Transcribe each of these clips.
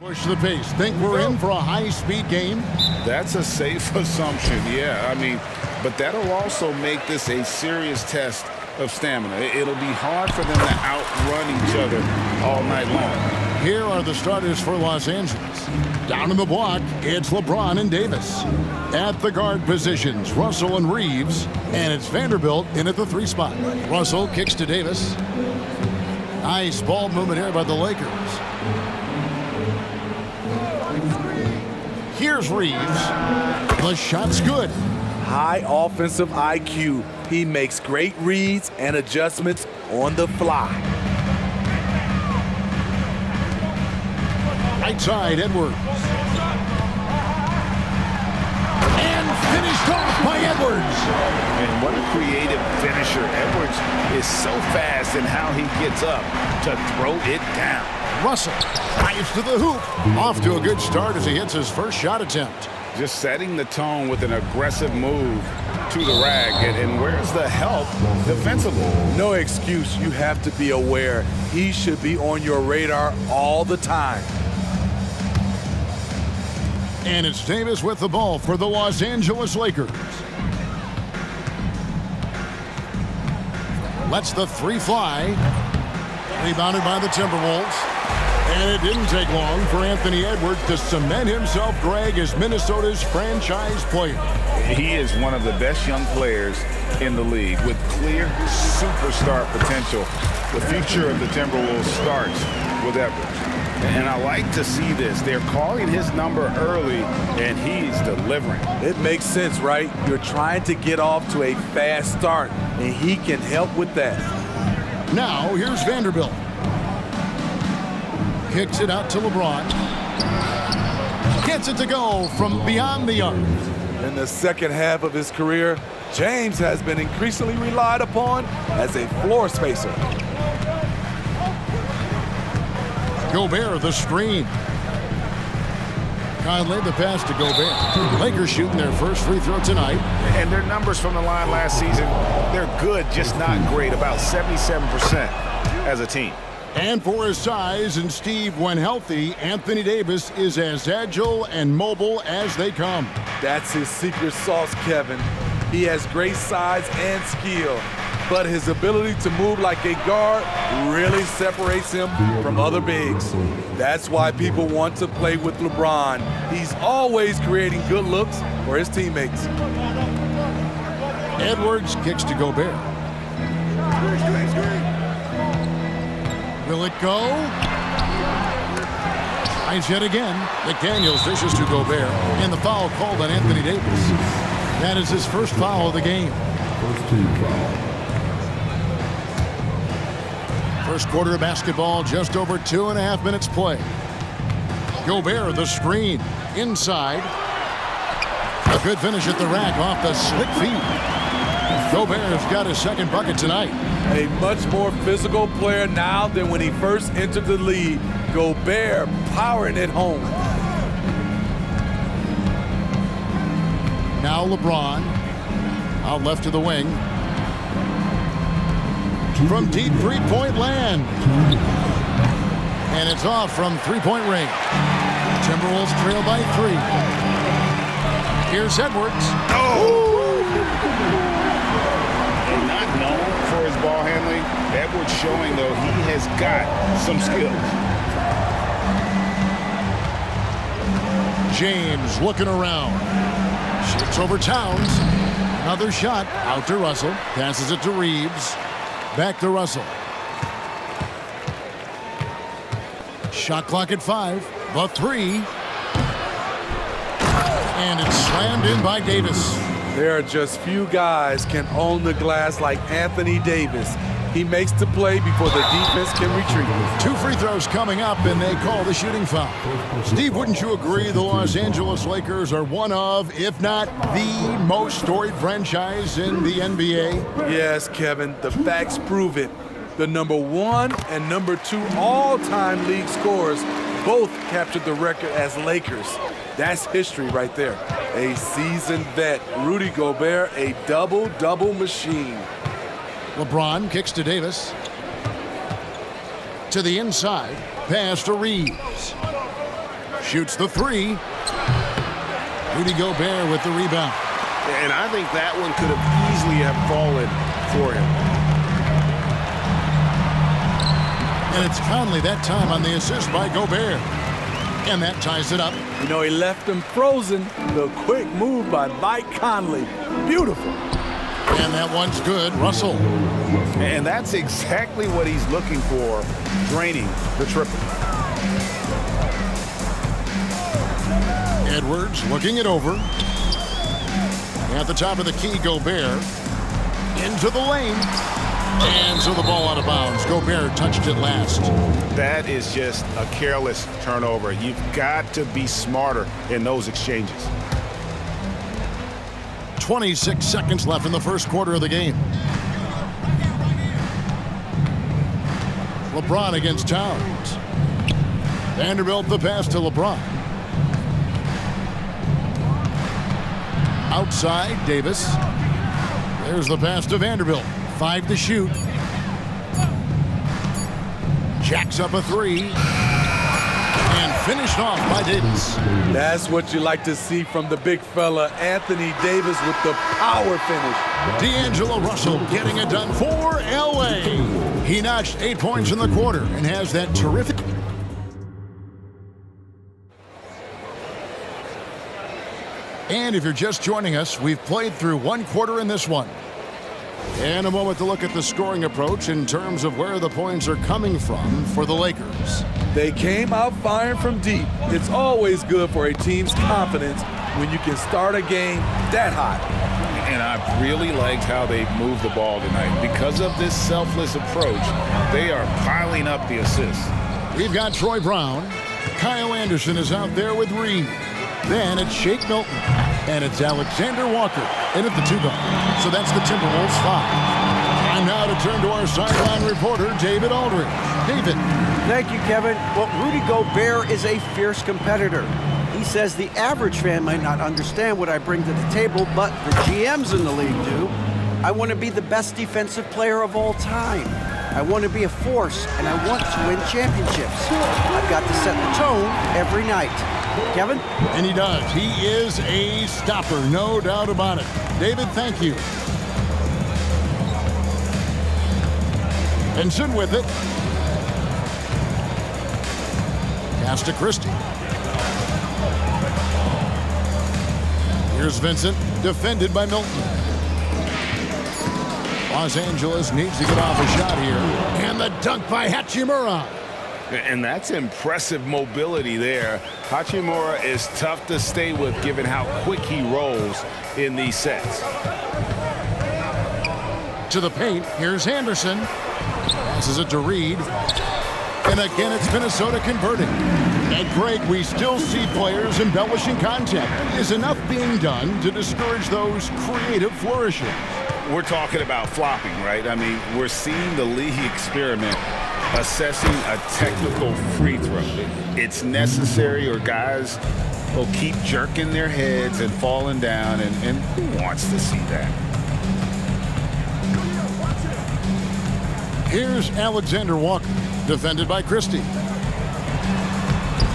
Push the pace. Think we're in for a high-speed game? That's a safe assumption, yeah. I mean, but that'll also make this a serious test of stamina. It'll be hard for them to outrun each other all night long. Here are the starters for Los Angeles. Down in the block, it's LeBron and Davis. At the guard positions, Russell and Reeves. And it's Vanderbilt in at the 3 spot. Russell kicks to Davis. Nice ball movement here by the Lakers. Here's Reeves. The shot's good. High offensive IQ. He makes great reads and adjustments on the fly. Right side, Edwards. And finished off by Edwards. And what a creative finisher. Edwards is so fast in how he gets up to throw it down. Russell dives to the hoop. Off to a good start as he hits his first shot attempt. Just setting the tone with an aggressive move to the rack. And where's the help defensively? No excuse. You have to be aware. He should be on your radar all the time. And it's Davis with the ball for the Los Angeles Lakers. Lets the 3 fly. Rebounded by the Timberwolves. And it didn't take long for Anthony Edwards to cement himself, Greg, as Minnesota's franchise player. He is one of the best young players in the league with clear superstar potential. The future of the Timberwolves starts with Edwards. And I like to see this. They're calling his number early, and he's delivering. It makes sense, right? You're trying to get off to a fast start, and he can help with that. Now, here's Vanderbilt. Kicks it out to LeBron. Gets it to go from beyond the arc. In the second half of his career, James has been increasingly relied upon as a floor spacer. Gobert, the screen. Conley, the pass to Gobert. Lakers shooting their first free throw tonight. And their numbers from the line last season, they're good, just not great. About 77% as a team. And for his size, and Steve, when healthy, Anthony Davis is as agile and mobile as they come. That's his secret sauce, Kevin. He has great size and skill, but his ability to move like a guard really separates him from other bigs. That's why people want to play with LeBron. He's always creating good looks for his teammates. Edwards kicks to Gobert. Will it go? Tries yet again. McDaniels dishes to Gobert. And the foul called on Anthony Davis. That is his first foul of the game. First team foul. First quarter of basketball, just over 2.5 minutes play. Gobert, the screen. Inside. A good finish at the rack off the slick feet. Gobert's got his second bucket tonight. A much more physical player now than when he first entered the league. Gobert powering it home. Now LeBron out left to the wing. From deep three-point land. And it's off from three-point range. Timberwolves trail by 3. Here's Edwards. Oh! And not known for his ball handling, Edwards showing, though, he has got some skills. James looking around. Shoots over Towns. Another shot out to Russell. Passes it to Reeves. Back to Russell. Shot clock at 5. The 3. And it's slammed in by Davis. There are just few guys can own the glass like Anthony Davis. He makes the play before the defense can retreat. 2 free throws coming up, and they call the shooting foul. Steve, wouldn't you agree the Los Angeles Lakers are one of, if not the most storied franchise in the NBA? Yes, Kevin, the facts prove it. The number 1 and number 2 all-time league scorers both captured the record as Lakers. That's history right there. A seasoned vet, Rudy Gobert, a double-double machine. LeBron kicks to Davis. To the inside. Pass to Reeves. shoots the three. Rudy Gobert with the rebound. And I think that one could have easily have fallen for him. And it's Conley that time on the assist by Gobert. And that ties it up. You know, he left him frozen. The quick move by Mike Conley. Beautiful. And that one's good. Russell. And that's exactly what he's looking for, draining the triple. Edwards looking it over. At the top of the key, Gobert. Into the lane. And so the ball out of bounds. Gobert touched it last. That is just a careless turnover. You've got to be smarter in those exchanges. 26 seconds left in the first quarter of the game. LeBron against Towns. Vanderbilt the pass to LeBron. Outside, Davis. There's the pass to Vanderbilt. 5 to shoot. Jacks up a three. And finished off by Davis. That's what you like to see from the big fella, Anthony Davis, with the power finish. D'Angelo Russell getting it done for LA. He notched 8 points in the quarter and has that terrific. And if you're just joining us, we've played through one quarter in this one. And a moment to look at the scoring approach in terms of where the points are coming from for the Lakers. They came out firing from deep. It's always good for a team's confidence when you can start a game that hot. And I really liked how they moved the ball tonight. Because of this selfless approach, they are piling up the assists. We've got Troy Brown. Kyle Anderson is out there with Reed. Then it's Shake Milton. And it's Alexander Walker in at the 2-guard. So that's the Timberwolves 5. Time now to turn to our sideline reporter, David Aldridge. David. Thank you, Kevin. Well, Rudy Gobert is a fierce competitor. He says the average fan might not understand what I bring to the table, but the GMs in the league do. I want to be the best defensive player of all time. I want to be a force, and I want to win championships. I've got to set the tone every night. Kevin? And he does. He is a stopper, no doubt about it. David, thank you. Benson with it. Pass to Christie. Here's Vincent, defended by Milton. Los Angeles needs to get off a shot here. And the dunk by Hachimura. And that's impressive mobility there. Hachimura is tough to stay with given how quick he rolls in these sets. To the paint, here's Anderson. Passes it to Reed. And again, it's Minnesota converting. And Greg, we still see players embellishing contact. Is enough being done to discourage those creative flourishes? We're talking about flopping, right? I mean, we're seeing the league experiment assessing a technical free throw. It's necessary or guys will keep jerking their heads and falling down, and who wants to see that? Here's Alexander Walker, defended by Christie.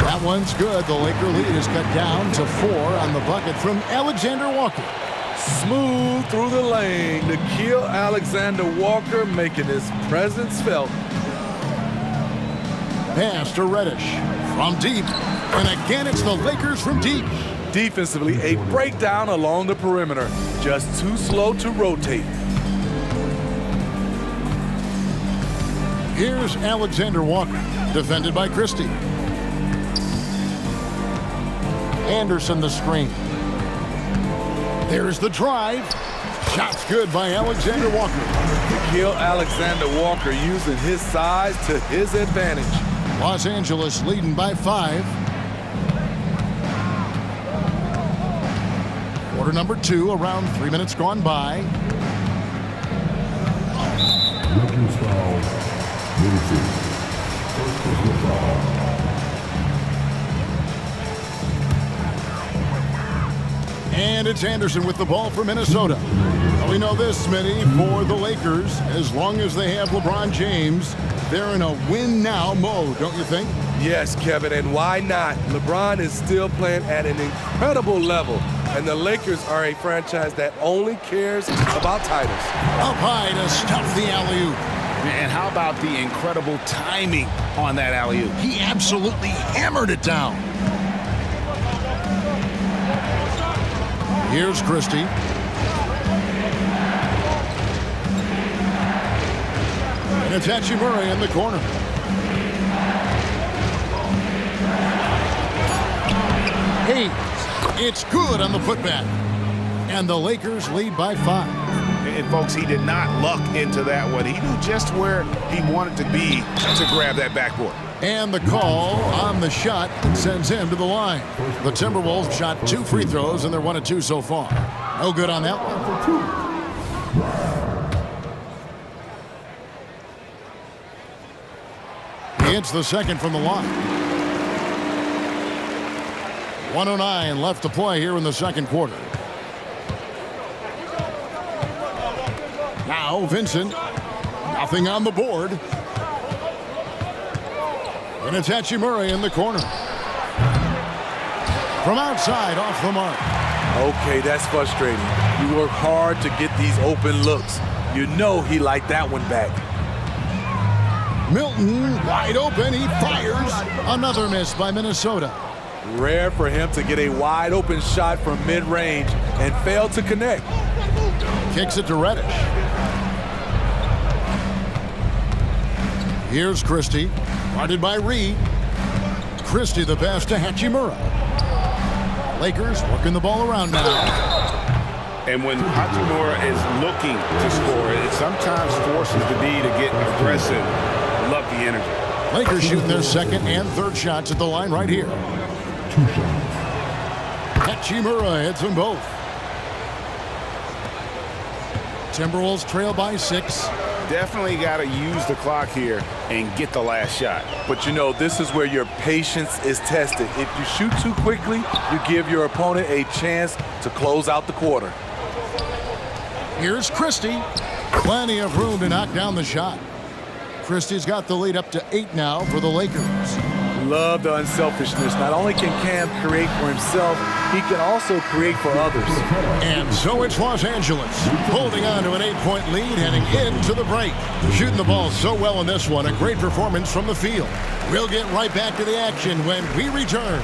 That one's good. The Laker lead is cut down to 4 on the bucket from Alexander Walker. Smooth through the lane to kill Alexander Walker, making his presence felt. Pass to Reddish from deep. And again, it's the Lakers from deep. Defensively, a breakdown along the perimeter. Just too slow to rotate. Here's Alexander Walker, defended by Christie. Anderson the screen. There's the drive. Shot's good by Alexander Walker. To kill Alexander Walker using his size to his advantage. Los Angeles leading by 5. Quarter number 2, around 3 minutes gone by. Lakers foul. Personal foul. And it's Anderson with the ball for Minnesota. Well, we know this, Smitty, for the Lakers, as long as they have LeBron James, they're in a win-now mode, don't you think? Yes, Kevin, and why not? LeBron is still playing at an incredible level, and the Lakers are a franchise that only cares about titles. Up high to stuff the alley-oop. And how about the incredible timing on that alley-oop? He absolutely hammered it down. Here's Christie. And it's Hachimura in the corner. Hayes, it's good on the putback. And the Lakers lead by 5. And folks, he did not luck into that one. He knew just where he wanted to be to grab that backboard. And the call on the shot sends him to the line. The Timberwolves shot 2 free throws, and they're 1 of 2 so far. No good on that one. He hits the second from the line. 1:09 left to play here in the second quarter. Now Vincent, nothing on the board. And it's Hachimura in the corner. From outside, off the mark. Okay, that's frustrating. You work hard to get these open looks. You know he liked that one back. Milton, wide open, he fires. Another miss by Minnesota. Rare for him to get a wide open shot from mid-range and fail to connect. Kicks it to Reddish. Here's Christie, guarded by Reed. Christie the pass to Hachimura. Lakers working the ball around now. And when Hachimura is looking to score, it sometimes forces the D to get aggressive. Love the energy. Lakers shooting their second and third shots at the line right here. 2 shots. Hachimura hits them both. Timberwolves trail by 6. Definitely got to use the clock here and get the last shot. But you know, this is where your patience is tested. If you shoot too quickly, you give your opponent a chance to close out the quarter. Here's Christie. Plenty of room to knock down the shot. Christie's got the lead up to 8 now for the Lakers. Love the unselfishness. Not only can Cam create for himself, he can also create for others. And so it's Los Angeles, holding on to an 8-point lead, heading into the break. Shooting the ball so well in this one, a great performance from the field. We'll get right back to the action when we return.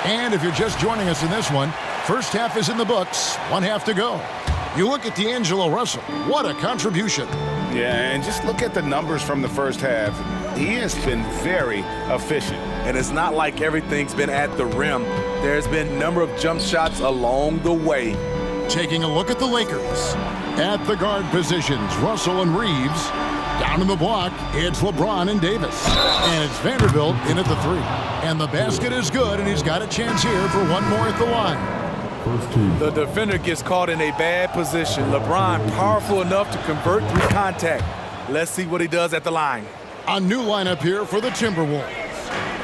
And if you're just joining us in this one, first half is in the books, 1 half to go. You look at D'Angelo Russell, what a contribution. Yeah, and just look at the numbers from the first half. He has been very efficient. And it's not like everything's been at the rim. There's been a number of jump shots along the way. Taking a look at the Lakers. At the guard positions, Russell and Reeves. Down in the block, it's LeBron and Davis. And it's Vanderbilt in at the 3. And the basket is good, and he's got a chance here for one more at the line. First team. The defender gets caught in a bad position. LeBron powerful enough to convert through contact. Let's see what he does at the line. A new lineup here for the Timberwolves.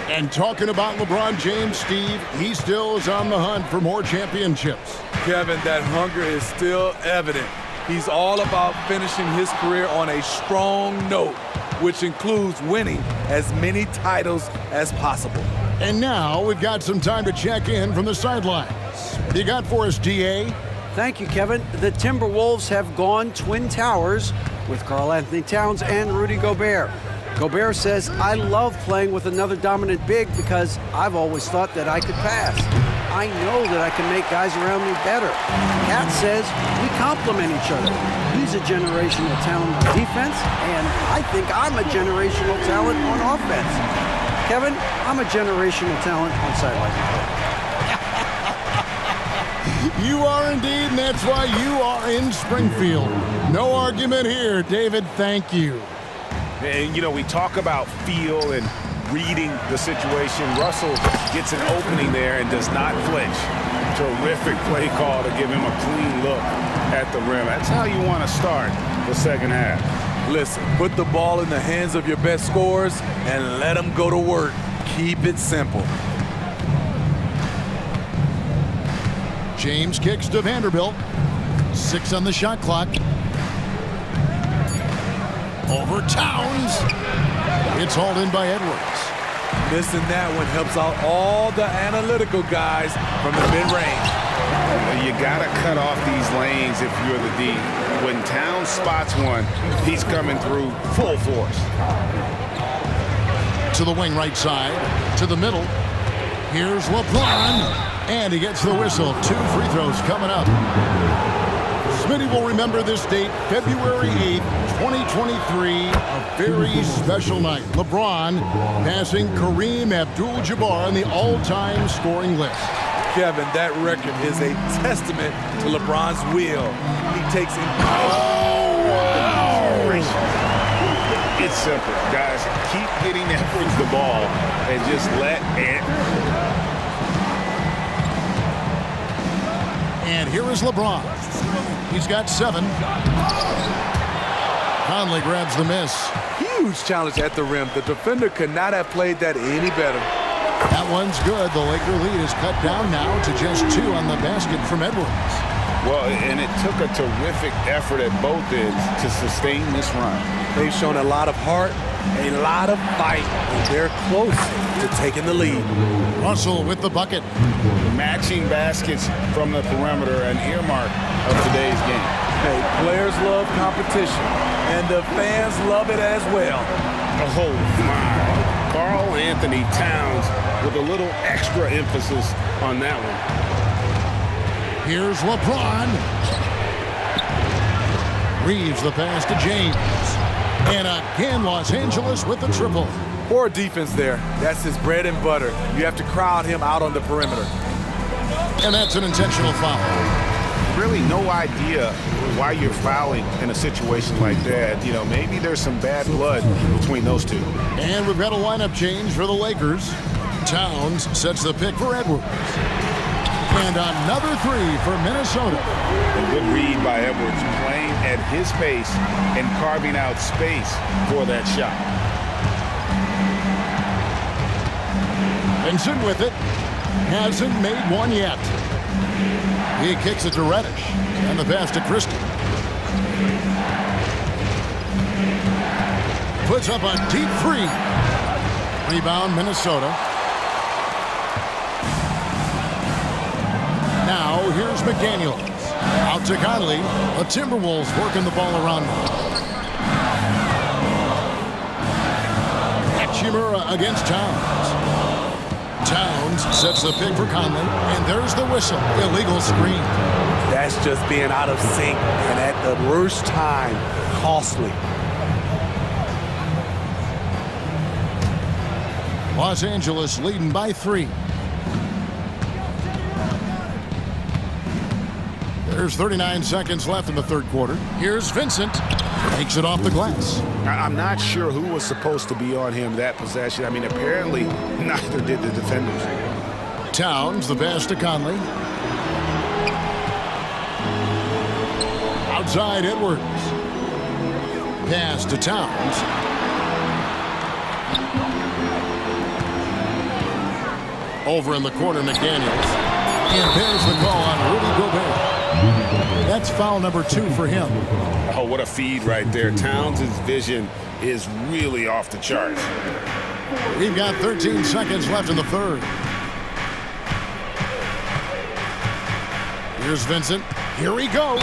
And talking about LeBron James, Steve, he still is on the hunt for more championships. Kevin, that hunger is still evident. He's all about finishing his career on a strong note, which includes winning as many titles as possible. And now we've got some time to check in from the sidelines. What you got for us, DA? Thank you, Kevin. The Timberwolves have gone Twin Towers with Karl Anthony Towns and Rudy Gobert. Gobert says, I love playing with another dominant big because I've always thought that I could pass. I know that I can make guys around me better. Cat says we complement each other. He's a generational talent on defense, and I think I'm a generational talent on offense. Kevin, I'm a generational talent on sideline. You are indeed, and that's why you are in Springfield. No argument here, David. Thank you. And, you know, we talk about feel and reading the situation. Russell gets an opening there and does not flinch. Terrific play call to give him a clean look at the rim. That's how you want to start the second half. Listen, put the ball in the hands of your best scorers and let them go to work. Keep it simple. James kicks to Vanderbilt. 6 on the shot clock. Over Towns. It's hauled in by Edwards. Missing that one helps out all the analytical guys from the mid-range. You gotta cut off these lanes if you're the D. When Towns spots one, he's coming through full force. To the wing right side, to the middle. Here's LeBron, and he gets the whistle. 2 free throws coming up. Smitty will remember this date, February 8th, 2023, a very special night. LeBron passing Kareem Abdul-Jabbar on the all-time scoring list. Kevin, that record is a testament to LeBron's will. He takes it. It's simple, guys. Keep getting Edwards the ball and just let it. And here is LeBron. He's got 7. Conley grabs the miss. Huge challenge at the rim. The defender could not have played that any better. That one's good. The Laker lead is cut down now to just 2 on the basket from Edwards. Well, and it took a terrific effort at both ends to sustain this run. They've shown a lot of heart, a lot of fight, and they're close to taking the lead. Russell with the bucket. Matching baskets from the perimeter, an earmark of today's game. Hey, players love competition, and the fans love it as well. Oh, my. Karl Anthony Towns with a little extra emphasis on that one. Here's LeBron. Reeves the pass to James. And again, Los Angeles with the triple. Poor defense there. That's his bread and butter. You have to crowd him out on the perimeter. And that's an intentional foul. Really no idea why you're fouling in a situation like that. You know, maybe there's some bad blood between those two. And we've got a lineup change for the Lakers. Towns sets the pick for Edwards. And another 3 for Minnesota. A good read by Edwards, playing at his pace and carving out space for that shot. Vincent with it. Hasn't made one yet. He kicks it to Reddish. And the pass to Christie. Puts up a deep 3. Rebound, Minnesota. Now, here's McDaniels. Out to Conley. The Timberwolves working the ball around. Hachimura against Towns. Towns sets the pick for Conley. And there's the whistle. Illegal screen. That's just being out of sync, and at the worst time, costly. Los Angeles leading by 3. There's 39 seconds left in the third quarter. Here's Vincent. Takes it off the glass. I'm not sure who was supposed to be on him that possession. I mean, apparently neither did the defenders. Towns, the pass to Conley. Outside Edwards. Pass to Towns. Over in the corner, McDaniels. And there's the call on Rudy Gobert. That's foul number 2 for him. Oh, what a feed right there. Towns' vision is really off the charts. We've got 13 seconds left in the third. Here's Vincent. Here he goes.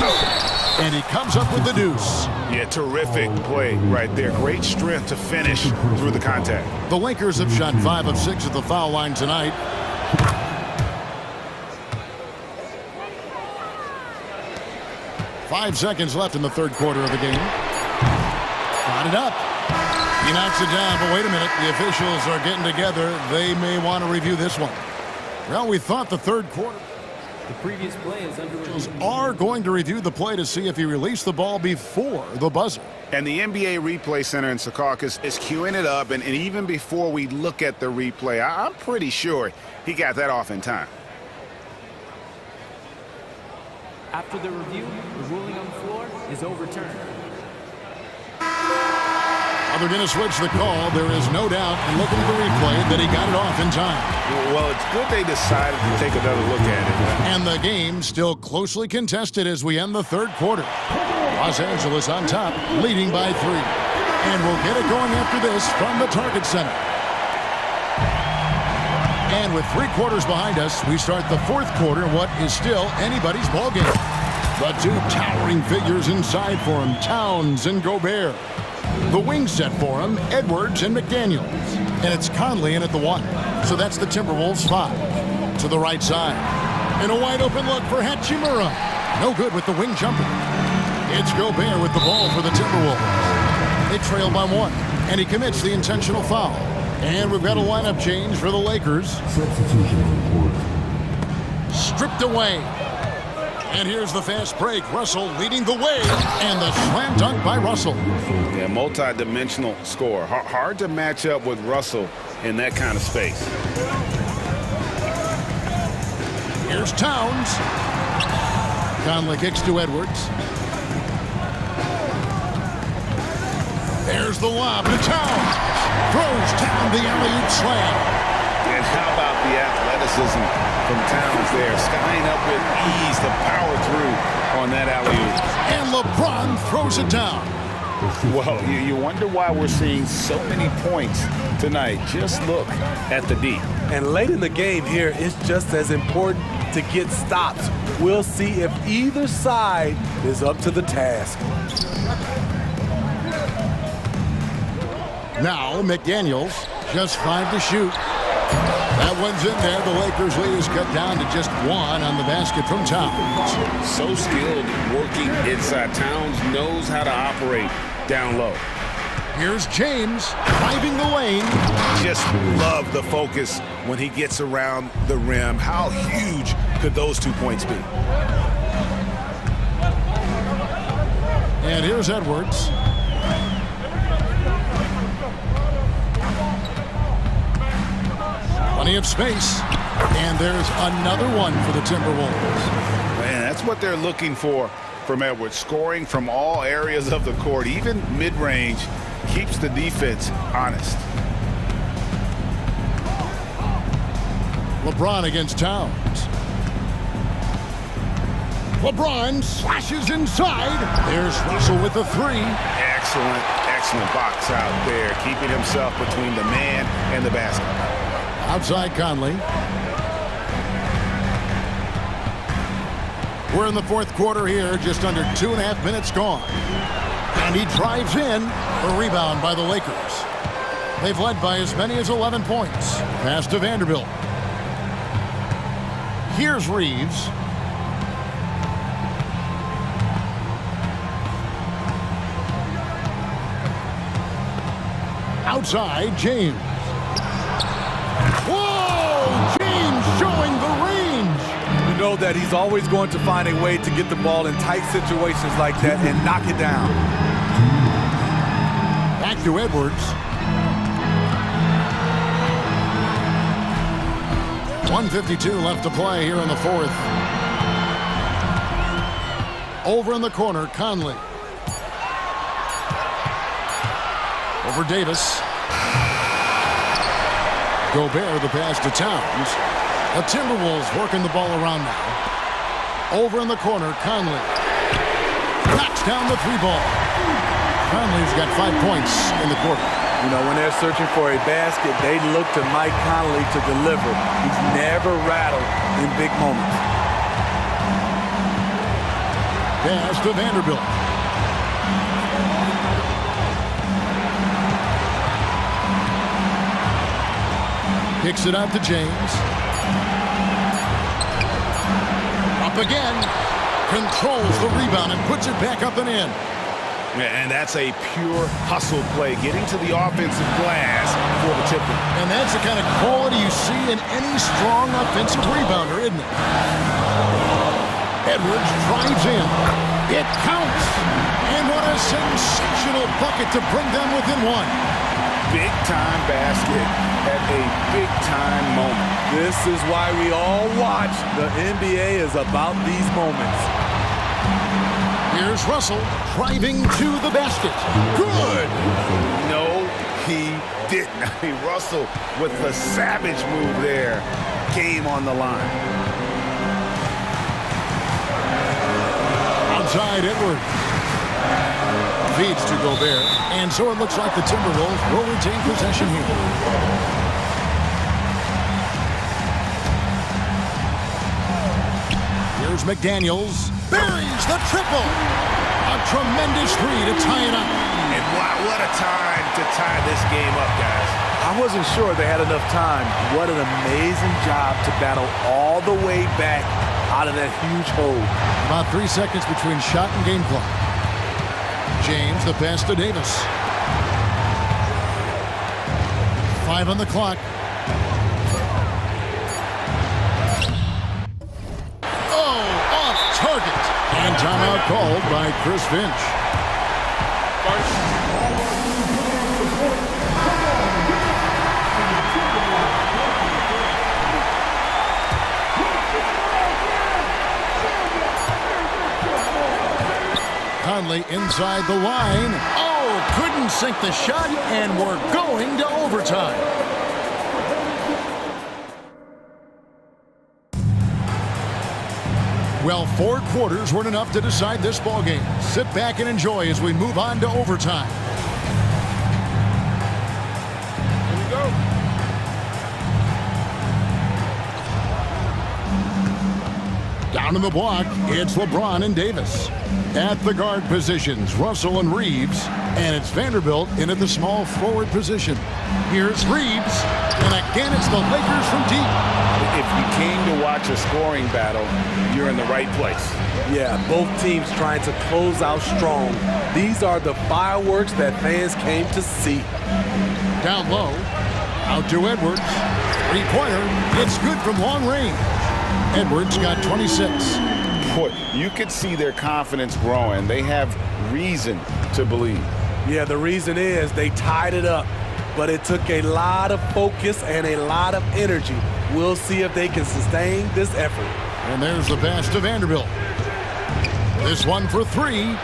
And he comes up with the deuce. Yeah, terrific play right there. Great strength to finish through the contact. The Lakers have shot 5 of 6 at the foul line tonight. Five seconds left in the third quarter of the game. Got it up. He knocks it down, but wait a minute. The officials are getting together. They may want to review this one. Well, we thought the third quarter. The previous play is under review. Are going to review the play to see if he released the ball before the buzzer. And the NBA Replay Center in Secaucus is queuing it up, and even before we look at the replay, I'm pretty sure he got that off in time. After the review, the ruling on the floor is overturned. Well, they're going to switch the call. There is no doubt, and looking at the replay, that he got it off in time. Well, it's good they decided to take another look at it. And the game still closely contested as we end the third quarter. Los Angeles on top, leading by 3. And we'll get it going after this from the Target Center. And with 3 quarters behind us, we start the fourth quarter in what is still anybody's ballgame. The two towering figures inside for him, Towns and Gobert. The wing set for him, Edwards and McDaniels. And it's Conley in at the 1. So that's the Timberwolves 5. To the right side. And a wide open look for Hachimura. No good with the wing jumper. It's Gobert with the ball for the Timberwolves. They trail by 1. And he commits the intentional foul. And we've got a lineup change for the Lakers. Substitution report. Stripped away. And here's the fast break. Russell leading the way. And the slam dunk by Russell. Yeah, multi-dimensional scorer. Hard to match up with Russell in that kind of space. Here's Towns. Conley kicks to Edwards. There's the lob to Towns. Throws down the alley-oop slam. And how about the athleticism from Towns there, skying up with ease to power through on that alley-oop. And LeBron throws it down. Well, you wonder why we're seeing so many points tonight. Just look at the D. And late in the game here, it's just as important to get stops. We'll see if either side is up to the task. Now McDaniels, just 5 to shoot. That one's in there. The Lakers lead is cut down to just 1 on the basket from Towns. So skilled working inside. Towns knows how to operate down low. Here's James driving the lane. Just love the focus when he gets around the rim. How huge could those 2 points be? And here's Edwards. Plenty of space. And there's another one for the Timberwolves. Man, that's what they're looking for from Edwards. Scoring from all areas of the court, even mid-range, keeps the defense honest. LeBron against Towns. LeBron slashes inside. There's Russell with the 3. Excellent box out there, keeping himself between the man and the basket. Outside Conley. We're in the fourth quarter here, just under 2.5 minutes gone. And he drives in. A rebound by the Lakers. They've led by as many as 11 points. Pass to Vanderbilt. Here's Reeves. Outside, James. Whoa! James showing the range. You know that he's always going to find a way to get the ball in tight situations like that and knock it down. Back to Edwards. 1:52 left to play here in the fourth. Over in the corner, Conley. Over Davis. Gobert, the pass to Towns. The Timberwolves working the ball around now. Over in the corner, Conley. Knocks down the 3-ball. Conley's got 5 points in the quarter. You know, when they're searching for a basket, they look to Mike Conley to deliver. He's never rattled in big moments. Pass to Vanderbilt. Kicks it out to James. Up again. Controls the rebound and puts it back up and in. And that's a pure hustle play, getting to the offensive glass for the tipper. And that's the kind of quality you see in any strong offensive rebounder, isn't it? Edwards drives in. It counts. And what a sensational bucket to bring them within 1. Big-time basket at a big-time moment. This is why we all watch. The NBA is about these moments. Here's Russell driving to the basket. Good. No, he didn't. I mean, Russell with the savage move there. Game on the line. Outside Edwards. Feeds to Gobert. And so it looks like the Timberwolves will retain possession here. Here's McDaniels. Buries the triple. A tremendous three to tie it up. And wow, what a time to tie this game up, guys. I wasn't sure they had enough time. What an amazing job to battle all the way back out of that huge hole. About 3 seconds between shot and game clock. James, the pass to Davis. 5 on the clock. Oh, off target. And timeout called by Chris Finch. Conley inside the line. Oh, couldn't sink the shot, and we're going to overtime. Well, 4 quarters weren't enough to decide this ballgame. Sit back and enjoy as we move on to overtime. Here we go. Down in the block, it's LeBron and Davis. At the guard positions, Russell and Reeves. And it's Vanderbilt in at the small forward position. Here's Reeves. And again, it's the Lakers from deep. If you came to watch a scoring battle, you're in the right place. Yeah, both teams trying to close out strong. These are the fireworks that fans came to see. Down low, out to Edwards. Three-pointer, it's good from long range. Edwards got 26. Boy, you could see their confidence growing. They have reason to believe. Yeah, the reason is they tied it up, but it took a lot of focus and a lot of energy. We'll see if they can sustain this effort. And there's the pass to Vanderbilt. This one for 3.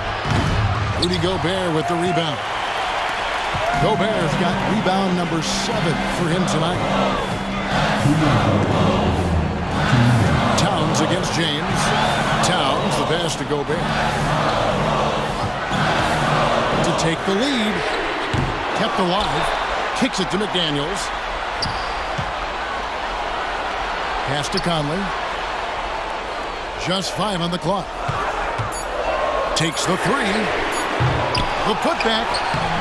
Rudy Gobert with the rebound. Gobert's got rebound number 7 for him tonight. Towns against James. Towns, the pass to Gobert. To take the lead. Kept alive. Kicks it to McDaniels. Pass to Conley. Just 5 on the clock. Takes the 3. The putback.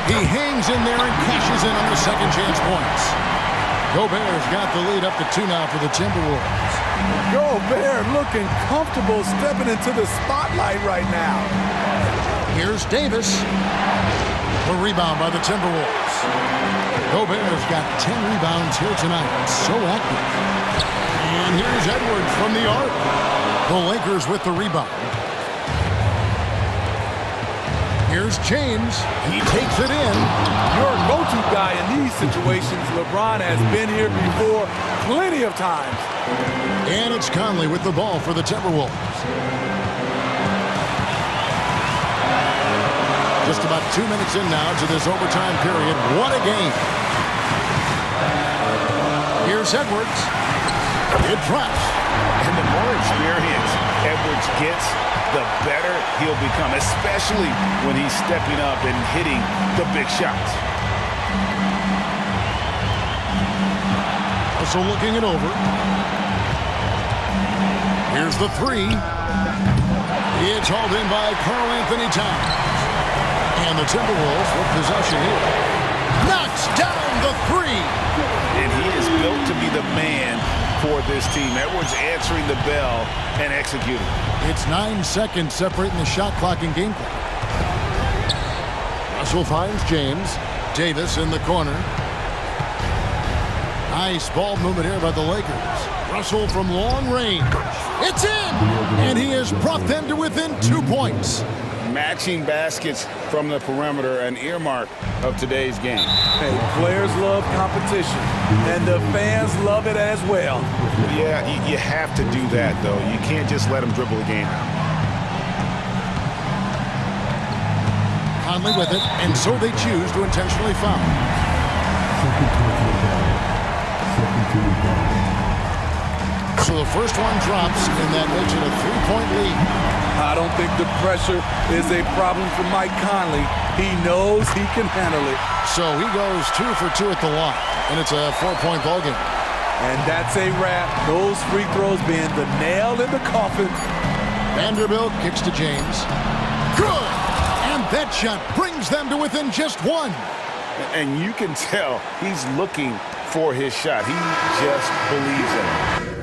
He hangs in there and cashes in on the second chance points. Gobert's got the lead up to 2 now for the Timberwolves. Gobert looking comfortable stepping into the spotlight right now. Here's Davis. The rebound by the Timberwolves. Gobert's got 10 rebounds here tonight. So active. And here's Edwards from the arc. The Lakers with the rebound. Here's James. He takes it in. Your go-to guy in these situations, LeBron has been here before plenty of times. And it's Conley with the ball for the Timberwolves. Just about 2 minutes in now to this overtime period. What a game. Here's Edwards. It drops. And the more experience Edwards gets, the better he'll become, especially when he's stepping up and hitting the big shots. Also looking it over. Here's the 3. It's hauled in by Karl Anthony Towns. And the Timberwolves with possession here. Knocks down the 3. And he is built to be the man for this team. Edwards answering the bell and executing. It's 9 seconds separating the shot clock and game clock. Russell finds James. Davis in the corner. Nice ball movement here by the Lakers. Russell from long range. It's in! And he has brought them to within 2 points. Matching baskets from the perimeter, an earmark of today's game. Hey, players love competition, and the fans love it as well. Yeah, you have to do that, though. You can't just let them dribble the game out. Conley with it, and so they choose to intentionally foul. Second personal foul. Second team foul. So the first one drops, and that makes it a 3-point lead. I don't think the pressure is a problem for Mike Conley. He knows he can handle it. So he goes 2 for 2 at the line, and it's a 4-point ball game. And that's a wrap. Those free throws being the nail in the coffin. Vanderbilt kicks to James. Good! And that shot brings them to within just one. And you can tell he's looking for his shot. He just believes in it.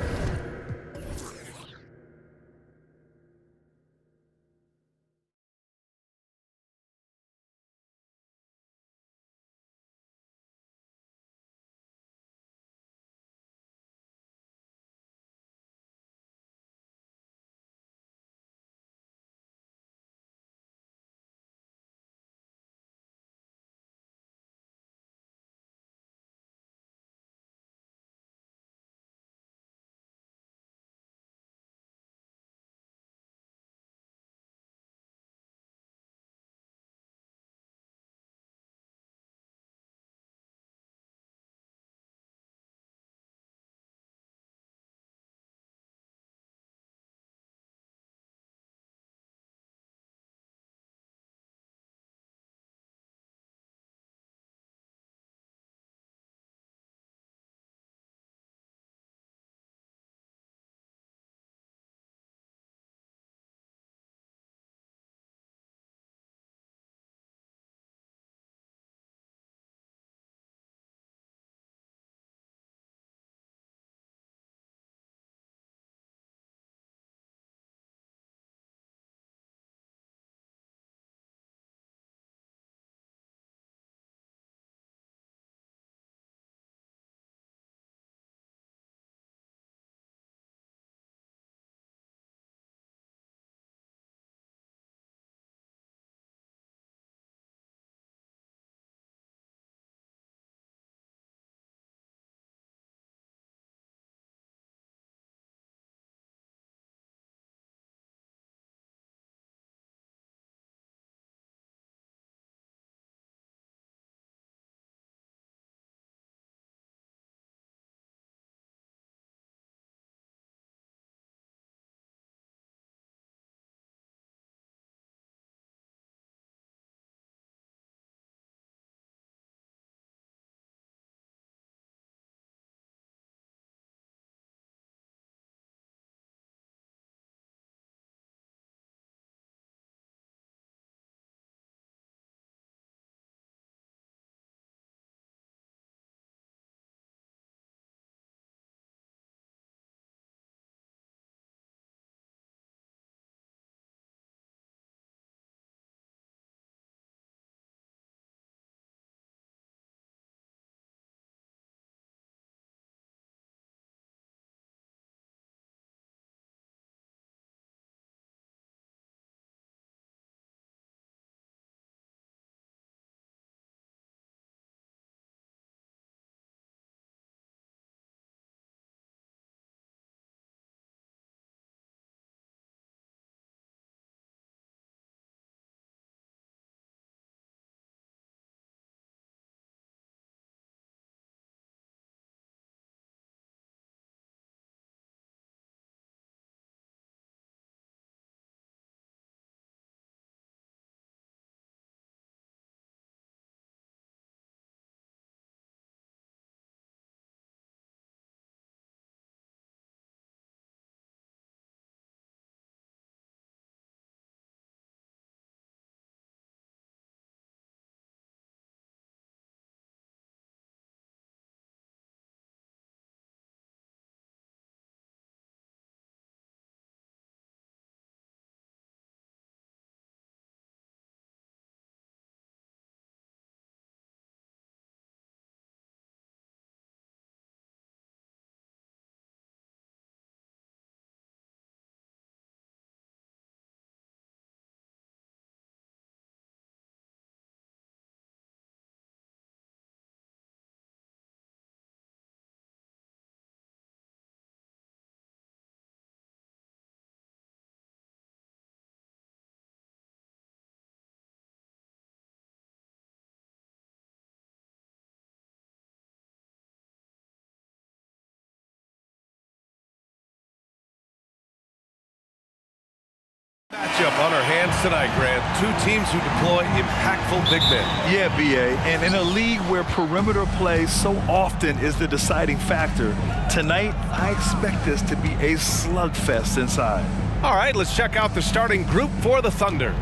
Matchup on our hands tonight, Grant. Two teams who deploy impactful big men. Yeah, BA, and in a league where perimeter play so often is the deciding factor, tonight I expect this to be a slugfest inside. All right, let's check out the starting group for the Thunder.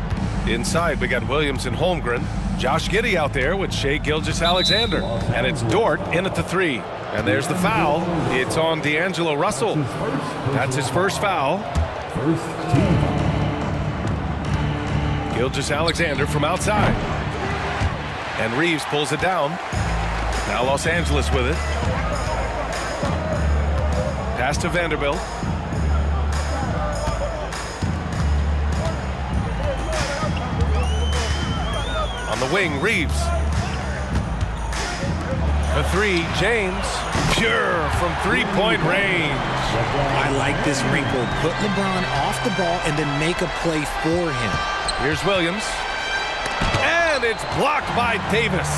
Inside, we got Williams and Holmgren. Josh Giddey out there with Shai Gilgeous-Alexander. And it's Dort in at the 3. And there's the foul. It's on D'Angelo Russell. That's his first foul. First team. Gilgeous-Alexander from outside. And Reeves pulls it down. Now Los Angeles with it. Pass to Vanderbilt. On the wing, Reeves. The 3, James. Pure from three-point range. I like this wrinkle. Put LeBron off the ball and then make a play for him. Here's Williams. And it's blocked by Davis.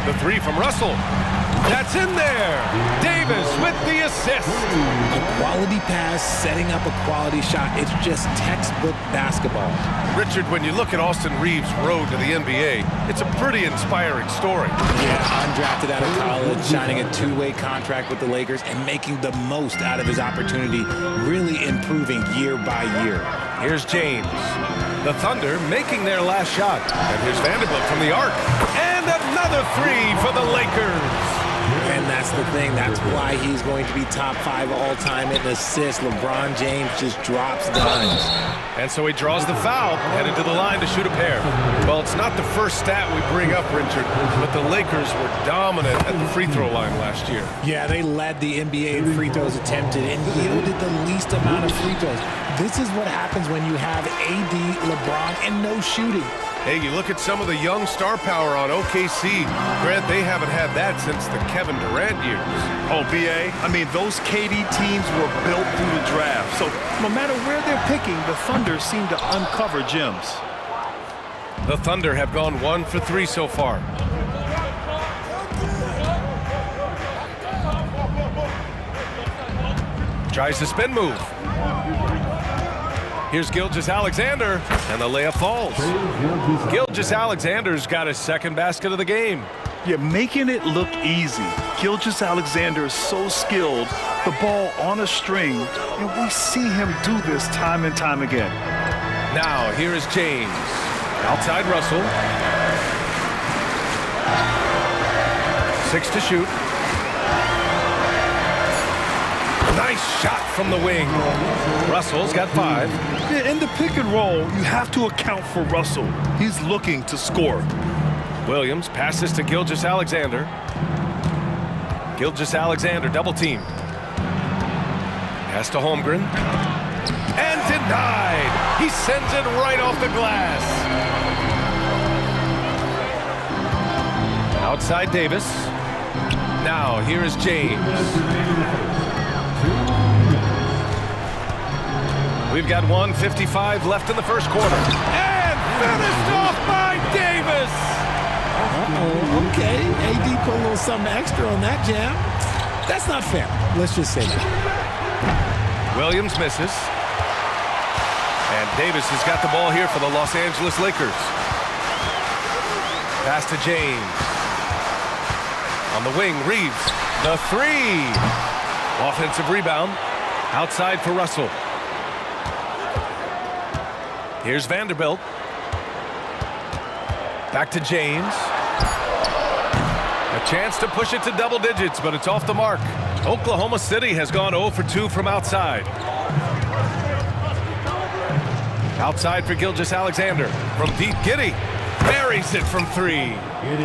The 3 from Russell. That's in there. Davis with the assist. A quality pass, setting up a quality shot. It's just textbook basketball. Richard, when you look at Austin Reeves' road to the NBA, it's a pretty inspiring story. Yeah, undrafted out of college, signing a two-way contract with the Lakers and making the most out of his opportunity, really improving year by year. Here's James. The Thunder making their last shot. And here's Vanderbilt from the arc. And another 3 for the Lakers. And that's the thing. That's why he's going to be top 5 all-time in assists. LeBron James just drops dimes. And so he draws the foul, headed to the line to shoot a pair. Well, it's not the first stat we bring up, Richard, but the Lakers were dominant at the free throw line last year. Yeah, they led the NBA in free throws attempted and yielded the least amount of free throws. This is what happens when you have AD, LeBron, and no shooting. Hey, you look at some of the young star power on OKC. Grant, they haven't had that since the Kevin Durant years. Oh, BA, I mean, those KD teams were built through the draft. So no matter where they're picking, the Thunder seem to uncover gems. The Thunder have gone 1 for 3 so far. Tries the spin move. Here's Gilgeous-Alexander, and the layup falls. Gilgeous-Alexander's got his second basket of the game. Yeah, making it look easy. Gilgeous-Alexander is so skilled, the ball on a string, and we see him do this time and time again. Now, here is James. Outside Russell. 6 to shoot. Nice shot from the wing. Russell's got 5. Yeah, in the pick and roll, you have to account for Russell. He's looking to score. Williams passes to Gilgeous-Alexander. Gilgeous-Alexander double teamed. Pass to Holmgren. And denied. He sends it right off the glass. Outside Davis. Now here is James. We've got 1:55 left in the first quarter. And finished off by Davis! Uh-oh, okay. AD put a little something extra on that jam. That's not fair. Let's just say that. Williams misses. And Davis has got the ball here for the Los Angeles Lakers. Pass to James. On the wing, Reeves. The 3. Offensive rebound. Outside for Russell. Here's Vanderbilt. Back to James. A chance to push it to double digits, but it's off the mark. Oklahoma City has gone 0 for 2 from outside. Outside for Gilgeous-Alexander. From deep, Giddey buries it from 3.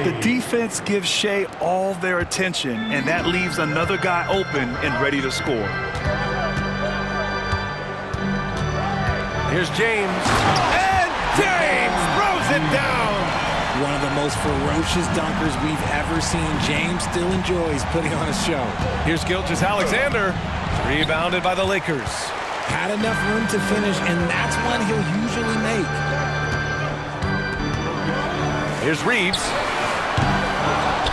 The defense gives Shai all their attention, and that leaves another guy open and ready to score. Here's James. And James throws it down. One of the most ferocious dunkers we've ever seen. James still enjoys putting on a show. Here's Gilgeous-Alexander. Rebounded by the Lakers. Had enough room to finish, and that's one he'll usually make. Here's Reeves.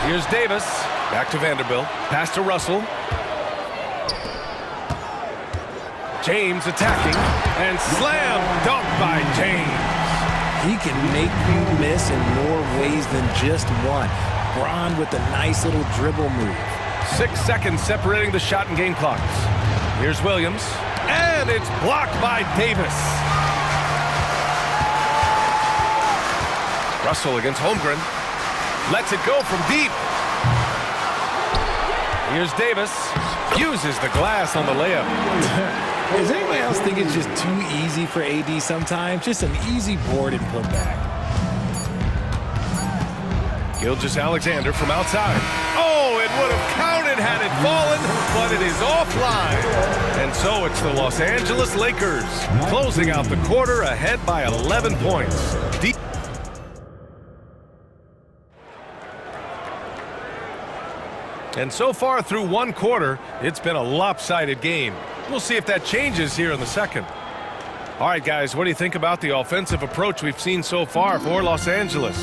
Here's Davis. Back to Vanderbilt. Pass to Russell. James attacking, and slam dunk by James. He can make you miss in more ways than just one. Braun with a nice little dribble move. 6 seconds separating the shot and game clocks. Here's Williams, and it's blocked by Davis. Russell against Holmgren. Lets it go from deep. Here's Davis. Uses the glass on the layup. Does anybody else think it's just too easy for AD sometimes? Just an easy board and put back. Gilgeous-Alexander from outside. Oh, it would have counted had it fallen, but it is offline. And so it's the Los Angeles Lakers closing out the quarter ahead by 11 points. And so far through one quarter, it's been a lopsided game. We'll see if that changes here in the second. All right, guys, what do you think about the offensive approach we've seen so far for Los Angeles?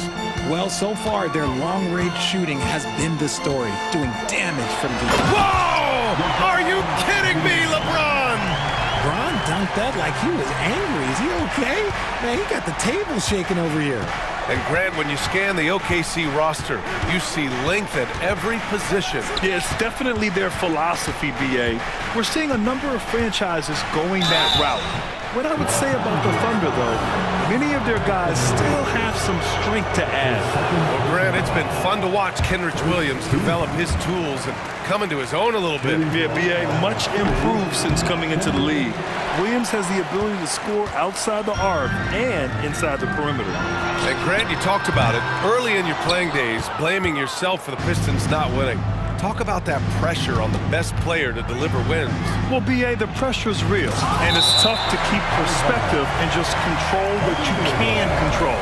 Well, so far, their long-range shooting has been the story, doing damage from deep. Whoa! Are you kidding me, LeBron? LeBron dunked that like he was angry. Is he okay? Man, he got the table shaking over here. And Grant, when you scan the OKC roster, you see length at every position. Yeah, it's definitely their philosophy, BA. We're seeing a number of franchises going that route. What I would say about the Thunder, though, many of their guys still have some strength to add. Well, Grant, it's been fun to watch Kenrich Williams develop his tools and come into his own a little bit. Yeah, BA, much improved since coming into the league. Williams has the ability to score outside the arc and inside the perimeter. And Grant, you talked about it early in your playing days, blaming yourself for the Pistons not winning. Talk about that pressure on the best player to deliver wins. Well, BA, the pressure is real, and it's tough to keep perspective and just control what you can control.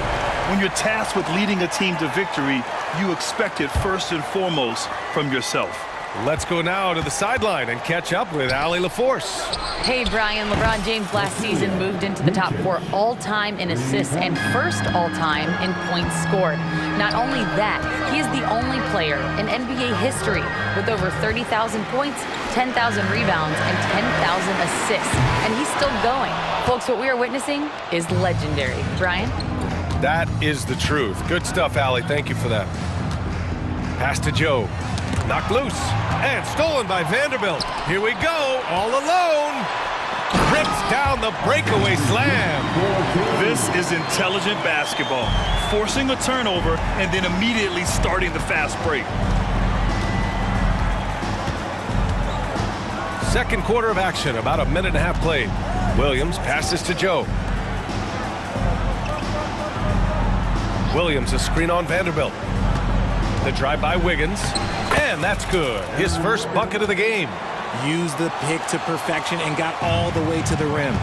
When you're tasked with leading a team to victory, you expect it first and foremost from yourself. Let's go now to the sideline and catch up with Allie LaForce. Hey, Brian. LeBron James last season moved into the top 4 all-time in assists and first all-time in points scored. Not only that, he is the only player in NBA history with over 30,000 points, 10,000 rebounds, and 10,000 assists. And he's still going. Folks, what we are witnessing is legendary. Brian? That is the truth. Good stuff, Allie. Thank you for that. Pass to Joe. Knocked loose and stolen by Vanderbilt. Here we go, all alone. Rips down the breakaway slam. This is intelligent basketball. Forcing a turnover and then immediately starting the fast break. Second quarter of action, about a minute and a half played. Williams passes to Joe. Williams, a screen on Vanderbilt. The drive by Wiggins. And that's good. His first bucket of the game. Used the pick to perfection and got all the way to the rim.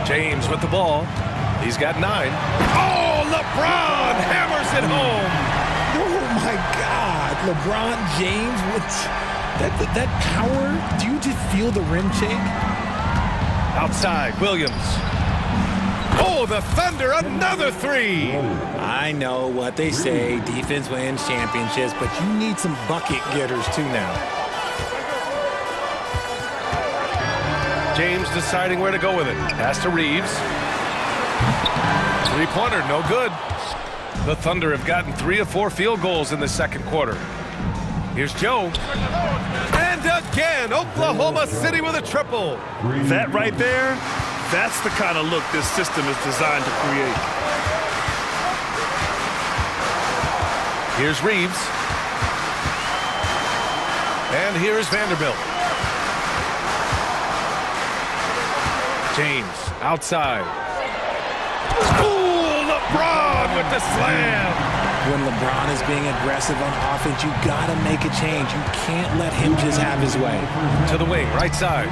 James with the ball. He's got 9. Oh, LeBron hammers it home. Oh, my God. LeBron James with that power. Do you just feel the rim shake? Outside, Williams. Oh, the Thunder, another 3. I know what they say, defense wins championships, but you need some bucket getters too now. James deciding where to go with it. Pass to Reeves. 3-pointer, no good. The Thunder have gotten 3 of 4 field goals in the second quarter. Here's Joe. And again, Oklahoma City with a triple. That right there, that's the kind of look this system is designed to create. Here's Reeves. And here's Vanderbilt. James outside. Ooh, LeBron with the slam. When LeBron is being aggressive on offense, you gotta make a change. You can't let him just have his way. To the wing, right side.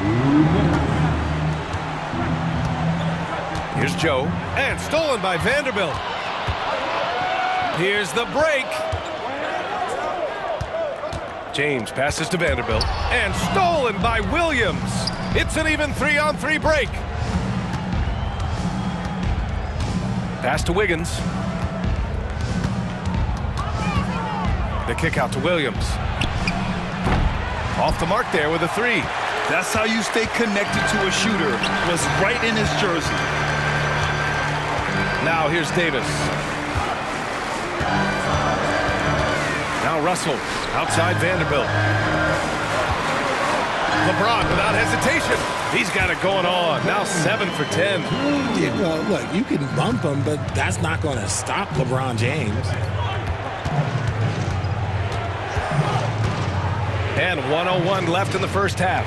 Here's Joe, and stolen by Vanderbilt. Here's the break. James passes to Vanderbilt, and stolen by Williams. It's an even 3-on-3 break. Pass to Wiggins. The kick out to Williams. Off the mark there with a three. That's how you stay connected to a shooter. Was right in his jersey. Now here's Davis. Now Russell, outside Vanderbilt. LeBron without hesitation. He's got it going on. Now 7 for 10. Yeah, well, look, you can bump him, but that's not going to stop LeBron James. And 1:01 left in the first half.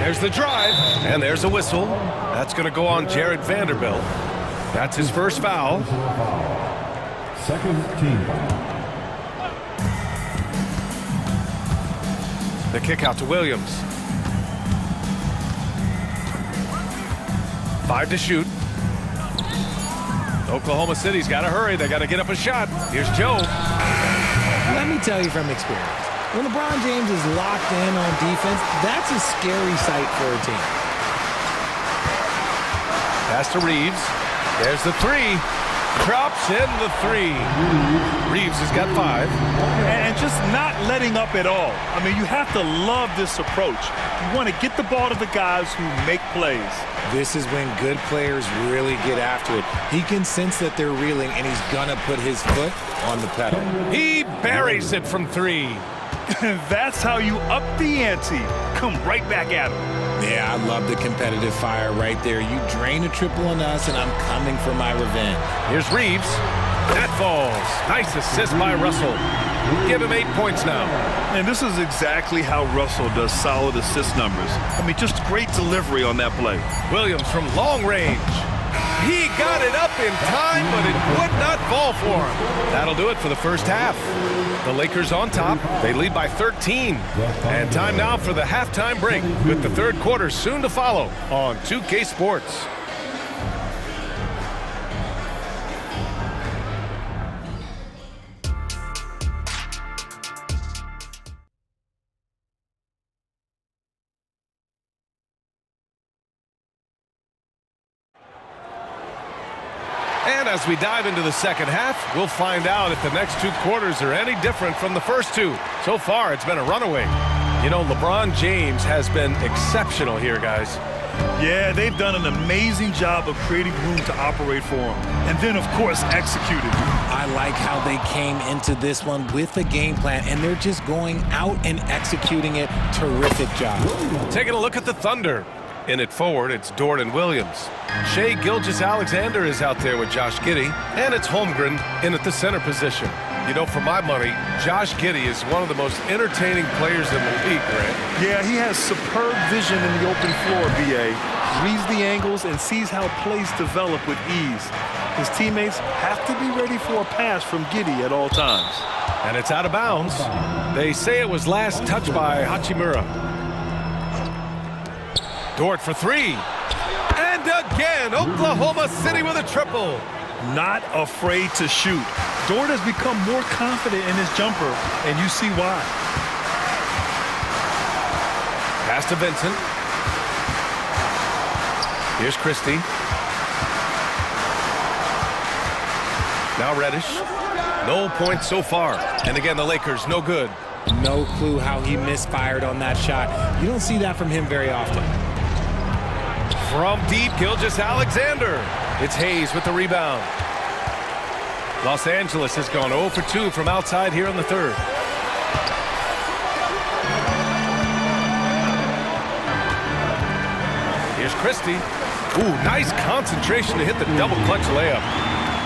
There's the drive, and there's a whistle. That's going to go on Jared Vanderbilt. That's his first foul. Second team. The kick out to Williams. 5 to shoot. Oklahoma City's got to hurry. They got to get up a shot. Here's Joe. Let me tell you from experience, when LeBron James is locked in on defense, that's a scary sight for a team. Pass to Reeves. There's the three. Drops in the three. Reeves has got 5. And just not letting up at all. I mean, you have to love this approach. You want to get the ball to the guys who make plays. This is when good players really get after it. He can sense that they're reeling, and he's going to put his foot on the pedal. He buries it from 3. That's how you up the ante. Come right back at him. Yeah, I love the competitive fire right there. You drain a triple on us, and I'm coming for my revenge. Here's Reeves. That falls. Nice assist by Russell. Give him 8 points now. And this is exactly how Russell does solid assist numbers. I mean, just great delivery on that play. Williams from long range. He got it up in time, but it would not fall for him. That'll do it for the first half. The Lakers on top. They lead by 13. And time now for the halftime break, with the third quarter soon to follow on 2K Sports. And as we dive into the second half, we'll find out if the next 2 quarters are any different from the first 2. So far, it's been a runaway. You know, LeBron James has been exceptional here, guys. Yeah, they've done an amazing job of creating room to operate for him. And then, of course, executed. I like how they came into this one with a game plan, and they're just going out and executing it. Terrific job. Taking a look at the Thunder. In it forward, it's Dort and Williams. Shai Gilgeous-Alexander is out there with Josh Giddey, and it's Holmgren in at the center position. You know, for my money, Josh Giddey is one of the most entertaining players in the league, Grant. Yeah, he has superb vision in the open floor, B.A. Reads the angles and sees how plays develop with ease. His teammates have to be ready for a pass from Giddey at all times. And it's out of bounds. They say it was last touched by Hachimura. Dort for 3. And again, Oklahoma City with a triple. Not afraid to shoot. Dort has become more confident in his jumper, and you see why. Pass to Vincent. Here's Christie. Now Reddish. No points so far. And again, the Lakers, no good. No clue how he misfired on that shot. You don't see that from him very often. From deep, Gilgeous-Alexander. It's Hayes with the rebound. Los Angeles has gone 0 for 2 from outside here in the third. Here's Christie. Ooh, nice concentration to hit the double clutch layup.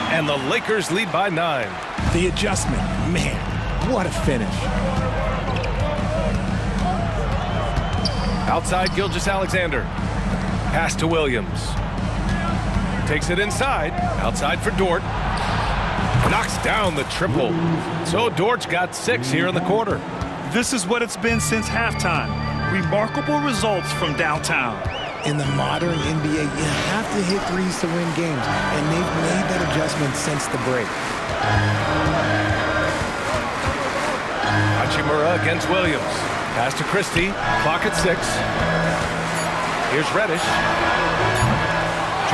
And the Lakers lead by 9. The adjustment, man, what a finish. Outside, Gilgeous-Alexander. Pass to Williams. Takes it inside. Outside for Dort. Knocks down the triple. So Dort's got 6 here in the quarter. This is what it's been since halftime. Remarkable results from downtown. In the modern NBA, you have to hit threes to win games, and they've made that adjustment since the break. Hachimura against Williams. Pass to Christie. Clock at 6. Here's Reddish.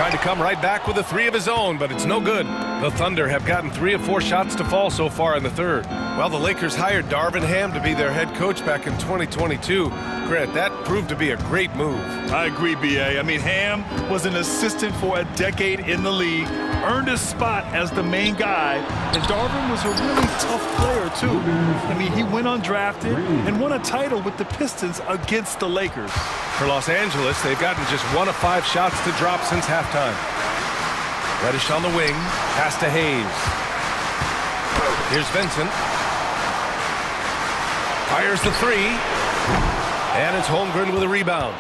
tried to come right back with a three of his own, but it's no good. The Thunder have gotten 3 of 4 shots to fall so far in the third. Well, the Lakers hired Darvin Ham to be their head coach back in 2022. Grant, that proved to be a great move. I agree, B.A. I mean, Ham was an assistant for a decade in the league, earned his spot as the main guy, and Darvin was a really tough player, too. I mean, he went undrafted and won a title with the Pistons against the Lakers. For Los Angeles, they've gotten just 1 of 5 shots to drop since halftime. Reddish on the wing, pass to Hayes. Here's Vincent. Fires the three. And it's Holmgren with a rebound.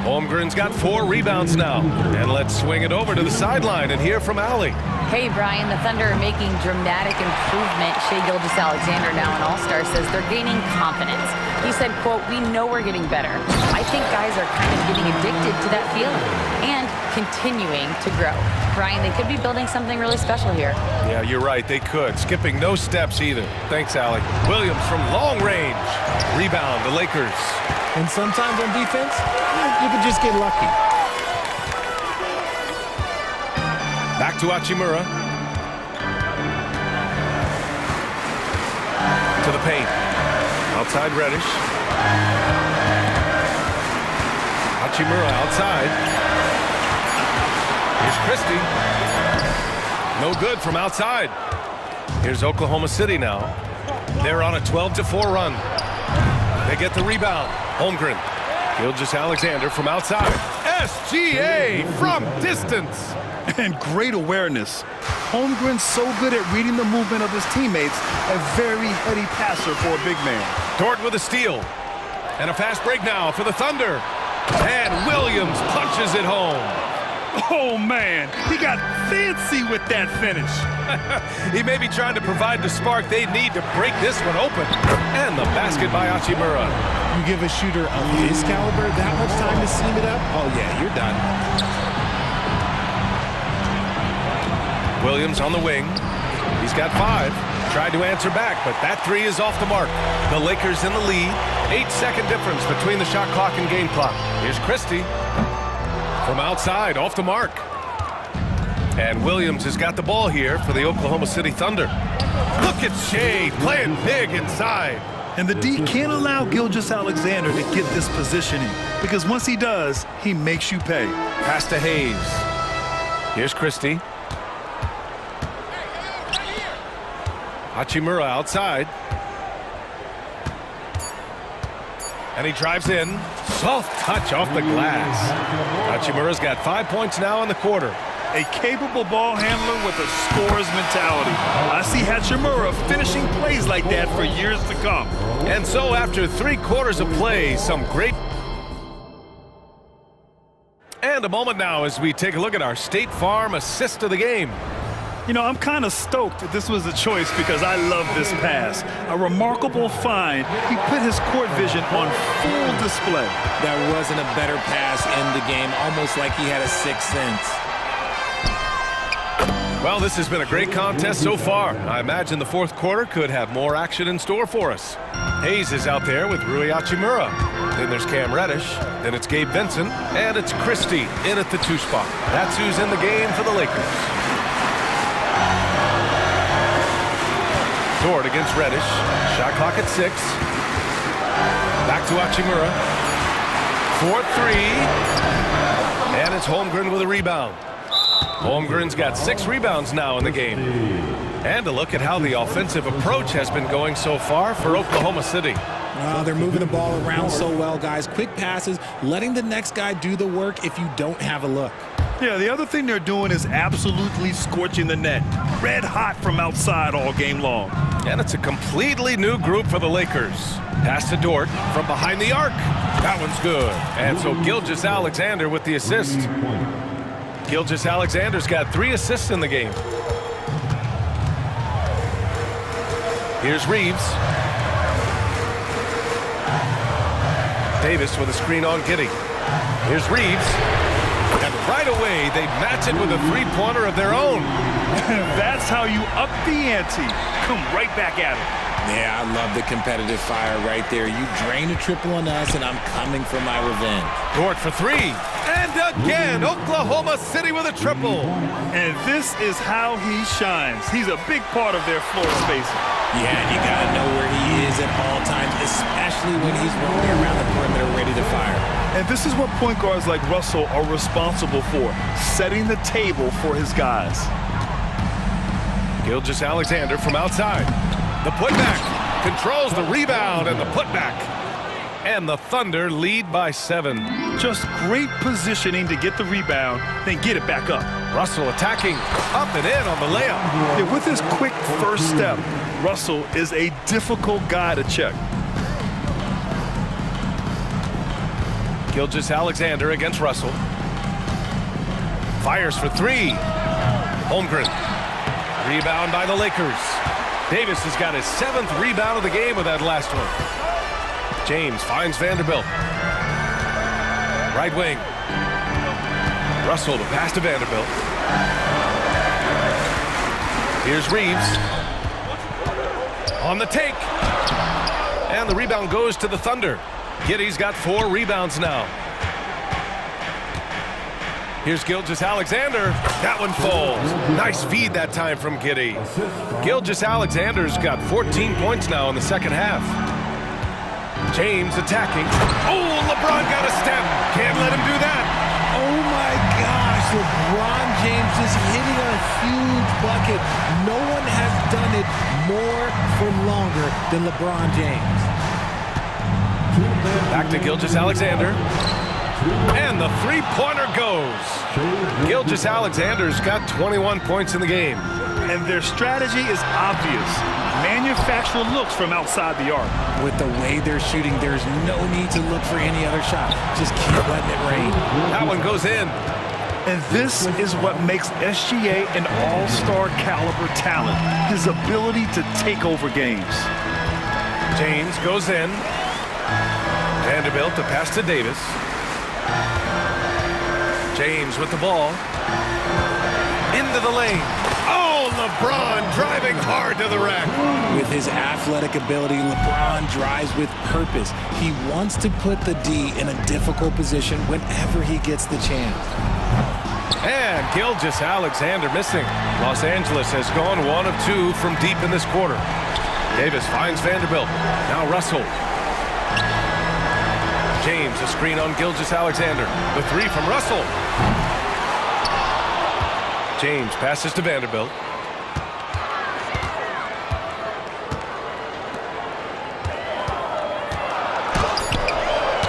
Holmgren's got 4 rebounds now. And let's swing it over to the sideline and hear from Allie. Hey, Brian, the Thunder are making dramatic improvement. Shai Gilgeous-Alexander, now an all-star, says they're gaining confidence. He said, quote, "We know we're getting better. I think guys are kind of getting addicted to that feeling and continuing to grow." Brian, they could be building something really special here. Yeah, you're right. They could. Skipping no steps either. Thanks, Allie. Williams from long range. Rebound, the Lakers. And sometimes on defense, you can just get lucky. Back to Hachimura. To the paint. Outside Reddish. Hachimura outside. Here's Christie. No good from outside. Here's Oklahoma City now. They're on a 12-4 run. They get the rebound. Holmgren. Gilgeous-Alexander from outside. SGA from distance. And great awareness. Holmgren's so good at reading the movement of his teammates, a very heady passer for a big man. Dort with a steal. And a fast break now for the Thunder. And Williams punches it home. Oh, man, he got fancy with that finish. He may be trying to provide the spark they need to break this one open. And the basket by Hachimura. You give a shooter of his caliber that much time to seam it up, oh yeah, you're done. Williams on the wing. He's got 5. Tried to answer back, but that three is off the mark. The Lakers in the lead. 8-second difference between the shot clock and game clock. Here's Christie. From outside, off the mark. And Williams has got the ball here for the Oklahoma City Thunder. Look at Shai playing big inside. And the D can't allow Gilgeous-Alexander to get this positioning, because once he does, he makes you pay. Pass to Hayes. Here's Christie. Hachimura outside. And he drives in. Soft touch off the glass. Hachimura's got 5 points now in the quarter. A capable ball handler with a scorer's mentality. I see Hachimura finishing plays like that for years to come. And so after 3 quarters of play, some great... And a moment now as we take a look at our State Farm assist of the game. You know, I'm kind of stoked that this was a choice because I love this pass. A remarkable find. He put his court vision on full display. There wasn't a better pass in the game, almost like he had a sixth sense. Well, this has been a great contest so far. I imagine the fourth quarter could have more action in store for us. Hayes is out there with Rui Hachimura. Then there's Cam Reddish. Then it's Gabe Vincent. And it's Christie in at the 2 spot. That's who's in the game for the Lakers. Dort against Reddish. Shot clock at 6. Back to Hachimura. 4-3. And it's Holmgren with a rebound. Holmgren's got 6 rebounds now in the game. And a look at how the offensive approach has been going so far for Oklahoma City. They're moving the ball around so well, guys. Quick passes, letting the next guy do the work if you don't have a look. Yeah, the other thing they're doing is absolutely scorching the net. Red hot from outside all game long. And it's a completely new group for the Lakers. Pass to Dort from behind the arc. That one's good. And so Gilgeous-Alexander with the assist. Gilgeous-Alexander's got 3 assists in the game. Here's Reeves. Davis with a screen on Giddey. Here's Reeves. And right away, they match it with a 3-pointer of their own. That's how you up the ante. Come right back at it. Yeah, I love the competitive fire right there. You drain a triple on us, and I'm coming for my revenge. Dort for three. And again, Oklahoma City with a triple. And this is how he shines. He's a big part of their floor spacing. Yeah, and you got to know where he is at all times, especially when he's roaming around the perimeter ready to fire. And this is what point guards like Russell are responsible for, setting the table for his guys. Gilgeous-Alexander from outside. The putback controls the rebound and the putback. And the Thunder lead by 7. Just great positioning to get the rebound, then get it back up. Russell attacking, up and in on the layup. Yeah, with his quick first step, Russell is a difficult guy to check. Gilgeous-Alexander against Russell. Fires for three. Holmgren. Rebound by the Lakers. Davis has got his 7th rebound of the game with that last one. James finds Vanderbilt. Right wing. Russell the pass to Vanderbilt. Here's Reeves. On the take. And the rebound goes to the Thunder. Giddey's got 4 rebounds now. Here's Gilgeous-Alexander. That one falls. Nice feed that time from Giddey. Gilgeous-Alexander's got 14 points now in the second half. James attacking. Oh, LeBron got a step. Can't let him do that. Oh my gosh, LeBron James is hitting a huge bucket. No one has done it more for longer than LeBron James. Back to Gilgeous-Alexander. And the three-pointer goes. Gilgeous-Alexander's got 21 points in the game. And their strategy is obvious. Manufacture looks from outside the arc. With the way they're shooting, there's no need to look for any other shot. Just keep letting it rain. That one goes in. And this is what makes SGA an all-star caliber talent. His ability to take over games. James goes in. Vanderbilt to pass to Davis. James with the ball. Into the lane. Oh, LeBron driving hard to the rack. With his athletic ability, LeBron drives with purpose. He wants to put the D in a difficult position whenever he gets the chance. And Gilgeous-Alexander missing. Los Angeles has gone 1 of 2 from deep in this quarter. Davis finds Vanderbilt. Now Russell. James, a screen on Gilgeous-Alexander. The three from Russell. James passes to Vanderbilt.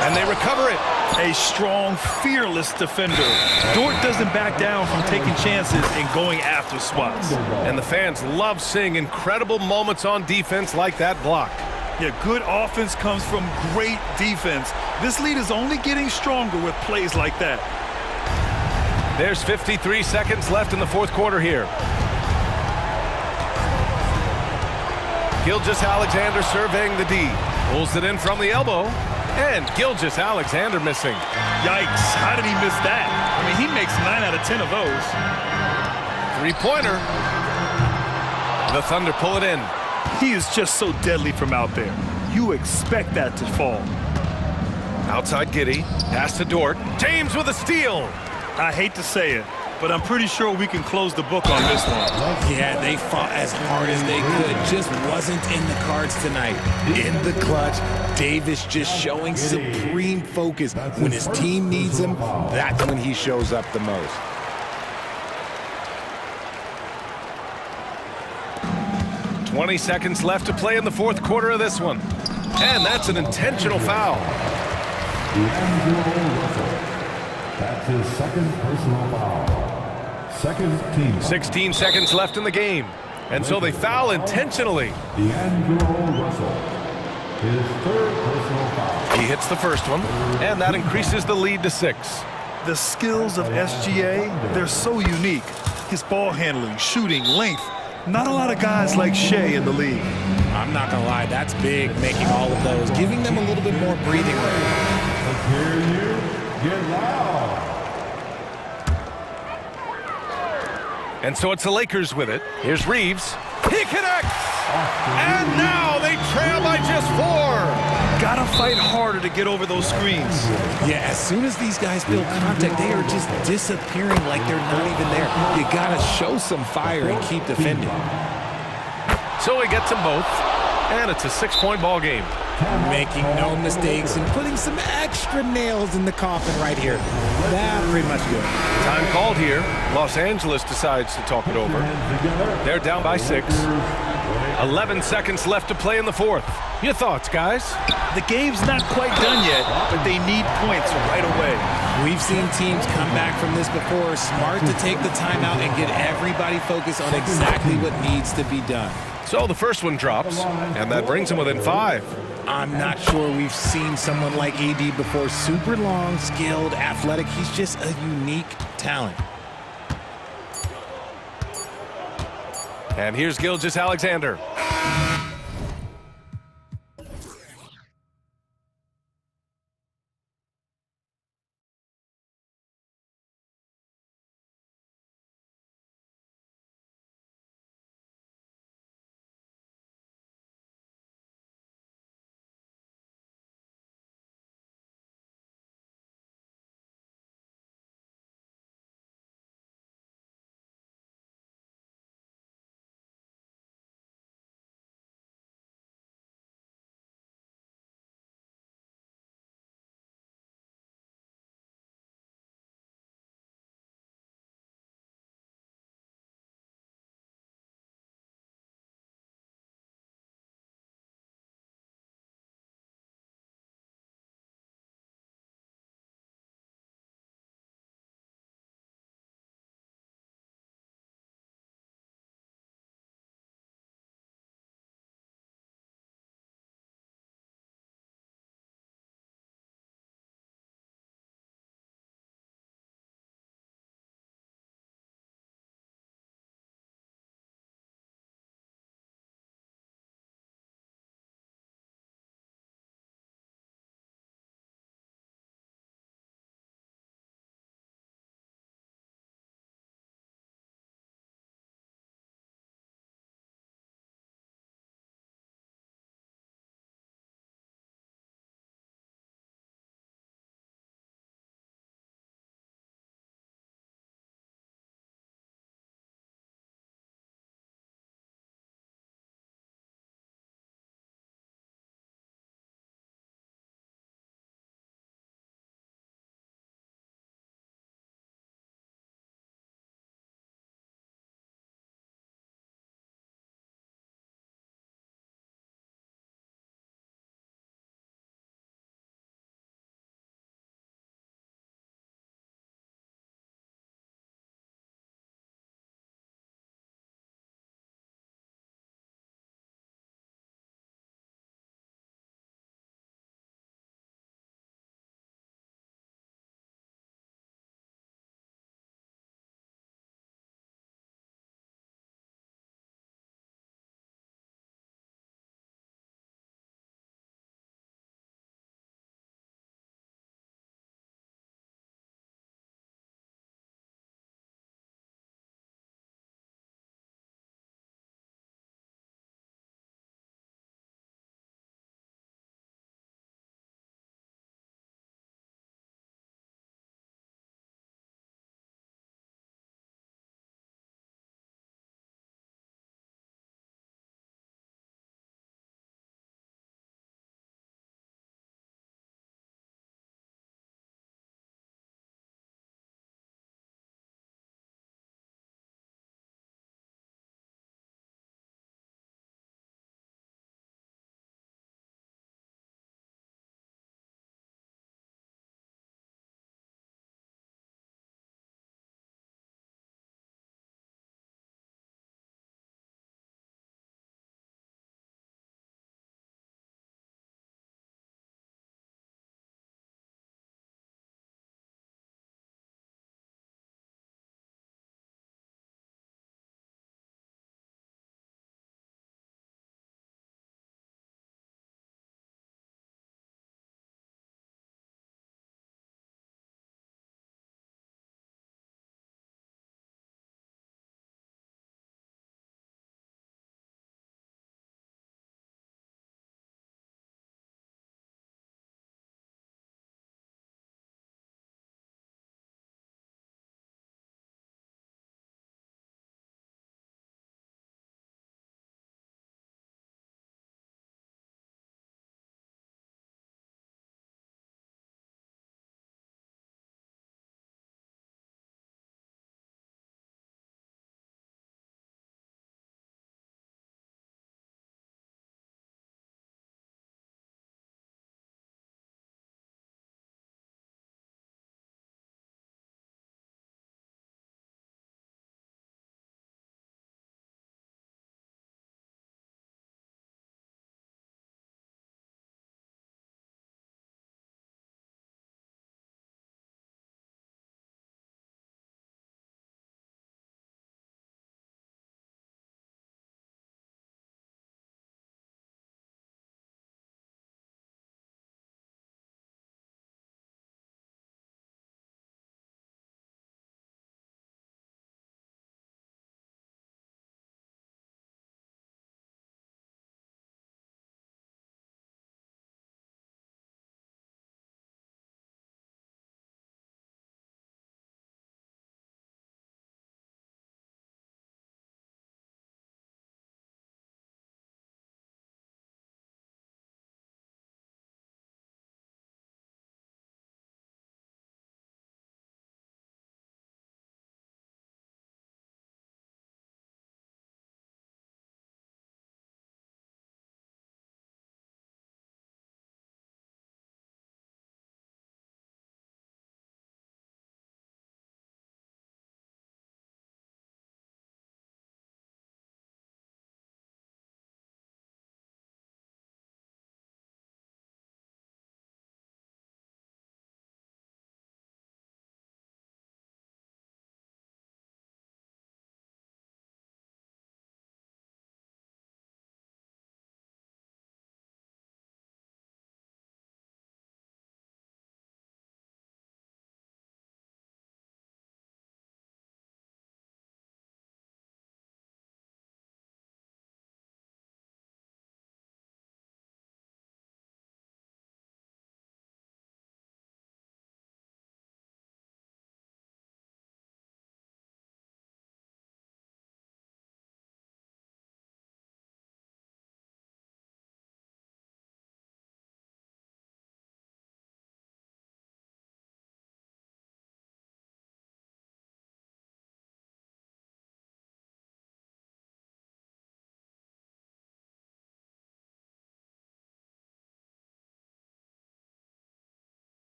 And they recover it. A strong, fearless defender. Dort doesn't back down from taking chances and going after spots. And the fans love seeing incredible moments on defense like that block. Yeah, good offense comes from great defense. This lead is only getting stronger with plays like that. There's 53 seconds left in the fourth quarter here. Gilgeous-Alexander surveying the D. Pulls it in from the elbow. And Gilgeous-Alexander missing. Yikes, how did he miss that? I mean, he makes 9 out of 10 of those. Three-pointer. The Thunder pull it in. He is just so deadly from out there. You expect that to fall. Outside Giddey. Pass to Dort. James with a steal. I hate to say it, but I'm pretty sure we can close the book on this one. Yeah, they fought as hard as they could. Just wasn't in the cards tonight. In the clutch, Davis just showing supreme focus. When his team needs him, that's when he shows up the most. "20 seconds left to play in the fourth quarter of this one. And that's an intentional foul. That's his second personal foul. Second team. 16 seconds left in the game. And so they foul intentionally. D'Angelo Russell. His third personal foul. He hits the first one, and that increases the lead to 6. The skills of SGA, they're so unique. His ball handling, shooting, length. Not a lot of guys like Shea in the league. I'm not going to lie, that's big, making all of those, giving them a little bit more breathing room. Let's hear you get loud. And so it's the Lakers with it. Here's Reeves. He connects! And now they trail by just 4. Gotta fight harder to get over those screens. Yeah, as soon as these guys feel contact, they are just disappearing like they're not even there. You gotta show some fire and keep defending. So he gets them both, and it's a 6-point ball game. Making no mistakes and putting some extra nails in the coffin right here. That pretty much good. Time called here. Los Angeles decides to talk it over. They're down by 6. 11 seconds left to play in the 4th. Your thoughts, guys? The game's not quite done yet, but they need points right away. We've seen teams come back from this before. Smart to take the timeout and get everybody focused on exactly what needs to be done. So the first one drops, and that brings him within 5. I'm not sure we've seen someone like AD before. Super long, skilled, athletic. He's just a unique talent. And here's Gilgeous-Alexander.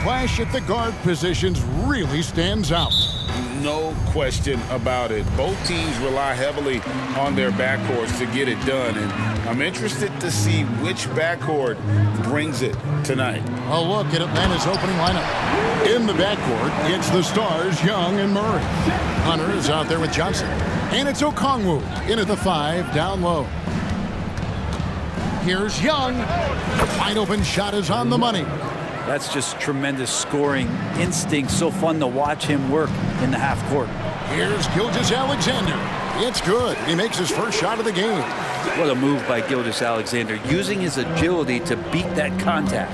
clash at the guard positions really stands out. No question about it. Both teams rely heavily on their backcourts to get it done, and I'm interested to see which backcourt brings it tonight. A look at Atlanta's opening lineup. In the backcourt, it's the stars, Young and Murray. Hunter is out there with Johnson. And it's Okongwu in at the 5, down low. Here's Young. The wide open shot is on the money. That's just tremendous scoring instinct. So fun to watch him work in the half court. Here's Gilgeous-Alexander. It's good. He makes his first shot of the game. What a move by Gilgeous-Alexander, using his agility to beat that contact.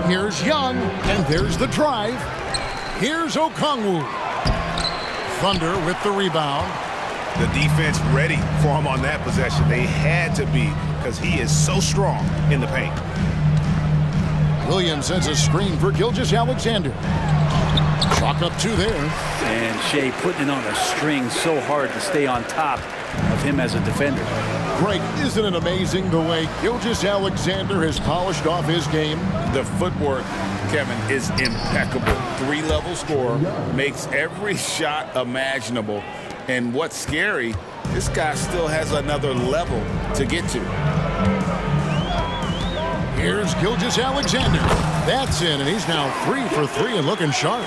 Here's Young, and there's the drive. Here's Okongwu. Thunder with the rebound. The defense ready for him on that possession. They had to be, because he is so strong in the paint. Williams sends a screen for Gilgeous-Alexander. Chalk up 2 there. And Shea putting it on a string, so hard to stay on top of him as a defender. Greg, isn't it amazing the way Gilgeous-Alexander has polished off his game? The footwork, Kevin, is impeccable. 3-level scorer, makes every shot imaginable. And what's scary, this guy still has another level to get to. Here's Gilgeous-Alexander. That's in, and he's now 3 for 3 and looking sharp.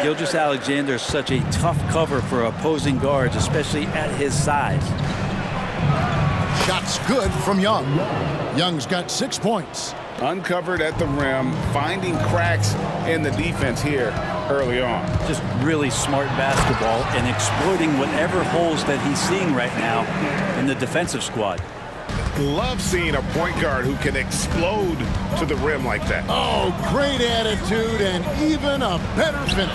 Gilgeous-Alexander is such a tough cover for opposing guards, especially at his size. Shots good from Young. Young's got 6 points. Uncovered at the rim, finding cracks in the defense here early on. Just really smart basketball and exploiting whatever holes that he's seeing right now in the defensive squad. Love seeing a point guard who can explode to the rim like that. Oh, great attitude and even a better finish.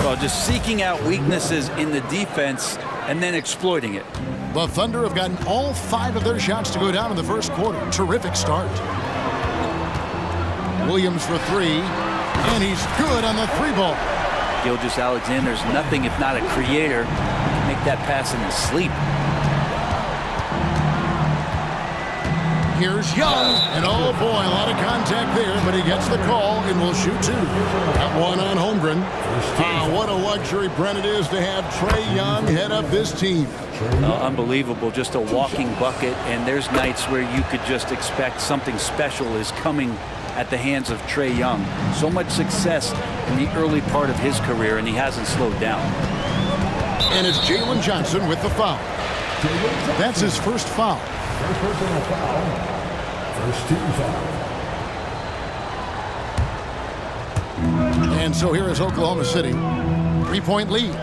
Well, just seeking out weaknesses in the defense and then exploiting it. The Thunder have gotten all 5 of their shots to go down in the first quarter. Terrific start. Williams for 3, and he's good on the 3-ball. Gilgeous-Alexander's nothing if not a creator. Make that pass in his sleep. Here's Young, and oh boy, a lot of contact there, but he gets the call and will shoot 2. That one on Holmgren. What a luxury, Brent, it is to have Trae Young head up this team. Unbelievable, just a walking bucket, and there's nights where you could just expect something special is coming at the hands of Trae Young. So much success in the early part of his career, and he hasn't slowed down. And it's Jalen Johnson with the foul. That's his first foul. First personal foul. First team foul. And so here is Oklahoma City. 3-point lead.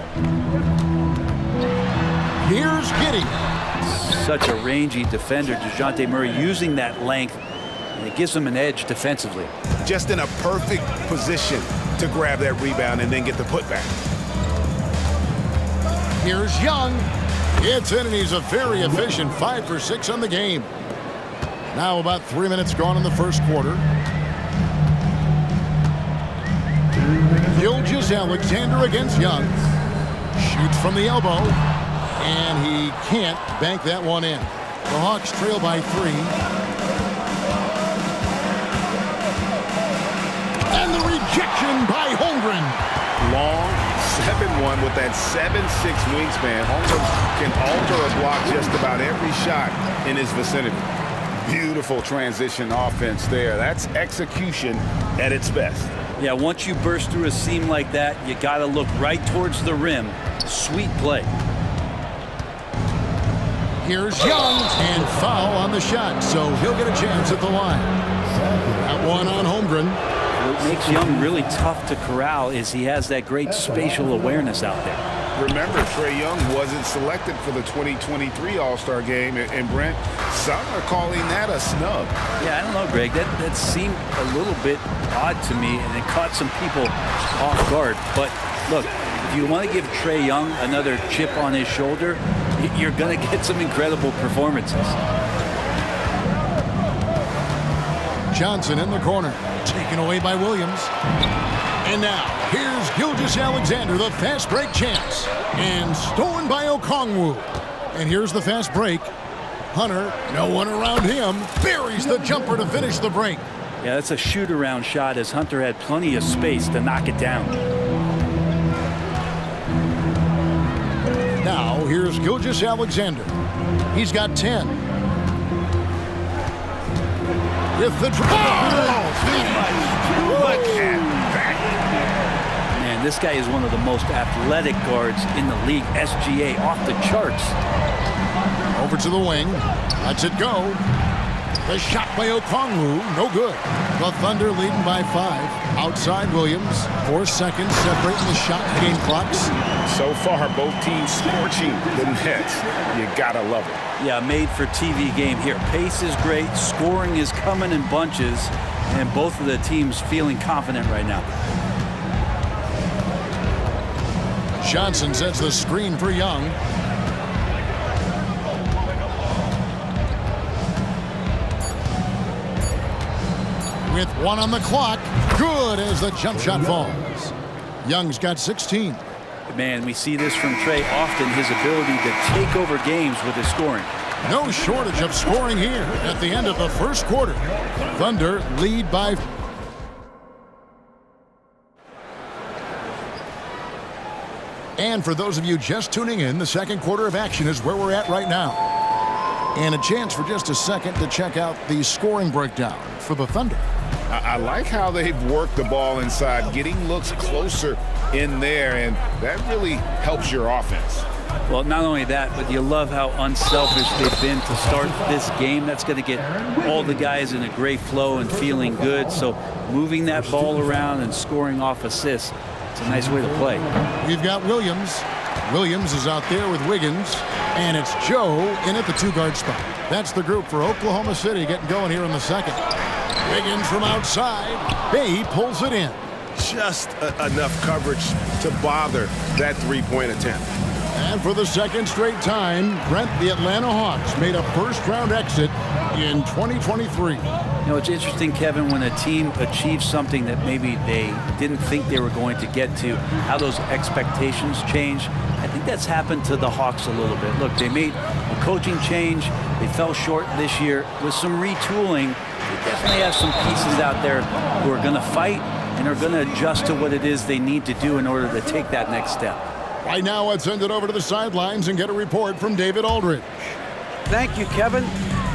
Here's Giddey. Such a rangy defender, DeJounte Murray, using that length, and it gives him an edge defensively. Just in a perfect position to grab that rebound and then get the putback. Here's Young. It's in, and he's a very efficient 5 for 6 on the game. Now about 3 minutes gone in the first quarter. Gilgeous-Alexander against Young. Shoots from the elbow, and he can't bank that one in. The Hawks trail by 3. And the rejection by Holmgren. Long 7-1 with that 7'6" wingspan. Holmgren can alter a block just about every shot in his vicinity. Beautiful transition offense there. That's execution at its best. Yeah, once you burst through a seam like that, you got to look right towards the rim. Sweet play. Here's Young, and foul on the shot, so he'll get a chance at the line. That one on Holmgren. What makes Young really tough to corral is he has that great spatial awareness out there. Remember, Trae Young wasn't selected for the 2023 All-Star game, and Brent, some are calling that a snub. Yeah, I don't know, Greg. That seemed a little bit odd to me, and it caught some people off guard. But look, if you want to give Trae Young another chip on his shoulder, you're going to get some incredible performances. Johnson in the corner, taken away by Williams. And now, here's Gilgeous-Alexander, the fast break chance. And stolen by Okongwu. And here's the fast break. Hunter, no one around him, buries the jumper to finish the break. Yeah, that's a shoot-around shot as Hunter had plenty of space to knock it down. Now, here's Gilgeous Alexander. He's got 10. With the Look at that. Man, this guy is one of the most athletic guards in the league. SGA off the charts. over to the wing. Lets it go. The shot by Okongwu, no good. The Thunder leading by 5. Outside Williams, 4 seconds separating the shot game clocks. So far, both teams scorching the nets. You gotta love it. Yeah, made for TV game here. Pace is great, scoring is coming in bunches, and both of the teams feeling confident right now. Johnson sets the screen for Young. With 1 on the clock, good as the jump shot falls. Young's got 16. Man, we see this from Trey often, his ability to take over games with his scoring. No shortage of scoring here at the end of the first quarter. Thunder lead by... And for those of you just tuning in, the second quarter of action is where we're at right now. And a chance for just a second to check out the scoring breakdown for the Thunder. I like how they've worked the ball inside, getting looks closer in there, and that really helps your offense. Well, not only that, but you love how unselfish they've been to start this game. That's going to get all the guys in a great flow and feeling good. So moving that ball around and scoring off assists, it's a nice way to play. We've got Williams. Williams is out there with Wiggins, and it's Joe in at the 2-guard spot. That's the group for Oklahoma City getting going here in the second. Wiggins from outside. Bay pulls it in. Just enough coverage to bother that three-point attempt. And for the second straight time, Brent, the Atlanta Hawks made a first-round exit in 2023. You know, it's interesting, Kevin, when a team achieves something that maybe they didn't think they were going to get to, how those expectations change. I think that's happened to the Hawks a little bit. Look, they made a coaching change. They fell short this year. With some retooling, they definitely have some pieces out there who are going to fight and are going to adjust to what it is they need to do in order to take that next step. Right now, let's send it over to the sidelines and get a report from David Aldridge. Thank you, Kevin.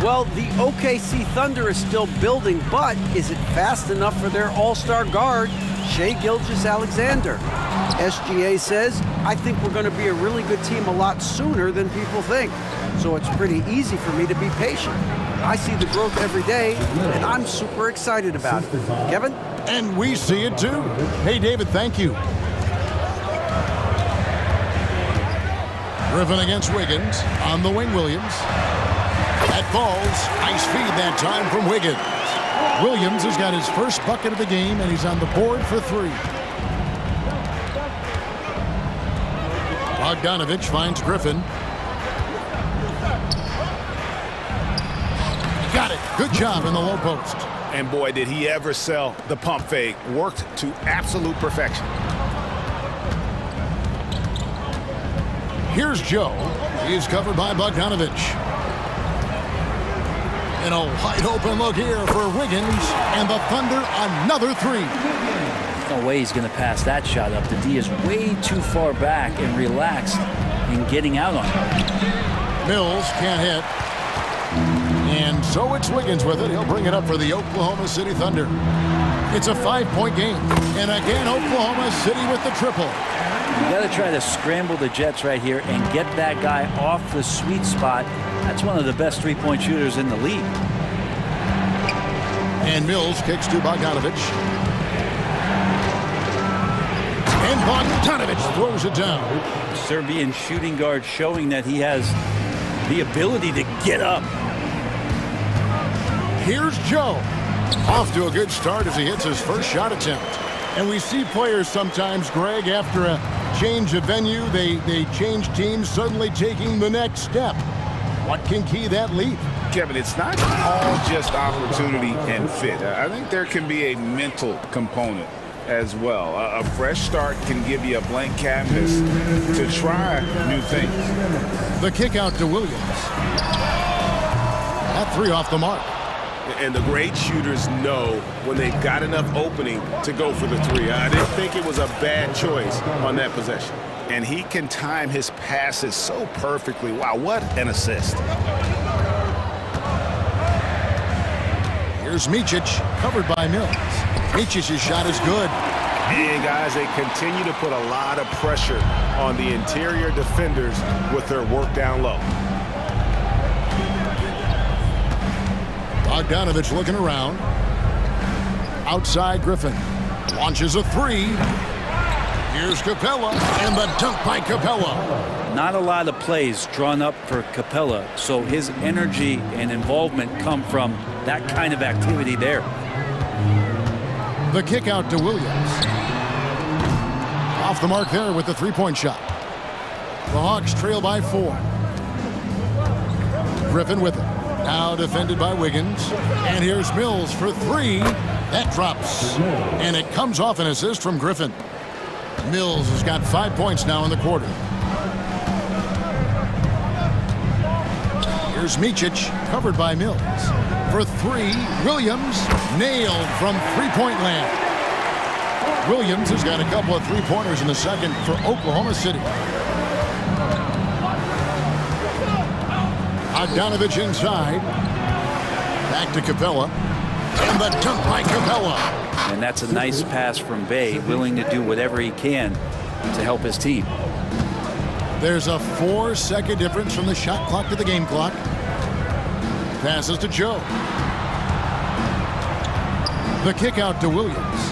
Well, the OKC Thunder is still building, but is it fast enough for their all-star guard, Shai Gilgeous-Alexander? SGA says, I think we're going to be a really good team a lot sooner than people think. So it's pretty easy for me to be patient. I see the growth every day, and I'm super excited about it. Kevin? And we see it too. Hey, David, thank you. Griffin against Wiggins. On the wing, Williams. That falls. Nice feed that time from Wiggins. Williams has got his first bucket of the game, and he's on the board for 3. Bogdanovich finds Griffin. Got it. Good job in the low post. And boy, did he ever sell the pump fake. Worked to absolute perfection. Here's Joe. He's covered by Bogdanovich. And a wide open look here for Wiggins. And the Thunder another 3. No way he's going to pass that shot up. The D is way too far back and relaxed in getting out on it. Mills can't hit. And so it's Wiggins with it. He'll bring it up for the Oklahoma City Thunder. It's a 5-point game. And again, Oklahoma City with the triple. You got to try to scramble the Jets right here and get that guy off the sweet spot. That's one of the best three-point shooters in the league. And Mills kicks to Bogdanovich. And Bogdanovich throws it down. Serbian shooting guard showing that he has the ability to get up. Here's Joe. Off to a good start as he hits his first shot attempt. And we see players sometimes, Greg, after a change of venue, they change teams, suddenly taking the next step. What can key that leap? Kevin, it's not all just opportunity and fit. I think there can be a mental component as well. A fresh start can give you a blank canvas to try new things. The kick out to Williams. That 3 off the mark. And the great shooters know when they've got enough opening to go for the three. I didn't think it was a bad choice on that possession. And he can time his passes so perfectly. Wow, what an assist. Here's Micic, covered by Mills. Micic's shot is good. And guys, they continue to put a lot of pressure on the interior defenders with their work down low. Bogdanovich looking around. Outside Griffin. Launches a three. Here's Capella, and the dunk by Capella. Not a lot of plays drawn up for Capella, so his energy and involvement come from that kind of activity there. The kick out to Williams. Off the mark there with the three-point shot. The Hawks trail by 4. Griffin with it. Now defended by Wiggins. And here's Mills for 3. That drops. And it comes off an assist from Griffin. Mills has got 5 points now in the quarter. Here's Micic, covered by Mills. For 3, Williams nailed from three-point land. Williams has got a couple of three-pointers in the second for Oklahoma City. Bogdanovich inside. Back to Capella. And the dunk by Capella. And that's a nice pass from Bay, willing to do whatever he can to help his team. There's a 4-second difference from the shot clock to the game clock. Passes to Joe. The kick out to Williams.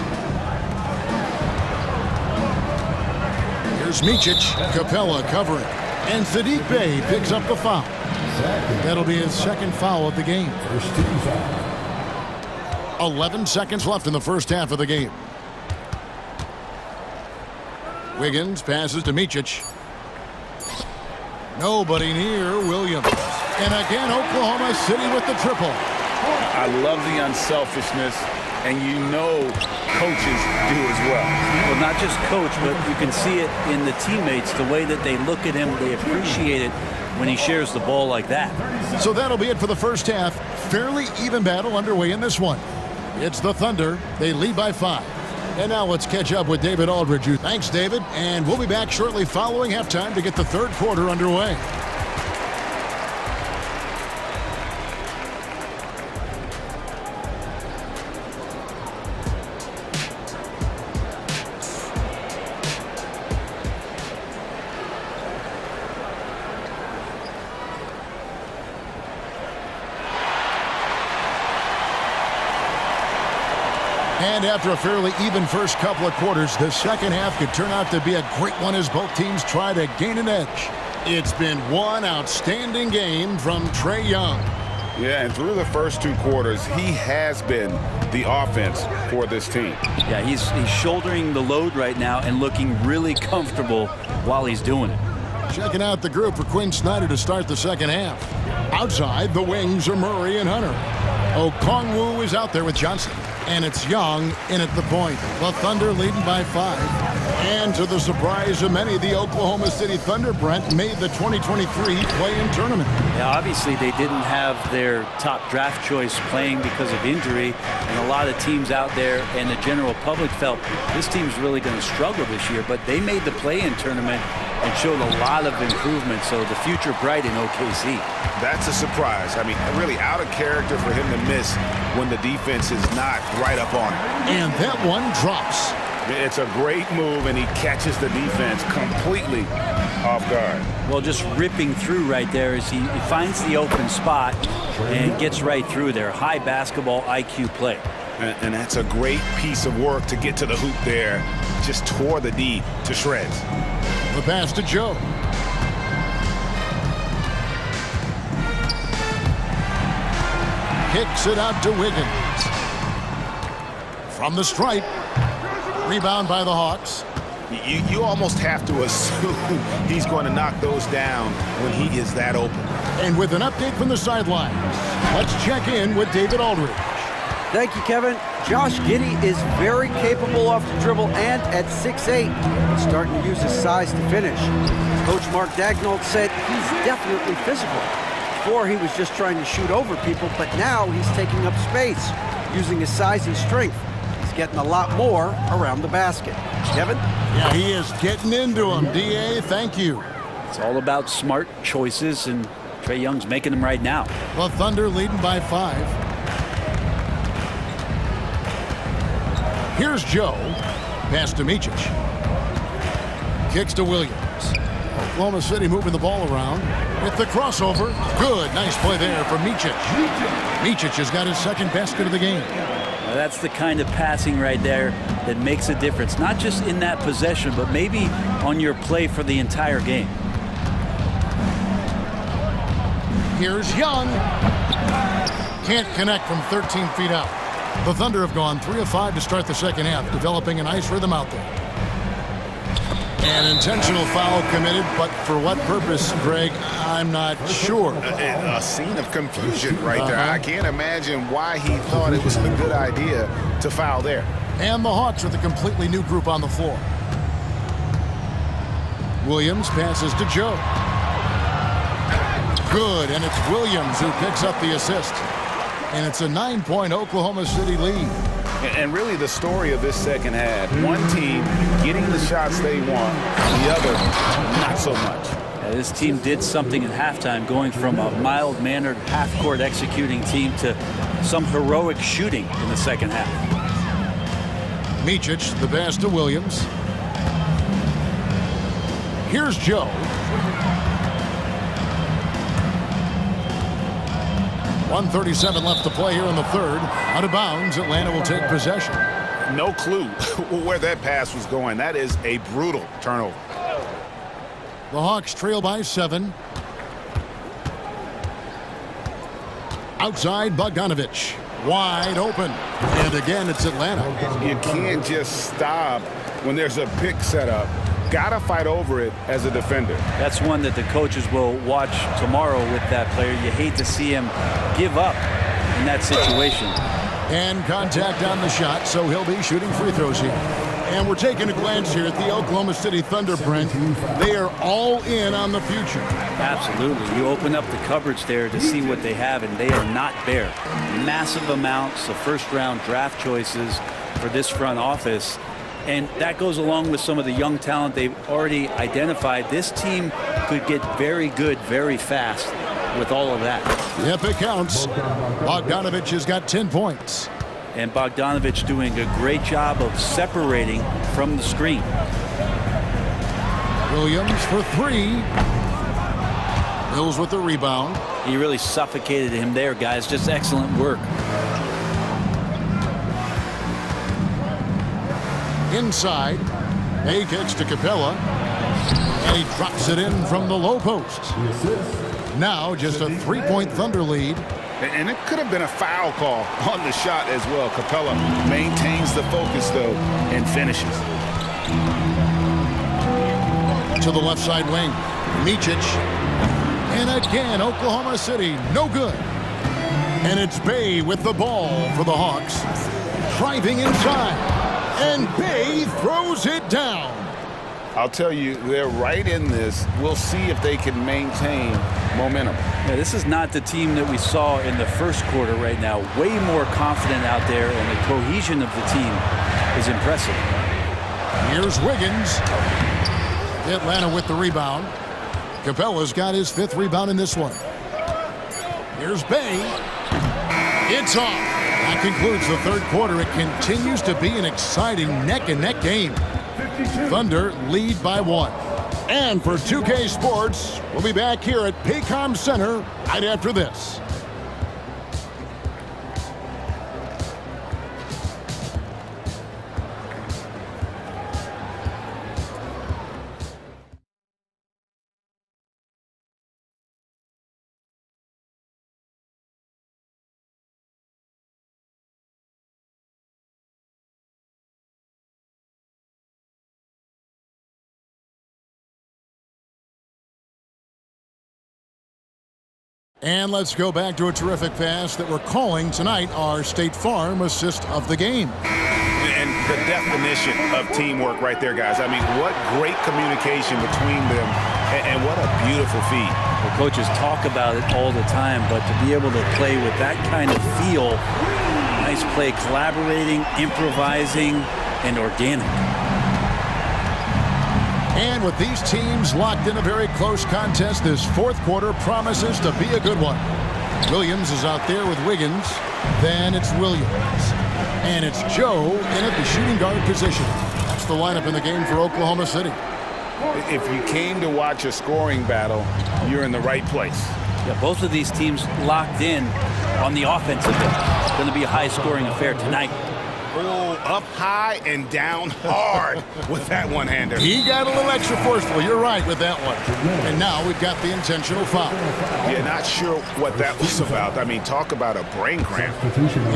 Here's Micic. Capella covering. And Sadiq Bey picks up the foul. That'll be his second foul of the game. 11 seconds left in the first half of the game. Wiggins passes to Micic. Nobody near Williams. And again, Oklahoma City with the triple. I love the unselfishness, and you know coaches do as well. Well, not just coach, but you can see it in the teammates, the way that they look at him, they appreciate it when he shares the ball like that. So that'll be it for the first half. Fairly even battle underway in this one. It's the Thunder. They lead by 5. And now let's catch up with David Aldridge. Thanks, David. And we'll be back shortly following halftime to get the third quarter underway. And after a fairly even first couple of quarters, the second half could turn out to be a great one as both teams try to gain an edge. It's been one outstanding game from Trae Young. Yeah, and through the first 2 quarters, he has been the offense for this team. Yeah, he's shouldering the load right now and looking really comfortable while he's doing it. Checking out the group for Quinn Snyder to start the second half. Outside, the wings are Murray and Hunter. Okongwu is out there with Johnson. And it's Young in at the point. The Thunder leading by 5. And to the surprise of many, the Oklahoma City Thunder, Brent, made the 2023 play-in tournament. Yeah, obviously they didn't have their top draft choice playing because of injury. And a lot of teams out there and the general public felt this team's really going to struggle this year. But they made the play-in tournament and showed a lot of improvement. So the future bright in OKC. That's a surprise. I mean, really out of character for him to miss when the defense is not right up on it. And that one drops. It's a great move, and he catches the defense completely off guard. Well, just ripping through right there as he finds the open spot and gets right through there. High basketball IQ play. And that's a great piece of work to get to the hoop there. Just tore the D to shreds. The pass to Joe. Kicks it out to Wiggins. From the stripe. Rebound by the Hawks. You almost have to assume he's going to knock those down when he is that open. And with an update from the sidelines, let's check in with David Aldridge. Thank you, Kevin. Josh Giddey is very capable off the dribble and at 6'8", starting to use his size to finish. Coach Mark Daigneault said he's definitely physical. Before, he was just trying to shoot over people, but now he's taking up space, using his size and strength. He's getting a lot more around the basket. Kevin? Yeah, he is getting into him. D.A., thank you. It's all about smart choices, and Trae Young's making them right now. The Thunder leading by 5. Here's Joe. Pass to Micic. Kicks to Williams. Oklahoma City moving the ball around. With the crossover. Good. Nice play there for Micic. Micic has got his second basket of the game. Now that's the kind of passing right there that makes a difference. Not just in that possession, but maybe on your play for the entire game. Here's Young. Can't connect from 13 feet out. The Thunder have gone 3 of 5 to start the second half, developing a nice rhythm out there. An intentional foul committed, but for what purpose, Greg, I'm not sure. A scene of confusion right there. I can't imagine why he thought it was a good idea to foul there. And the Hawks with a completely new group on the floor. Williams passes to Joe. Good, and it's Williams who picks up the assist. And it's a 9-point Oklahoma City lead. And really the story of this second half, one team getting the shots they want, the other not so much. This team did something at halftime, going from a mild-mannered half-court executing team to some heroic shooting in the second half. Micic, the pass to Williams. Here's Joe. 1:37 left to play here in the third. Out of bounds, Atlanta will take possession. No clue where that pass was going. That is a brutal turnover. The Hawks trail by 7. Outside, Bogdanovich. Wide open. And again, it's Atlanta. You can't just stop when there's a pick set up. Gotta fight over it as a defender. That's one that the coaches will watch tomorrow with that player. You hate to see him give up in that situation. And contact on the shot, so he'll be shooting free throws here. And we're taking a glance here at the Oklahoma City Thunder, Brent. They are all in on the future. Absolutely. You open up the cupboards there to see what they have, and they are not bare. Massive amounts of first-round draft choices for this front office. And that goes along with some of the young talent they've already identified. This team could get very good very fast with all of that. Yep, it counts. Bogdanovich has got 10 points. And Bogdanovich doing a great job of separating from the screen. Williams for 3. Mills with the rebound. He really suffocated him there, guys. Just excellent work. Inside, Hay kicks to Capella, and he drops it in from the low post. Now just a 3-point Thunder lead. And it could have been a foul call on the shot as well. Capella maintains the focus, though, and finishes. To the left side wing, Micic. And again, Oklahoma City, no good. And it's Bay with the ball for the Hawks. Driving inside. And Bay throws it down. I'll tell you, they're right in this. We'll see if they can maintain momentum. Yeah, this is not the team that we saw in the first quarter right now. Way more confident out there, and the cohesion of the team is impressive. Here's Wiggins. Atlanta with the rebound. Capella's got his 5th rebound in this one. Here's Bay. It's off. That concludes the third quarter. It continues to be an exciting neck-and-neck game. Thunder lead by 1. And for 2K Sports, we'll be back here at Paycom Center right after this. And let's go back to a terrific pass that we're calling tonight our State Farm assist of the game. And the definition of teamwork right there, guys. I mean, what great communication between them, and what a beautiful feed. The coaches talk about it all the time, but to be able to play with that kind of feel, nice play, collaborating, improvising, and organic. And with these teams locked in a very close contest, this fourth quarter promises to be a good one. Williams is out there with Wiggins. Then it's Williams. And it's Joe in at the shooting guard position. That's the lineup in the game for Oklahoma City. If you came to watch a scoring battle, you're in the right place. Yeah, both of these teams locked in on the offensive end. It's going to be a high-scoring affair tonight. Oh, up high and down hard with that one-hander. He got a little extra forceful. You're right with that one. And now we've got the intentional foul. Yeah, not sure what that was about. I mean, talk about a brain cramp.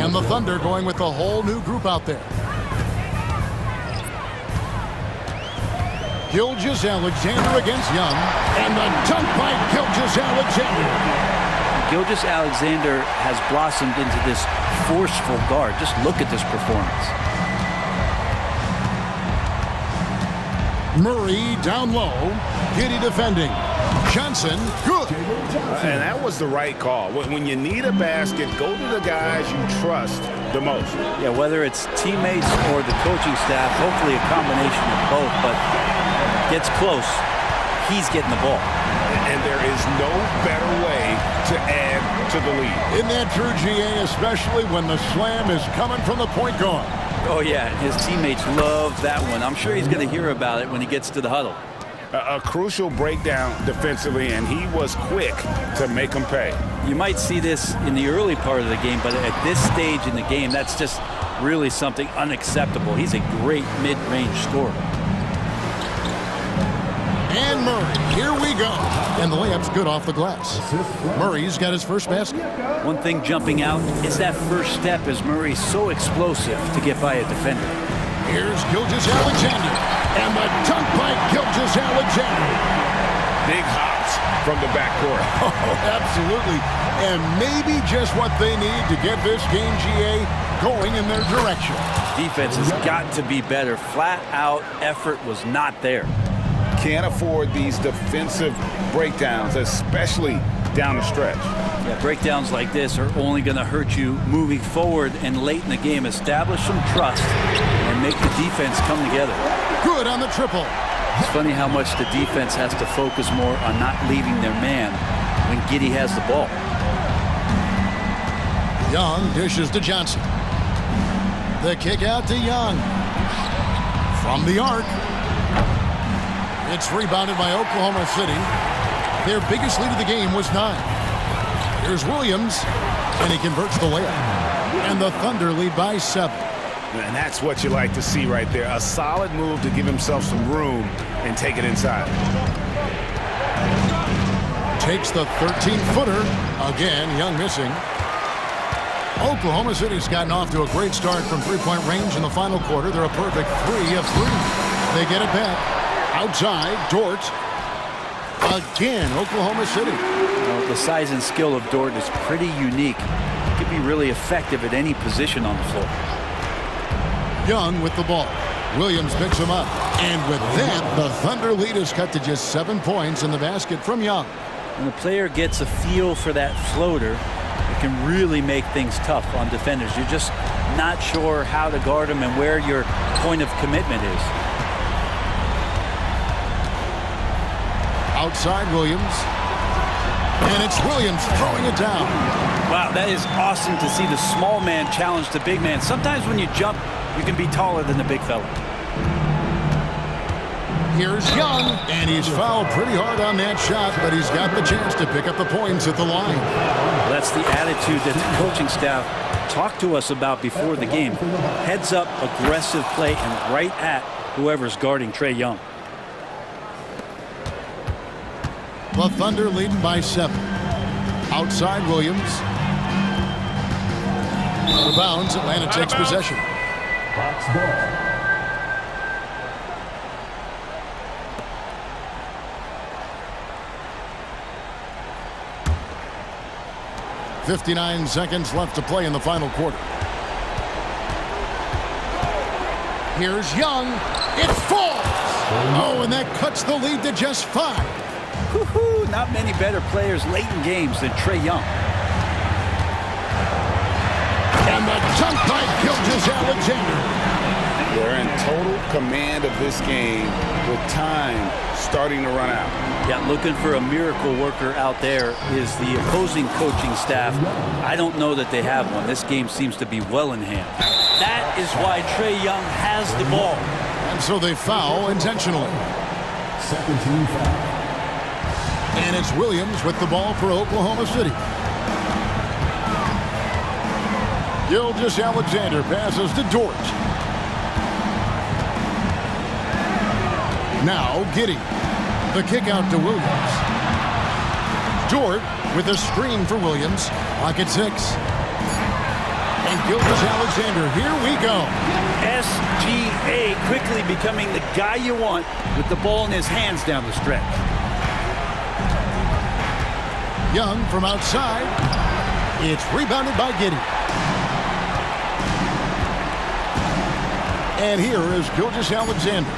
And the Thunder going with a whole new group out there. Gilgeous-Alexander against Young. And the dunk by Gilgeous-Alexander. Gilgeous-Alexander has blossomed into this forceful guard. Just look at this performance. Murray down low. Giddy defending. Johnson, good. And that was the right call. When you need a basket, go to the guys you trust the most. Yeah, whether it's teammates or the coaching staff, hopefully a combination of both, but gets close, he's getting the ball. And there is no better way to add to the lead. Isn't that true, GA, especially when the slam is coming from the point guard? Oh, yeah, his teammates love that one. I'm sure he's going to hear about it when he gets to the huddle. A crucial breakdown defensively, and he was quick to make them pay. You might see this in the early part of the game, but at this stage in the game, that's just really something unacceptable. He's a great mid-range scorer. And Murray, here we go. And the layup's good off the glass. Murray's got his first basket. One thing jumping out is that first step as Murray's so explosive to get by a defender. Here's Gilgeous-Alexander. And the dunk by Gilgeous-Alexander. Big hops from the backcourt. Oh, absolutely. And maybe just what they need to get this game, GA, going in their direction. Defense has got to be better. Flat out effort was not there. Can't afford these defensive breakdowns, especially down the stretch. Yeah, breakdowns like this are only going to hurt you moving forward and late in the game. Establish some trust and make the defense come together. Good on the triple. It's funny how much the defense has to focus more on not leaving their man when Giddey has the ball. Young dishes to Johnson. The kick out to Young. From the arc. It's rebounded by Oklahoma City. Their biggest lead of the game was 9. Here's Williams, and he converts the layup. And the Thunder lead by 7. And that's what you like to see right there. A solid move to give himself some room and take it inside. Takes the 13-footer. Again, Young missing. Oklahoma City's gotten off to a great start from three-point range in the final quarter. They're a perfect 3 of 3. They get it back. Outside, Dort. Again, Oklahoma City. Well, the size and skill of Dort is pretty unique. He can be really effective at any position on the floor. Young with the ball. Williams picks him up. And with that, the Thunder lead is cut to just 7 points in the basket from Young. When the player gets a feel for that floater, it can really make things tough on defenders. You're just not sure how to guard him and where your point of commitment is. Outside Williams. And it's Williams throwing it down. Wow, that is awesome to see the small man challenge the big man. Sometimes when you jump, you can be taller than the big fella. Here's Young, and he's fouled pretty hard on that shot, but he's got the chance to pick up the points at the line. Well, that's the attitude that the coaching staff talked to us about before the game. Heads up, aggressive play, and right at whoever's guarding Trae Young. The Thunder leading by 7. Outside Williams. Out of bounds, Atlanta takes possession. Box ball. .59 seconds left to play in the final quarter. Here's Young. It falls. Oh, and that cuts the lead to just 5. Woo-hoo, not many better players late in games than Trae Young. And the jump by Gilgeous-Alexander. They're in total command of this game with time starting to run out. Yeah, looking for a miracle worker out there is the opposing coaching staff. I don't know that they have one. This game seems to be well in hand. That is why Trae Young has the ball. And so they foul intentionally. Second team foul. And it's Williams with the ball for Oklahoma City. Gilgeous-Alexander passes to Dort. Now Giddey. The kick out to Williams. Dort with a screen for Williams. Clock at 6. And Gilgeous-Alexander, here we go. SGA quickly becoming the guy you want with the ball in his hands down the stretch. Young from outside. It's rebounded by Giddey. And here is Gilgeous-Alexander.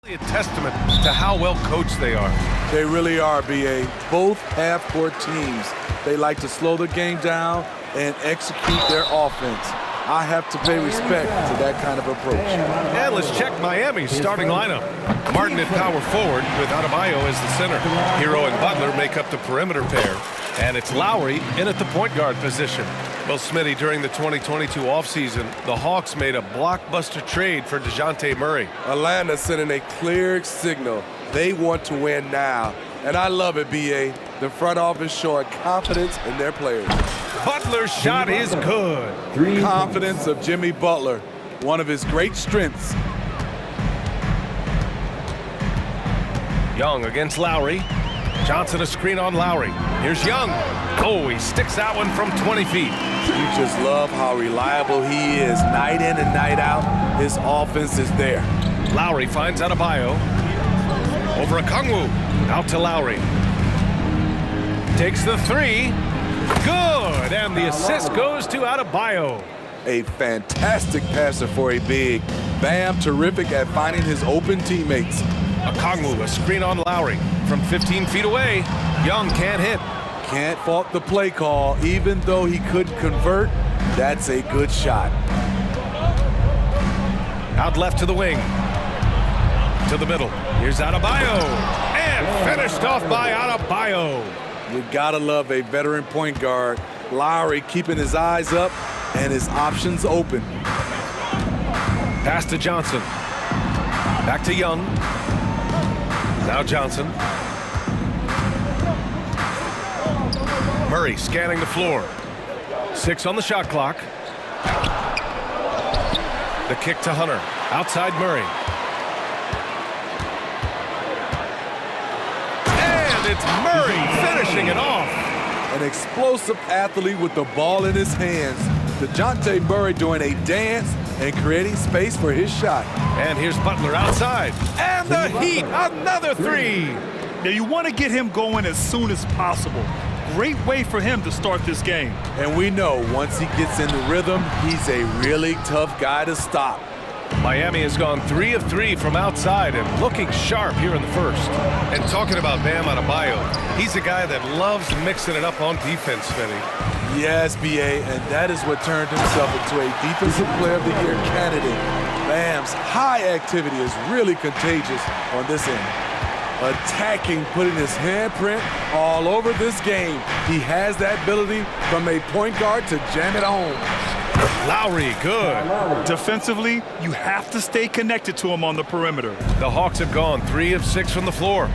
A testament to how well coached they are. They really are, B.A. Both half-court teams, they like to slow the game down and execute their offense. I have to pay respect to that kind of approach. And let's check Miami's starting lineup. Martin at power forward with Adebayo as the center. Hero and Butler make up the perimeter pair. And it's Lowry in at the point guard position. Well, Smitty, during the 2022 offseason, the Hawks made a blockbuster trade for DeJounte Murray. Atlanta sending a clear signal. They want to win now. And I love it, B.A. The front office showing confidence in their players. Butler's shot is good. Confidence of Jimmy Butler, one of his great strengths. Young against Lowry. Johnson a screen on Lowry. Here's Young. Oh, he sticks that one from 20 feet. You just love how reliable he is. Night in and night out, his offense is there. Lowry finds Adebayo. Over Okongwu. Out to Lowry. Takes the three. Good, and the assist goes to Adebayo. A fantastic passer for a big. Bam, terrific at finding his open teammates. Okongwu, a screen on Lowry. From 15 feet away, Young can't hit. Can't fault the play call. Even though he couldn't convert, that's a good shot. Out left to the wing. To the middle. Here's Adebayo. And finished off by Adebayo. You gotta love a veteran point guard. Lowry keeping his eyes up and his options open. Pass to Johnson. Back to Young. Now Johnson. Murray scanning the floor. 6 on the shot clock. The kick to Hunter. Outside Murray. And it's Murray finishing it off. An explosive athlete with the ball in his hands. DeJounte Murray doing a dance and creating space for his shot. And here's Butler outside. And the Heat, another three. Now you want to get him going as soon as possible. Great way for him to start this game. And we know once he gets in the rhythm, he's a really tough guy to stop. Miami has gone 3 of 3 from outside and looking sharp here in the first. And talking about Bam Adebayo, he's a guy that loves mixing it up on defense, Smitty. Yes, B.A., and that is what turned himself into a Defensive Player of the Year candidate. Bam's high activity is really contagious on this end. Attacking, putting his handprint all over this game. He has that ability from a point guard to jam it home. Lowry, good. Defensively, you have to stay connected to him on the perimeter. The Hawks have gone 3 of 6 from the floor.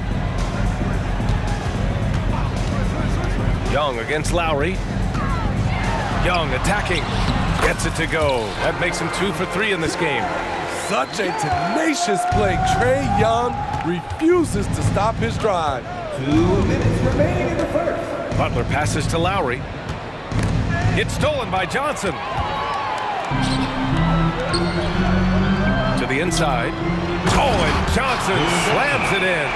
Young against Lowry. Young attacking. Gets it to go. That makes him 2 for 3 in this game. Such a tenacious play. Trae Young refuses to stop his drive. 2 minutes remaining in the first. Butler passes to Lowry. It's stolen by Johnson. To the inside. Oh, and Johnson slams it in.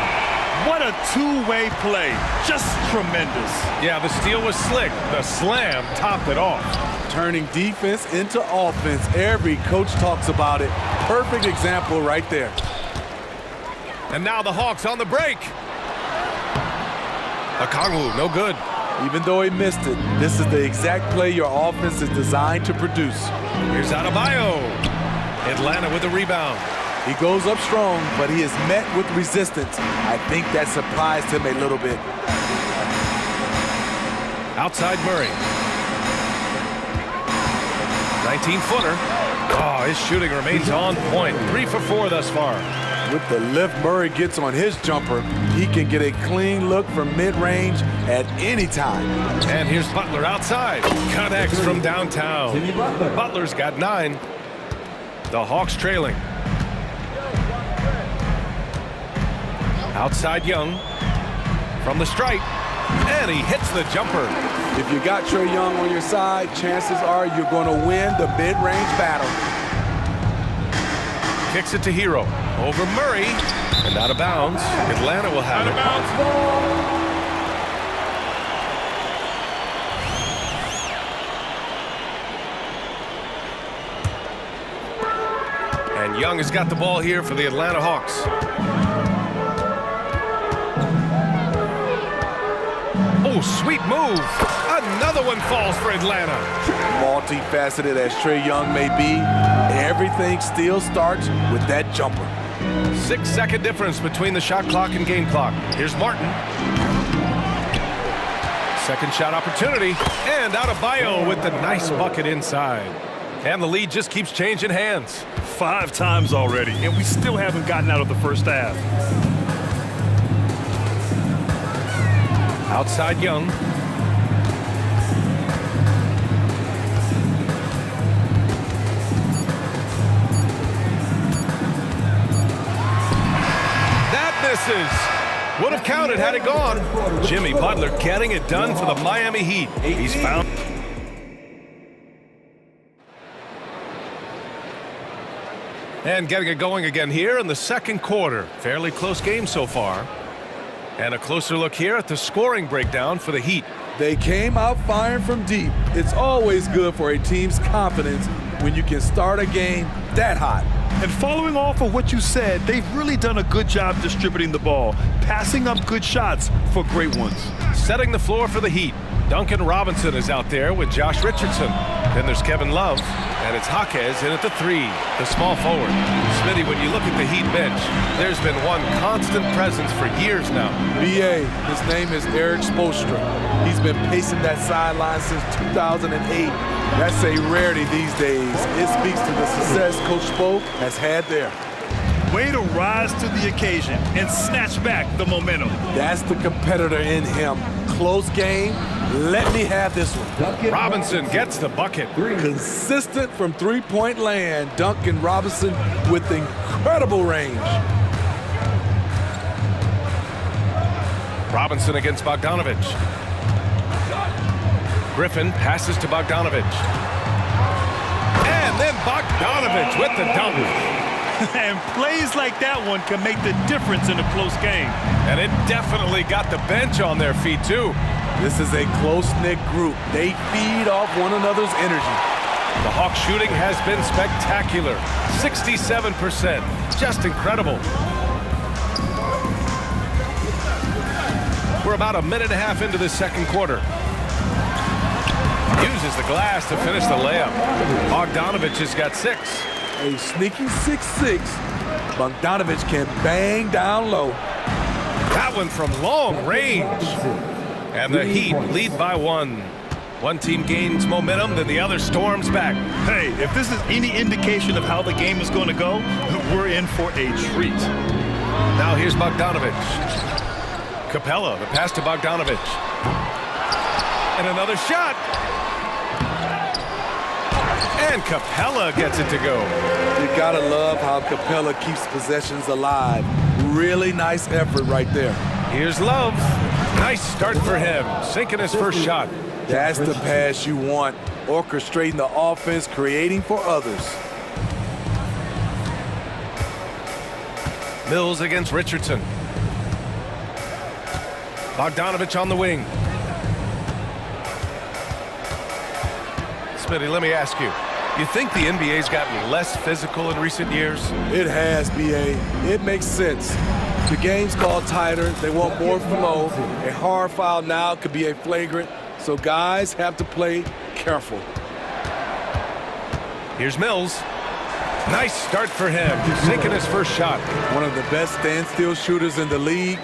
What a two-way play. Just tremendous. Yeah, the steal was slick. The slam topped it off. Turning defense into offense. Every coach talks about it. Perfect example right there. And now the Hawks on the break. Okongwu, no good. Even though he missed it, this is the exact play your offense is designed to produce. Here's Adebayo. Atlanta with the rebound. He goes up strong, but he is met with resistance. I think that surprised him a little bit. Outside Murray. 19-footer. Oh, his shooting remains on point. 3 for 4 thus far. With the lift Murray gets on his jumper, he can get a clean look from mid-range at any time. And here's Butler outside. Connects from downtown. Butler's got 9. The Hawks trailing. Outside Young. From the stripe. And he hits the jumper. If you got Trae Young on your side, chances are you're going to win the mid-range battle. Kicks it to Hero. Over Murray. And out of bounds. Atlanta will have it. And And Young has got the ball here for the Atlanta Hawks. Oh, sweet move. Another one falls for Atlanta. Multifaceted as Trae Young may be, everything still starts with that jumper. 6-second difference between the shot clock and game clock. Here's Martin. Second shot opportunity, and Adebayo with the nice bucket inside. And the lead just keeps changing hands. 5 times already, and we still haven't gotten out of the first half. Outside Young. That misses. Would have counted had it gone. Jimmy Butler getting it done for the Miami Heat. He's found. And getting it going again here in the second quarter. Fairly close game so far. And a closer look here at the scoring breakdown for the Heat. They came out firing from deep. It's always good for a team's confidence when you can start a game that hot. And following off of what you said, they've really done a good job distributing the ball, passing up good shots for great ones. Setting the floor for the Heat. Duncan Robinson is out there with Josh Richardson. Then there's Kevin Love, and it's Jaquez in at the 3, the small forward. Smitty, when you look at the Heat bench, there's been one constant presence for years now. BA, his name is Eric Spoelstra. He's been pacing that sideline since 2008. That's a rarity these days. It speaks to the success Coach Spo has had there. Way to rise to the occasion and snatch back the momentum. That's the competitor in him. Close game. Let me have this one. Robinson gets the bucket. Consistent from three-point land. Duncan Robinson with incredible range. Robinson against Bogdanovich. Griffin passes to Bogdanovich. And then Bogdanovich with the dunk. And plays like that one can make the difference in a close game. And it definitely got the bench on their feet, too. This is a close-knit group. They feed off one another's energy. The Hawks shooting has been spectacular. 67%. Just incredible. We're about a minute and a half into this second quarter. Uses the glass to finish the layup. Bogdanovich has got 6. A sneaky 6'6". Bogdanovich can bang down low. That one from long range. And the Heat lead by 1. One team gains momentum, then the other storms back. Hey, if this is any indication of how the game is going to go, we're in for a treat. Now here's Bogdanovich. Capella, the pass to Bogdanovich. And another shot. And Capella gets it to go. You gotta love how Capella keeps possessions alive. Really nice effort right there. Here's Love. Nice start for him. Sinking his first shot. That's the pass you want. Orchestrating the offense, creating for others. Mills against Richardson. Bogdanovich on the wing. Smitty, let me ask you. You think the NBA's gotten less physical in recent years? It has, BA. It makes sense. The game's called tighter. They want more flow. A hard foul now could be a flagrant, so guys have to play careful. Here's Mills. Nice start for him, sinking his first shot. One of the best standstill shooters in the league.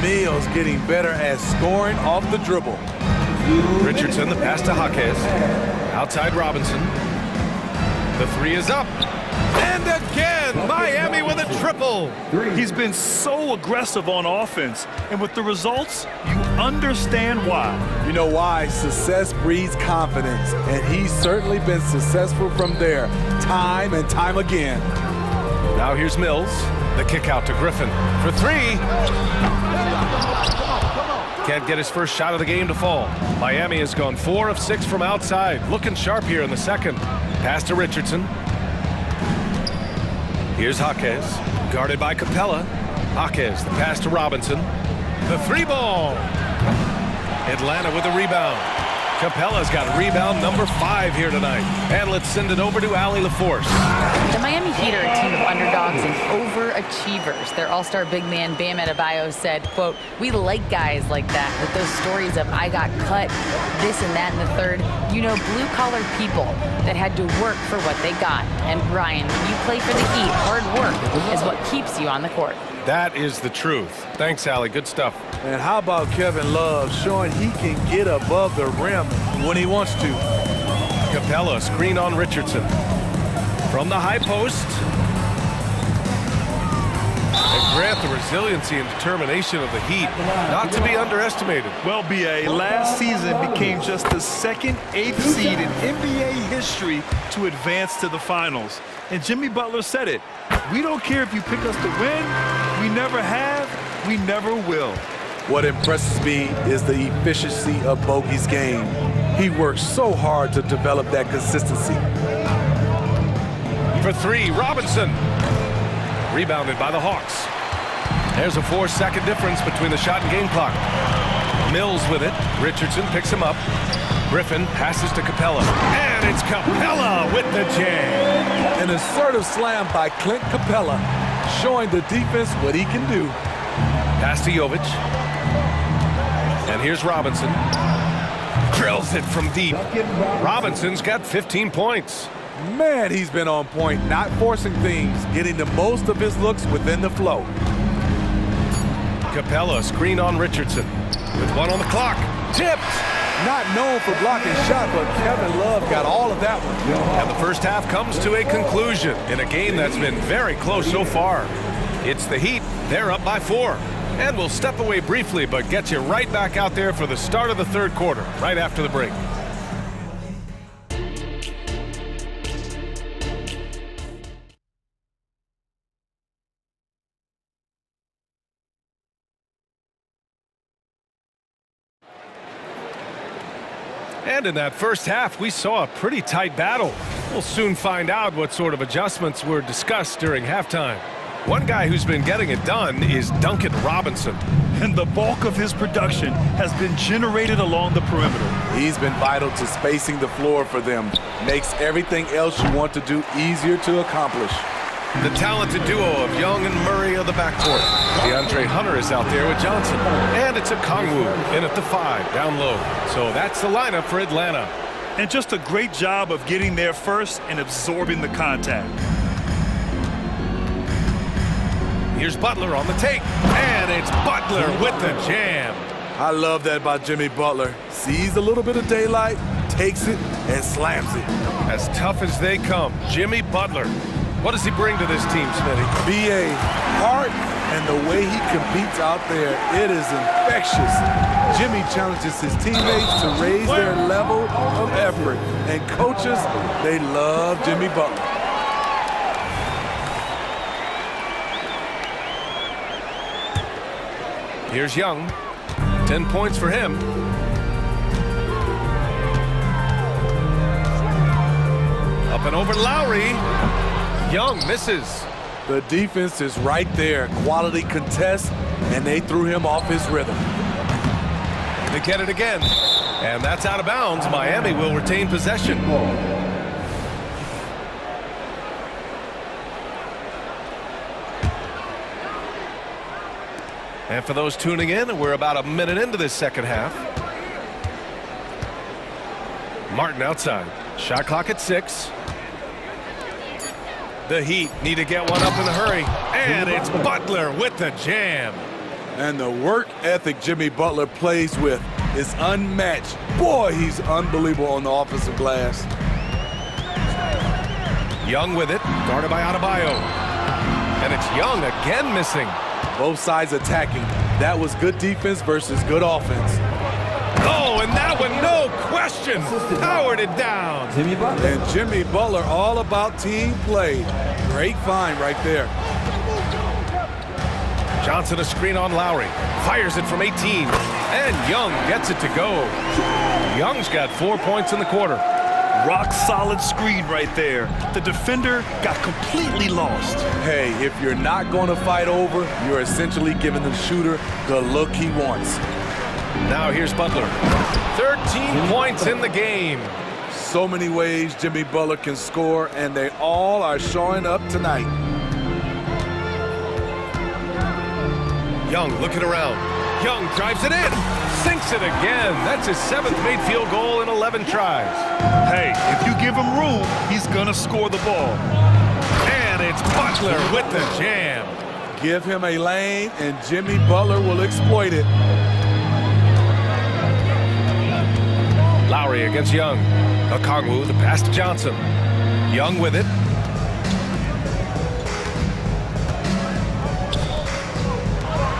Mills getting better at scoring off the dribble. Richardson, the pass to Jaquez. Outside Robinson. The 3 is up. And again, Miami with a triple. He's been so aggressive on offense. And with the results, you understand why. You know why? Success breeds confidence. And he's certainly been successful from there, time and time again. Now here's Mills. The kick out to Griffin for 3. Can't get his first shot of the game to fall. Miami has gone 4 of 6 from outside. Looking sharp here in the second. Pass to Richardson. Here's Jaquez. Guarded by Capella. Jaquez, the pass to Robinson. The 3 ball. Atlanta with a rebound. Capella's got rebound number 5 here tonight. And let's send it over to Allie LaForce. The Miami Heat are a team of underdogs and overachievers. Their all-star big man, Bam Adebayo, said, quote, "We like guys like that with those stories of I got cut, this and that and the third. You know, blue-collar people that had to work for what they got. And Brian, when you play for the Heat, hard work is what keeps you on the court." That is the truth. Thanks, Allie. Good stuff. And how about Kevin Love showing he can get above the rim when he wants to? Capella, screen on Richardson. From the high post. And Grant, the resiliency and determination of the Heat, not to be underestimated. Well, B.A., last season became just the second 8th seed in NBA history to advance to the finals. And Jimmy Butler said it. We don't care if you pick us to win. We never have. We never will. What impresses me is the efficiency of Bogey's game. He works so hard to develop that consistency. For 3, Robinson. Rebounded by the Hawks. There's a 4-second difference between the shot and game clock. Mills with it. Richardson picks him up. Griffin passes to Capella. And it's Capella with the jam. An assertive slam by Clint Capella, showing the defense what he can do. Pass to Jovic. And here's Robinson. Drills it from deep. Robinson's got 15 points. Man, he's been on point, not forcing things, getting the most of his looks within the flow. Capella, screen on Richardson. With 1 on the clock. Tipped! Not known for blocking shot, but Kevin Love got all of that one. And the first half comes to a conclusion in a game that's been very close so far. It's the Heat. They're up by 4. And we'll step away briefly, but get you right back out there for the start of the third quarter, right after the break. And in that first half, we saw a pretty tight battle. We'll soon find out what sort of adjustments were discussed during halftime. One guy who's been getting it done is Duncan Robinson. And the bulk of his production has been generated along the perimeter. He's been vital to spacing the floor for them. Makes everything else you want to do easier to accomplish. The talented duo of Young and Murray of the backcourt. DeAndre Hunter is out there with Johnson. And it's a Kongwu in at the 5, down low. So that's the lineup for Atlanta. And just a great job of getting there first and absorbing the contact. Here's Butler on the take. And it's Butler with the jam. I love that by Jimmy Butler. Sees a little bit of daylight, takes it, and slams it. As tough as they come, Jimmy Butler. What does he bring to this team, Smitty? B.A. heart and the way he competes out there, it is infectious. Jimmy challenges his teammates to raise their level of effort. And coaches, they love Jimmy Butler. Here's Young. 10 points for him. Up and over Lowry. Young misses. The defense is right there. Quality contest, and they threw him off his rhythm. They get it again. And that's out of bounds. Miami will retain possession. And for those tuning in, we're about a minute into this second half. Martin outside. Shot clock at 6. The Heat need to get one up in a hurry. And it's Butler with the jam. And the work ethic Jimmy Butler plays with is unmatched. Boy, he's unbelievable on the offensive glass. Young with it, guarded by Adebayo. And it's Young again missing. Both sides attacking. That was good defense versus good offense. Oh, and that one, no question, powered it down. And Jimmy Butler all about team play. Great find right there. Johnson a screen on Lowry. Fires it from 18. And Young gets it to go. Young's got 4 points in the quarter. Rock solid screen right there. The defender got completely lost. Hey, if you're not going to fight over, you're essentially giving the shooter the look he wants. Now here's Butler. 13 points in the game. So many ways Jimmy Butler can score, and they all are showing up tonight. Young looking around. Young drives it in. Sinks it again. That's his 7th made field goal in 11 tries. Hey, if you give him room, he's gonna score the ball. And it's Butler with the jam. Give him a lane, and Jimmy Butler will exploit it. Lowry against Young. Okongwu, the pass to Johnson. Young with it.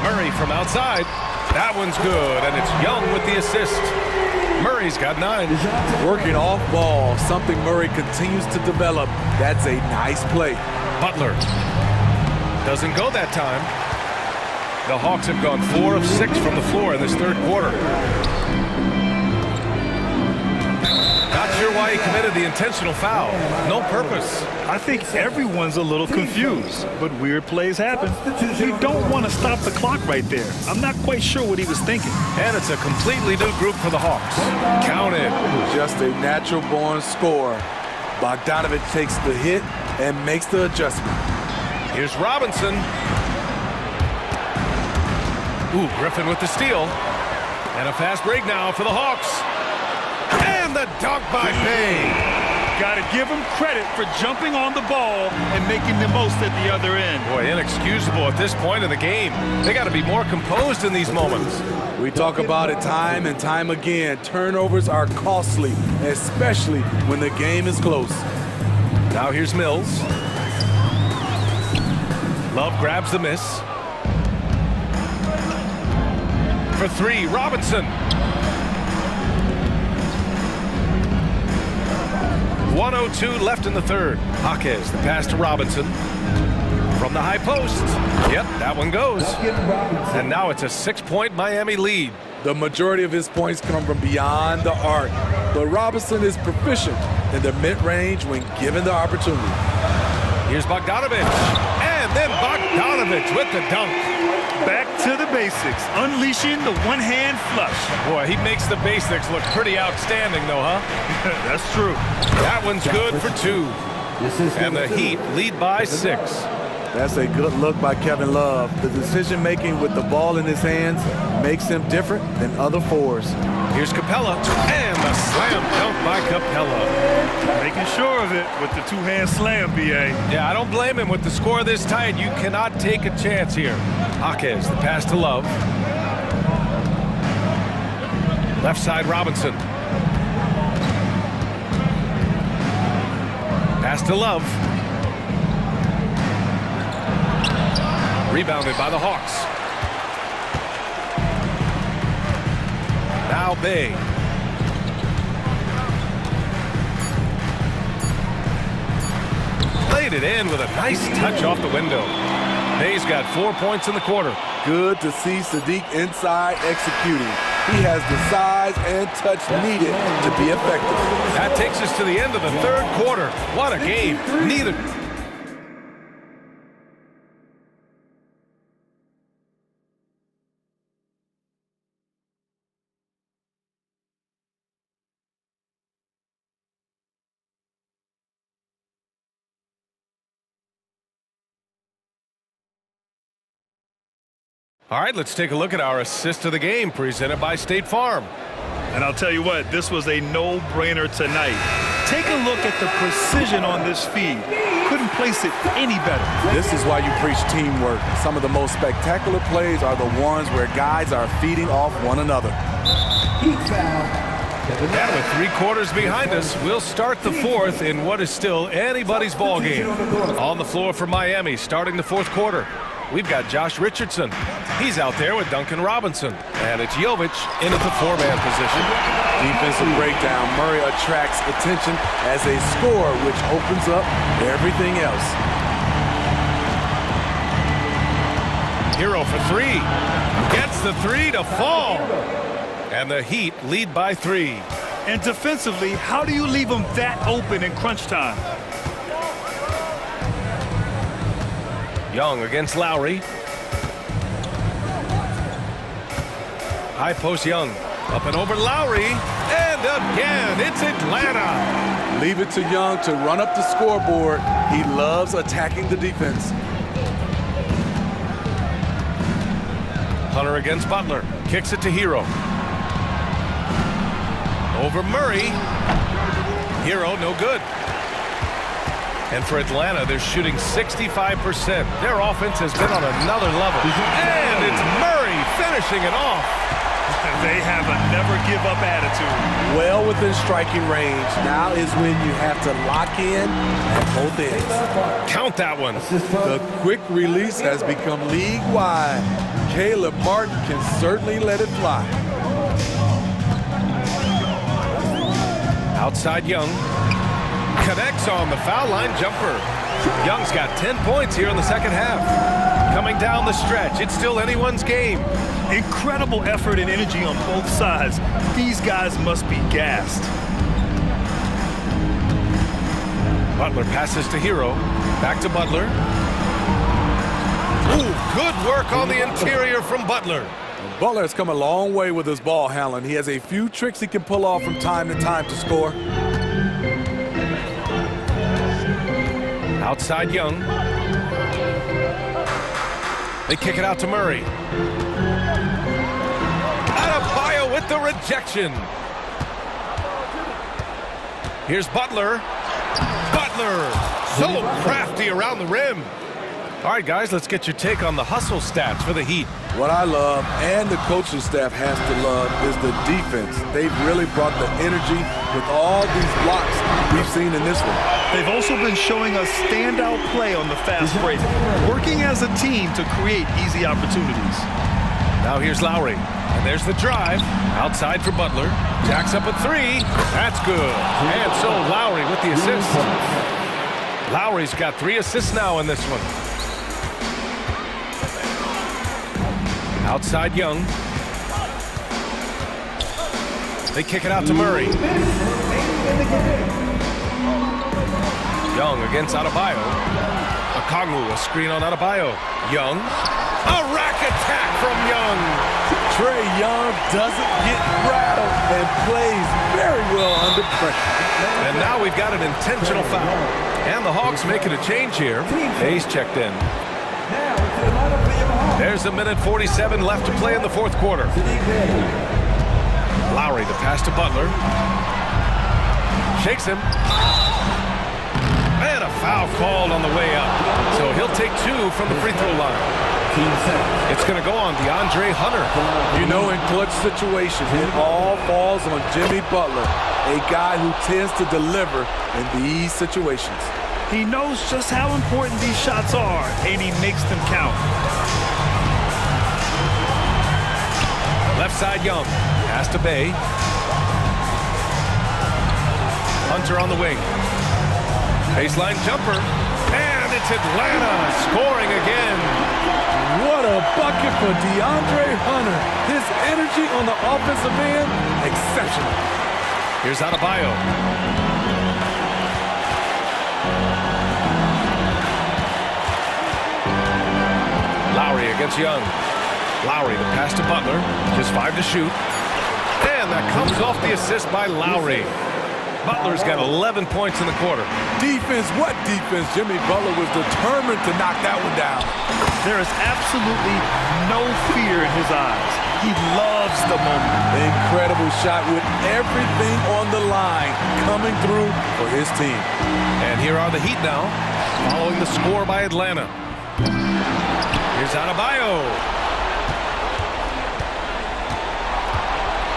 Murray from outside. That one's good, and it's Young with the assist. Murray's got 9. Working off ball, something Murray continues to develop. That's a nice play. Butler doesn't go that time. The Hawks have gone 4 of 6 from the floor in this third quarter. Not sure why he committed the intentional foul. No purpose. I think everyone's a little confused, but weird plays happen. You don't want to stop the clock right there. I'm not quite sure what he was thinking. And it's a completely new group for the Hawks. Counted. Just a natural-born scorer. Bogdanovich takes the hit and makes the adjustment. Here's Robinson. Ooh, Griffin with the steal. And a fast break now for the Hawks. And the dunk by Bay. Got to give him credit for jumping on the ball and making the most at the other end. Boy, inexcusable at this point in the game. They got to be more composed in these moments. We talk about it time and time again. Turnovers are costly, especially when the game is close. Now here's Mills. Love grabs the miss. For 3, Robinson. 1:02 left in the third. Jaquez, the pass to Robinson. From the high post. Yep, that one goes. And now it's a 6-point Miami lead. The majority of his points come from beyond the arc, but Robinson is proficient in the mid-range when given the opportunity. Here's Bogdanovich. And then Bogdanovich with the dunk. Back to the basics, unleashing the one-hand flush. Boy, he makes the basics look pretty outstanding, though, huh? That's true. That one's good for 2. And the Heat lead by 6. That's a good look by Kevin Love. The decision-making with the ball in his hands makes him different than other fours. Here's Capella, and the slam dunk by Capella. Making sure of it with the two-hand slam, B.A. Yeah, I don't blame him with the score this tight. You cannot take a chance here. Jaquez, the pass to Love. Left side, Robinson. Pass to Love. Rebounded by the Hawks. Now Bay. Played it in with a nice touch off the window. Bay's got 4 points in the quarter. Good to see Sadiq inside executing. He has the size and touch needed to be effective. That takes us to the end of the third quarter. What a game. Neither. All right, let's take a look at our assist of the game presented by State Farm. And I'll tell you what, this was a no-brainer tonight. Take a look at the precision on this feed. Couldn't place it any better. This is why you preach teamwork. Some of the most spectacular plays are the ones where guys are feeding off one another. And with 3 quarters behind us, we'll start the fourth in what is still anybody's ball game. On the floor for Miami, starting the fourth quarter. We've got Josh Richardson. He's out there with Duncan Robinson. And it's Jovic in at the 4-man position. Defensive breakdown. Murray attracts attention as a scorer, which opens up everything else. Hero for 3. Gets the 3 to fall. And the Heat lead by 3. And defensively, how do you leave them that open in crunch time? Young against Lowry. High post Young. Up and over Lowry. And again, it's Atlanta. Leave it to Young to run up the scoreboard. He loves attacking the defense. Hunter against Butler. Kicks it to Hero. Over Murray. Hero, no good. And for Atlanta, they're shooting 65%. Their offense has been on another level. And it's Murray finishing it off. They have a never-give-up attitude. Well within striking range. Now is when you have to lock in at both ends. Count that one. The quick release has become league-wide. Caleb Martin can certainly let it fly. Outside Young. Connects on the foul line jumper. Young's got 10 points here in the second half. Coming down the stretch, it's still anyone's game. Incredible effort and energy on both sides. These guys must be gassed. Butler passes to Hero. Back to Butler. Ooh, good work on the interior from Butler. Butler has come a long way with his ball handling. He has a few tricks he can pull off from time to time to score. Outside Young. They kick it out to Murray. Adebayo with the rejection. Here's Butler. Butler, so crafty around the rim. All right, guys, let's get your take on the hustle stats for the Heat. What I love, and the coaching staff has to love, is the defense. They've really brought the energy with all these blocks we've seen in this one. They've also been showing us standout play on the fast break, working as a team to create easy opportunities. Now here's Lowry, and there's the drive. Outside for Butler. Jacks up a three. That's good. And so Lowry with the assist. Lowry's got 3 assists now in this one. Outside Young. They kick it out to Murray. Young against Adebayo. Okongwu, a screen on Adebayo. Young. A rack attack from Young. Trae Young doesn't get rattled and plays very well under pressure. And now we've got an intentional foul. And the Hawks making a change here. Hayes checked in. There's a minute 47 left to play in the fourth quarter. Lowry, the pass to Butler. Shakes him. And a foul called on the way up. So he'll take 2 from the free throw line. It's going to go on DeAndre Hunter. You know, in clutch situations, it all falls on Jimmy Butler, a guy who tends to deliver in these situations. He knows just how important these shots are, and he makes them count. Left side Young. Pass to Bay. Hunter on the wing. Baseline jumper. And it's Atlanta scoring again. What a bucket for DeAndre Hunter. His energy on the offensive end, exceptional. Here's Adebayo. Lowry against Young. Lowry, the pass to Butler. Just 5 to shoot. And that comes off the assist by Lowry. Butler's got 11 points in the quarter. Defense, what defense? Jimmy Butler was determined to knock that one down. There is absolutely no fear in his eyes. He loves the moment. Incredible shot with everything on the line coming through for his team. And here are the Heat now, following the score by Atlanta. Here's Adebayo.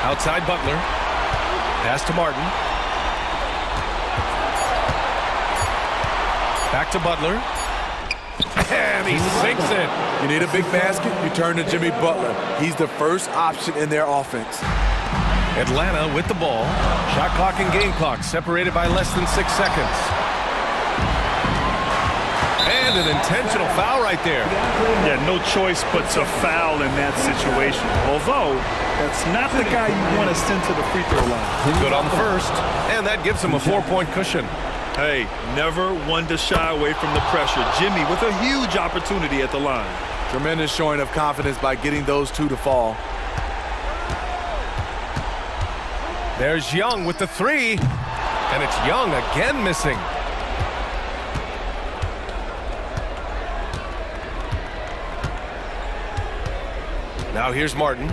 Outside Butler. Pass to Martin. Back to Butler. And he sinks it. You need a big basket, you turn to Jimmy Butler. He's the first option in their offense. Atlanta with the ball. Shot clock and game clock separated by less than 6 seconds. And an intentional foul right there. Yeah, no choice but to foul in that situation. Although, that's not the guy you want to send to the free throw line. Good on the first. And that gives him a 4-point cushion. Hey, never one to shy away from the pressure. Jimmy with a huge opportunity at the line. Tremendous showing of confidence by getting those 2 to fall. There's Young with the three. And it's Young again missing. Now here's Martin.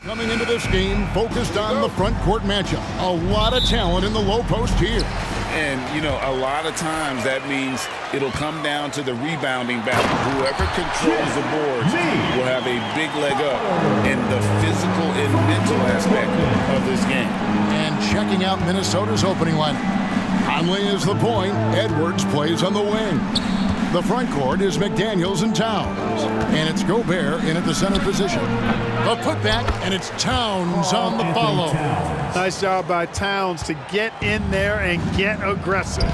Coming into this game, focused on the front court matchup. A lot of talent in the low post here. And, you know, a lot of times that means it'll come down to the rebounding battle. Whoever controls the boards will have a big leg up in the physical and mental aspect of this game. And checking out Minnesota's opening lineup. Conley is the point. Edwards plays on the wing. The front court is McDaniels and Towns. And it's Gobert in at the center position. The putback, and it's Towns on the follow. Nice job by Towns to get in there and get aggressive.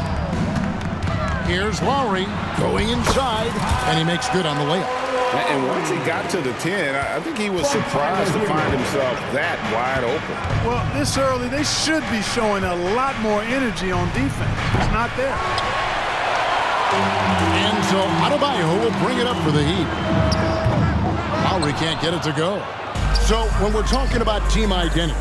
Here's Lowry going inside, and he makes good on the layup. And once he got to the 10, I think he was surprised to find himself that wide open. Well, this early, they should be showing a lot more energy on defense. It's not there. And so Adebayo will bring it up for the Heat. Lowry can't get it to go. So when we're talking about team identity,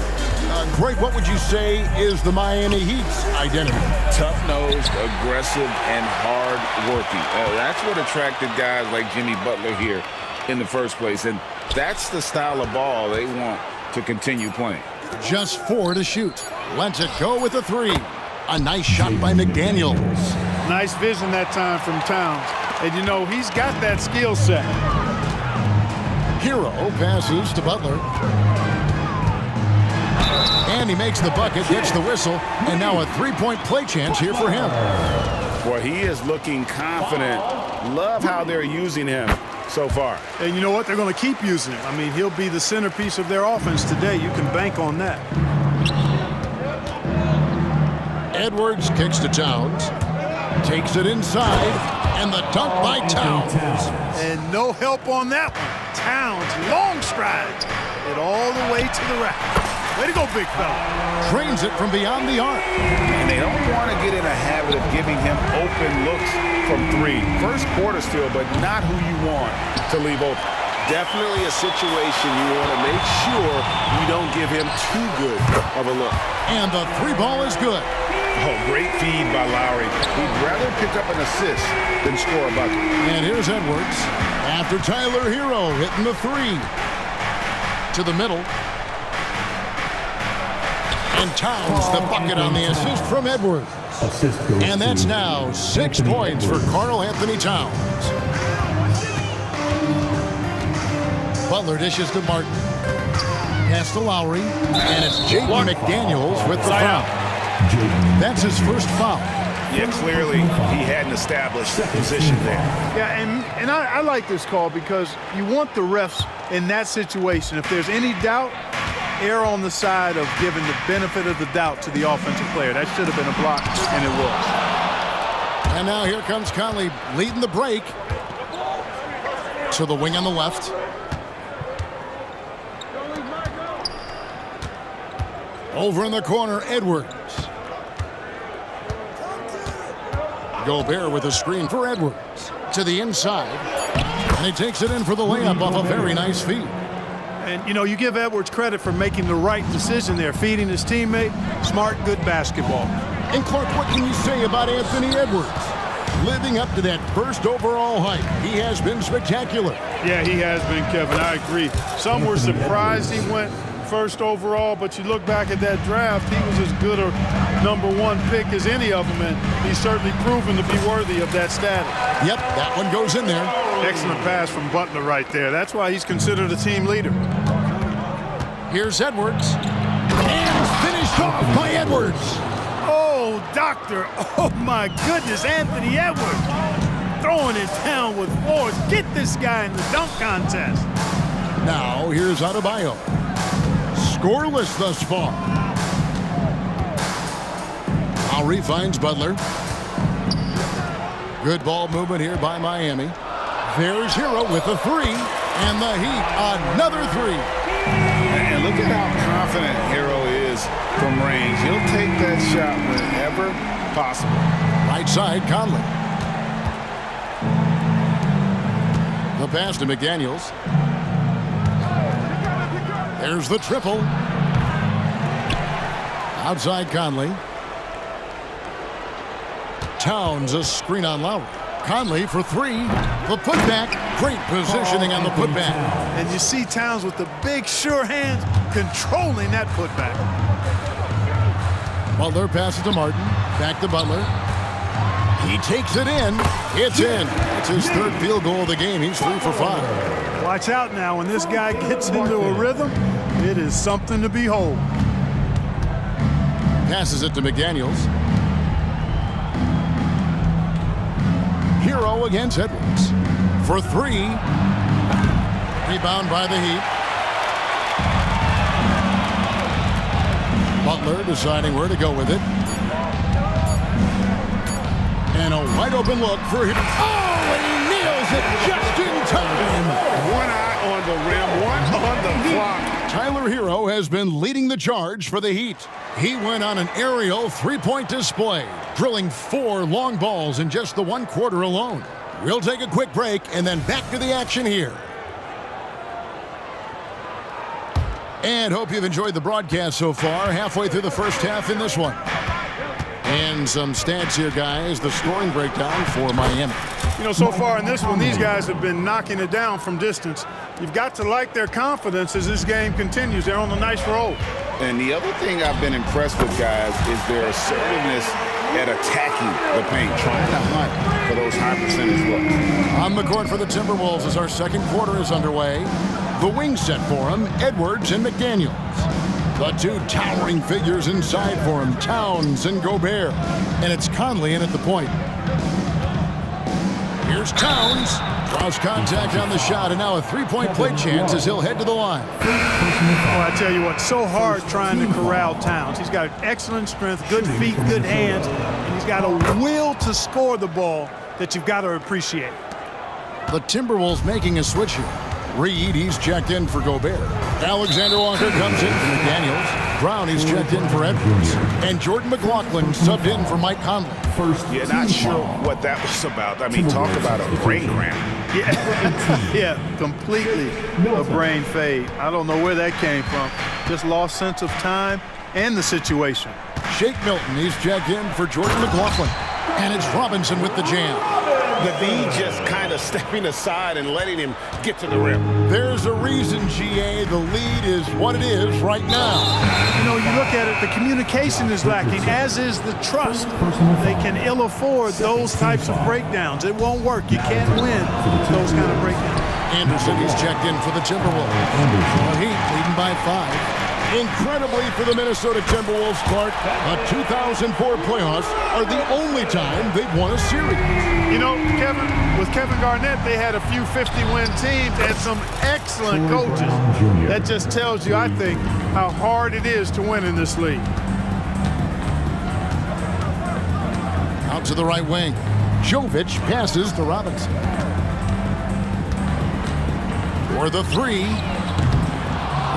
Greg, what would you say is the Miami Heat's identity? Tough-nosed, aggressive, and hard-working. That's what attracted guys like Jimmy Butler here in the first place. And that's the style of ball they want to continue playing. Just 4 to shoot. Lets it go with a 3. A nice shot by McDaniels. Nice vision that time from Towns. And, you know, he's got that skill set. Hero passes to Butler. And he makes the bucket, gets the whistle, and now a three-point play chance here for him. Well, he is looking confident. Love how they're using him so far. And you know what? They're going to keep using him. I mean, he'll be the centerpiece of their offense today. You can bank on that. Edwards kicks to Towns. Takes it inside, and the dunk by Towns. And no help on that one. Towns, long stride, it all the way to the rack. Way to go, big fella. Trains it from beyond the arc. And they don't want to get in a habit of giving him open looks from 3. First quarter still, but not who you want to leave open. Definitely a situation you want to make sure you don't give him too good of a look. And the 3 ball is good. Oh, great feed by Lowry. He'd rather pick up an assist than score a bucket. And here's Edwards. After Tyler Hero hitting the 3. To the middle. And Towns the bucket on the assist from Edwards. And that's now 6 points for Karl Anthony Towns. Butler dishes to Martin. Pass to Lowry. And it's Jaden McDaniels with the foul. That's his first foul. Yeah, clearly he hadn't established position there. Yeah, and I like this call because you want the refs in that situation. If there's any doubt, err on the side of giving the benefit of the doubt to the offensive player. That should have been a block, and it was. And now here comes Conley leading the break. To the wing on the left. Over in the corner, Edwards. Gobert with a screen for Edwards. To the inside. And he takes it in for the layup off a very nice feed. And, you know, you give Edwards credit for making the right decision there, feeding his teammate. Smart, good basketball. And, Clark, what can you say about Anthony Edwards? Living up to that first overall hype, he has been spectacular. Yeah, he has been, Kevin. I agree. Some were surprised he went first overall, but you look back at that draft, he was as good a #1 pick as any of them, and he's certainly proven to be worthy of that status. Yep, that one goes in there. Excellent pass from Butler right there. That's why he's considered a team leader. Here's Edwards. And finished off by Edwards. Oh, doctor. Oh, my goodness, Anthony Edwards. Throwing it down with force. Get this guy in the dunk contest. Now, here's Adebayo. Scoreless thus far. Lowry finds Butler. Good ball movement here by Miami. There's Hero with a 3. And the Heat, another 3. And look at how confident Hero is from range. He'll take that shot whenever possible. Right side, Conley. The pass to McDaniels. There's the triple. Outside Conley. Towns a screen on Lowry. Conley for 3. The putback. Great positioning on the putback. And you see Towns with the big, sure hands controlling that putback. Butler passes to Martin. Back to Butler. He takes it in. It's in. It's his third field goal of the game. He's 3 for 5. Watch out now. When this guy gets into a rhythm, it is something to behold. Passes it to McDaniels. Hero against Edwards. For 3. Rebound by the Heat. Butler deciding where to go with it. And a wide open look for him. Oh, and he nails it just in time. One eye on the rim, one on the clock. Tyler Hero has been leading the charge for the Heat. He went on an aerial three-point display, drilling 4 long balls in just the 1 quarter alone. We'll take a quick break and then back to the action here. And hope you've enjoyed the broadcast so far. Halfway through the first half in this one. And some stats here, guys. The scoring breakdown for Miami. You know, so far in this one, these guys have been knocking it down from distance. You've got to like their confidence as this game continues. They're on a nice roll. And the other thing I've been impressed with, guys, is their assertiveness at attacking the paint, trying to hunt for those high percentage looks. On the court for the Timberwolves as our second quarter is underway. The wings set for him, Edwards and McDaniels. The 2 towering figures inside for him, Towns and Gobert. And it's Conley in at the point. Here's Towns. Draws contact on the shot, and now a 3-point play chance as he'll head to the line. Oh, I tell you what, so hard trying to corral Towns. He's got excellent strength, good feet, good hands, and he's got a will to score the ball that you've got to appreciate. The Timberwolves making a switch here. Reed, he's checked in for Gobert. Alexander Walker comes in for McDaniels. Brown, he's checked in for Edwards. And Jordan McLaughlin subbed in for Mike Conley. Yeah, not sure what that was about. I mean, talk about a brain cramp. Yeah, completely a brain fade. I don't know where that came from. Just lost sense of time and the situation. Shake Milton, he's checked in for Jordan McLaughlin. And it's Robinson with the jam. The V just kind of stepping aside and letting him get to the rim. There's a reason, GA, the lead is what it is right now. You know, you look at it, the communication is lacking, as is the trust. They can ill afford those types of breakdowns. It won't work. You can't win those kind of breakdowns. Anderson, he's checked in for the Timberwolves. The Heat leading by 5. Incredibly for the Minnesota Timberwolves, Clark, the 2004 playoffs are the only time they've won a series. You know, Kevin, with Kevin Garnett, they had a few 50-win teams and some excellent coaches. That just tells you, I think, how hard it is to win in this league. Out to the right wing. Jovic passes to Robinson. For the 3.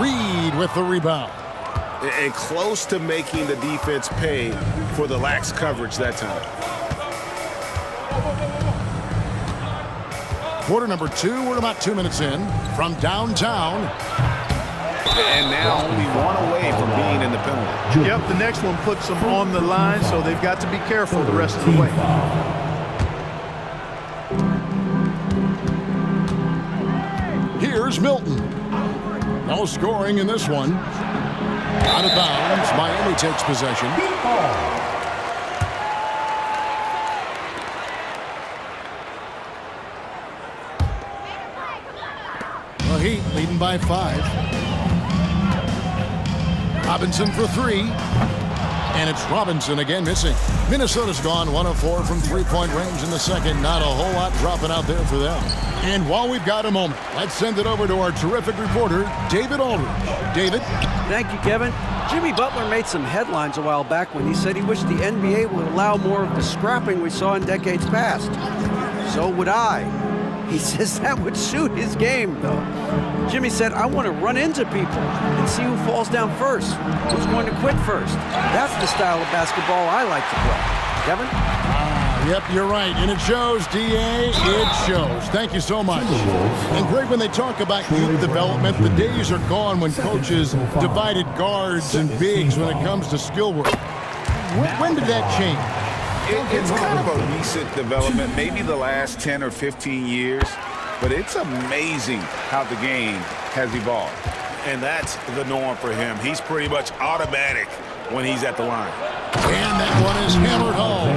Reed with the rebound. And close to making the defense pay for the lax coverage that time. Quarter number 2, we're about 2 minutes in from downtown. And now only 1 away from being in the penalty. Yep, the next one puts them on the line, so they've got to be careful the rest of the way. Here's Milton. No scoring in this one. Out of bounds. Miami takes possession. The Heat leading by 5. Robinson for 3. And it's Robinson again missing. Minnesota's gone 1 of 4 from 3-point range in the second. Not a whole lot dropping out there for them. And while we've got a moment, let's send it over to our terrific reporter, David Aldridge. David? Thank you, Kevin. Jimmy Butler made some headlines a while back when he said he wished the NBA would allow more of the scrapping we saw in decades past. So would I. He says that would suit his game, though. Jimmy said, I want to run into people and see who falls down first, who's going to quit first. That's the style of basketball I like to play. Kevin? Yep, you're right. And it shows, DA. It shows. Thank you so much. And Greg, when they talk about youth development, the days are gone when coaches divided guards and bigs when it comes to skill work. When did that change? It's kind of a recent development, maybe the last 10 or 15 years. but it's amazing how the game has evolved. And that's the norm for him. He's pretty much automatic when he's at the line. And that one is hammered home.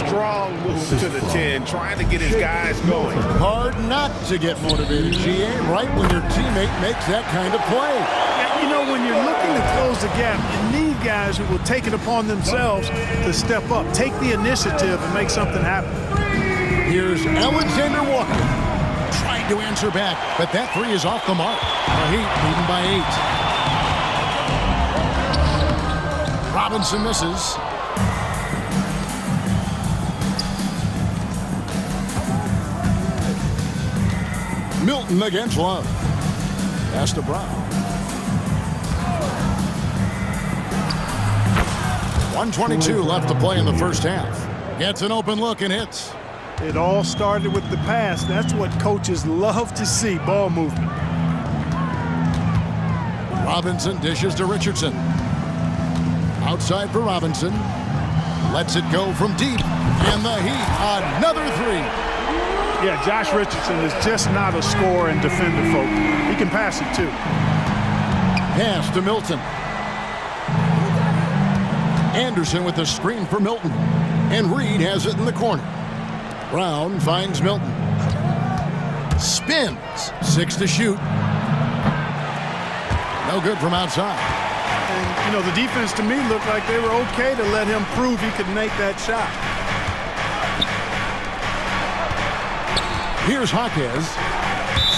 Strong move to the 10, trying to get his guys going. Hard not to get motivated, GA, right when your teammate makes that kind of play. Yeah, you know, when you're looking to close the gap, you need guys who will take it upon themselves to step up, take the initiative, and make something happen. Here's Alexander Walker. Trying to answer back, but that three is off the mark. The Heat leading by 8. Robinson misses. Milton against Love. Pass to Brown. 1:22 left to play in the first half. Gets an open look and hits. It all started with the pass. That's what coaches love to see, ball movement. Robinson dishes to Richardson. Outside for Robinson. Lets it go from deep. And the Heat, another three. Yeah, Josh Richardson is just not a scorer and defender, folk. He can pass it, too. Pass to Milton. Anderson with the screen for Milton. And Reed has it in the corner. Brown finds Milton. Spins. 6 to shoot. No good from outside. And, you know, the defense to me looked like they were okay to let him prove he could make that shot. Here's Jaquez.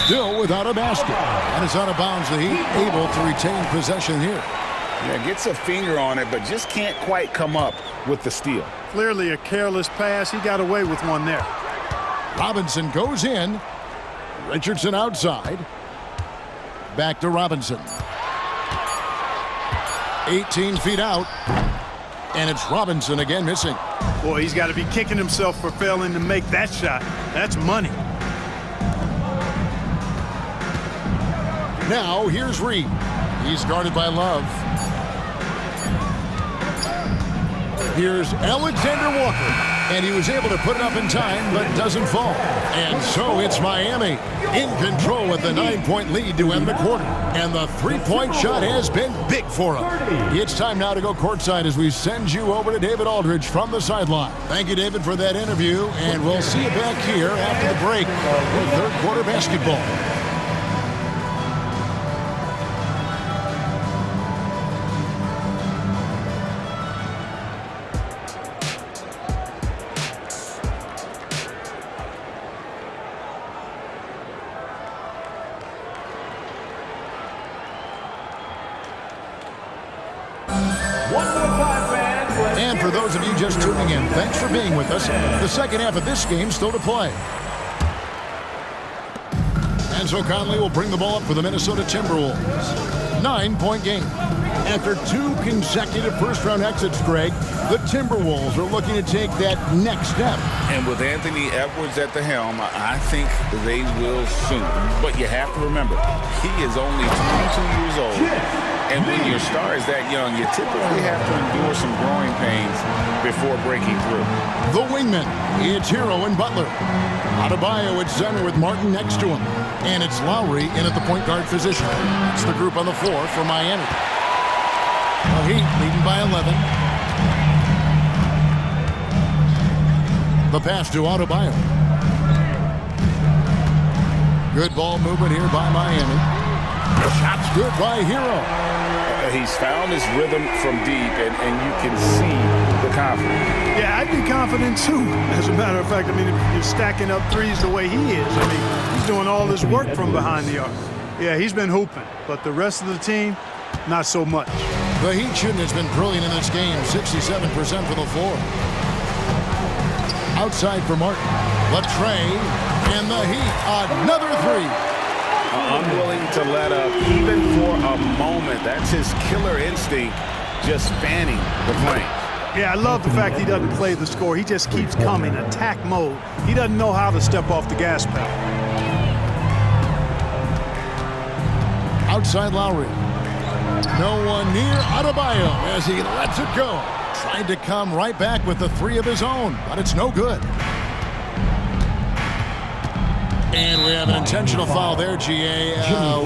Still without a basket. And it's out of bounds. The Heat able to retain possession here. Yeah, gets a finger on it, but just can't quite come up with the steal. Clearly a careless pass. He got away with one there. Robinson goes in. Richardson outside. Back to Robinson. 18 feet out. And it's Robinson again missing. Boy, he's got to be kicking himself for failing to make that shot. That's money. Now here's Reed. He's guarded by Love. Here's Alexander Walker. And he was able to put it up in time, but doesn't fall. And so it's Miami in control with the 9-point lead to end the quarter. And the three-point shot has been big for him. It's time now to go courtside as we send you over to David Aldridge from the sideline. Thank you, David, for that interview. And we'll see you back here after the break with third quarter basketball. And for those of you just tuning in, thanks for being with us. The second half of this game still to play. And so Conley will bring the ball up for the Minnesota Timberwolves. 9-point game. After 2 consecutive first-round exits, Greg, the Timberwolves are looking to take that next step. And with Anthony Edwards at the helm, I think they will soon. But you have to remember, he is only 22 years old. And when your star is that young, you typically have to endure some growing pains before breaking through. The wingman, it's Hero and Butler. Adebayo at center with Martin next to him. And it's Lowry in at the point guard position. It's the group on the floor for Miami. The Heat leading by 11. The pass to Adebayo. Good ball movement here by Miami. Shot's good by Hero. He's found his rhythm from deep, and you can see the confidence. Yeah, I'd be confident too. As a matter of fact, I mean, if you're stacking up threes the way he is, I mean, he's doing all this work from behind the arc. Yeah, he's been hooping, but the rest of the team, not so much. The Heat shooting has been brilliant in this game, 67% from the floor. Outside for Martin. Latrey, and the Heat, another three. Unwilling to let up even for a moment. That's his killer instinct, just fanning the flame. Yeah, I love the fact he doesn't play the score. He just keeps coming, attack mode. He doesn't know how to step off the gas pedal. Outside Lowry. No one near Adebayo as he lets it go. Tried to come right back with the three of his own, but it's no good. And we have an intentional foul there, GA.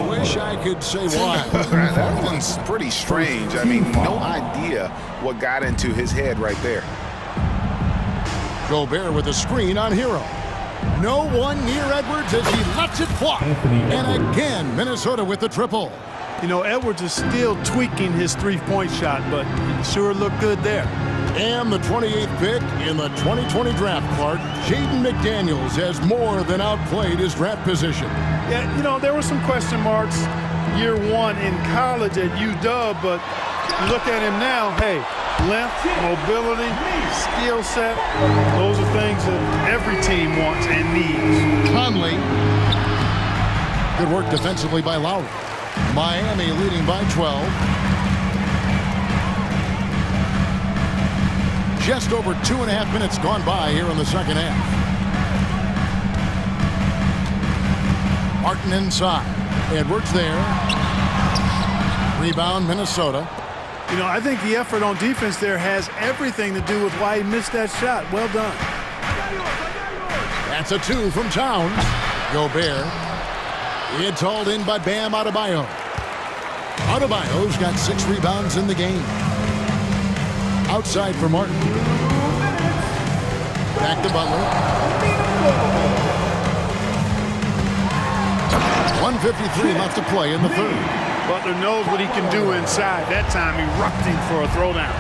Wish I could say why. That one's pretty strange. I mean, no idea what got into his head right there. Gobert with a screen on Hero. No one near Edwards as he lets it fly. And again, Minnesota with the triple. You know, Edwards is still tweaking his three-point shot, but it sure looked good there. And the 28th pick in the 2020 draft, Clark, Jaden McDaniels has more than outplayed his draft position. Yeah, you know, there were some question marks year one in college at UW, but look at him now. Hey, length, mobility, skill set, those are things that every team wants and needs. Conley. Good work defensively by Lowry. Miami leading by 12. Just over 2.5 minutes gone by here in the second half. Martin inside. Edwards there. Rebound, Minnesota. You know, I think the effort on defense there has everything to do with why he missed that shot. Well done. That's a 2 from Towns. Gobert. It's hauled in by Bam Adebayo. Adebayo's got 6 rebounds in the game. Outside for Martin. Back to Butler. 1:53 left to play in the third. Butler knows what he can do inside. That time he rocked him for a throwdown.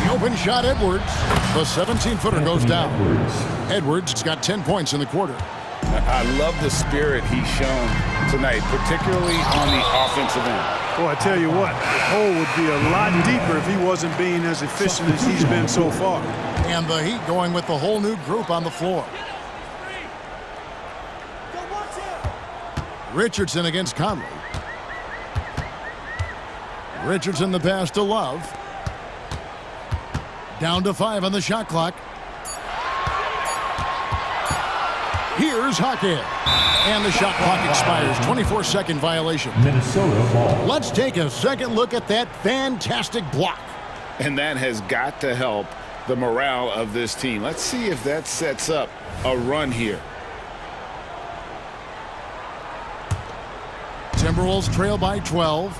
The open shot, Edwards. The 17-footer goes down. Edwards has got 10 points in the quarter. I love the spirit he's shown tonight, particularly on the offensive end. Well, I tell you what, the hole would be a lot deeper if he wasn't being as efficient as he's been so far. And the Heat going with the whole new group on the floor. Richardson against Conley. Richardson the pass to Love. Down to 5 on the shot clock. Here's Hockey. And the shot clock expires. 24-second violation. Minnesota ball. Let's take a second look at that fantastic block. And that has got to help the morale of this team. Let's see if that sets up a run here. Timberwolves trail by 12.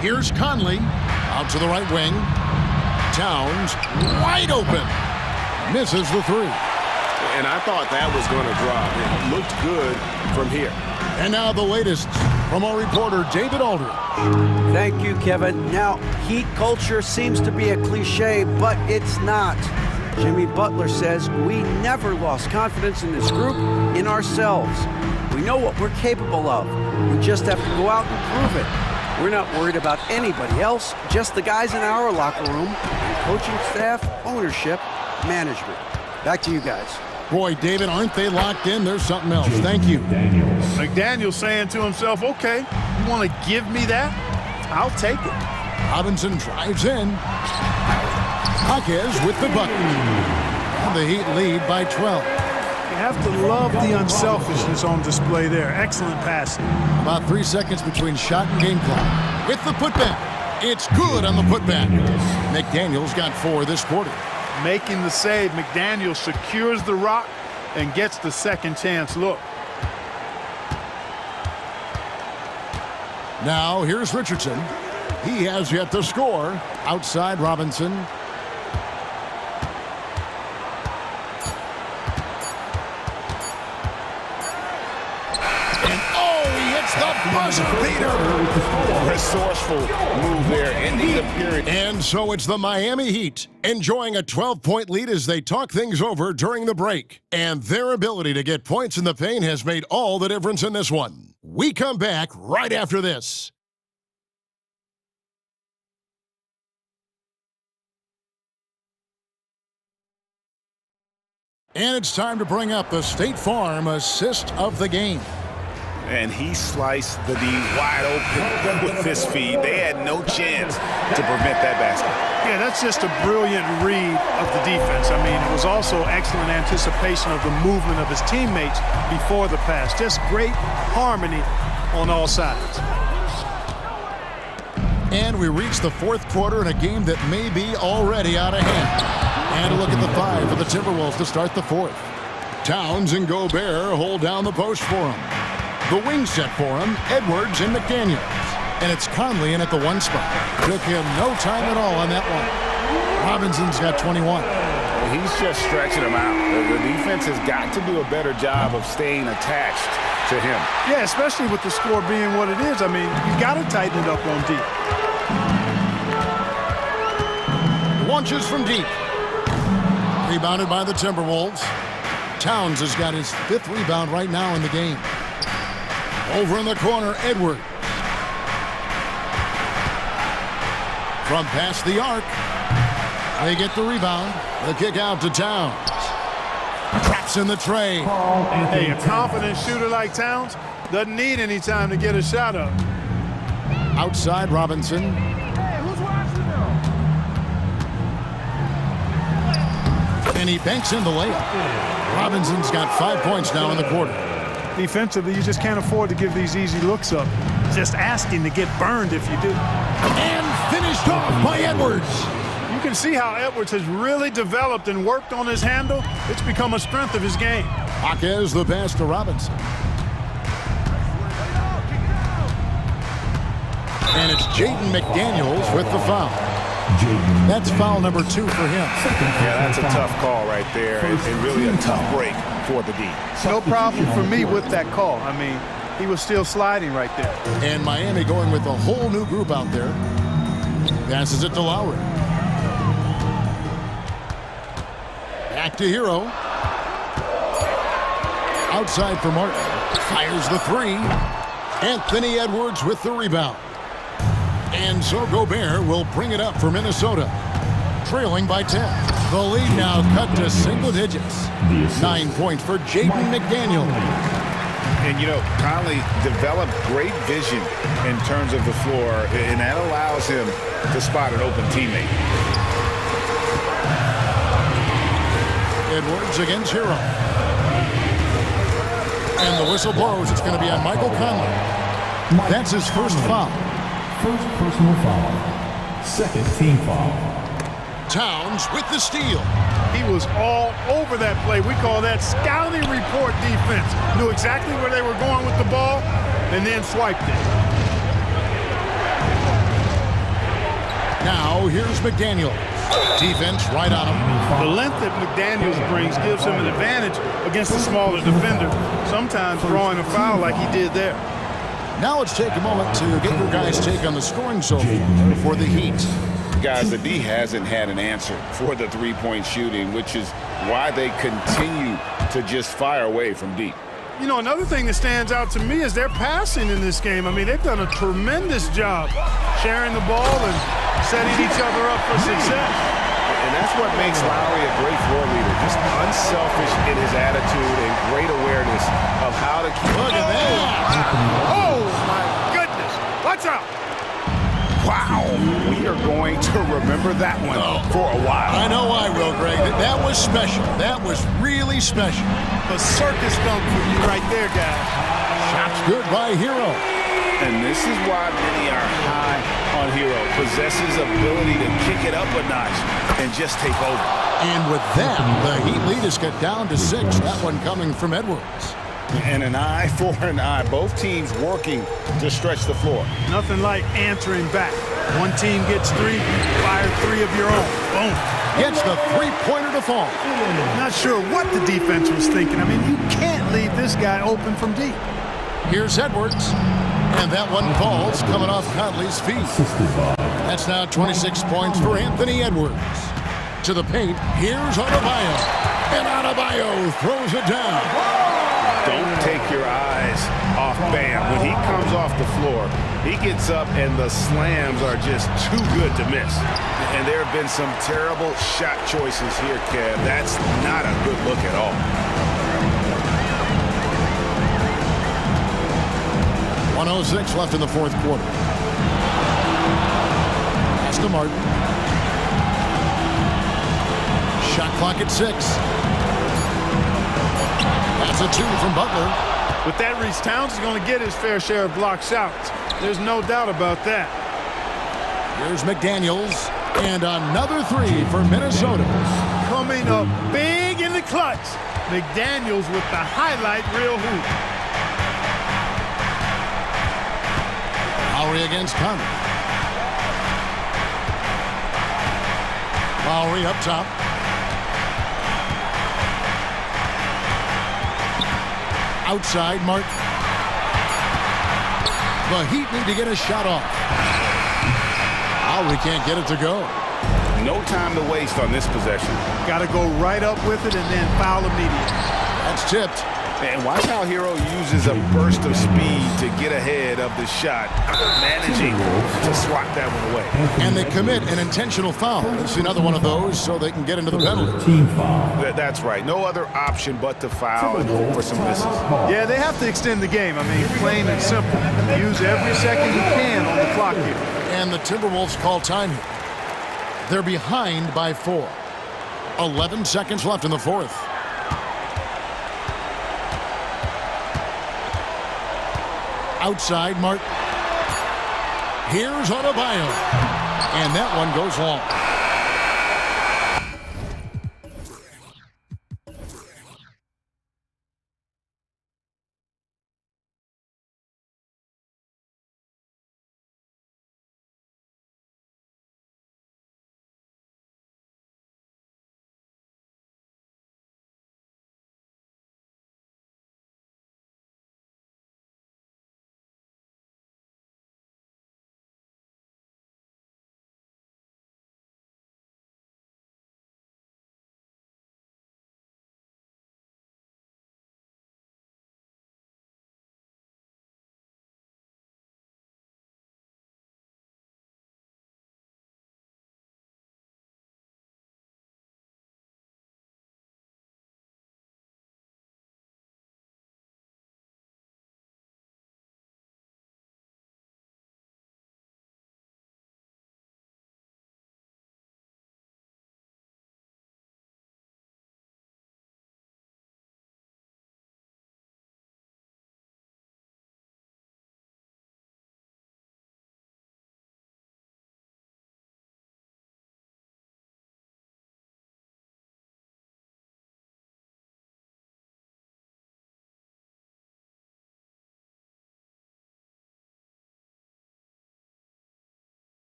Here's Conley. Out to the right wing. Towns wide open. Misses the 3. And I thought that was going to drop. It looked good from here. And now the latest from our reporter, David Aldridge. Thank you, Kevin. Now, Heat culture seems to be a cliche, but it's not. Jimmy Butler says we never lost confidence in this group, in ourselves. We know what we're capable of. We just have to go out and prove it. We're not worried about anybody else, just the guys in our locker room, and coaching staff, ownership, management. Back to you guys. Boy, David, aren't they locked in? There's something else. Thank you. McDaniel's saying to himself, okay, you want to give me that? I'll take it. Robinson drives in. Jaquez with the bucket. And the Heat lead by 12. You have to love the unselfishness on display there. Excellent passing. About 3 seconds between shot and game clock. With the putback. It's good on the putback. McDaniel's got 4 this quarter. Making the save, McDaniel secures the rock and gets the second chance look. Now here's Richardson. He has yet to score. Outside Robinson. And oh, he hits the buzzer beater. Resourceful move there, ending the period. And so it's the Miami Heat enjoying a 12-point lead as they talk things over during the break. And their ability to get points in the paint has made all the difference in this one. We come back right after this. And it's time to bring up the State Farm assist of the game. And he sliced the D wide open with his feed. They had no chance to prevent that basket. Yeah, that's just a brilliant read of the defense. I mean, it was also excellent anticipation of the movement of his teammates before the pass. Just great harmony on all sides. And we reach the fourth quarter in a game that may be already out of hand. And a look at the 5 for the Timberwolves to start the fourth. Towns and Gobert hold down the post for him. The wing set for him, Edwards and McDaniels. And it's Conley in at the 1 spot. Took him no time at all on that one. Robinson's got 21. He's just stretching him out. The defense has got to do a better job of staying attached to him. Yeah, especially with the score being what it is. I mean, you got to tighten it up on deep. Launches from deep. Rebounded by the Timberwolves. Towns has got his 5th rebound right now in the game. Over in the corner, Edwards. From past the arc. They get the rebound. The kick out to Towns. Traps in the tray. Hey, a confident shooter like Towns doesn't need any time to get a shot up. Outside Robinson. And he banks in the layup. Robinson's got 5 points now in the quarter. Defensively, you just can't afford to give these easy looks up. Just asking to get burned if you do. And finished off by Edwards. You can see how Edwards has really developed and worked on his handle. It's become a strength of his game. Jaquez the pass to Robinson. And it's Jaden McDaniels with the foul. That's foul number 2 for him. Yeah, that's a tough call right there. And really a tough break for the D. No problem for me with that call. I mean, he was still sliding right there. And Miami going with a whole new group out there. Passes it to Lowry. Back to Hero. Outside for Martin. Fires the 3. Anthony Edwards with the rebound. And so Gobert will bring it up for Minnesota. Trailing by 10. The lead now cut to single digits. 9 points for Jaden McDaniel. And, you know, Conley developed great vision in terms of the floor, and that allows him to spot an open teammate. Edwards against Hero. And the whistle blows. It's going to be on Michael Conley. That's his first foul. First personal foul. Second team foul. Towns with the steal. He was all over that play. We call that scouting report defense. Knew exactly where they were going with the ball and then swiped it. Now here's McDaniel. Defense right on him. The length that McDaniels brings gives him an advantage against the smaller defender, sometimes drawing a foul like he did there. Now let's take a moment to get your guys' take on the scoring so far for the Heat. Guys, the D hasn't had an answer for the three-point shooting, which is why they continue to just fire away from deep. You know, another thing that stands out to me is their passing in this game. I mean, they've done a tremendous job sharing the ball and setting each other up for success. And that's what makes Lowry a great floor leader. Just unselfish in his attitude and great awareness of how to keep. Look at that. Oh, my goodness. Watch out. Wow. We are going to remember that one for a while. I know I will, Greg. That was special. That was really special. A circus dunk for you right there, guys. Shots good by Hero. And this is why many are high on Hero. Possesses ability to kick it up a notch and just take over. And with that, the Heat lead is cut down to 6. That one coming from Edwards. And an eye for an eye. Both teams working to stretch the floor. Nothing like answering back. One team gets 3, fire 3 of your own. Boom. Gets the three-pointer to fall. Not sure what the defense was thinking. I mean, you can't leave this guy open from deep. Here's Edwards. And that one falls coming off Conley's feet. That's now 26 points for Anthony Edwards. To the paint, here's Adebayo. And Adebayo throws it down. Don't take your eyes off Bam. When he comes off the floor, he gets up and the slams are just too good to miss. And there have been some terrible shot choices here, Kev. That's not a good look at all. 1:06 left in the fourth quarter. Pass to Martin. Shot clock at 6. That's a 2 from Butler. With that reach, Towns is going to get his fair share of block shots. There's no doubt about that. Here's McDaniels. And another 3 for Minnesota. Coming up big in the clutch. McDaniels with the highlight reel hoop. Lowry against Conley. Lowry up top. Outside, Martin. The Heat need to get a shot off. Lowry can't get it to go. No time to waste on this possession. Got to go right up with it and then foul immediately. That's tipped. And watch how Hero uses a burst of speed to get ahead of the shot, managing to swat that one away. And they commit an intentional foul. It's another one of those so they can get into the penalty. Team foul. That's right. No other option but to foul for some misses. Yeah, they have to extend the game. I mean, plain and simple. Use every second you can on the clock here. And the Timberwolves call time here. They're behind by 4. 11 seconds left in the fourth. Outside, Martin. Here's Adebayo. And that one goes long.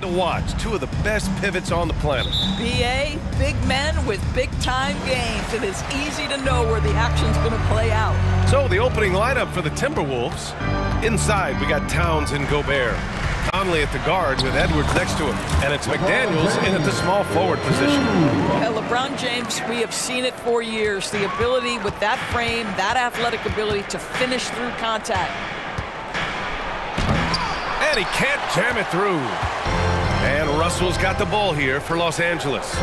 To watch, two of the best pivots on the planet. BA, big men with big-time games. It is easy to know where the action's going to play out. So the opening lineup for the Timberwolves. Inside, we got Towns and Gobert. Conley at the guard with Edwards next to him. And it's McDaniels in at the small forward position. LeBron James, we have seen it for years. The ability with that frame, that athletic ability to finish through contact. And he can't jam it through. And Russell's got the ball here for Los Angeles.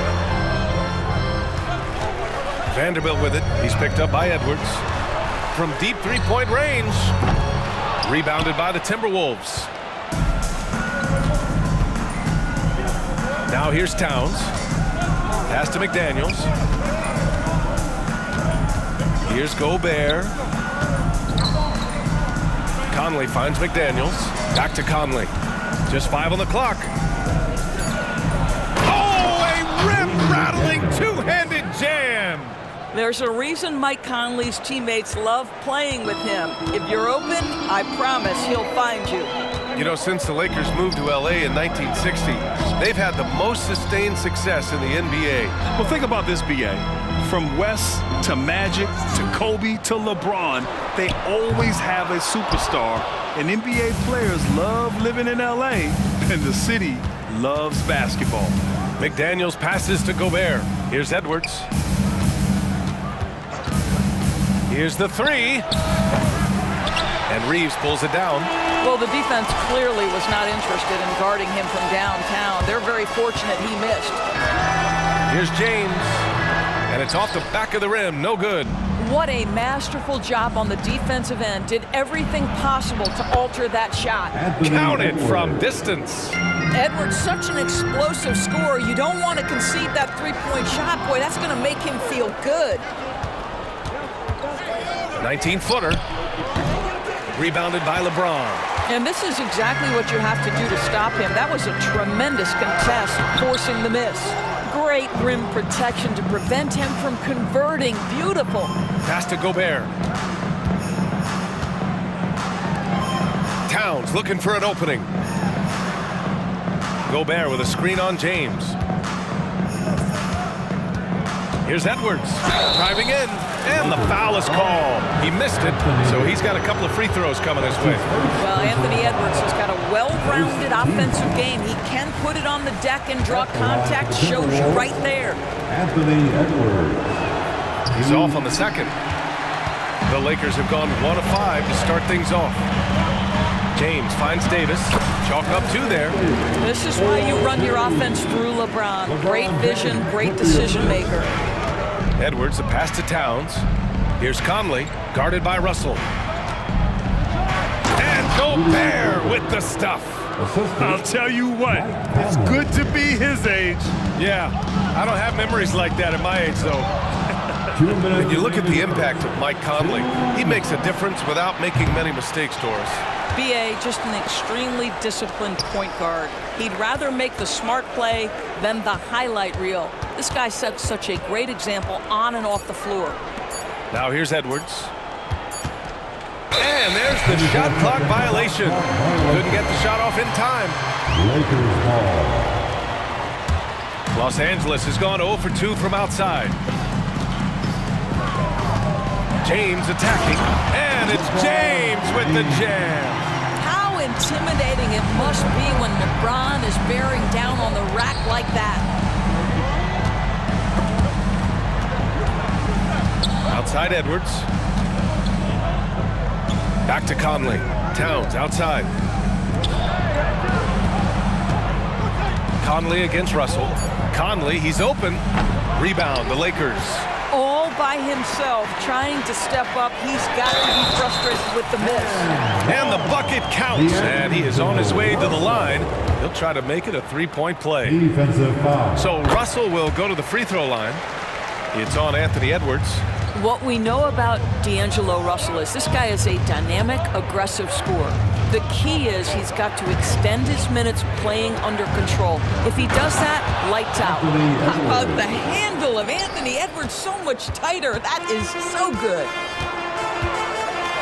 Vanderbilt with it. He's picked up by Edwards. From deep three-point range. Rebounded by the Timberwolves. Now here's Towns. Pass to McDaniels. Here's Gobert. Conley finds McDaniels. Back to Conley. Just 5 on the clock. Rim-rattling two-handed jam. There's a reason Mike Conley's teammates love playing with him. If you're open, I promise he'll find you. You know, since the Lakers moved to LA in 1960, they've had the most sustained success in the NBA. Well, think about this, BA. From West to Magic to Kobe to LeBron, they always have a superstar. And NBA players love living in LA, and the city loves basketball. McDaniels passes to Gobert. Here's Edwards. Here's the three. And Reeves pulls it down. Well, the defense clearly was not interested in guarding him from downtown. They're very fortunate he missed. Here's James. And it's off the back of the rim. No good. What a masterful job on the defensive end. Did everything possible to alter that shot. Count it from distance. Edwards, such an explosive scorer. You don't want to concede that three-point shot. Boy, that's going to make him feel good. 19-footer. Rebounded by LeBron. And this is exactly what you have to do to stop him. That was a tremendous contest, forcing the miss. Great rim protection to prevent him from converting. Beautiful. Pass to Gobert. Towns looking for an opening. Gobert with a screen on James. Here's Edwards driving in, and the foul is called. He missed it, so he's got a couple of free throws coming his way. Well, Anthony Edwards has got a well-rounded offensive game. He can put it on the deck and draw contact. Shows you right there. Anthony Edwards. He's off on the second. The Lakers have gone 1 of 5 to start things off. James finds Davis. Chalk up 2 there. This is why you run your offense through LeBron. Great vision, great decision maker. Edwards, a pass to Towns. Here's Conley, guarded by Russell. And Gobert with the stuff. I'll tell you what, it's good to be his age. Yeah, I don't have memories like that at my age, though. When you look at the impact of Mike Conley, he makes a difference without making many mistakes, Doris. BA, just an extremely disciplined point guard. He'd rather make the smart play than the highlight reel. This guy sets such a great example on and off the floor. Now here's Edwards. And there's the shot clock violation. Couldn't get the shot off in time. Lakers ball. Los Angeles has gone 0 for 2 from outside. James attacking, and it's James with the jam. How intimidating it must be when LeBron is bearing down on the rack like that. Outside Edwards. Back to Conley. Towns outside. Conley against Russell. Conley, he's open. Rebound, the Lakers. All by himself, trying to step up. He's got to be frustrated with the miss. And the bucket counts, and he is on his way to the line. He'll try to make it a three-point play. Defensive foul. So Russell will go to the free throw line. It's on Anthony Edwards. What we know about D'Angelo Russell is this guy is a dynamic, aggressive scorer. The key is he's got to extend his minutes playing under control. If he does that, lights out. How about the handle of Anthony Edwards so much tighter? That is so good.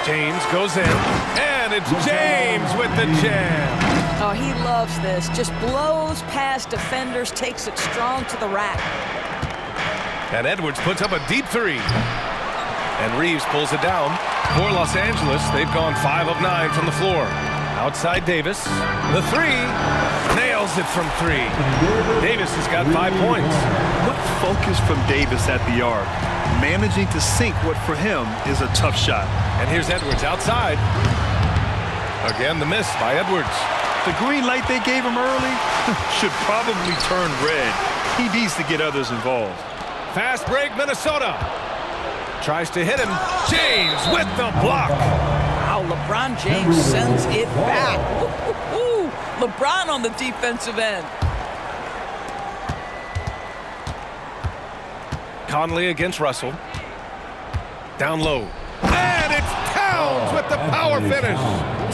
James goes in, and it's James with the jam. Oh, he loves this. Just blows past defenders, takes it strong to the rack. And Edwards puts up a deep three. And Reeves pulls it down. For Los Angeles, they've gone 5 of 9 from the floor. Outside Davis. The three. Nails it from 3. Davis has got 5 points. What focus from Davis at the arc. Managing to sink what for him is a tough shot. And here's Edwards outside. Again, the miss by Edwards. The green light they gave him early should probably turn red. He needs to get others involved. Fast break, Minnesota. Tries to hit him. James with the block. Wow, LeBron James sends it back. Woo-hoo-hoo. LeBron on the defensive end. Conley against Russell. Down low. And it's Towns with the power finish.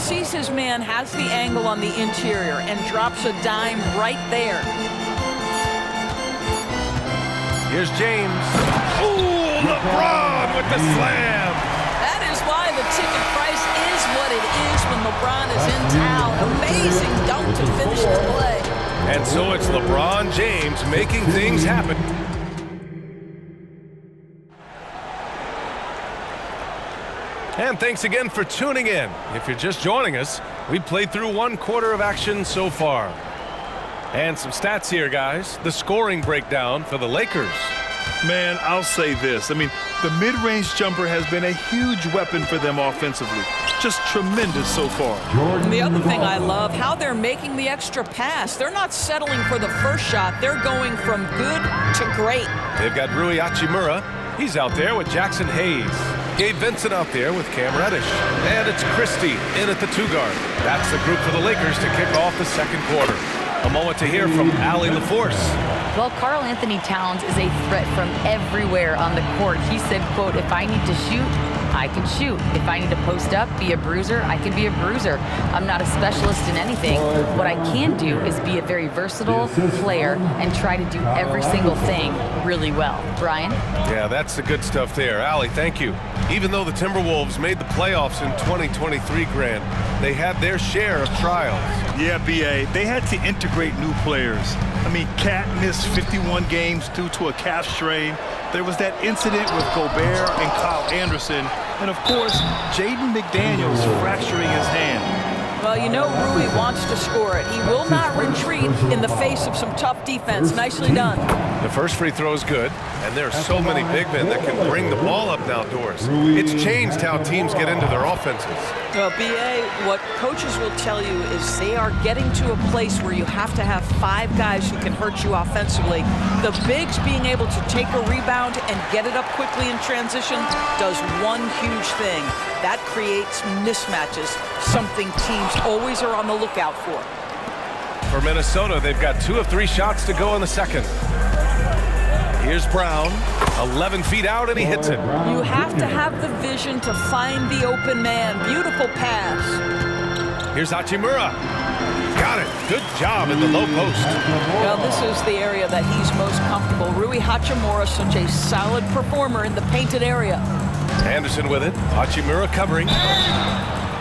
Sees his man, has the angle on the interior, and drops a dime right there. Here's James. Ooh, LeBron with the slam. That is why the ticket price is what it is when LeBron is in town. Amazing dunk to finish the play. And so it's LeBron James making things happen. And thanks again for tuning in. If you're just joining us, we played through 1/4 of action so far. And some stats here, guys. The scoring breakdown for the Lakers. Man, I'll say this. I mean, the mid-range jumper has been a huge weapon for them offensively. Just tremendous so far. And the other thing I love, how they're making the extra pass. They're not settling for the first shot. They're going from good to great. They've got Rui Hachimura. He's out there with Jackson Hayes. Gabe Vincent out there with Cam Reddish. And it's Christie in at the 2 guard. That's the group for the Lakers to kick off the 2nd quarter. A moment to hear from Allie LaForce. Well, Karl Anthony Towns is a threat from everywhere on the court. He said, quote, if I need to shoot, I can shoot. If I need to post up, be a bruiser, I can be a bruiser. I'm not a specialist in anything. What I can do is be a very versatile player and try to do every single thing really well. Brian? Yeah, that's the good stuff there. Allie, thank you. Even though the Timberwolves made the playoffs in 2023, Grant, they had their share of trials. Yeah, B.A., they had to integrate new players. I mean, Cat missed 51 games due to a calf strain. There was that incident with Gobert and Kyle Anderson. And, of course, Jaden McDaniels fracturing his hand. Well, you know Rui wants to score it. He will not retreat in the face of some tough defense. Nicely done. The first free throw is good, and there are so many big men that can bring the ball up now, Doris. It's changed how teams get into their offenses. Well, B.A., what coaches will tell you is they are getting to a place where you have to have 5 guys who can hurt you offensively. The bigs being able to take a rebound and get it up quickly in transition does one huge thing. That creates mismatches, something teams always are on the lookout for. For Minnesota, they've got 2 of 3 shots to go in the 2nd. Here's Brown, 11 feet out, and he hits it. You have to have the vision to find the open man. Beautiful pass. Here's Hachimura. Got it. Good job in the low post. Well, this is the area that he's most comfortable. Rui Hachimura, such a solid performer in the painted area. Anderson with it. Hachimura covering.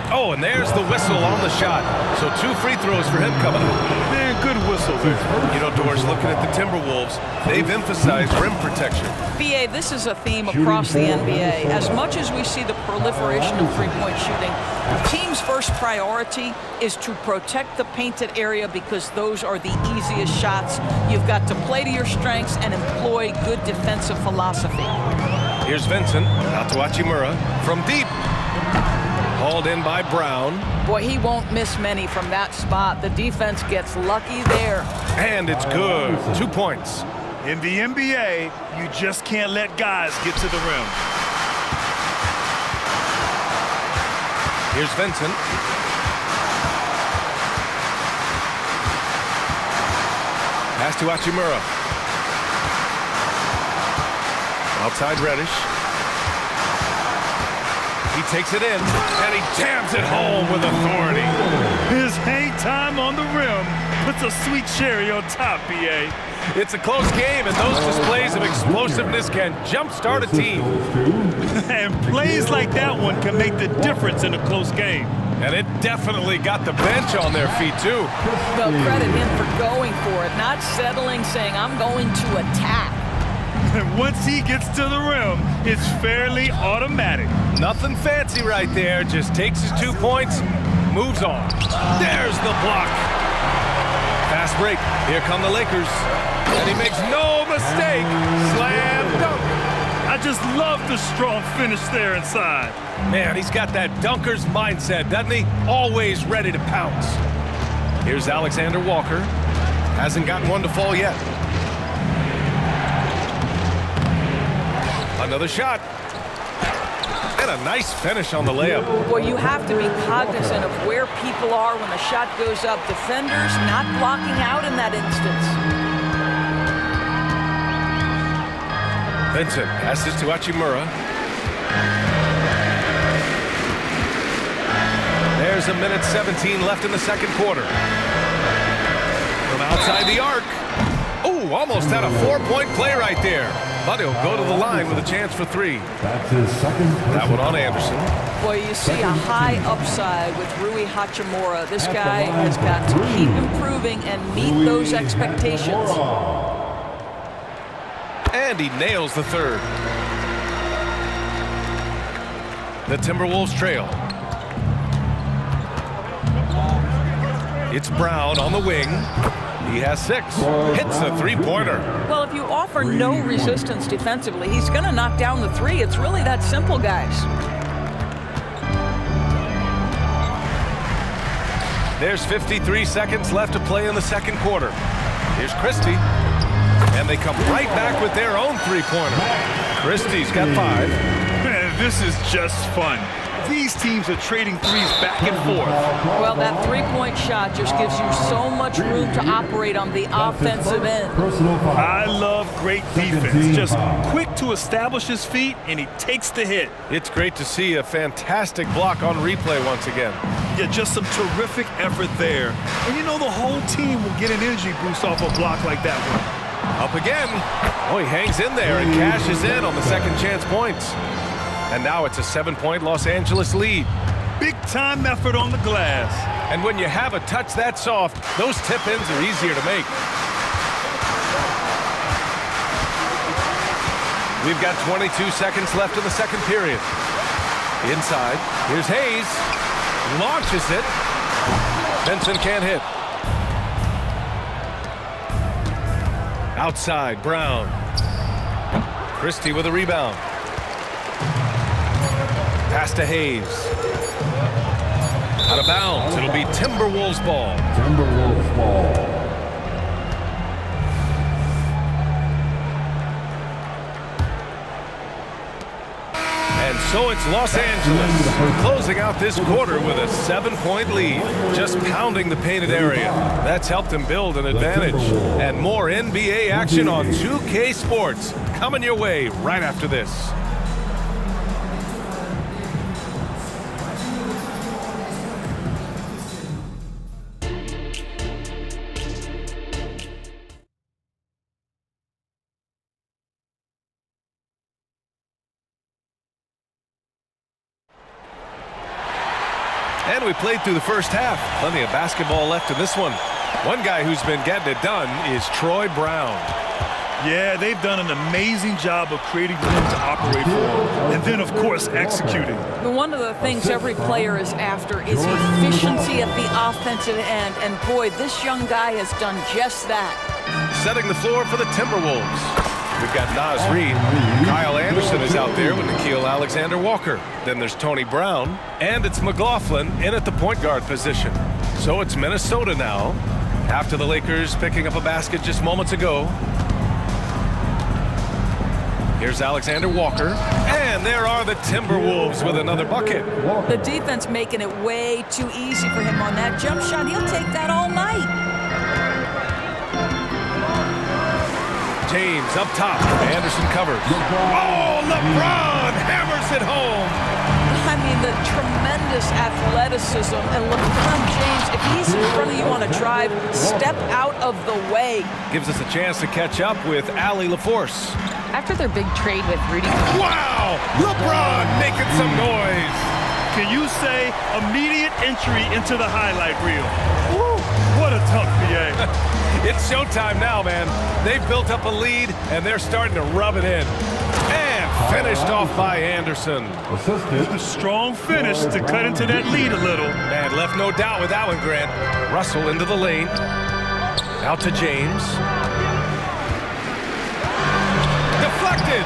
Oh, and there's the whistle on the shot. So 2 free throws for him coming up. Man, good whistle there. You know, Doris, looking at the Timberwolves, they've emphasized rim protection. B.A., this is a theme across the NBA. As much as we see the proliferation of three-point shooting, the team's first priority is to protect the painted area because those are the easiest shots. You've got to play to your strengths and employ good defensive philosophy. Here's Vincent, out to Hachimura from deep. Hauled in by Brown. Boy, he won't miss many from that spot. The defense gets lucky there. And it's good. 2 points. In the NBA, you just can't let guys get to the rim. Here's Vincent. Pass to Hachimura. Outside Reddish. He takes it in, and he jams it home with authority. His hang time on the rim puts a sweet cherry on top, B.A. It's a close game, and those displays of explosiveness can jumpstart a team. And plays like that one can make the difference in a close game. And it definitely got the bench on their feet, too. Well, credit him for going for it, not settling, saying, I'm going to attack. Once he gets to the rim, it's fairly automatic. Nothing fancy right there. Just takes his 2 points, moves on. There's the block. Fast break. Here come the Lakers. And he makes no mistake. Slam dunk. I just love the strong finish there inside. Man, he's got that dunker's mindset, doesn't he? Always ready to pounce. Here's Alexander Walker. Hasn't gotten one to fall yet. Another shot. And a nice finish on the layup. Well, you have to be cognizant of where people are when the shot goes up. Defenders not blocking out in that instance. Vincent passes to Hachimura. There's 1:17 left in the second quarter. From outside the arc. Oh, almost had a 4-point play right there. But he'll go to the line with a chance for 3. That's his second. That one on Anderson. Boy, you see a high upside with Rui Hachimura. This guy has got to keep improving and meet those expectations. And he nails the third. The Timberwolves trail. It's Brown on the wing. He has 6. Hits a 3-pointer. Well, if you offer no resistance defensively, he's going to knock down the 3. It's really that simple, guys. There's 53 seconds left to play in the second quarter. Here's Christie. And they come right back with their own 3-pointer. Christie's got 5. Man, this is just fun. These teams are trading threes back and forth. Well, that 3-point shot just gives you so much room to operate on the offensive end. I love great defense. Just quick to establish his feet, and he takes the hit. It's great to see a fantastic block on replay once again. Yeah, just some terrific effort there. And you know the whole team will get an energy boost off a block like that one. Up again. Oh, he hangs in there and cashes in on the second chance points. And now it's a 7-point Los Angeles lead. Big-time effort on the glass. And when you have a touch that soft, those tip-ins are easier to make. We've got 22 seconds left in the second period. Inside, here's Hayes. Launches it. Benson can't hit. Outside, Brown. Christie with a rebound. Pass to Hayes. Out of bounds. It'll be Timberwolves ball. Timberwolves ball. And so it's Los Angeles closing out this quarter with a 7-point lead. Just pounding the painted area. That's helped them build an advantage. And more NBA action on 2K Sports coming your way right after this. And we played through the first half. Plenty of basketball left in this one. One guy who's been getting it done is Troy Brown. Yeah, they've done an amazing job of creating room to operate for, and then, of course, executing. One of the things every player is after is efficiency at the offensive end, and boy, this young guy has done just that. Setting the floor for the Timberwolves. We've got Naz Reid. Kyle Anderson is out there with Nickeil Alexander-Walker. Then there's Tony Brown, and it's McLaughlin in at the point guard position. So it's Minnesota now, after the Lakers picking up a basket just moments ago. Here's Alexander Walker, and there are the Timberwolves with another bucket. The defense making it way too easy for him on that jump shot. He'll take that all night. James up top. Anderson covers. Oh, LeBron hammers it home. I mean, the tremendous athleticism. And LeBron James, if he's in front of you on a drive, step out of the way. Gives us a chance to catch up with Allie LaForce. After their big trade with Rudy. Wow! LeBron making some noise. Can you say immediate entry into the highlight reel? Woo, what a tough PA. It's showtime now, man. They've built up a lead, and they're starting to rub it in. And finished off by Anderson. A strong finish to cut into that lead a little. Man, left no doubt with that one, Grant. Russell into the lane. Out to James. Deflected.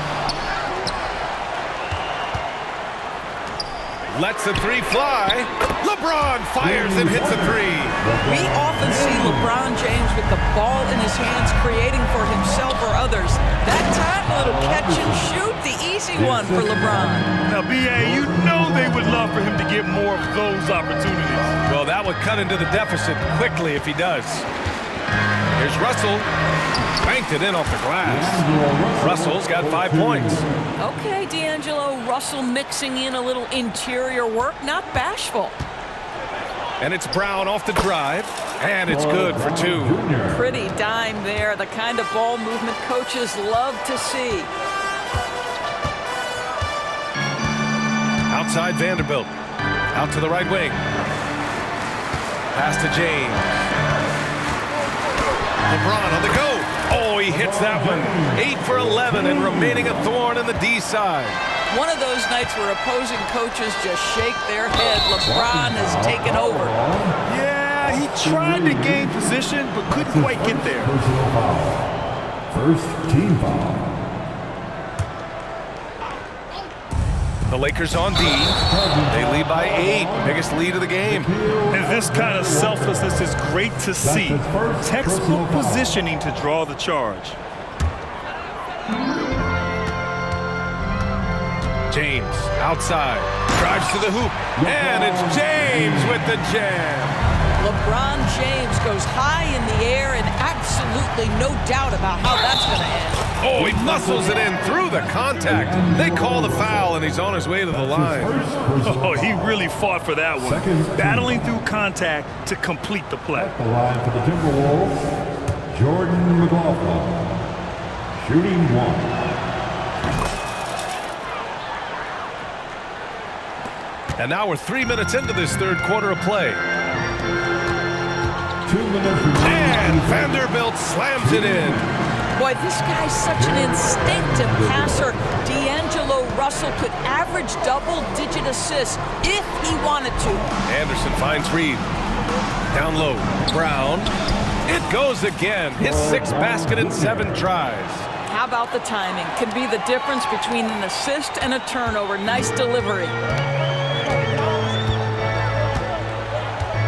Lets the three fly. LeBron fires and hits a three. We often see LeBron James with the ball in his hands, creating for himself or others. That time, a little catch and shoot, the easy one for LeBron. Now, BA, you know they would love for him to get more of those opportunities. Well, that would cut into the deficit quickly if he does. Here's Russell. Banked it in off the glass. Russell's got 5 points. Okay, D'Angelo Russell mixing in a little interior work, not bashful. And it's Brown off the drive, and it's good for 2. Pretty dime there, the kind of ball movement coaches love to see. Outside Vanderbilt. Out to the right wing. Pass to James. LeBron on the go. Oh, he hits that one. 8 for 11 and remaining a thorn in the D side. One of those nights where opposing coaches just shake their head. LeBron has taken over. Yeah, he tried to gain position, but couldn't quite get there. First team foul. The Lakers on D. They lead by 8. Biggest lead of the game. And this kind of selflessness is great to see. Textbook positioning to draw the charge. James outside. Drives to the hoop. And it's James with the jam. LeBron James goes high in the air and absolutely no doubt about how that's going to end. Oh, he muscles it in through the contact. They call the foul, and he's on his way to the line. Oh, he really fought for that one. Battling through contact to complete the play. At the line for the Timberwolves, Jordan McLaughlin, shooting 1. And now we're 3 minutes into this third quarter of play. 2 minutes. And Vanderbilt slams it in. Boy, this guy's such an instinctive passer. D'Angelo Russell could average double-digit assists if he wanted to. Anderson finds Reed. Down low. Brown. It goes again. His 6th basket in 7 tries. How about the timing? Can be the difference between an assist and a turnover. Nice delivery.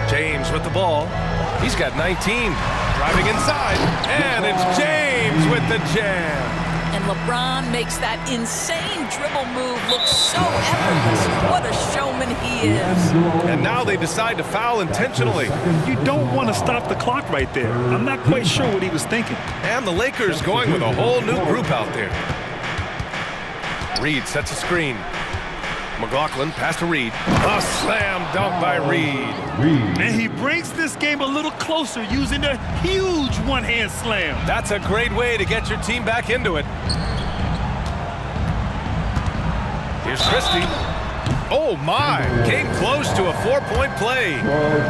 James with the ball. He's got 19. Driving inside. And it's James with the jam. And LeBron makes that insane dribble move look so effortless. What a showman he is. And now they decide to foul intentionally. You don't want to stop the clock right there. I'm not quite sure what he was thinking. And the Lakers going with a whole new group out there. Reed sets a screen. McLaughlin pass to Reed. A slam dunk by Reed. And he brings this game a little closer using a huge one-hand slam. That's a great way to get your team back into it. Here's Christie. Oh my, came close to a 4-point play.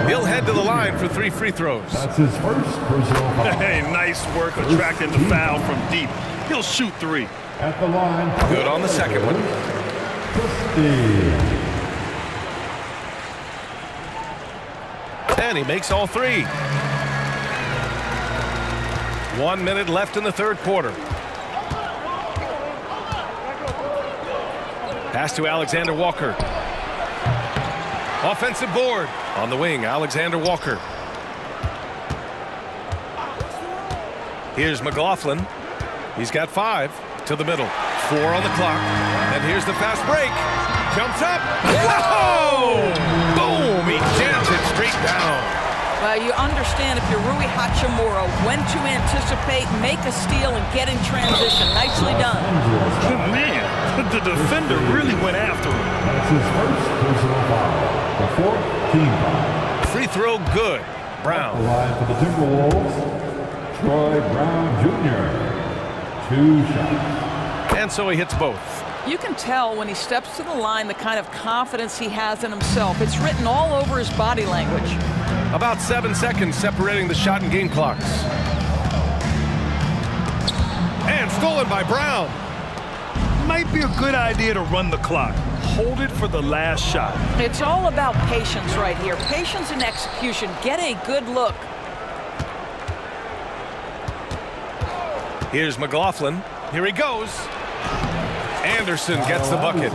He'll head to the line for 3 free throws. That's his first personal foul. Hey, nice work attracting the foul from deep. He'll shoot 3. At the line. Good on the second one. And he makes all 3. 1 minute left in the third quarter. Pass to Alexander Walker. Offensive board. On the wing, Alexander Walker. Here's McLaughlin. He's got 5 to the middle. 4 on the clock. And here's the fast break. Jumps up. Whoa! Boom! He jams it straight down. Well, you understand if you're Rui Hachimura when to anticipate, make a steal, and get in transition. Nicely done. Man, the defender really went after him. That's his first personal foul. The 4th team foul. Free throw good. Brown. The line for the Timberwolves, Troy Brown Jr. 2 shots. And so he hits both. You can tell when he steps to the line the kind of confidence he has in himself. It's written all over his body language. About 7 seconds separating the shot and game clocks. And stolen by Brown. Might be a good idea to run the clock. Hold it for the last shot. It's all about patience right here. Patience and execution. Get a good look. Here's McLaughlin. Here he goes. Anderson gets the bucket.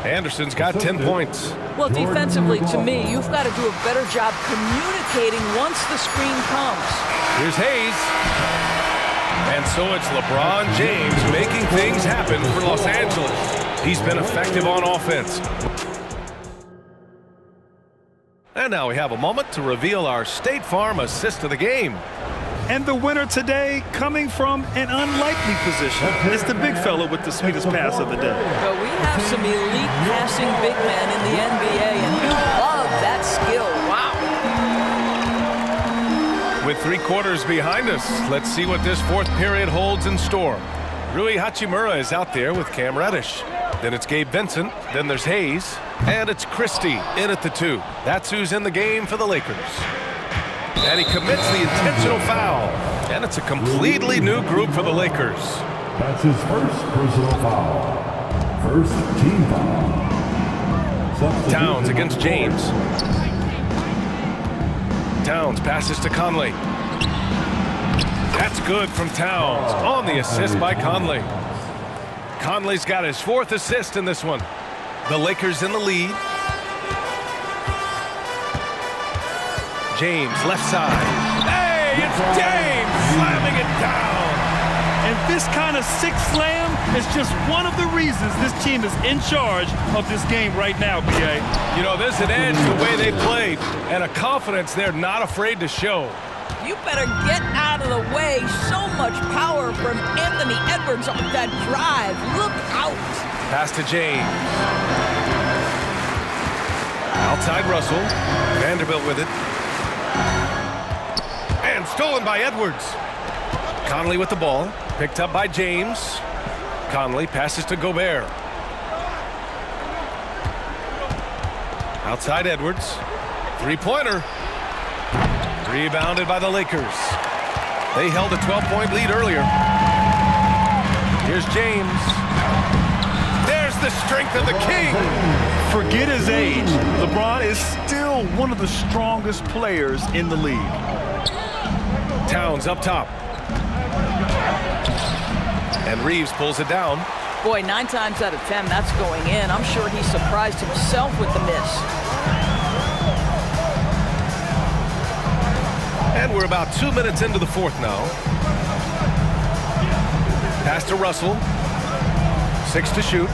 Anderson's got 10 points. Well, defensively, to me, you've got to do a better job communicating once the screen comes. Here's Hayes. And so it's LeBron James making things happen for Los Angeles. He's been effective on offense. And now we have a moment to reveal our State Farm assist of the game. And the winner today coming from an unlikely position. It's the big fella with the sweetest pass of the day. But we have some elite passing big men in the NBA, and you love that skill. Wow. With 3 quarters behind us, let's see what this 4th period holds in store. Rui Hachimura is out there with Cam Reddish. Then it's Gabe Vincent. Then there's Hayes. And it's Christie in at the 2. That's who's in the game for the Lakers. And he commits the intentional foul. And it's a completely new group for the Lakers. That's his first personal foul. First team foul. Towns against James. Towns passes to Conley. That's good from Towns on the assist by Conley. Conley's got his 4th assist in this one. The Lakers in the lead. James, left side. Hey, it's James slamming it down. And this kind of sick slam is just one of the reasons this team is in charge of this game right now, BA. You know, there's an edge the way they played and a confidence they're not afraid to show. You better get out of the way. So much power from Anthony Edwards on that drive. Look out. Pass to James. Outside Russell. Vanderbilt with it. And stolen by Edwards. Conley with the ball. Picked up by James. Conley passes to Gobert. Outside Edwards. 3-pointer. Rebounded by the Lakers. They held a 12-point lead earlier. Here's James. There's the strength of the king. Forget his age. LeBron is still one of the strongest players in the league. Towns up top. And Reeves pulls it down. Boy, 9 times out of 10, that's going in. I'm sure he surprised himself with the miss. And we're about 2 minutes into the 4th now. Pass to Russell. 6 to shoot.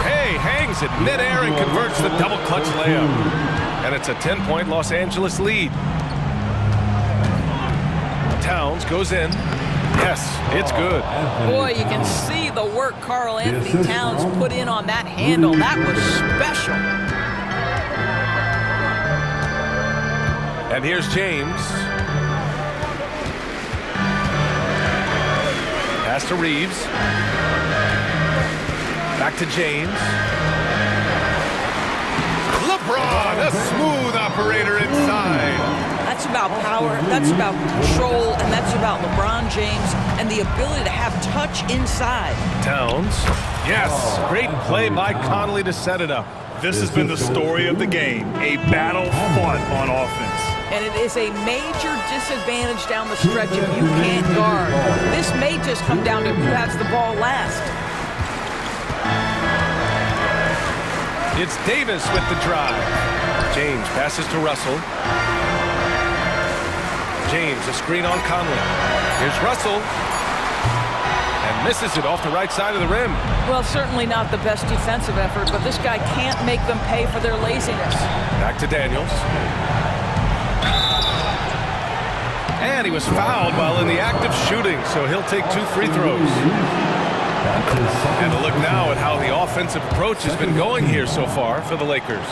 Hey, hangs it midair and converts the double clutch layup. And it's a 10-point Los Angeles lead. Towns goes in. Yes, it's good. Boy, you can see the work Karl Anthony Towns put in on that handle. That was special. And here's James. Pass to Reeves. Back to James. LeBron, a smooth operator inside. That's about power, that's about control, and that's about LeBron James and the ability to have touch inside. Towns. Yes, great play by Conley to set it up. This has been the story of the game, a battle fought on offense. And it is a major disadvantage down the stretch if you can't guard. This may just come down to who has the ball last. It's Davis with the drive. James passes to Russell. James, a screen on Conley. Here's Russell. And misses it off the right side of the rim. Well, certainly not the best defensive effort, but this guy can't make them pay for their laziness. Back to Daniels. And he was fouled while in the act of shooting, so he'll take 2 free throws. And a look now at how the offensive approach has been going here so far for the Lakers.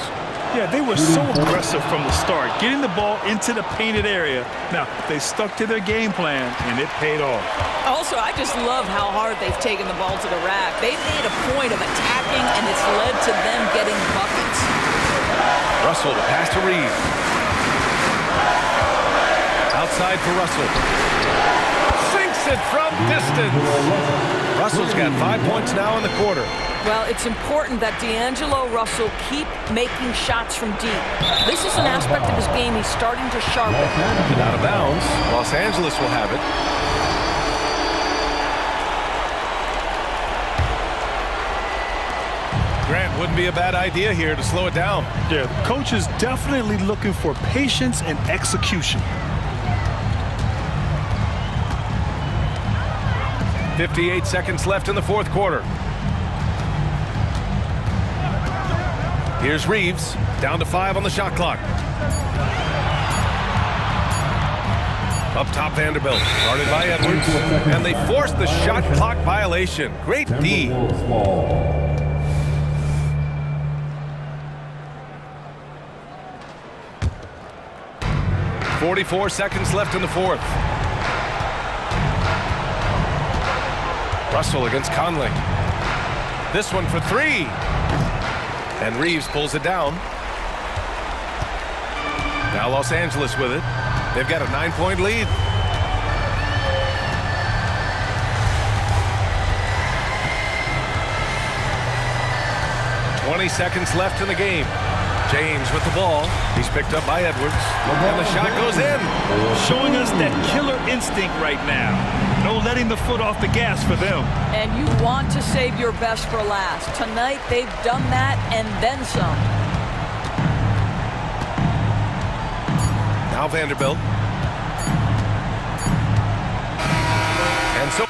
Yeah, they were so aggressive from the start, getting the ball into the painted area. Now, they stuck to their game plan, and it paid off. Also, I just love how hard they've taken the ball to the rack. They've made a point of attacking, and it's led to them getting buckets. Russell to pass to Reeves. Outside for Russell. Sinks it from distance. Russell's got 5 points now in the quarter. Well, it's important that D'Angelo Russell keep making shots from deep. This is an aspect of his game he's starting to sharpen. And out of bounds. Los Angeles will have it. Grant, wouldn't be a bad idea here to slow it down. Yeah, the coach is definitely looking for patience and execution. 58 seconds left in the fourth quarter. Here's Reeves, down to 5 on the shot clock. Up top, Vanderbilt, guarded by Edwards, and they force the shot clock violation. Great D. 44 seconds left in the fourth. Russell against Conley. This one for 3. And Reeves pulls it down. Now Los Angeles with it. They've got a 9-point lead. "20 seconds left in the game. James with the ball. He's picked up by Edwards. And the shot goes in. Showing us that killer instinct right now. No letting the foot off the gas for them. And you want to save your best for last. Tonight, they've done that and then some. Now Vanderbilt. And so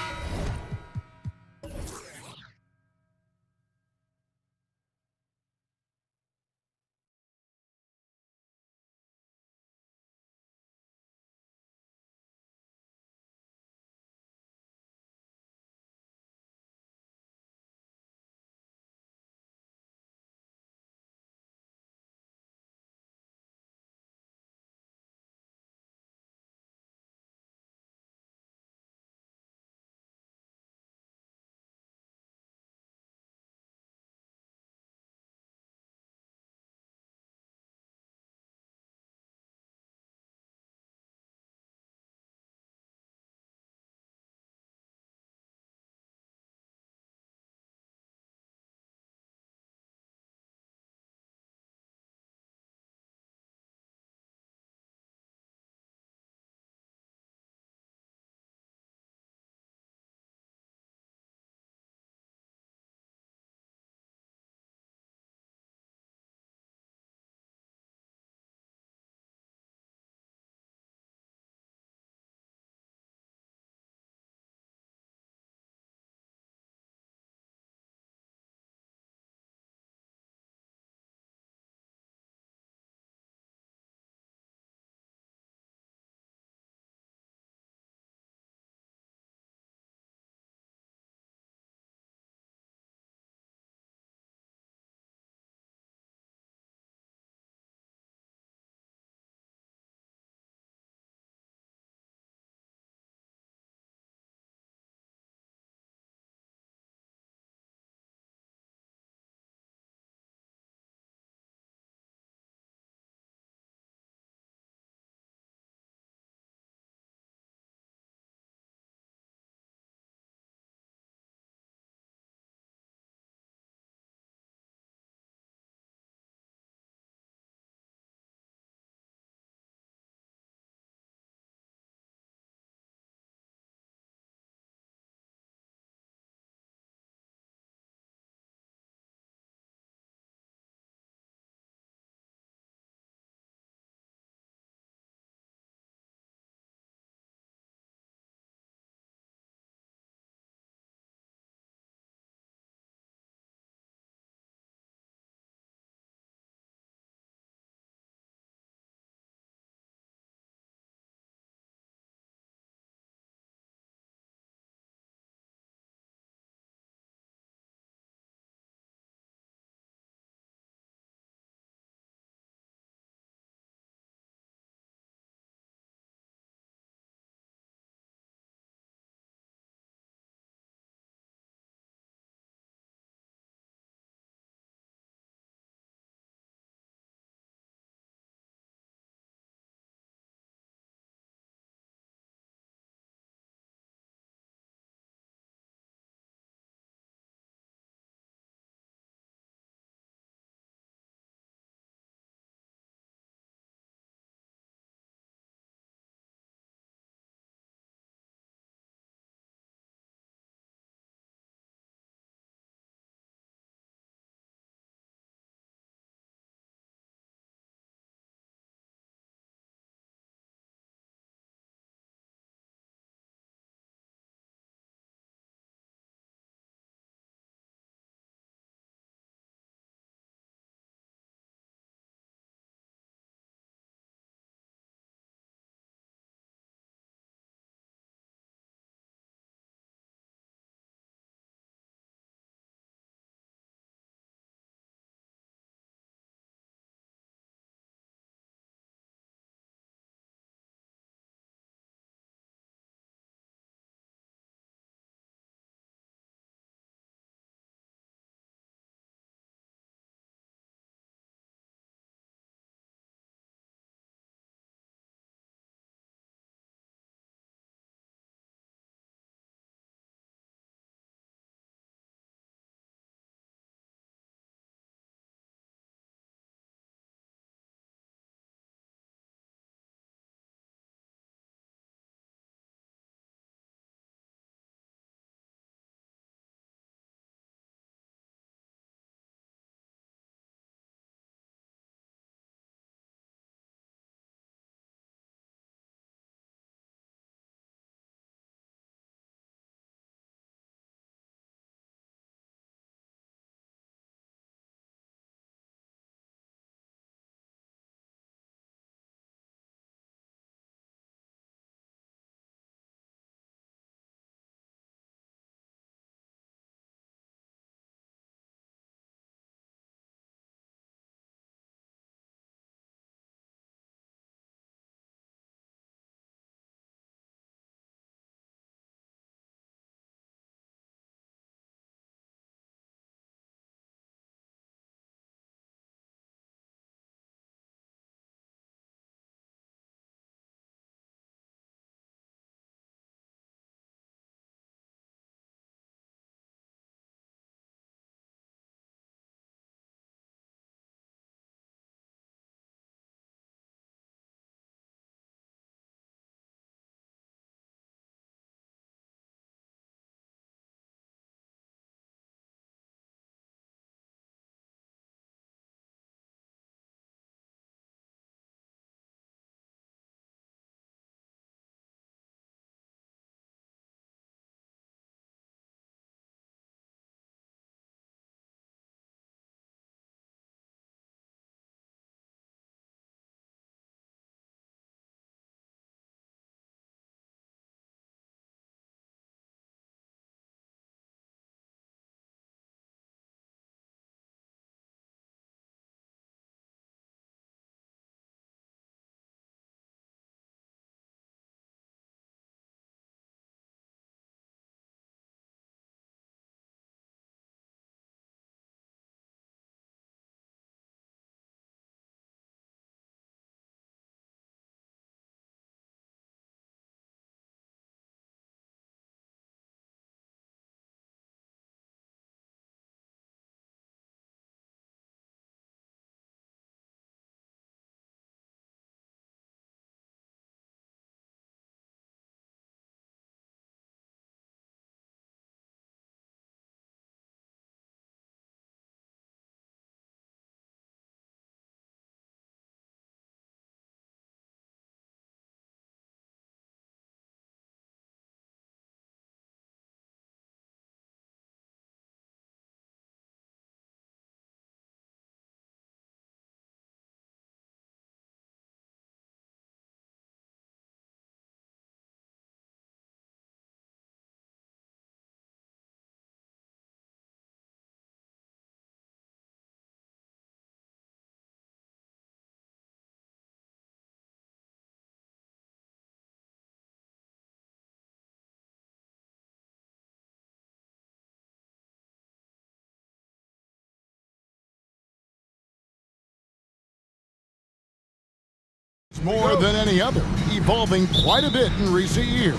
more than any other, evolving quite a bit in recent years.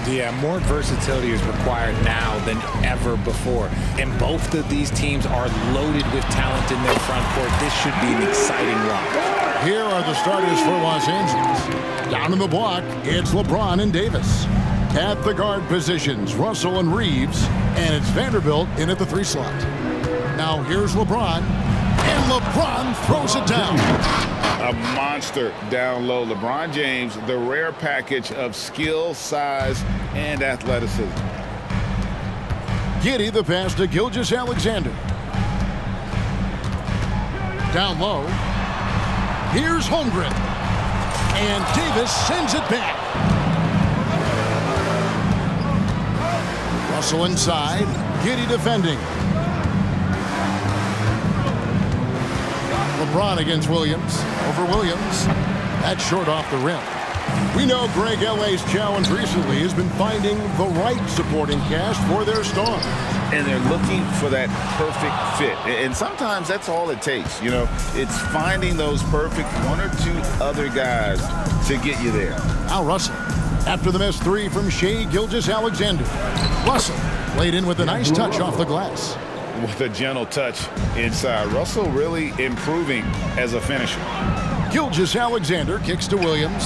Yeah, more versatility is required now than ever before. And both of these teams are loaded with talent in their front court. This should be an exciting one. Here are the starters for Los Angeles. Down in the block, it's LeBron and Davis. At the guard positions, Russell and Reeves. And it's Vanderbilt in at the 3 slot. Now here's LeBron. And LeBron throws it down. A monster down low. LeBron James, the rare package of skill, size, and athleticism. Giddey the pass to Gilgeous-Alexander. Down low. Here's Holmgren. And Davis sends it back. Russell inside. Giddey defending. LeBron against Williams. Over Williams. That's short off the rim. We know Greg L.A.'s challenge recently has been finding the right supporting cast for their stars. And they're looking for that perfect fit. And sometimes that's all it takes. You know, it's finding those perfect 1 or 2 other guys to get you there. Now Russell. After the missed 3 from Shai Gilgeous-Alexander. Russell laid in with a nice touch off the glass. With a gentle touch inside. Russell really improving as a finisher. Gilgeous-Alexander kicks to Williams.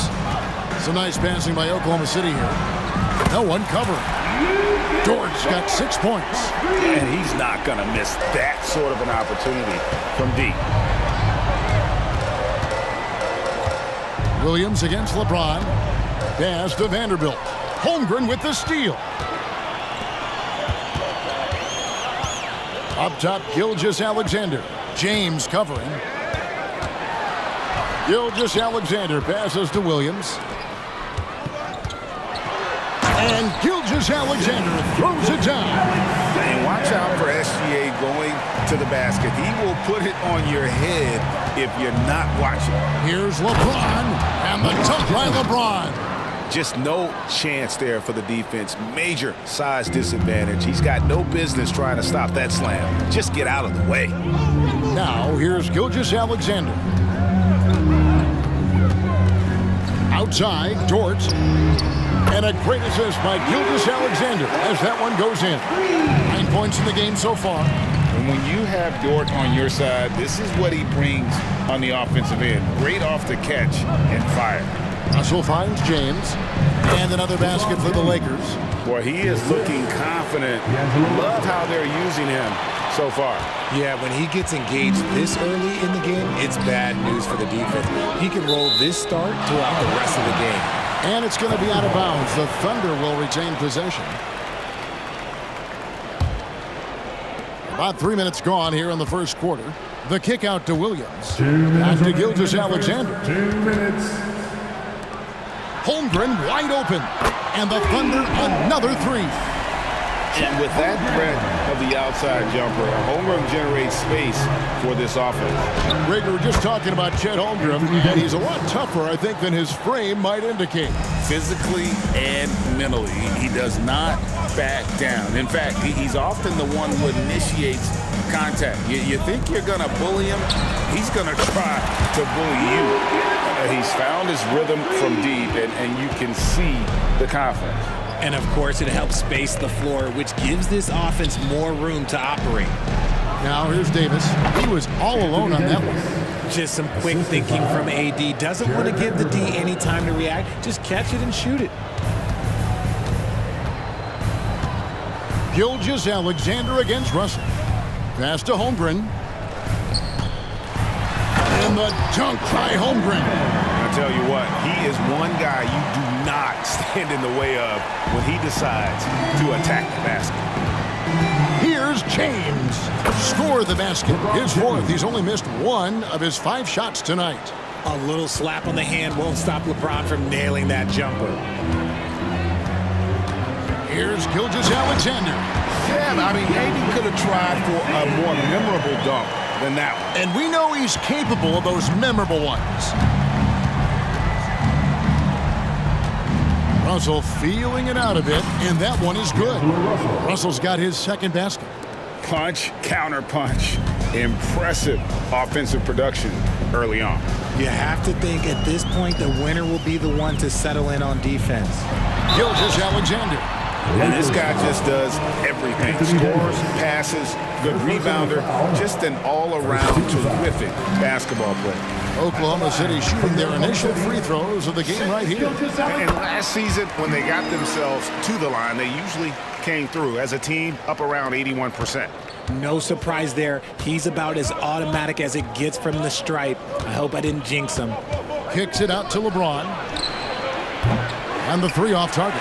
Some nice passing by Oklahoma City here. No one covering. Dort's got 6 points. And he's not going to miss that sort of an opportunity from deep. Williams against LeBron. Pass to Vanderbilt. Holmgren with the steal. Up top, Gilgeous-Alexander. James covering. Gilgeous-Alexander passes to Williams. And Gilgeous-Alexander throws it down. And watch out for SGA going to the basket. He will put it on your head if you're not watching. Here's LeBron, and the dunk by LeBron. Just no chance there for the defense. Major size disadvantage. He's got no business trying to stop that slam. Just get out of the way. Now here's Gilgeous-Alexander. Outside, Dort. And a great assist by Gilgeous-Alexander as that one goes in. 9 points in the game so far. And when you have Dort on your side, this is what he brings on the offensive end. Great off the catch and fire. Russell finds James. And another basket for the Lakers. Boy, he is looking confident. Love how they're using him so far. Yeah, when he gets engaged this early in the game, it's bad news for the defense. He can roll this start throughout the rest of the game. And it's going to be out of bounds. The Thunder will retain possession. About 3 minutes gone here in the first quarter. The kick out to Williams. Back to Gilgeous-Alexander. 2 minutes. Holmgren wide open. And the Thunder another 3. And with that threat of the outside jumper, Holmgren generates space for this offense. Greg, we were just talking about Chet Holmgren, and he's a lot tougher, I think, than his frame might indicate. Physically and mentally, he does not back down. In fact, he's often the one who initiates contact. You think you're going to bully him, he's going to try to bully you. He's found his rhythm from deep, and you can see the confidence. And of course, it helps space the floor, which gives this offense more room to operate. Now here's Davis. He was all alone on that one. Just some quick thinking from AD. Doesn't want to give the D any time to react. Just catch it and shoot it. Gilgeous-Alexander against Russell. Pass to Holmgren. And the dunk by Holmgren. I'll tell you what, he is one guy you do not stand in the way of when he decides to attack the basket. Here's James. Score the basket. His 4th. He's only missed 1 of his 5 shots tonight. A little slap on the hand won't stop LeBron from nailing that jumper. Here's Gilgeous-Alexander. Yeah, I mean, AD could have tried for a more memorable dunk than that one. And we know he's capable of those memorable ones. Russell feeling it out a bit, and that one is good. Russell's got his 2nd basket. Punch, counter punch. impressive offensive production early on. You have to think at this point the winner will be the one to settle in on defense. Gilgeous-Alexander. And this guy just does everything. Scores, passes, good rebounder, just an all-around terrific basketball player. Oklahoma City shooting their initial free throws of the game right here. And last season, when they got themselves to the line, they usually came through as a team up around 81%. No surprise there. He's about as automatic as it gets from the stripe. I hope I didn't jinx him. Kicks it out to LeBron. And the three off target.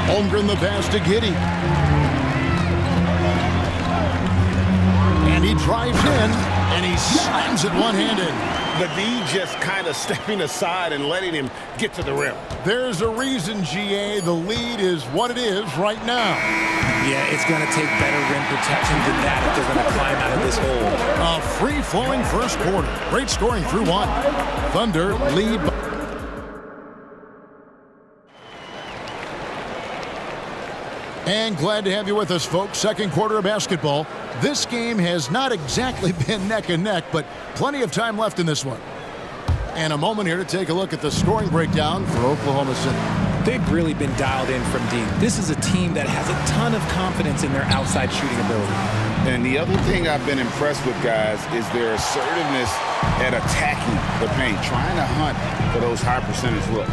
Holmgren the pass to Giddey. And he drives in, and he slams it one-handed. The D just kind of stepping aside and letting him get to the rim. There's a reason, GA, the lead is what it is right now. Yeah, it's going to take better rim protection than that if they're going to climb out of this hole. A free-flowing first quarter. Great scoring through one. Thunder lead. And glad to have you with us, folks. Second quarter of basketball. This game has not exactly been neck and neck, but plenty of time left in this one. And a moment here to take a look at the scoring breakdown for Oklahoma City. They've really been dialed in from deep. This is a team that has a ton of confidence in their outside shooting ability. And the other thing I've been impressed with, guys, is their assertiveness at attacking the paint, trying to hunt for those high percentage looks.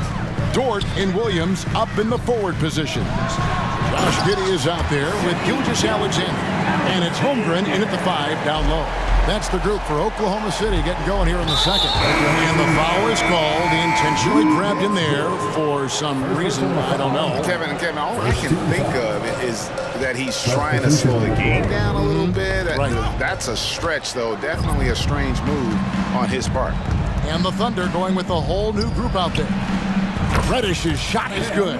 Dort and Williams up in the forward positions. Josh Giddey is out there with Gilgeous-Alexander. And it's Holmgren in at the 5 down low. That's the group for Oklahoma City getting going here in the second. And the foul is called. He intentionally grabbed in there for some reason. I don't know. Kevin, all I can think of is that he's trying to slow the game down a little bit. Right. That's a stretch, though. Definitely a strange move on his part. And the Thunder going with a whole new group out there. Reddish's shot is good.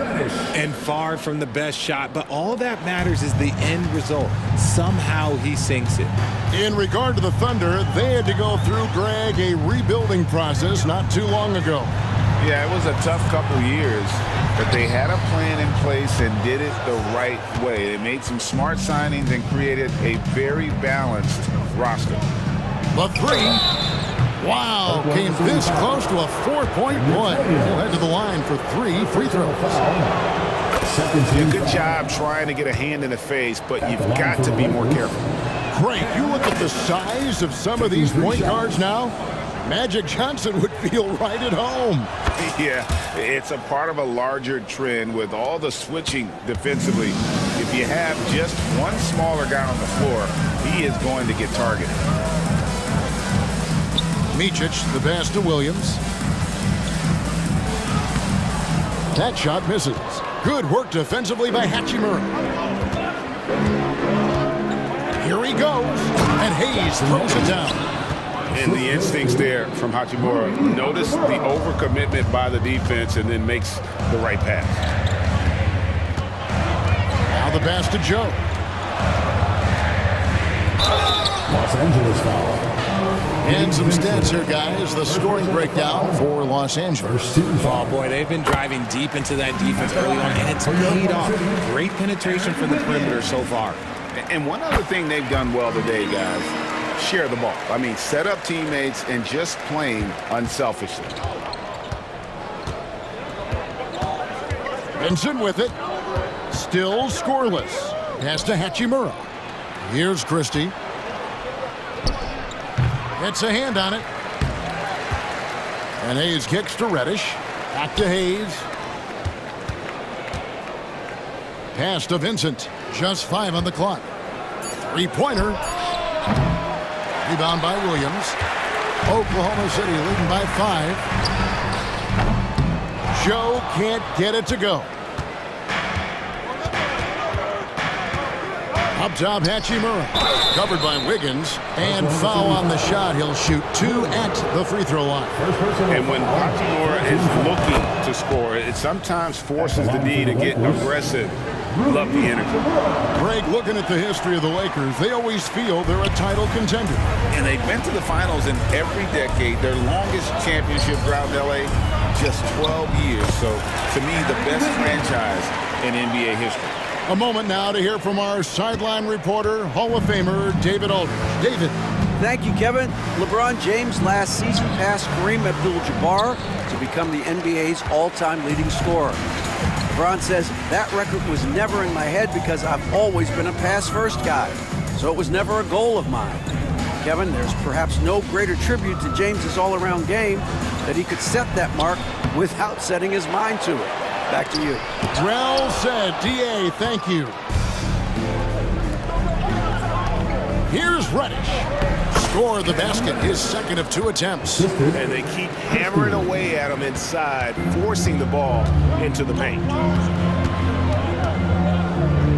And far from the best shot, but all that matters is the end result. Somehow he sinks it. In regard to the Thunder, they had to go through, Greg, a rebuilding process not too long ago. Yeah, it was a tough couple years, but they had a plan in place and did it the right way. They made some smart signings and created a very balanced roster. The three. Wow, came this close to a 4-point play. He'll head to the line for 3 free throws. Yeah, good job trying to get a hand in the face, but you've got to be more careful. Great. You look at the size of some of these point guards now. Magic Johnson would feel right at home. Yeah, it's a part of a larger trend with all the switching defensively. If you have just one smaller guy on the floor, he is going to get targeted. Micic, the pass to Williams. That shot misses. Good work defensively by Hachimura. Here he goes, and Hayes throws it down. And the instincts there from Hachimura. Notice the overcommitment by the defense and then makes the right pass. Now the pass to Joe. Los Angeles foul. And some stats here, guys. The scoring breakdown for Los Angeles. Oh, boy, they've been driving deep into that defense early on, and it's paid off. Great penetration from the perimeter so far. And one other thing they've done well today, guys, share the ball. I mean, set up teammates and just playing unselfishly. Vincent with it. Still scoreless. Pass to Hachimura. Here's Christie. Gets a hand on it. And Hayes kicks to Reddish. Back to Hayes. Pass to Vincent. Just 5 on the clock. Three-pointer. Rebound by Williams. Oklahoma City leading by 5. Joe can't get it to go. Up top, Hachimura. Covered by Wiggins. And foul on the shot. He'll shoot 2 at the free throw line. And when Hachimura is looking to score, it sometimes forces the D to get aggressive. Love the energy. Greg, looking at the history of the Lakers, they always feel they're a title contender. And they've been to the finals in every decade. Their longest championship drought in LA, just 12 years. So, to me, the best franchise in NBA history. A moment now to hear from our sideline reporter, Hall of Famer David Aldridge. David. Thank you, Kevin. LeBron James last season passed Kareem Abdul-Jabbar to become the NBA's all-time leading scorer. LeBron says, that record was never in my head because I've always been a pass-first guy, so it was never a goal of mine. Kevin, there's perhaps no greater tribute to James's all-around game that he could set that mark without setting his mind to it. Back to you. Well said, D.A. Thank you. Here's Reddish. Score the basket, his second of 2 attempts. And they keep hammering away at him inside, forcing the ball into the paint.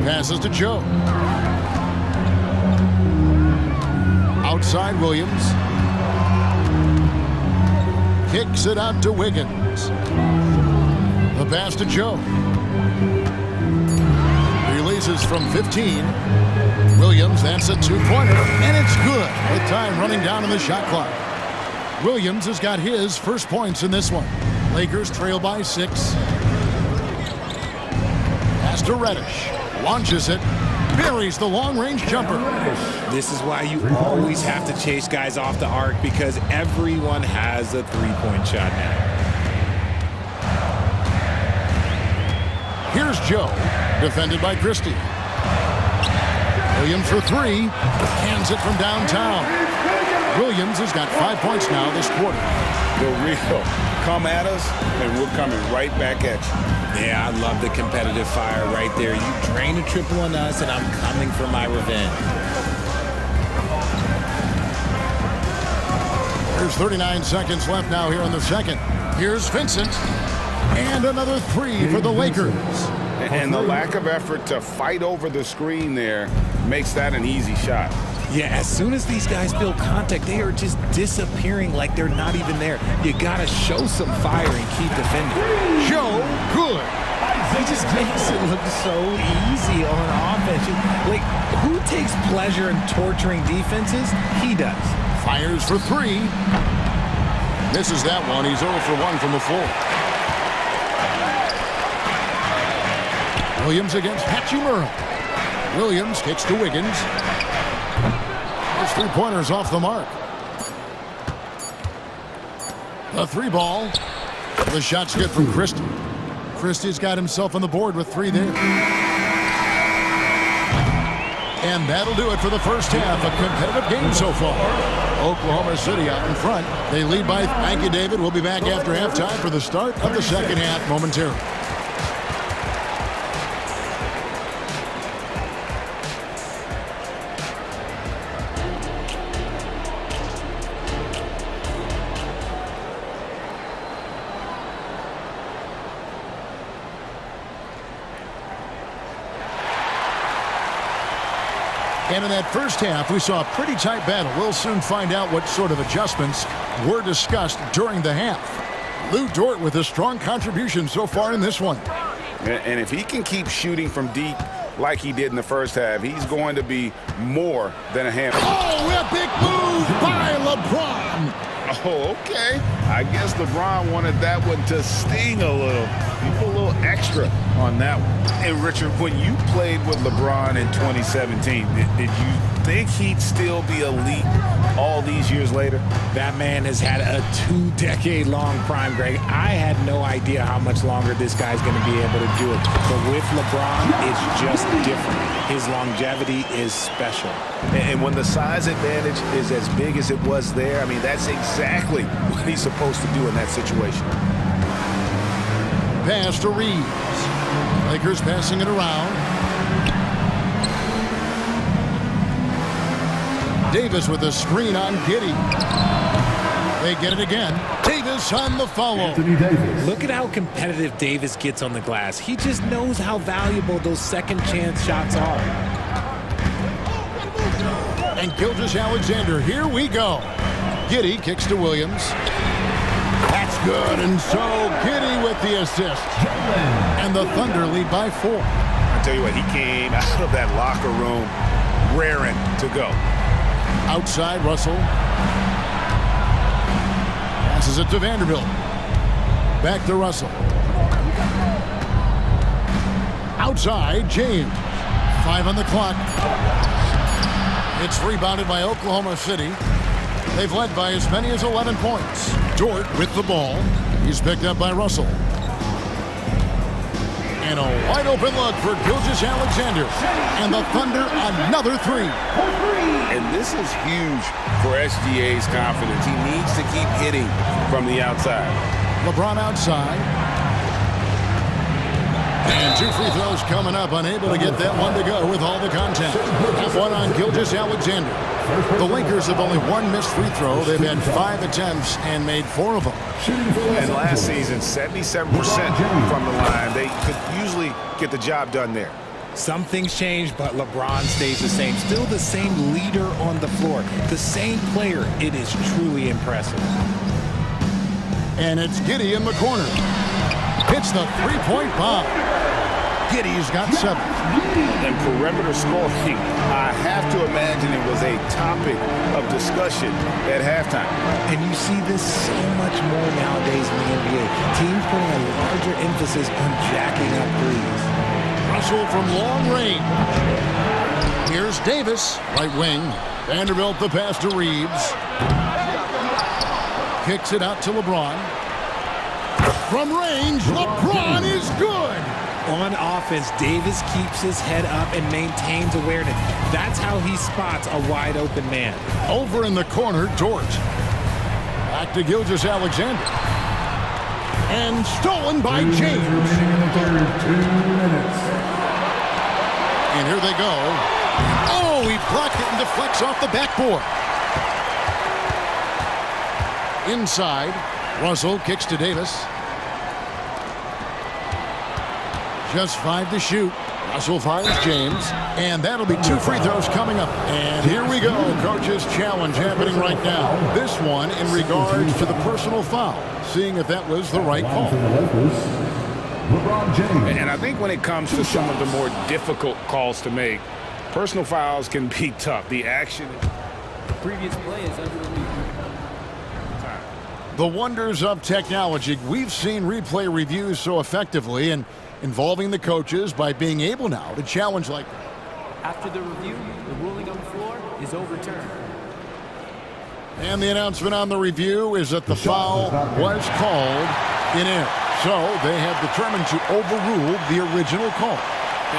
Passes to Joe. Outside Williams. Kicks it out to Wiggins. The pass to Joe. Releases from 15. Williams, that's a 2-pointer, and it's good with time running down on the shot clock. Williams has got his first points in this one. Lakers trail by 6. Pass to Reddish. Launches it. Buries the long-range jumper. This is why you always have to chase guys off the arc, because everyone has a three-point shot now. Here's Joe, defended by Christie. Williams for 3, hands it from downtown. Williams has got 5 points now this quarter. The real come at us, and we're coming right back at you. Yeah, I love the competitive fire right there. You drain a triple on us, and I'm coming for my revenge. There's 39 seconds left now here in the second. Here's Vincent. And another 3 for the Lakers. And the lack of effort to fight over the screen there makes that an easy shot. Yeah, as soon as these guys feel contact, they are just disappearing like they're not even there. You gotta show some fire and keep defending. Joe, good. He just makes it look so easy on offense. Like, who takes pleasure in torturing defenses? He does. Fires for 3. Misses that one. He's 0 for 1 from the floor. Williams against Hachimura. Williams kicks to Wiggins. His 3-pointers off the mark. The 3-ball. The shot's good from Christie. Christie's got himself on the board with 3 there. And that'll do it for the first half. A competitive game so far. Oklahoma City out in front. They lead by... Thank you, David. We'll be back after halftime for the start of the second half momentarily. And in that first half, we saw a pretty tight battle. We'll soon find out what sort of adjustments were discussed during the half. Lou Dort with a strong contribution so far in this one. And if he can keep shooting from deep like he did in the first half, he's going to be more than a handful. Oh, a big move by LeBron. Oh, okay. I guess LeBron wanted that one to sting a little. You put a little extra on that one. And Richard, when you played with LeBron in 2017, did you think he'd still be elite all these years later? That man has had a 2-decade-long prime, Greg. I had no idea how much longer this guy's going to be able to do it. But with LeBron, it's just different. His longevity is special. And when the size advantage is as big as it was there, I mean, that's exactly what he's supposed to do in that situation. Pass to Reeves. Lakers passing it around. Davis with a screen on Giddey. They get it again. Davis on the follow. Look at how competitive Davis gets on the glass. He just knows how valuable those second chance shots are. And Gilgeous-Alexander, here we go. Giddey kicks to Williams. That's good, and so Giddey with the assist. And the Thunder lead by 4. I tell you what, he came out of that locker room raring to go. Outside, Russell. Passes it to Vanderbilt. Back to Russell. Outside, James. 5 on the clock. It's rebounded by Oklahoma City. They've led by as many as 11 points. Dort with the ball. He's picked up by Russell. And a wide open look for Gilgeous-Alexander. And the Thunder another three. And this is huge for SGA's confidence. He needs to keep hitting from the outside. LeBron outside. And 2 free throws coming up. Unable to get that one to go with all the contact. That one on Gilgeous-Alexander. The Lakers have only 1 missed free throw. They've had 5 attempts and made 4 of them. And last season, 77% from the line. They could usually get the job done there. Some things change, but LeBron stays the same. Still the same leader on the floor. The same player. It is truly impressive. And it's Giddey in the corner. Hits the three-point bomb. Giddey's got 7. And perimeter scoring, I have to imagine it was a topic of discussion at halftime. And you see this so much more nowadays in the NBA. Teams putting a larger emphasis on jacking up threes. Russell from long range. Here's Davis, right wing. Vanderbilt the pass to Reeves. Kicks it out to LeBron. From range, LeBron is good. On offense, Davis keeps his head up and maintains awareness. That's how he spots a wide open man. Over in the corner, Dort. Back to Gilgeous-Alexander. And stolen by James. 2 minutes. And here they go. Oh, he blocked it and deflects off the backboard. Inside, Russell kicks to Davis. Just 5 to shoot. Russell fires James. And that'll be 2 free throws coming up. And here we go. Coach's challenge happening right now. This one in regards to the personal foul. Seeing if that was the right call. And I think when it comes to some of the more difficult calls to make, personal fouls can be tough. The action. The previous play is under review. The wonders of technology. We've seen replay reviews so effectively and involving the coaches by being able now to challenge like that. After the review, the ruling on the floor is overturned. And the announcement on the review is that the foul was called in error. So they have determined to overrule the original call.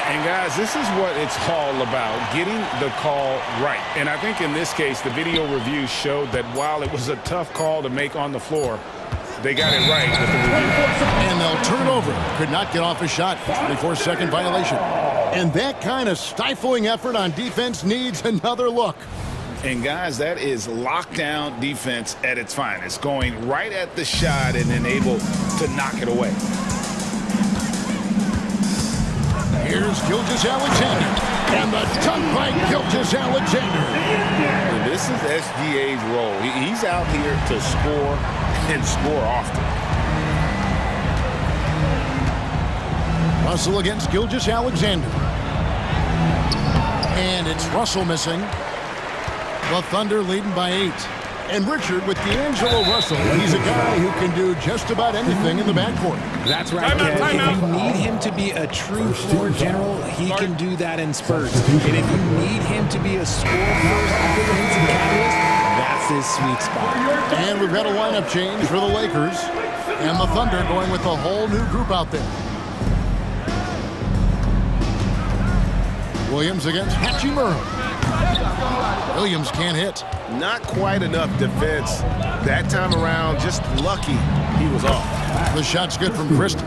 And guys, this is what it's all about, getting the call right. And I think in this case, the video review showed that while it was a tough call to make on the floor, they got it right with the review. And they'll turn over. Could not get off a shot. 24-second violation. And that kind of stifling effort on defense needs another look. And guys, that is lockdown defense at its finest. Going right at the shot and then able to knock it away. Here's Gilgeous-Alexander. And the dunk by Gilgeous-Alexander. And this is SGA's role. He's out here to score and score often. Russell against Gilgeous-Alexander. And it's Russell missing. The Thunder leading by 8. And Richard with D'Angelo Russell. He's a guy who can do just about anything in the backcourt. That's right, Ken. If you need him to be a true floor general, he can do that in spurts. And if you need him to be a score-first offensive catalyst, that's his sweet spot. And we've got a lineup change for the Lakers. And the Thunder going with a whole new group out there. Williams against Hachimura. Williams can't hit. Not quite enough defense that time around. Just lucky he was off. The shot's good from Christie.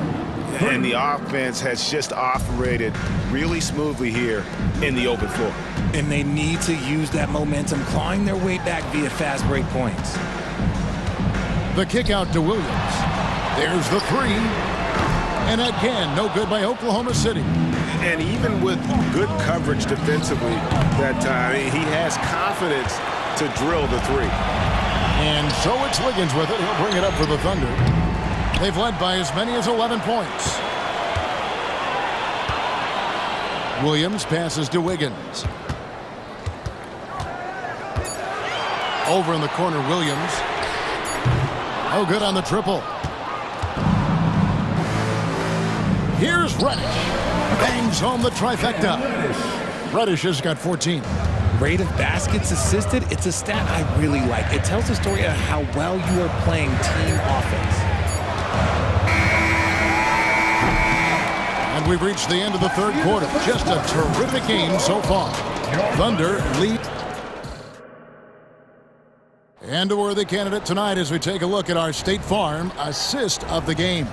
And the offense has just operated really smoothly here in the open floor. And they need to use that momentum, clawing their way back via fast break points. The kick out to Williams. There's the 3. And again, no good by Oklahoma City. And even with good coverage defensively that time, he has confidence to drill the 3. And so it's Wiggins with it. He'll bring it up for the Thunder. They've led by as many as 11 points. Williams passes to Wiggins. Over in the corner, Williams. Oh, good on the triple. Here's Reddish. bangs home the trifecta. Reddish has got 14. Rate of baskets assisted, it's a stat I really like. It tells the story of how well you are playing team offense. And we've reached the end of the third quarter. Just a terrific game so far. Thunder lead. And a worthy candidate tonight as we take a look at our State Farm assist of the game.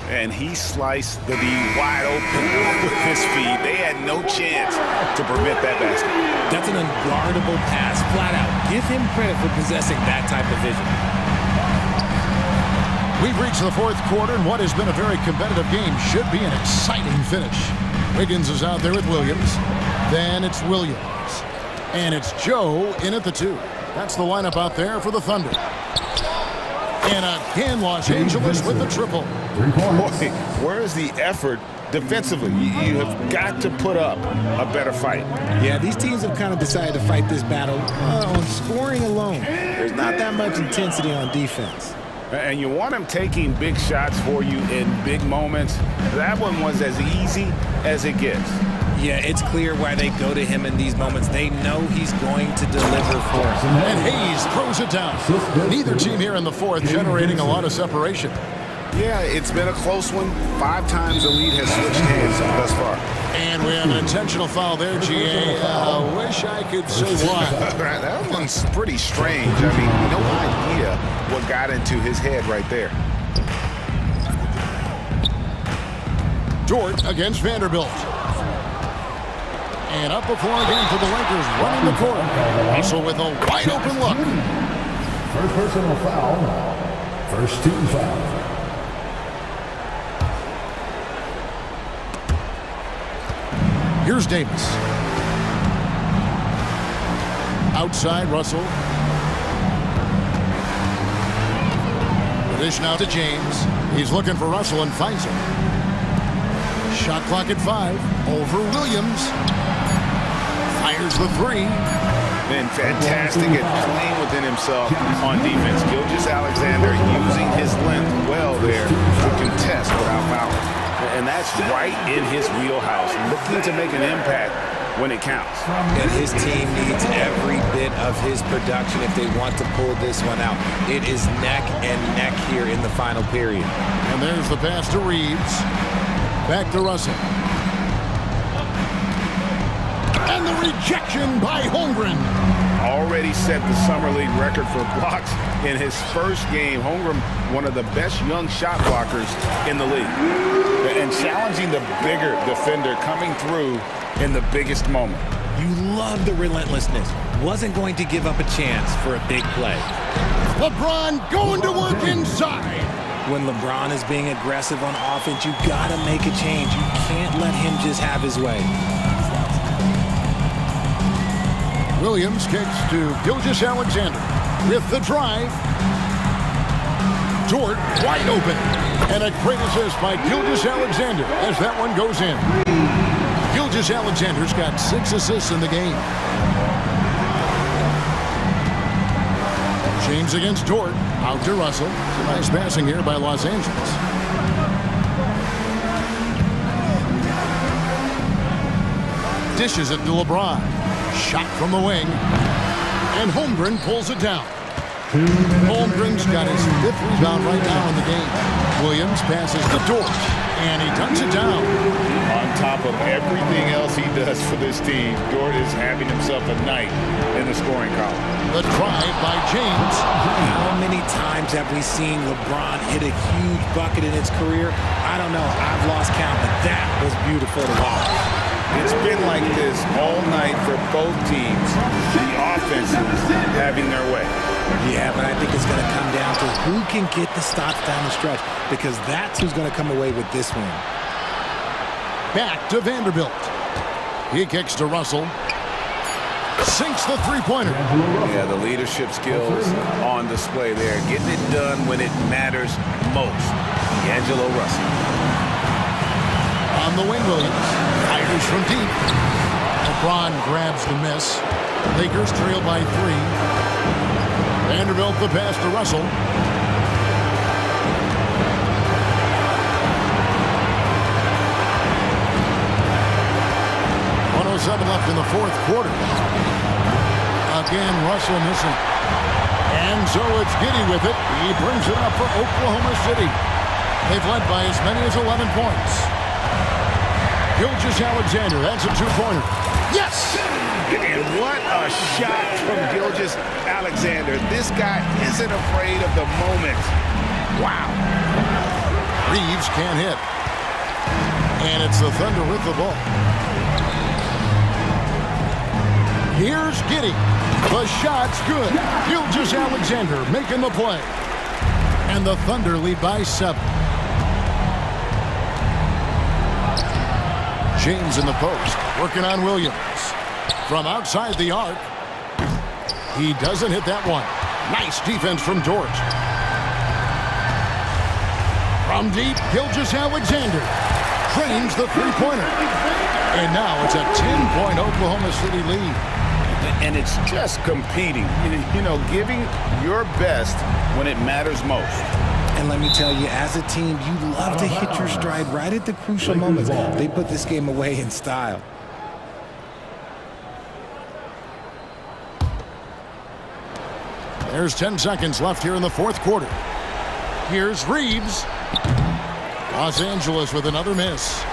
And he sliced the D wide open with his feet. They had no chance to prevent that basket. That's an unguardable pass, flat out. Give him credit for possessing that type of vision. We've reached the fourth quarter, and what has been a very competitive game should be an exciting finish. Wiggins is out there with Williams. Then it's Williams. And it's Joe in at the 2. That's the lineup out there for the Thunder. And again, Los Angeles with the triple. Boy, where is the effort defensively? You have got to put up a better fight. Yeah, these teams have kind of decided to fight this battle on scoring alone. There's not that much intensity on defense. And you want him taking big shots for you in big moments. That one was as easy as it gets. Yeah, it's clear why they go to him in these moments. They know he's going to deliver for them. And Hayes throws it down. Neither team here in the fourth generating a lot of separation. Yeah, it's been a close one. 5 times the lead has switched hands thus far. And we have an intentional foul there, GA. Wish I could say why. That one's pretty strange. I mean, no idea what got into his head right there. Dort against Vanderbilt. And up the floor again for the Lakers, running the court. Russell with a wide open look. First personal foul. First team foul. Here's Davis. Outside, Russell. Dish now to James. He's looking for Russell and finds him. Shot clock at 5. Over Williams. Fires the 3. Been fantastic at playing within himself on defense. Gilgeous-Alexander using his length well there to contest without fouling. And that's right in his wheelhouse, looking to make an impact when it counts. And his team needs every bit of his production if they want to pull this one out. It is neck and neck here in the final period. And there's the pass to Reeves. Back to Russell. And the rejection by Holmgren. Already set the Summer League record for blocks in his first game. Holmgren, one of the best young shot blockers in the league. And challenging the bigger defender coming through in the biggest moment. You love the relentlessness. Wasn't going to give up a chance for a big play. LeBron going to work inside. When LeBron is being aggressive on offense, you gotta make a change. You can't let him just have his way. Williams kicks to Gilgeous-Alexander with the drive. Dort wide open. And a great assist by Gilgeous-Alexander as that one goes in. Gilgeous-Alexander's got 6 assists in the game. James against Dort. Out to Russell. Nice passing here by Los Angeles. Dishes it to LeBron. Shot from the wing. And Holmgren pulls it down. Holmgren's got his 5th rebound right now in the game. Williams passes to Dort. And he tucks it down. On top of everything else he does for this team, Dort is having himself a night in the scoring column. The drive by James. How many times have we seen LeBron hit a huge bucket in his career? I don't know. I've lost count, but that was beautiful to watch. It's been like this all night for both teams. The offenses having their way. Yeah, but I think it's going to come down to who can get the stops down the stretch, because that's who's going to come away with this one. Back to Vanderbilt. He kicks to Russell. Sinks the three-pointer. Yeah, the leadership skills on display there. Getting it done when it matters most. D'Angelo Russell. On the wing, Williams. Fires from deep. LeBron grabs the miss. Lakers trail by 3. Vanderbilt the pass to Russell. 1:07 left in the fourth quarter. Again, Russell missing. And so it's Giddey with it. He brings it up for Oklahoma City. They've led by as many as 11 points. Gilgeous-Alexander, that's a two-pointer. Yes! And what a shot from Gilgeous-Alexander. This guy isn't afraid of the moment. Wow. Reeves can't hit. And it's the Thunder with the ball. Here's Giddey. The shot's good. Gilgeous-Alexander making the play. And the Thunder lead by 7. James in the post, working on Williams. From outside the arc. He doesn't hit that one. Nice defense from Dort. From deep, Gilgeous-Alexander trains the three-pointer. And now it's a 10-point Oklahoma City lead. And it's just competing, you know, giving your best when it matters most. And let me tell you, as a team, you love to hit your stride right at the crucial moments. They put this game away in style. There's 10 seconds left here in the fourth quarter. Here's Reeves. Los Angeles with another miss.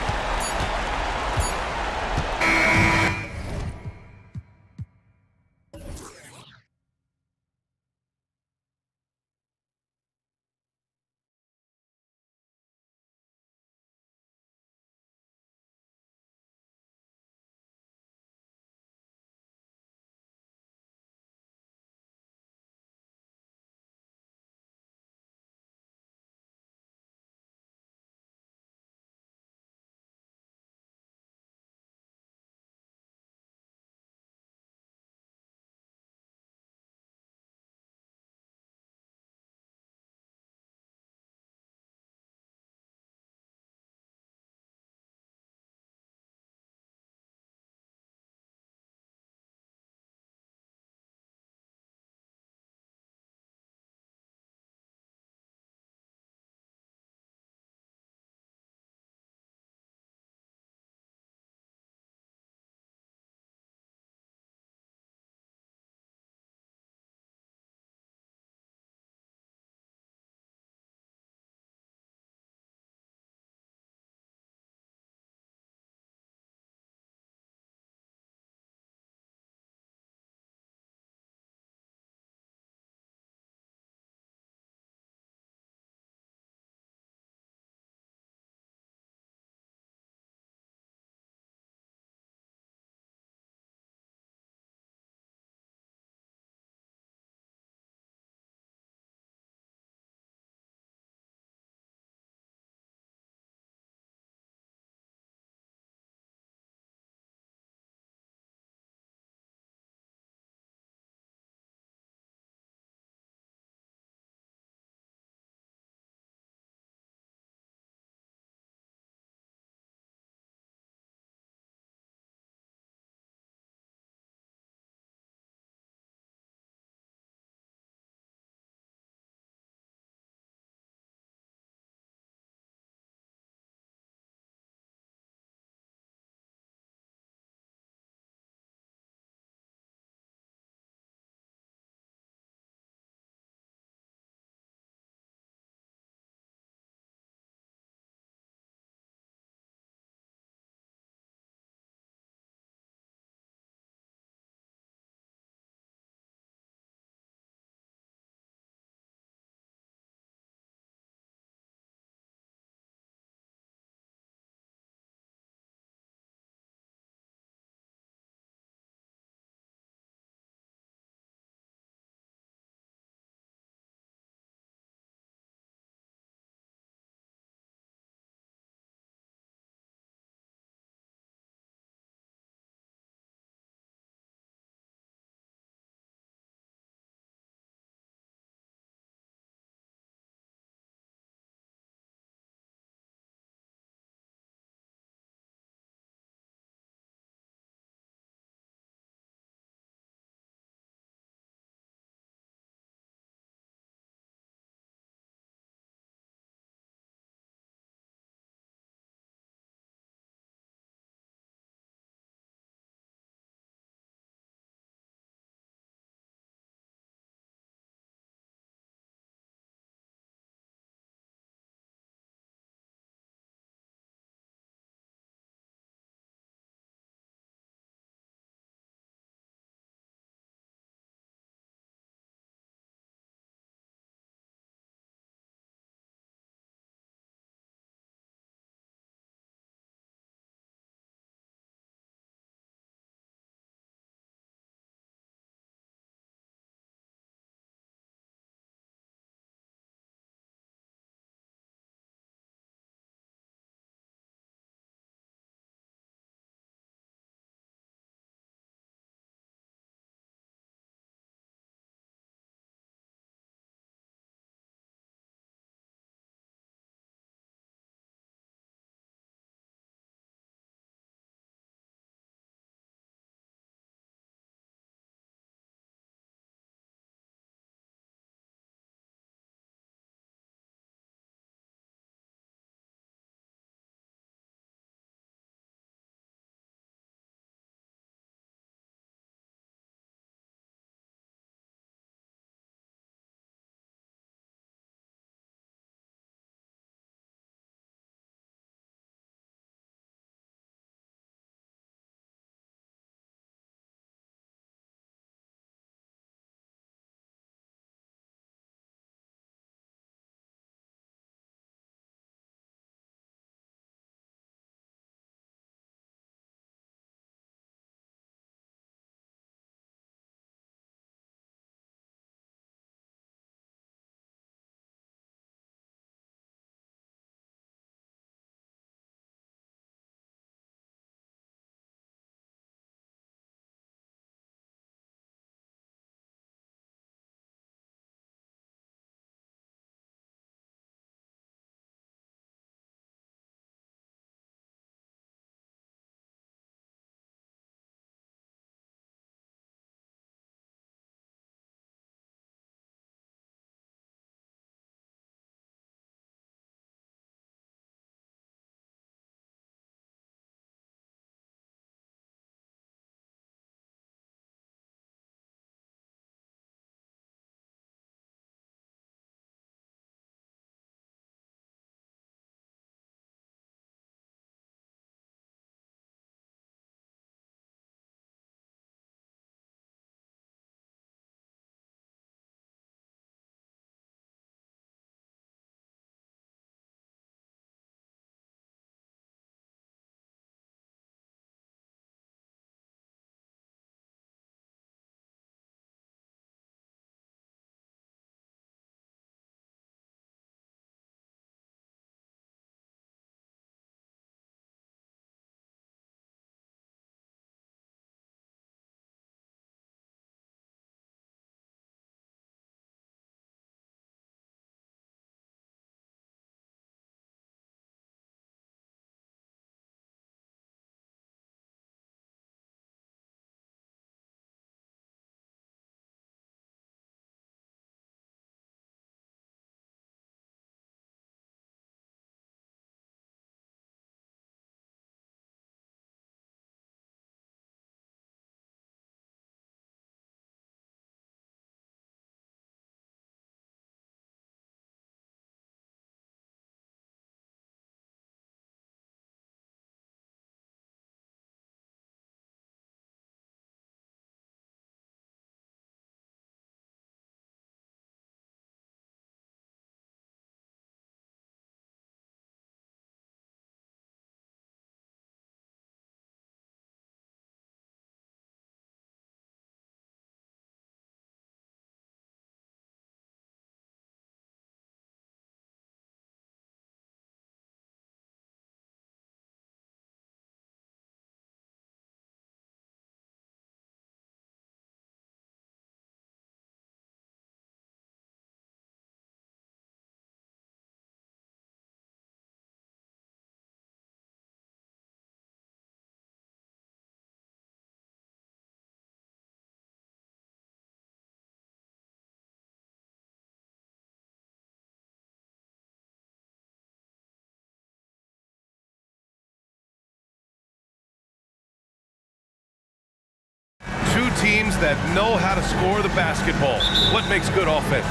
players that know how to score the basketball. What makes good offense?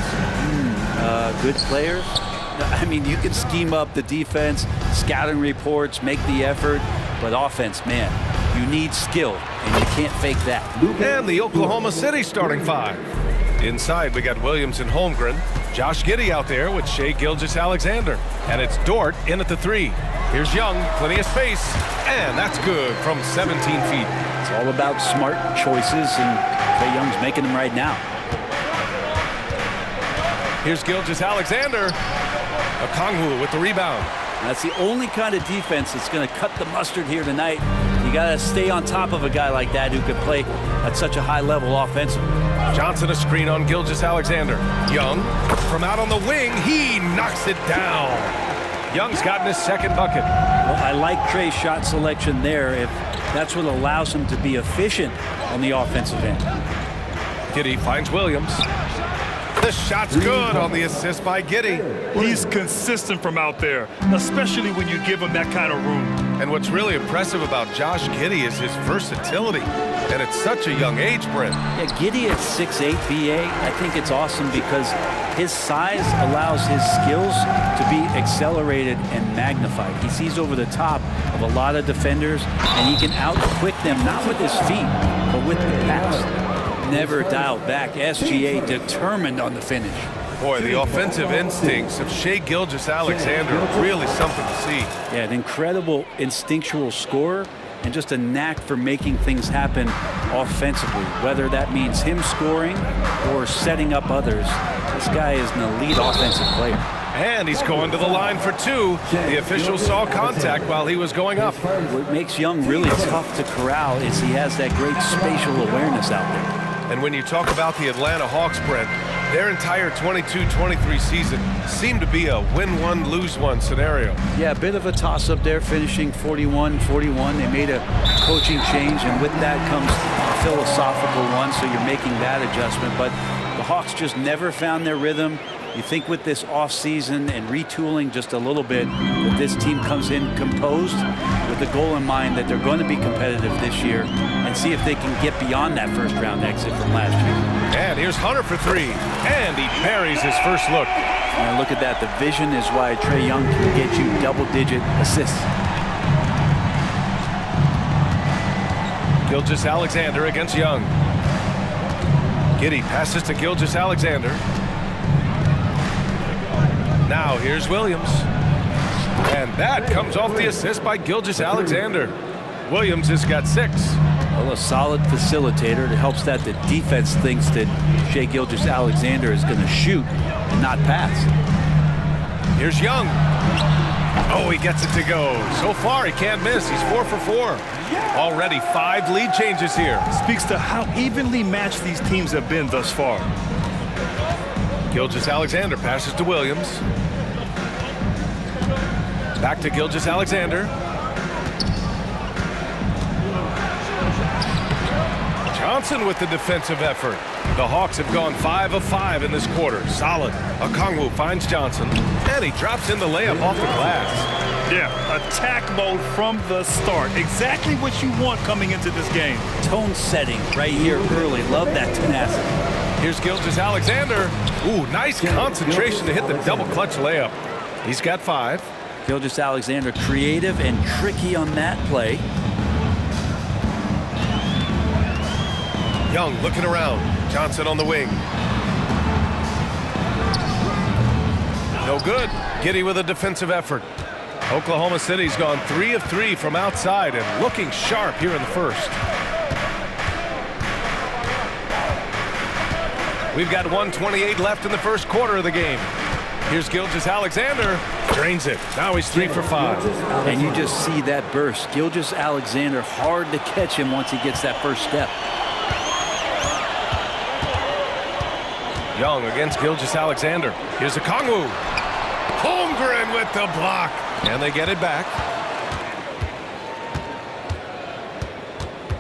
Good players? I mean, you can scheme up the defense, scouting reports, make the effort, but offense, man, you need skill, and you can't fake that. And the Oklahoma City starting five. Inside, we got Williams and Holmgren. Josh Giddey out there with Shai Gilgeous-Alexander. And it's Dort in at the three. Here's Young, plenty of space, and that's good from 17 feet. It's all about smart choices, and Trae Young's making them right now. Here's Gilgeous-Alexander. Okongwu with the rebound. That's the only kind of defense that's going to cut the mustard here tonight. You got to stay on top of a guy like that who can play at such a high level offensively. Johnson a screen on Gilgeous-Alexander. Young from out on the wing, he knocks it down. Young's gotten his second bucket. Well, I like Trae's shot selection there if that's what allows him to be efficient on the offensive end. Giddey finds Williams. The shot's good on the assist by Giddey. He's consistent from out there, especially when you give him that kind of room. And what's really impressive about Josh Giddey is his versatility. And at such a young age, Brent. Yeah, Giddey at 6'8", BA, I think it's awesome because his size allows his skills to be accelerated and magnified. He sees over the top of a lot of defenders, and he can out-quick them, not with his feet, but with the pass. Never dialed back. SGA determined on the finish. Boy, the offensive instincts of Shai Gilgeous-Alexander are really something to see. Yeah, an incredible instinctual scorer and just a knack for making things happen offensively, whether that means him scoring or setting up others. This guy is an elite offensive player. And he's going to the line for two. The official saw contact while he was going up. What makes Young really tough to corral is he has that great spatial awareness out there. And when you talk about the Atlanta Hawks, Brent, their entire 22-23 season seemed to be a win one, lose one scenario. Yeah, a bit of a toss-up there, finishing 41-41. They made a coaching change, and with that comes a philosophical one, so you're making that adjustment. But the Hawks just never found their rhythm. You think with this offseason and retooling just a little bit, that this team comes in composed with the goal in mind that they're going to be competitive this year and see if they can get beyond that first-round exit from last year. And here's Hunter for three, and he buries his first look. And look at that. The vision is why Trae Young can get you double-digit assists. Gilgeous-Alexander against Young. Giddey passes to Gilgeous-Alexander. Now here's Williams. And that comes off the assist by Gilgeous-Alexander. Williams has got 6. Well, a solid facilitator. It helps that the defense thinks that Shai Gilgeous-Alexander is going to shoot and not pass. Here's Young. Oh, he gets it to go. So far, he can't miss. He's 4 for 4. Already 5 lead changes here. Speaks to how evenly matched these teams have been thus far. Gilgeous-Alexander passes to Williams. Back to Gilgeous-Alexander. Johnson with the defensive effort. The Hawks have gone 5 of 5 in this quarter. Solid. Okongwu finds Johnson, and he drops in the layup off the glass. Yeah, attack mode from the start. Exactly what you want coming into this game. Tone setting right here early. Love that tenacity. Here's Gilgeous-Alexander. Ooh, nice concentration to hit the double clutch layup. He's got 5. Gilgeous-Alexander creative and tricky on that play. Young looking around. Johnson on the wing. No good. Giddey with a defensive effort. Oklahoma City's gone 3 of 3 from outside and looking sharp here in the first. We've got 1:28 left in the first quarter of the game. Here's Gilgeous-Alexander. Drains it. Now he's 3 for 5. And you just see that burst. Gilgeous-Alexander, hard to catch him once he gets that first step. Young against Gilgeous-Alexander. Here's Okongwu. Holmgren with the block. And they get it back.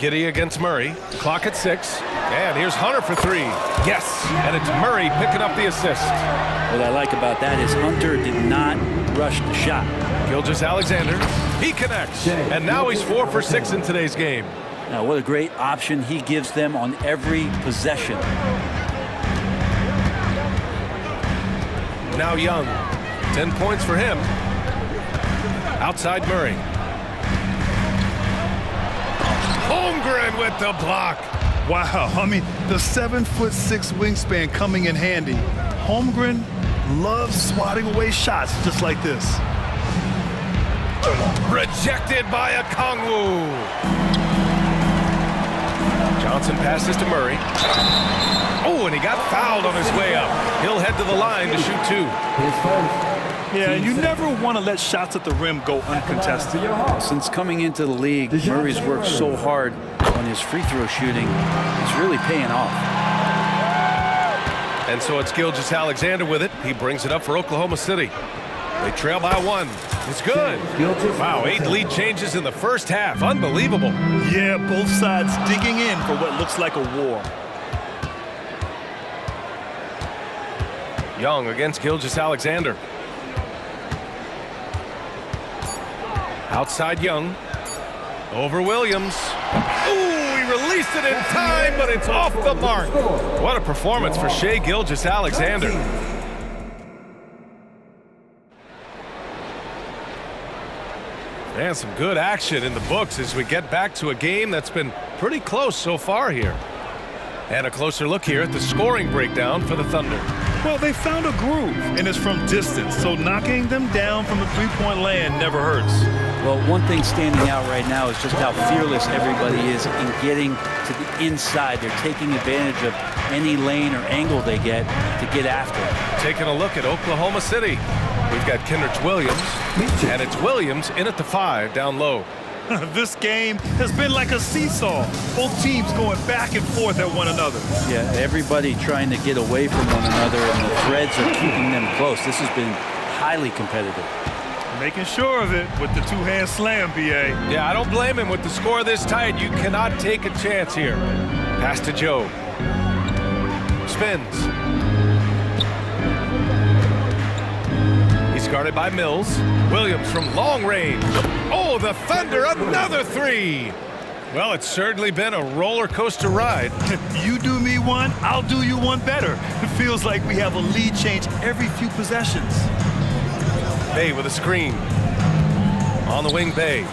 Giddey against Murray. Clock at 6. And here's Hunter for 3. Yes. And it's Murray picking up the assist. What I like about that is Hunter did not rush the shot. Gilgeous-Alexander. He connects. And now he's 4 for 6 in today's game. Now, what a great option he gives them on every possession. Now Young, 10 points for him. Outside Murray. Holmgren with the block. Wow, I mean, the 7'6" wingspan coming in handy. Holmgren loves swatting away shots just like this. Rejected by Okongwu. Johnson passes to Murray. Oh, and he got fouled on his way up. He'll head to the line to shoot 2. Yeah, and you never want to let shots at the rim go uncontested. Since coming into the league, Murray's worked so hard on his free throw shooting. It's really paying off. And so it's Gilgeous-Alexander with it. He brings it up for Oklahoma City. They trail by 1. It's good. Wow, 8 lead changes in the first half. Unbelievable. Yeah, both sides digging in for what looks like a war. Young against Gilgeous-Alexander. Outside Young. Over Williams. Ooh, he released it in time, but it's off the mark. What a performance for Shai Gilgeous-Alexander. And some good action in the books as we get back to a game that's been pretty close so far here. And a closer look here at the scoring breakdown for the Thunder. Well, they found a groove, and it's from distance, so knocking them down from the three-point land never hurts. Well, one thing standing out right now is just how fearless everybody is in getting to the inside. They're taking advantage of any lane or angle they get to get after it. Taking a look at Oklahoma City. We've got Kenrich Williams, and it's Williams in at the 5 down low. This game has been like a seesaw. Both teams going back and forth at one another. Yeah, everybody trying to get away from one another, and the threads are keeping them close. This has been highly competitive. Making sure of it with the two-hand slam, B.A. Yeah, I don't blame him with the score this tight. You cannot take a chance here. Pass to Joe. Spins. He's guarded by Mills. Williams from long range. Oh, the Thunder, another 3. Well, it's certainly been a roller coaster ride. You do me one, I'll do you one better. It feels like we have a lead change every few possessions. Bay with a screen. On the wing, Bay.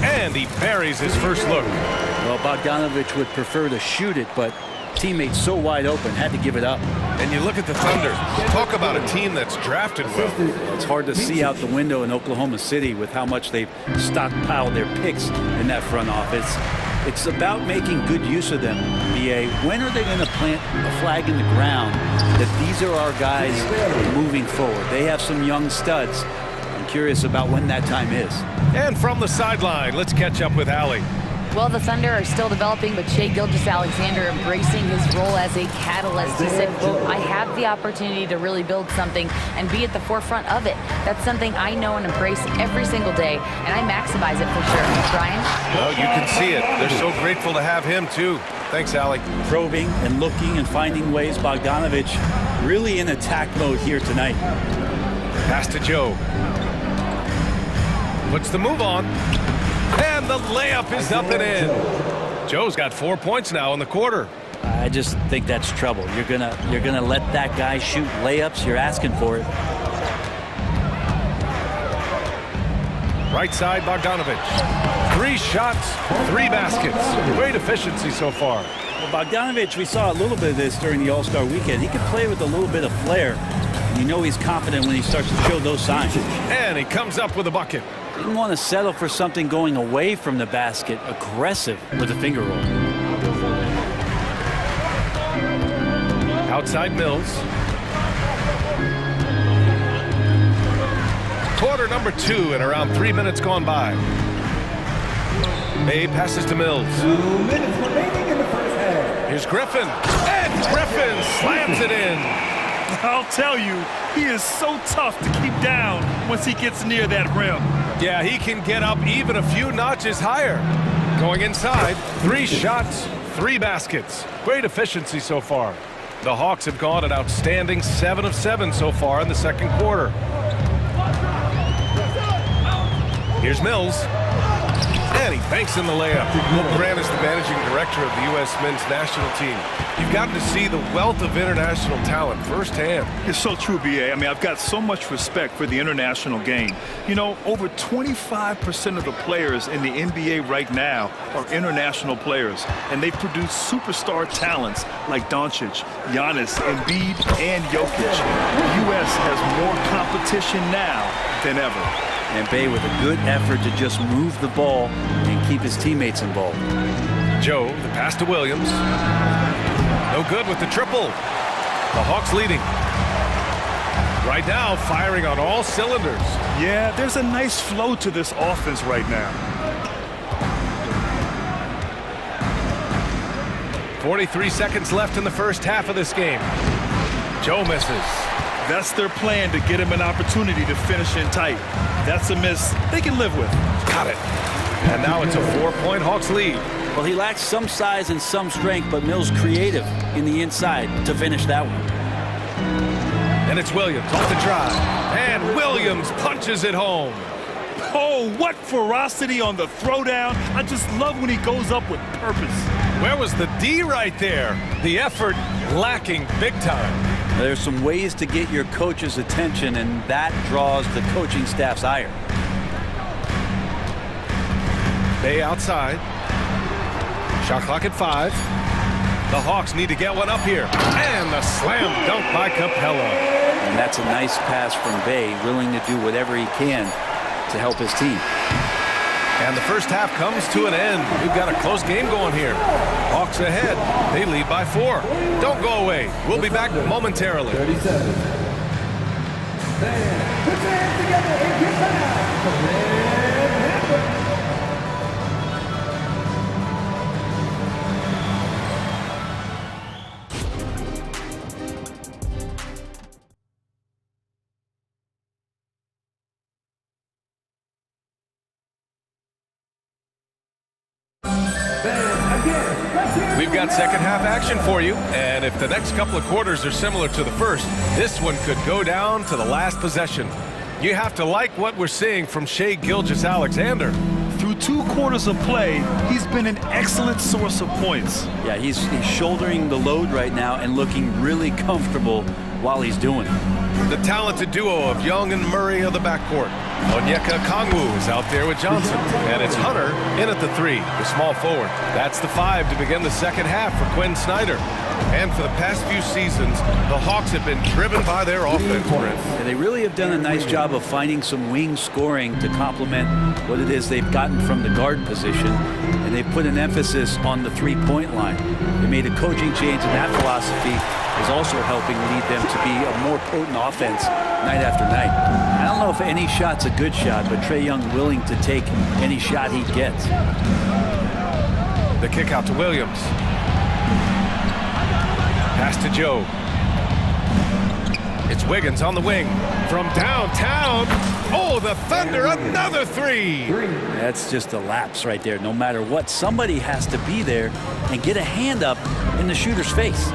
And he buries his first look. Well, Bogdanovich would prefer to shoot it, but teammates so wide open, had to give it up. And you look at the Thunder. Talk about a team that's drafted well. It's hard to see out the window in Oklahoma City with how much they've stockpiled their picks in that front office. It's about making good use of them, BA. When are they going to plant a flag in the ground that these are our guys moving forward? They have some young studs. I'm curious about when that time is. And from the sideline, let's catch up with Allie. Well, the Thunder are still developing, but Shai Gilgeous-Alexander embracing his role as a catalyst. He said, quote, I have the opportunity to really build something and be at the forefront of it. That's something I know and embrace every single day, and I maximize it for sure. Brian? Well, you can see it. They're so grateful to have him, too. Thanks, Allie. Probing and looking and finding ways. Bogdanovich really in attack mode here tonight. Pass to Joe. Puts the move on. And the layup is up and in. Joe's got 4 points now in the quarter. I just think that's trouble. You're gonna let that guy shoot layups. You're asking for it. Right side, Bogdanovich. 3 shots, 3 baskets. Great efficiency so far. Well, Bogdanovich, we saw a little bit of this during the All-Star weekend. He could play with a little bit of flair. You know he's confident when he starts to show those signs. And he comes up with a bucket. Didn't want to settle for something going away from the basket. Aggressive with a finger roll. Outside Mills. Quarter number 2 and around 3 minutes gone by. May passes to Mills. 2 minutes remaining in the first half. Here's Griffin. And Griffin slams it in. I'll tell you, he is so tough to keep down once he gets near that rim. Yeah, he can get up even a few notches higher. Going inside, 3 shots, 3 baskets. Great efficiency so far. The Hawks have gone an outstanding 7 of 7 so far in the second quarter. Here's Mills. And he banks in the layup. Will Grant is the managing director of the U.S. men's national team. You've gotten to see the wealth of international talent firsthand. It's so true, B.A. I mean, I've got so much respect for the international game. You know, over 25% of the players in the NBA right now are international players, and they produce superstar talents like Doncic, Giannis, Embiid, and Jokic. The U.S. has more competition now than ever. And Bay with a good effort to just move the ball and keep his teammates involved. Joe, the pass to Williams. No good with the triple. The Hawks leading. Right now, firing on all cylinders. Yeah, there's a nice flow to this offense right now. 43 seconds left in the first half of this game. Joe misses. That's their plan, to get him an opportunity to finish in tight. That's a miss they can live with. Got it. And now it's a 4-point Hawks lead. Well, he lacks some size and some strength, but Mills creative in the inside to finish that one. And it's Williams off the drive. And Williams punches it home. Oh, what ferocity on the throwdown. I just love when he goes up with purpose. Where was the D right there? The effort lacking big time. There's some ways to get your coach's attention, and that draws the coaching staff's ire. Bay outside. Shot clock at 5. The Hawks need to get one up here. And the slam dunk by Capella. And that's a nice pass from Bay, willing to do whatever he can to help his team. And the first half comes to an end. We've got a close game going here. Hawks ahead. They lead by 4. Don't go away. We'll be back momentarily. 37. Put your hands together and get back. We've got second half action for you, and if the next couple of quarters are similar to the first, this one could go down to the last possession. You have to like what we're seeing from Shai Gilgeous-Alexander. Through 2 quarters of play, he's been an excellent source of points. Yeah, he's shouldering the load right now and looking really comfortable while he's doing it. The talented duo of Young and Murray of the backcourt. Onyeka Okongwu is out there with Johnson. And it's Hunter in at the 3, the small forward. That's the 5 to begin the second half for Quinn Snyder. And for the past few seasons, the Hawks have been driven by their offense, Brent. And they really have done a nice job of finding some wing scoring to complement what it is they've gotten from the guard position. And they put an emphasis on the 3-point line. They made a coaching change, and that philosophy is also helping lead them to be a more potent offense night after night. I don't know if any shot's a good shot, but Trae Young willing to take any shot he gets. The kick out to Williams. Pass to Joe. It's Wiggins on the wing. From downtown. Oh, the Thunder, another 3. That's just a lapse right there. No matter what, somebody has to be there and get a hand up in the shooter's face.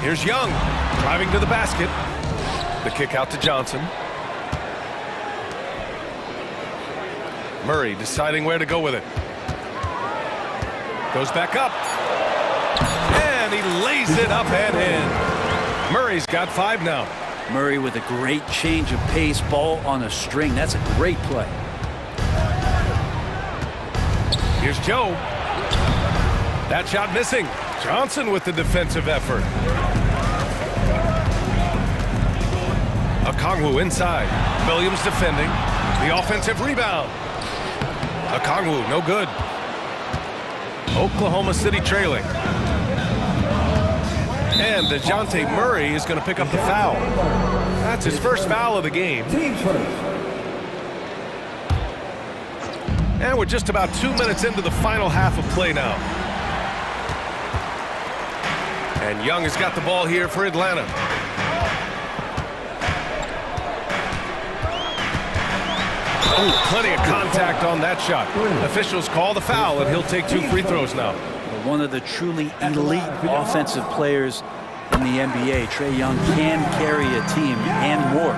Here's Young, driving to the basket. The kick out to Johnson. Murray deciding where to go with it. Goes back up. And he lays it up and in. Murray's got 5 now. Murray with a great change of pace, ball on a string. That's a great play. Here's Joe. That shot missing. Johnson with the defensive effort. Okongwu inside. Williams defending. The offensive rebound. Okongwu, no good. Oklahoma City trailing. And DeJounte Murray is going to pick up the foul. That's his first foul of the game. And we're just about 2 minutes into the final half of play now. And Young has got the ball here for Atlanta. Oh, plenty of contact on that shot. Officials call the foul, and he'll take 2 free throws now. One of the truly elite offensive players in the NBA, Trae Young can carry a team and more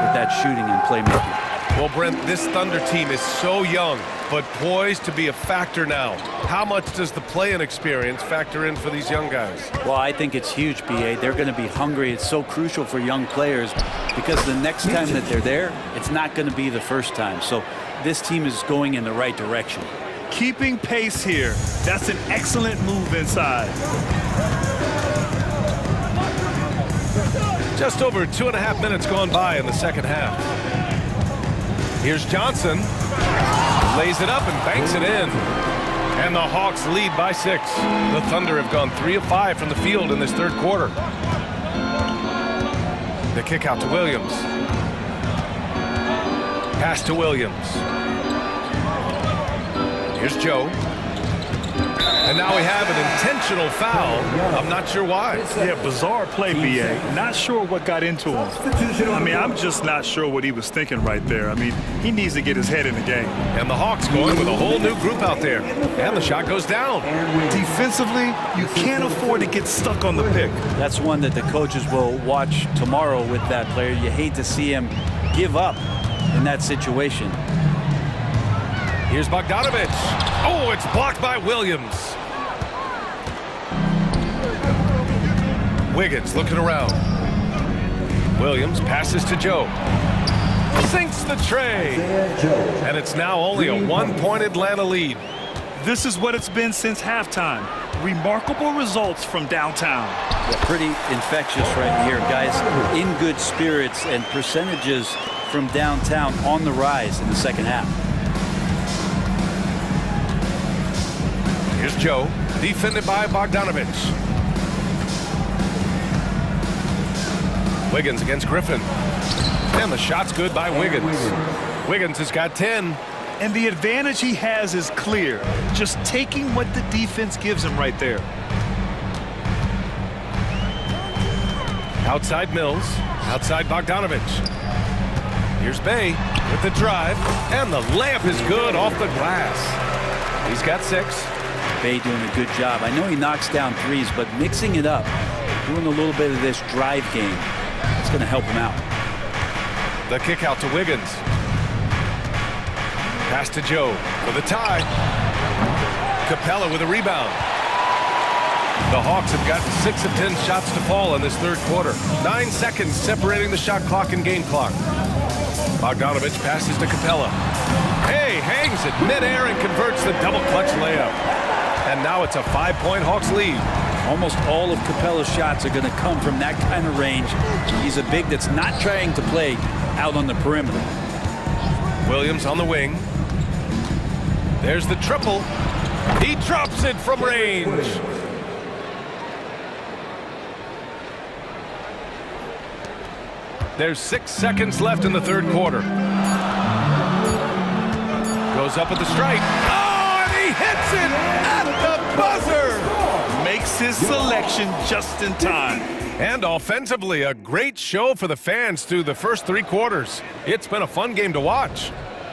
with that shooting and playmaking. Well, Brent, this Thunder team is so young, but poised to be a factor now. How much does the play-in experience factor in for these young guys? Well, I think it's huge, B.A. They're going to be hungry. It's so crucial for young players because the next time that they're there, it's not going to be the first time. So this team is going in the right direction. Keeping pace here. That's an excellent move inside. Just over 2.5 minutes gone by in the second half. Here's Johnson. Lays it up and banks it in. And the Hawks lead by 6. The Thunder have gone 3 of 5 from the field in this third quarter. The kick out to Williams. Pass to Williams. Here's Joe. And now we have an intentional foul. I'm not sure why. Yeah, bizarre play, B.A. Not sure what got into him. I mean, I'm just not sure what he was thinking right there. I mean, he needs to get his head in the game. And the Hawks going with a whole new group out there. And the shot goes down. Defensively, you can't afford to get stuck on the pick. That's one that the coaches will watch tomorrow with that player. You hate to see him give up in that situation. Here's Bogdanovich. Oh, it's blocked by Williams. Wiggins looking around. Williams passes to Joe. Sinks the tray. And it's now only a 1-point Atlanta lead. This is what it's been since halftime. Remarkable results from downtown. Yeah, pretty infectious right here, guys. In good spirits and percentages from downtown on the rise in the second half. Here's Joe, defended by Bogdanovich. Wiggins against Griffin. And the shot's good by Wiggins. Wiggins has got 10. And the advantage he has is clear. Just taking what the defense gives him right there. Outside Mills, outside Bogdanovich. Here's Bay with the drive, and the layup is good off the glass. He's got 6. Bay doing a good job. I know he knocks down threes, but mixing it up, doing a little bit of this drive game, it's going to help him out. The kick out to Wiggins. Pass to Joe for the tie. Capella with a rebound. The Hawks have gotten 6 of 10 shots to fall in this third quarter. 9 seconds separating the shot clock and game clock. Bogdanovich passes to Capella. Hey, hangs it midair and converts the double clutch layup. And now it's a 5-point Hawks lead. Almost all of Capella's shots are going to come from that kind of range. He's a big that's not trying to play out on the perimeter. Williams on the wing. There's the triple. He drops it from range. There's 6 seconds left in the third quarter. Goes up at the strike. Oh, and he hits it at the buzzer. Makes his selection just in time. And offensively, a great show for the fans through the first 3 quarters. It's been a fun game to watch.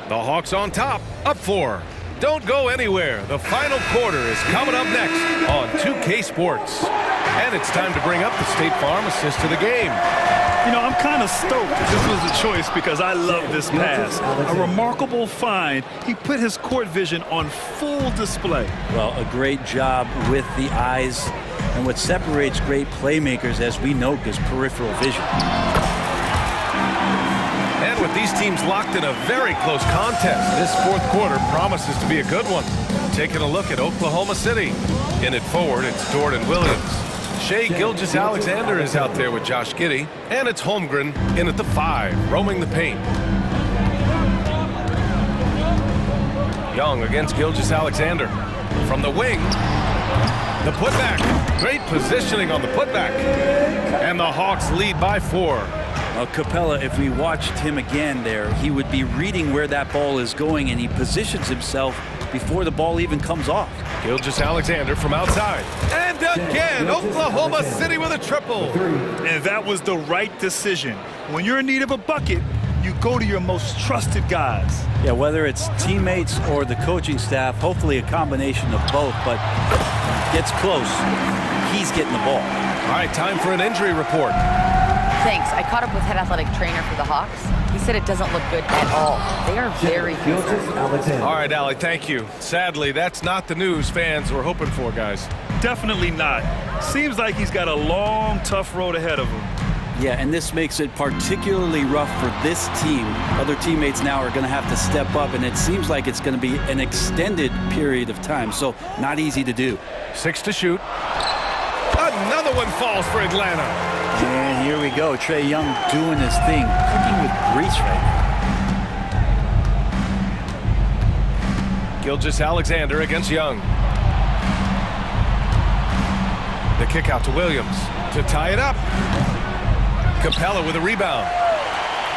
The Hawks on top, up 4. Don't go anywhere. The final quarter is coming up next on 2K Sports. And it's time to bring up the State Farm assist to the game. You know, I'm kind of stoked that this was a choice because I love this pass. A remarkable find. He put his court vision on full display. Well, a great job with the eyes. And what separates great playmakers, as we note, is peripheral vision. And with these teams locked in a very close contest, this fourth quarter promises to be a good one. Taking a look at Oklahoma City. In it forward, it's Dort and Williams. Shea Gilgeous-Alexander is out there with Josh Giddey, and it's Holmgren in at the 5, roaming the paint. Young against Gilgeous-Alexander. From the wing, the putback. Great positioning on the putback. And the Hawks lead by 4. Well, Capella, if we watched him again there, he would be reading where that ball is going, and he positions himself before the ball even comes off. Gilgeous-Alexander from outside. And again, Oklahoma City with a triple. And that was the right decision. When you're in need of a bucket, you go to your most trusted guys. Yeah, whether it's teammates or the coaching staff, hopefully a combination of both, but gets close. He's getting the ball. All right, time for an injury report. Thanks. I caught up with head athletic trainer for the Hawks. He said it doesn't look good at all. They are very good. All right, Allie, thank you. Sadly, that's not the news fans were hoping for, guys. Definitely not. Seems like he's got a long, tough road ahead of him. Yeah, and this makes it particularly rough for this team. Other teammates now are going to have to step up, and it seems like it's going to be an extended period of time, so not easy to do. 6 to shoot. Another one falls for Atlanta. And here we go. Trae Young doing his thing, cooking with grease right now. Gilgeous-Alexander against Young. The kick out to Williams to tie it up. Capella with a rebound.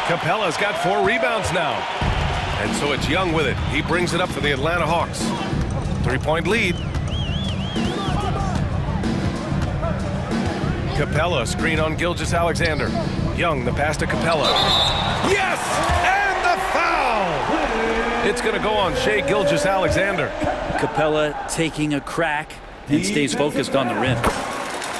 Capella's got 4 rebounds now. And so it's Young with it. He brings it up for the Atlanta Hawks. 3-point lead. Capella, screen on Gilgeous-Alexander. Young, the pass to Capella. Yes! And the foul! It's going to go on Shai Gilgeous-Alexander. Capella taking a crack and stays focused on the rim.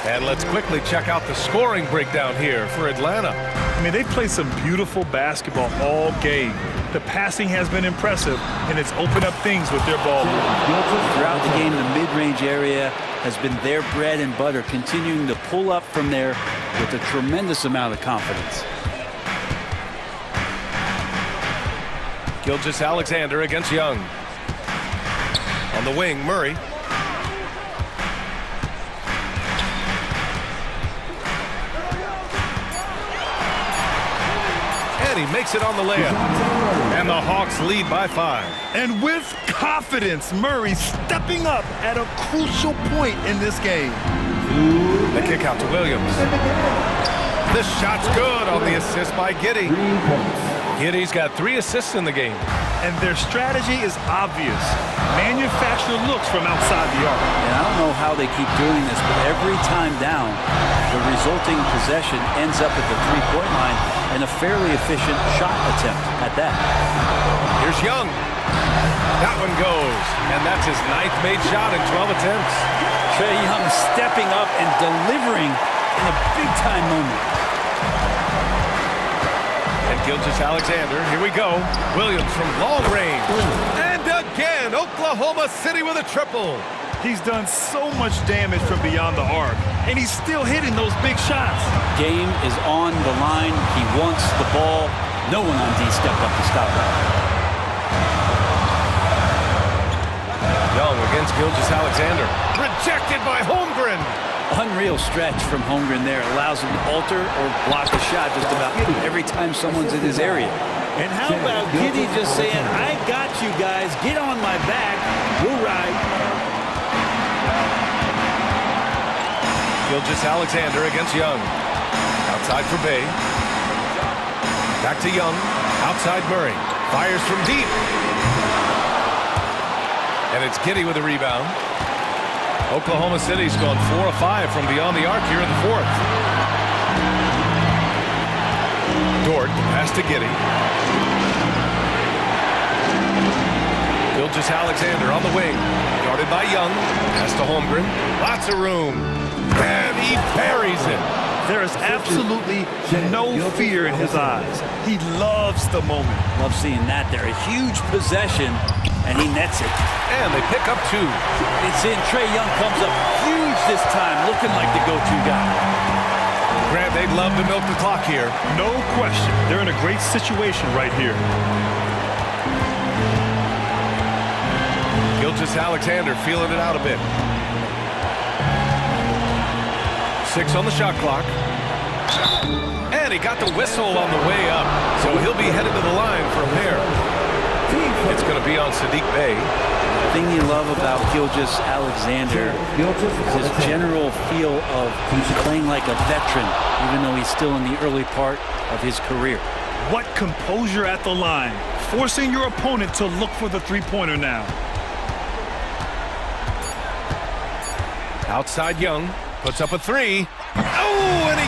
And let's quickly check out the scoring breakdown here for Atlanta. I mean, they played some beautiful basketball all game. The passing has been impressive, and it's opened up things with their ball movement. Throughout the game, the mid-range area has been their bread and butter, continuing to pull up from there with a tremendous amount of confidence. Gilgeous-Alexander against Young. On the wing, Murray. He makes it on the layup. And the Hawks lead by 5. And with confidence, Murray stepping up at a crucial point in this game. The kick out to Williams. The shot's good on the assist by Giddey. Giddey's got 3 assists in the game. And their strategy is obvious. Manufacture looks from outside the arc. And I don't know how they keep doing this, but every time down, the resulting possession ends up at the 3-point line and a fairly efficient shot attempt at that. Here's Young. That one goes. And that's his 9th made shot in 12 attempts. Trae Young stepping up and delivering in a big-time moment. And Gilgeous-Alexander, here we go. Williams from long range. And again, Oklahoma City with a triple. He's done so much damage from beyond the arc, and he's still hitting those big shots. Game is on the line. He wants the ball. No one on D stepped up to stop that. Young against Gilgeous-Alexander. Rejected by Holmgren. Unreal stretch from Holmgren there. Allows him to alter or block a shot just about every time someone's in his area. And how about Giddey just saying, I got you guys. Get on my back. We'll ride. Gilgeous-Alexander against Young. Outside for Bay. Back to Young. Outside Murray. Fires from deep. And it's Giddey with a rebound. Oklahoma City's gone 4 of 5 from beyond the arc here in the 4th. Dort, pass to Giddey. Gilgeous-Alexander on the wing. Guarded by Young. Pass to Holmgren. Lots of room. And he buries it. There is absolutely no fear in his eyes. He loves the moment. Love seeing that there. A huge possession, and he nets it. And they pick up 2. It's in. Trae Young comes up huge this time, looking like the go-to guy. Grant, they'd love to milk the clock here. No question. They're in a great situation right here. Gilgeous-Alexander feeling it out a bit. 6 on the shot clock. And he got the whistle on the way up. So he'll be headed to the line from there. It's going to be on Sadiq Bey. The thing you love about Gilgeous-Alexander is his general feel of playing like a veteran, even though he's still in the early part of his career. What composure at the line, forcing your opponent to look for the 3-pointer now. Outside Young, puts up a 3. Oh, and he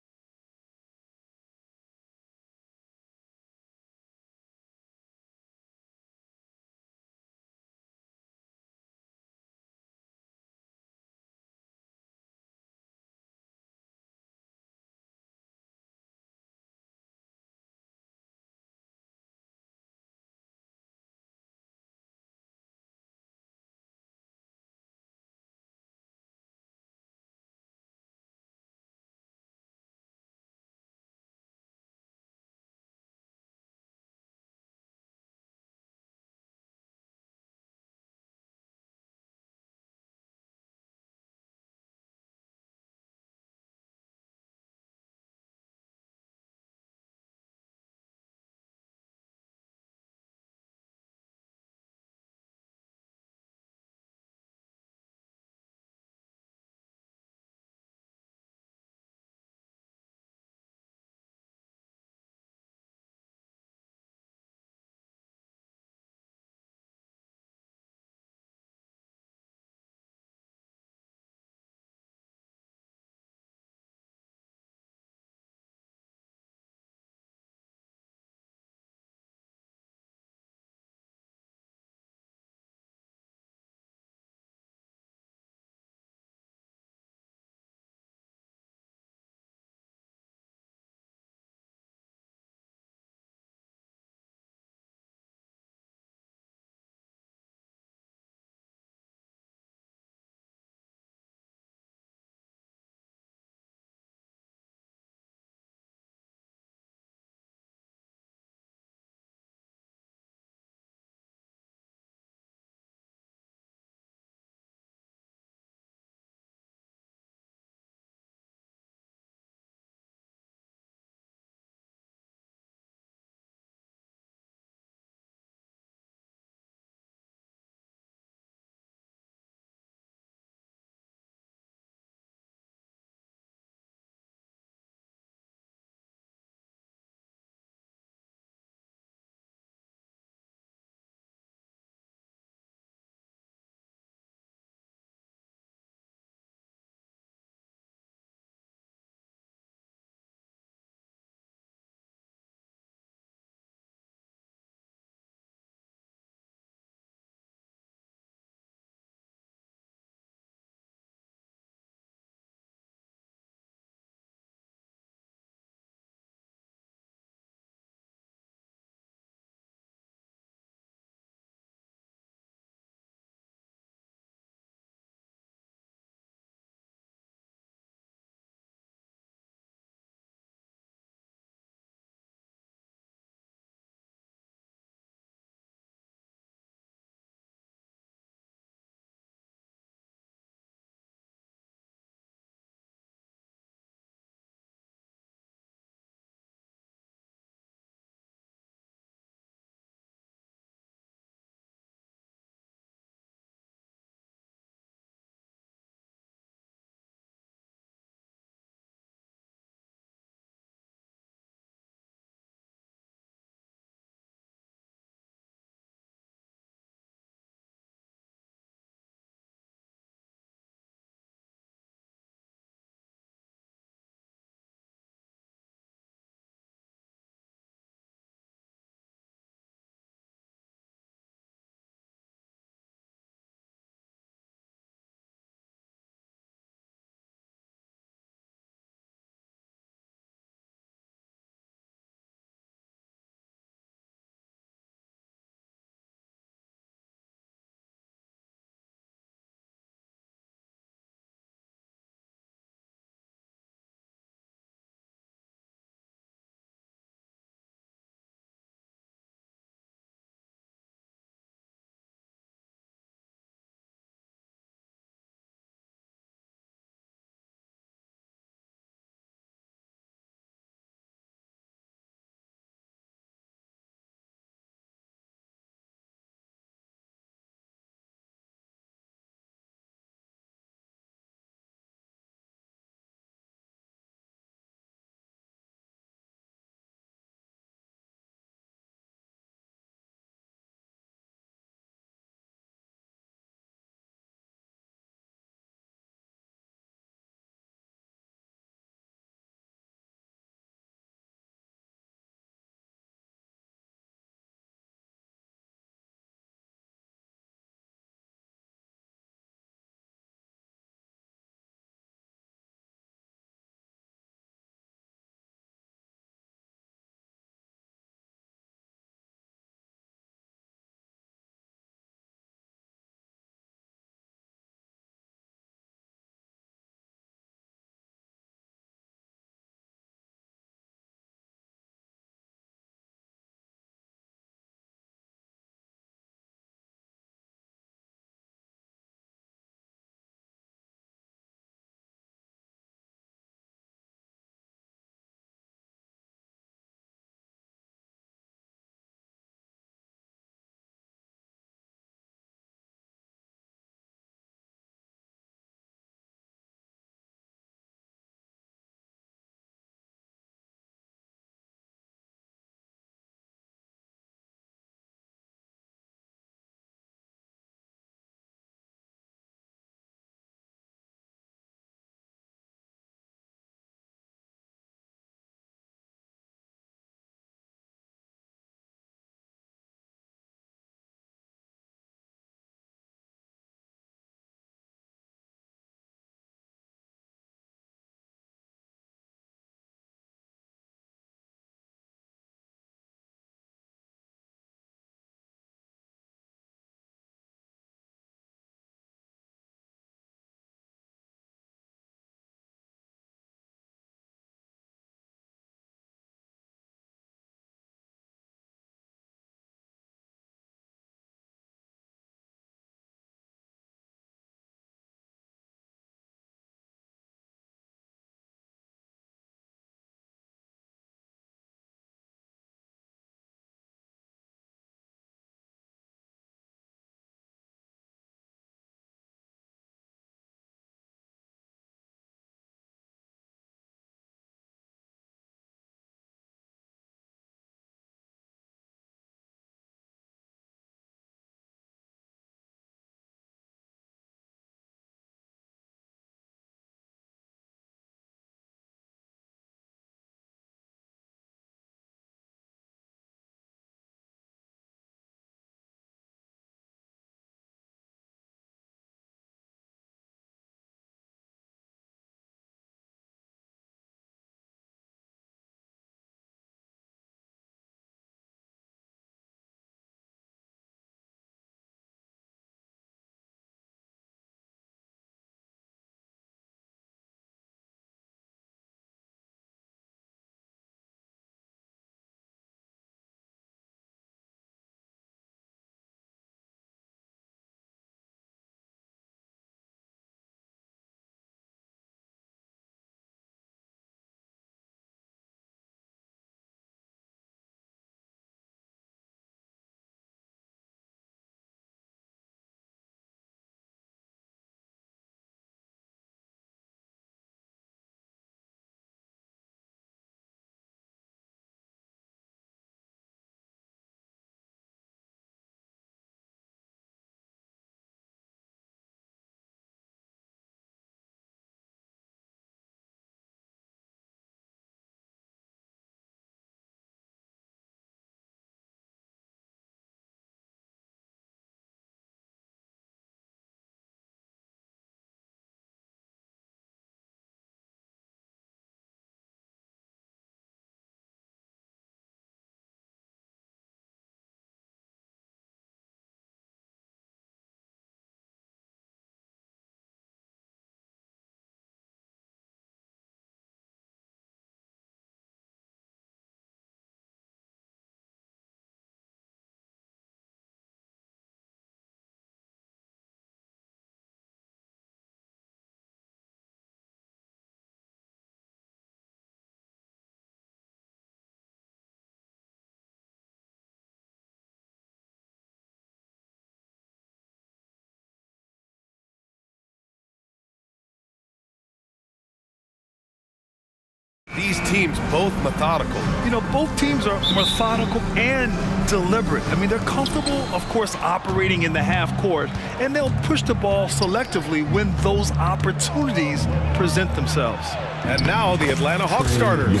these teams both methodical? You know, both teams are methodical and deliberate. I mean, they're comfortable, of course, operating in the half court, and they'll push the ball selectively when those opportunities present themselves. And now the Atlanta Hawks starters.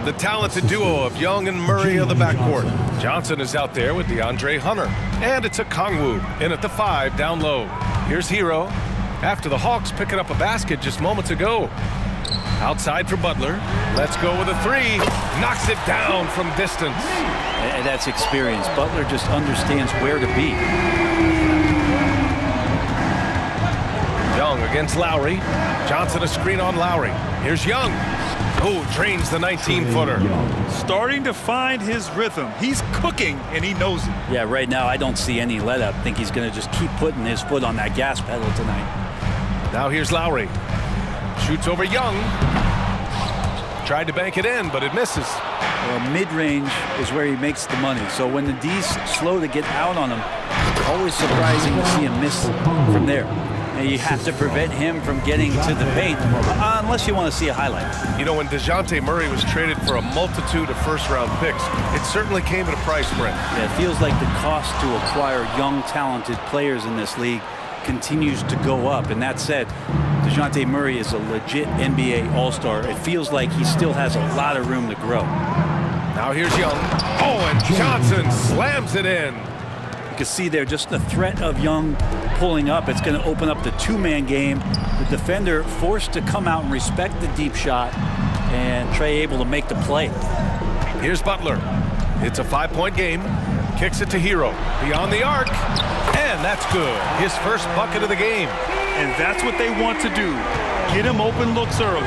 The talented duo of Young and Murray of the backcourt. Johnson is out there with DeAndre Hunter. And it's a Kongwu in at the 5 down low. Here's Hero. After the Hawks picking up a basket just moments ago. Outside for Butler. Let's go with a 3. Knocks it down from distance. And that's experience. Butler just understands where to be. Young against Lowry. Johnson a screen on Lowry. Here's Young. Oh, drains the 19-footer. Starting to find his rhythm. He's cooking, and he knows it. Yeah, right now I don't see any let-up. I think he's going to just keep putting his foot on that gas pedal tonight. Now here's Lowry. Shoots over Young. Tried to bank it in, but it misses. Well, mid-range is where he makes the money. So when the D's slow to get out on him, always surprising to see him miss from there. And you have to prevent him from getting to the paint unless you want to see a highlight. You know, when DeJounte Murray was traded for a multitude of first-round picks, it certainly came at a price, Brent. Yeah, it feels like the cost to acquire young, talented players in this league continues to go up. And that said, DeJounte Murray is a legit NBA All-Star. It feels like he still has a lot of room to grow. Now here's Young. Oh, and Johnson slams it in. You can see there just the threat of Young pulling up. It's going to open up the two-man game. The defender forced to come out and respect the deep shot, and Trey able to make the play. Here's Butler. It's a 5-point game. Kicks it to Hero. Beyond the arc. And that's good. His first bucket of the game. And that's what they want to do. Get him open looks early.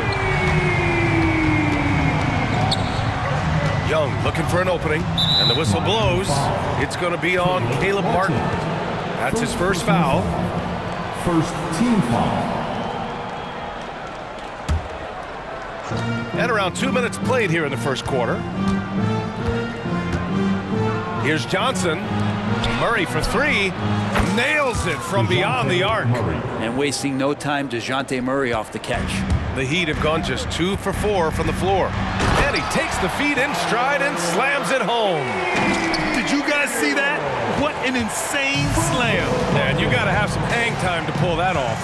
Young looking for an opening, and the whistle blows. It's going to be on Caleb Martin. That's his first foul. First team foul. And around 2 minutes played here in the first quarter. Here's Johnson. Murray for 3. Nails it from beyond the arc. And wasting no time, DeJounte Murray off the catch. The Heat have gone just 2 for 4 from the floor. And he takes the feet in stride and slams it home. Did you guys see that? What an insane slam. And you got to have some hang time to pull that off.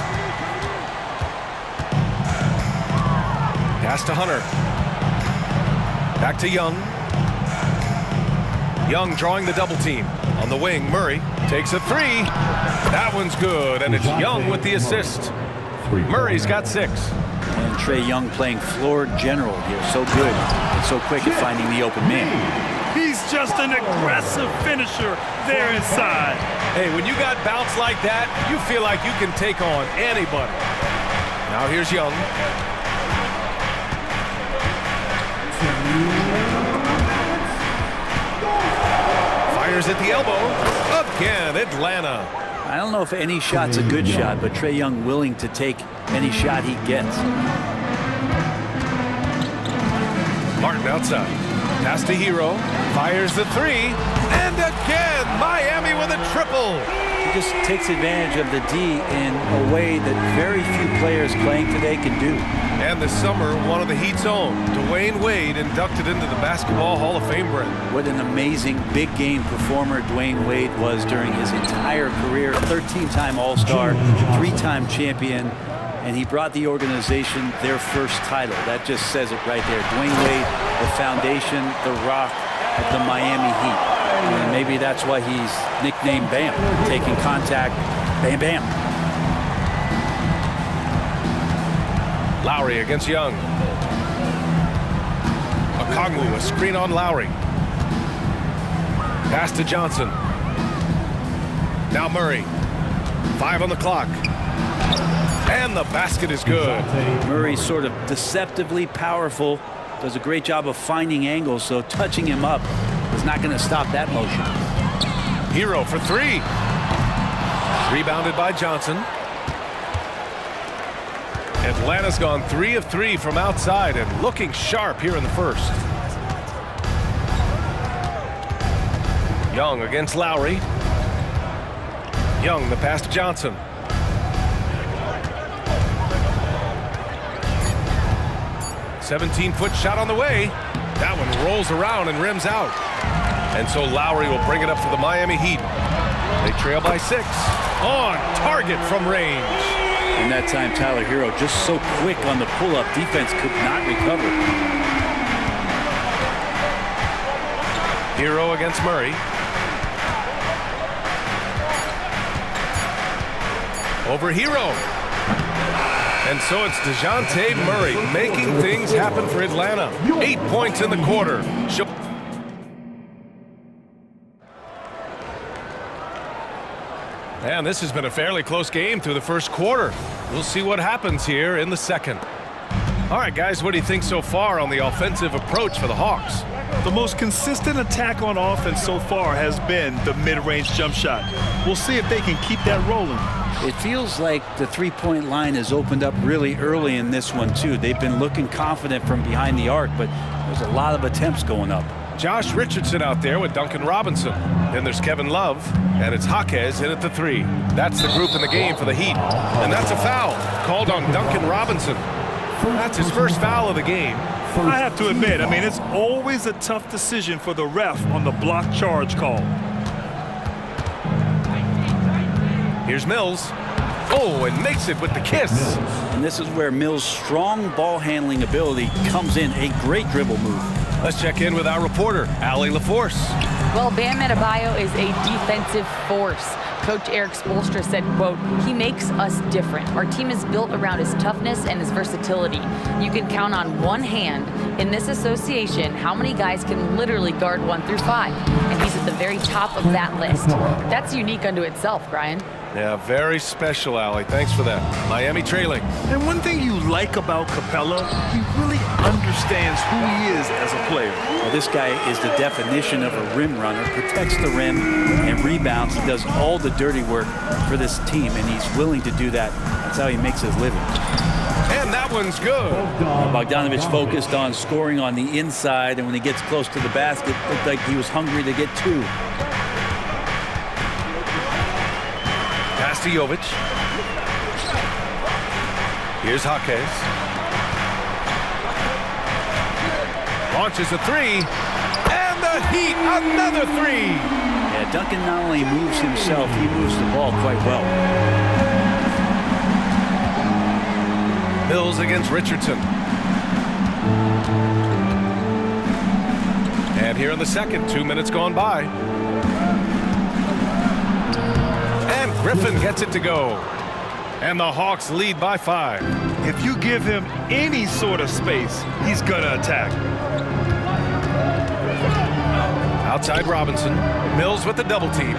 Pass to Hunter. Back to Young. Young drawing the double team. On the wing, Murray takes a 3. That one's good, and it's Young with the assist. Murray's got 6. And Trae Young playing floor general here. So good and so quick at finding the open man. He's just an aggressive finisher there inside. Hey, when you got bounce like that, you feel like you can take on anybody. Now here's Young. Fires at the elbow. Again, Atlanta. I don't know if any shot's a good shot, but Trae Young willing to take any shot he gets. Martin outside. Pass to Hero. Fires the 3. And again, Miami with a triple. He just takes advantage of the D in a way that very few players playing today can do. And this summer, one of the Heat's own, Dwayne Wade, inducted into the Basketball Hall of Fame, Brent. What an amazing big game performer Dwayne Wade was during his entire career. 13-time All-Star, 3-time champion, and he brought the organization their first title. That just says it right there. Dwayne Wade, the foundation, the rock of the Miami Heat. And maybe that's why he's nicknamed Bam, taking contact, bam, bam. Lowry against Young. Okongwu, a screen on Lowry. Pass to Johnson. Now Murray. 5 on the clock. And the basket is good. Murray's sort of deceptively powerful. Does a great job of finding angles, so touching him up is not going to stop that motion. Hero for 3. Rebounded by Johnson. Atlanta's gone 3 of 3 from outside and looking sharp here in the first. Young against Lowry. Young, the pass to Johnson. 17-foot shot on the way. That one rolls around and rims out. And so Lowry will bring it up to the Miami Heat. They trail by 6. On target from range. And that time, Tyler Hero just so quick on the pull-up. Defense could not recover. Hero against Murray. Over Hero. And so it's DeJounte Murray making things happen for Atlanta. 8 points in the quarter. And this has been a fairly close game through the first quarter. We'll see what happens here in the second. All right, guys, what do you think so far on the offensive approach for the Hawks? The most consistent attack on offense so far has been the mid-range jump shot. We'll see if they can keep that rolling. It feels like the three-point line has opened up really early in this one, too. They've been looking confident from behind the arc, but there's a lot of attempts going up. Josh Richardson out there with Duncan Robinson. Then there's Kevin Love, and it's Jaquez in at the 3. That's the group in the game for the Heat. And that's a foul called on Duncan Robinson. That's his first foul of the game. I have to admit, I mean, it's always a tough decision for the ref on the block charge call. Here's Mills. Oh, and makes it with the kiss. And this is where Mills' strong ball handling ability comes in. A great dribble move. Let's check in with our reporter, Allie LaForce. Well, Bam Adebayo is a defensive force. Coach Eric Spoelstra said, quote, "He makes us different. Our team is built around his toughness and his versatility. You can count on one hand in this association how many guys can literally guard 1 through 5. And he's at the very top of that list. That's unique unto itself, Brian." Yeah, very special, Allie. Thanks for that. Miami trailing. And one thing you like about Capella, he really understands who he is as a player. Well, this guy is the definition of a rim runner, protects the rim and rebounds. He does all the dirty work for this team, and he's willing to do that. That's how he makes his living. And that one's good. Bogdanovich focused on scoring on the inside, and when he gets close to the basket, looked like he was hungry to get 2. Pass to Jovic. Here's Jaquez. Launches a 3. And the Heat, another 3. Yeah, Duncan not only moves himself, he moves the ball quite well. Mills against Richardson. And here in the second, 2 minutes gone by. And Griffin gets it to go. And the Hawks lead by 5. If you give him any sort of space, he's gonna attack. Outside Robinson. Mills with the double team.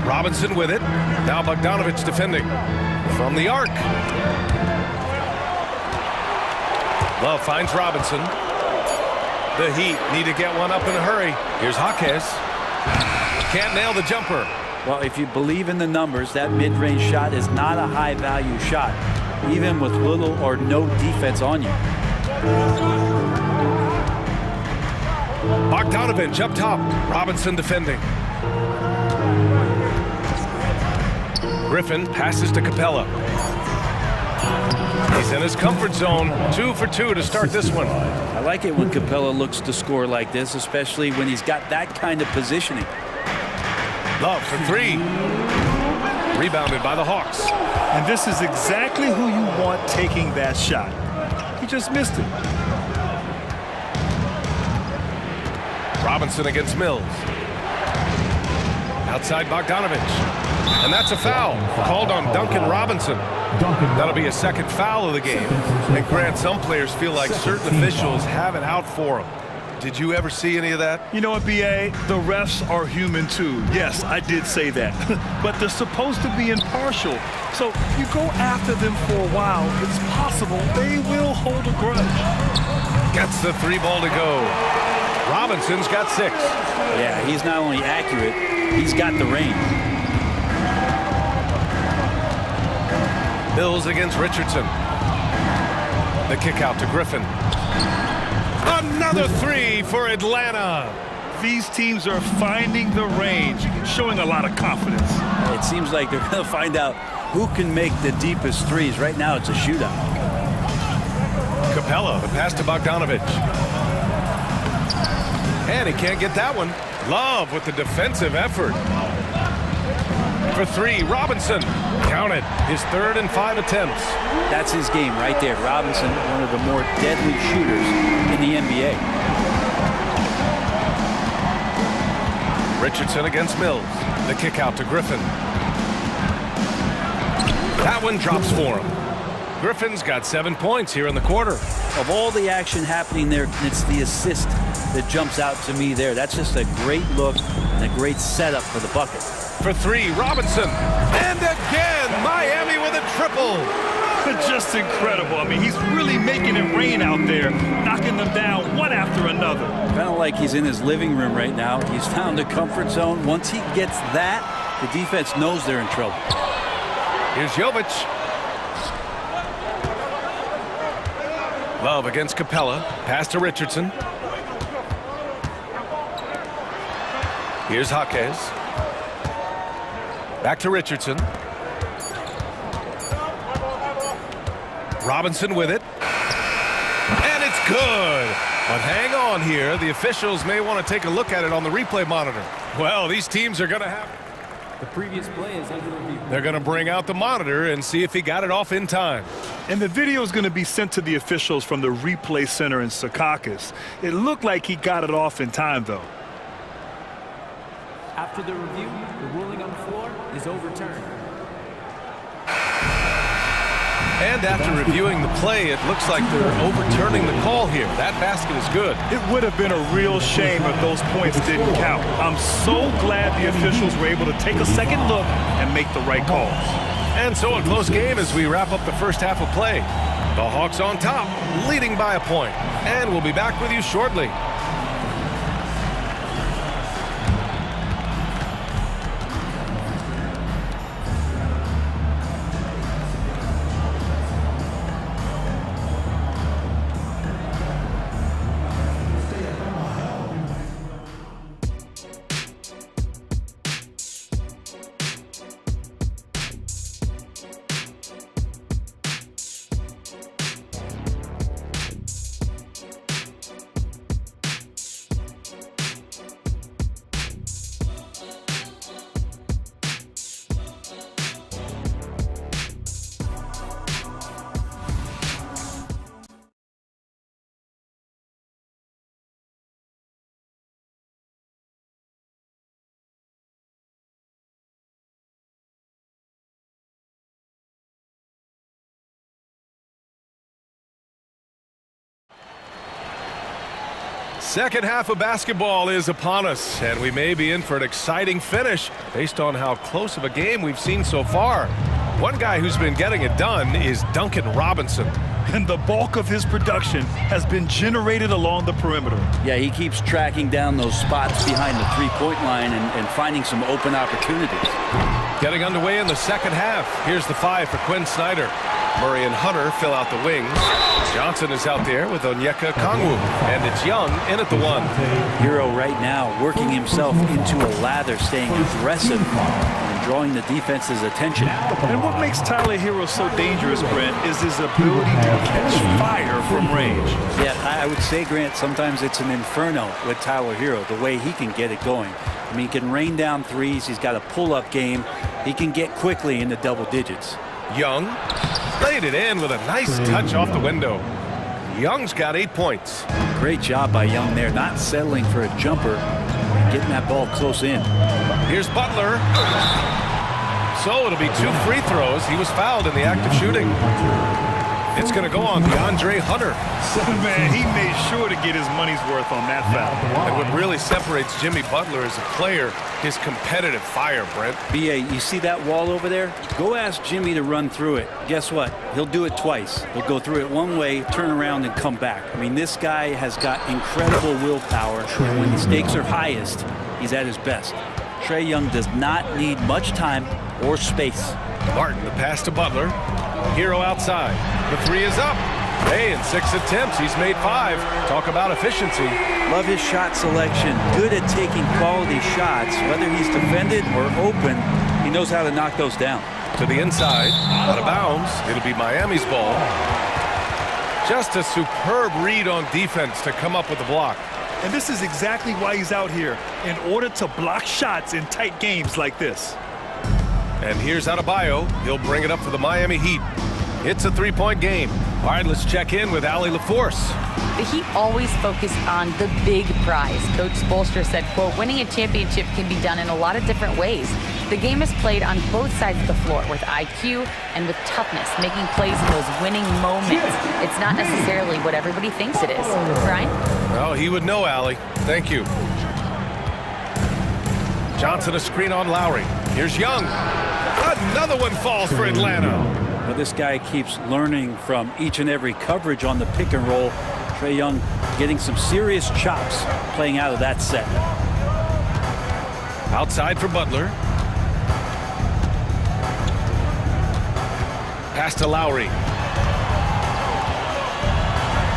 Robinson with it. Now Bogdanovich defending. From the arc. Love finds Robinson. The Heat need to get one up in a hurry. Here's Jaquez. Can't nail the jumper. Well, if you believe in the numbers, that mid-range shot is not a high-value shot, even with little or no defense on you. Bogdanovich up top. Robinson defending. Griffin passes to Capella. He's in his comfort zone. 2 for 2 to start this one. I like it when Capella looks to score like this, especially when he's got that kind of positioning. Love for 3. Rebounded by the Hawks. And this is exactly who you want taking that shot. He just missed it. Robinson against Mills. Outside Bogdanovich. And that's a foul called on Duncan Robinson. That'll be a second foul of the game. And Grant, some players feel like certain officials have it out for them. Did you ever see any of that? You know what, B.A.? The refs are human too. Yes, I did say that. But they're supposed to be impartial. So you go after them for a while, it's possible they will hold a grudge. Gets the 3 ball to go. Robinson's got 6. Yeah, he's not only accurate, he's got the range. Mills against Richardson. The kick out to Griffin. Another 3 for Atlanta. These teams are finding the range, showing a lot of confidence. It seems like they're going to find out who can make the deepest threes. Right now, it's a shootout. Capella, the pass to Bogdanovich. And he can't get that one. Love with the defensive effort. For three, Robinson. Count it. His 3rd and 5 attempts. That's his game right there. Robinson, one of the more deadly shooters in the NBA. Richardson against Mills. The kick out to Griffin. That one drops for him. Griffin's got 7 points here in the quarter. Of all the action happening there, it's the assist that jumps out to me there. That's just a great look and a great setup for the bucket. For three, Robinson. And again, Miami with a triple. Just incredible. I mean, he's really making it rain out there, knocking them down one after another. Kind of like he's in his living room right now. He's found a comfort zone. Once he gets that, the defense knows they're in trouble. Here's Jovic. Love against Capella. Pass to Richardson. Here's Jaquez. Back to Richardson. Robinson with it. And it's good. But hang on here. The officials may want to take a look at it on the replay monitor. Well, these teams are going to have... The previous play is under review. They're going to bring out the monitor and see if he got it off in time. And the video is going to be sent to the officials from the replay center in Secaucus. It looked like he got it off in time, though. After the review, the ruling on the floor is overturned. And after reviewing the play, it looks like they're overturning the call here. That basket is good. It would have been a real shame if those points didn't count. I'm so glad the officials were able to take a second look and make the right calls. And so a close game as we wrap up the first half of play. The Hawks on top, leading by a point. And we'll be back with you shortly. Second half of basketball is upon us, and we may be in for an exciting finish based on how close of a game we've seen so far. One guy who's been getting it done is Duncan Robinson. And the bulk of his production has been generated along the perimeter. Yeah, he keeps tracking down those spots behind the three-point line and finding some open opportunities. Getting underway in the second half. Here's the 5 for Quinn Snyder. Murray and Hunter fill out the wings. Johnson is out there with Onyeka Kongwu. And it's Young in at the 1. Hero right now working himself into a lather, staying aggressive and drawing the defense's attention. And what makes Tyler Hero so dangerous, Brent, is his ability to catch fire from range. Yeah, I would say, Grant, sometimes it's an inferno with Tyler Hero, the way he can get it going. I mean, he can rain down threes. He's got a pull-up game. He can get quickly into double digits. Young laid it in with a nice touch off the window. Young's got 8 points. Great job by Young there, not settling for a jumper and getting that ball close in. Here's Butler. So it'll be 2 free throws. He was fouled in the act of shooting. It's going to go on DeAndre Hunter. Man, he made sure to get his money's worth on that foul. And what really separates Jimmy Butler as a player, his competitive fire, Brent. B.A., you see that wall over there? Go ask Jimmy to run through it. Guess what? He'll do it twice. He'll go through it one way, turn around, and come back. I mean, this guy has got incredible willpower, and when the stakes are highest, he's at his best. Trae Young does not need much time or space. Martin, the pass to Butler. Hero outside. The 3 is up. Hey, in 6 attempts, he's made 5. Talk about efficiency. Love his shot selection. Good at taking quality shots. Whether he's defended or open, he knows how to knock those down. To the inside. Out of bounds. It'll be Miami's ball. Just a superb read on defense to come up with the block. And this is exactly why he's out here, in order to block shots in tight games like this. And here's Adebayo. He'll bring it up for the Miami Heat. It's a three-point game. All right, let's check in with Allie LaForce. The Heat always focus on the big prize. Coach Spoelstra said, quote, winning a championship can be done in a lot of different ways. The game is played on both sides of the floor with IQ and with toughness, making plays in those winning moments. It's not necessarily what everybody thinks it is. Brian? Oh, he would know, Allie. Thank you. Johnson a screen on Lowry. Here's Young. Another one falls for Atlanta. Well, this guy keeps learning from each and every coverage on the pick and roll. Trae Young getting some serious chops playing out of that set. Outside for Butler. Pass to Lowry.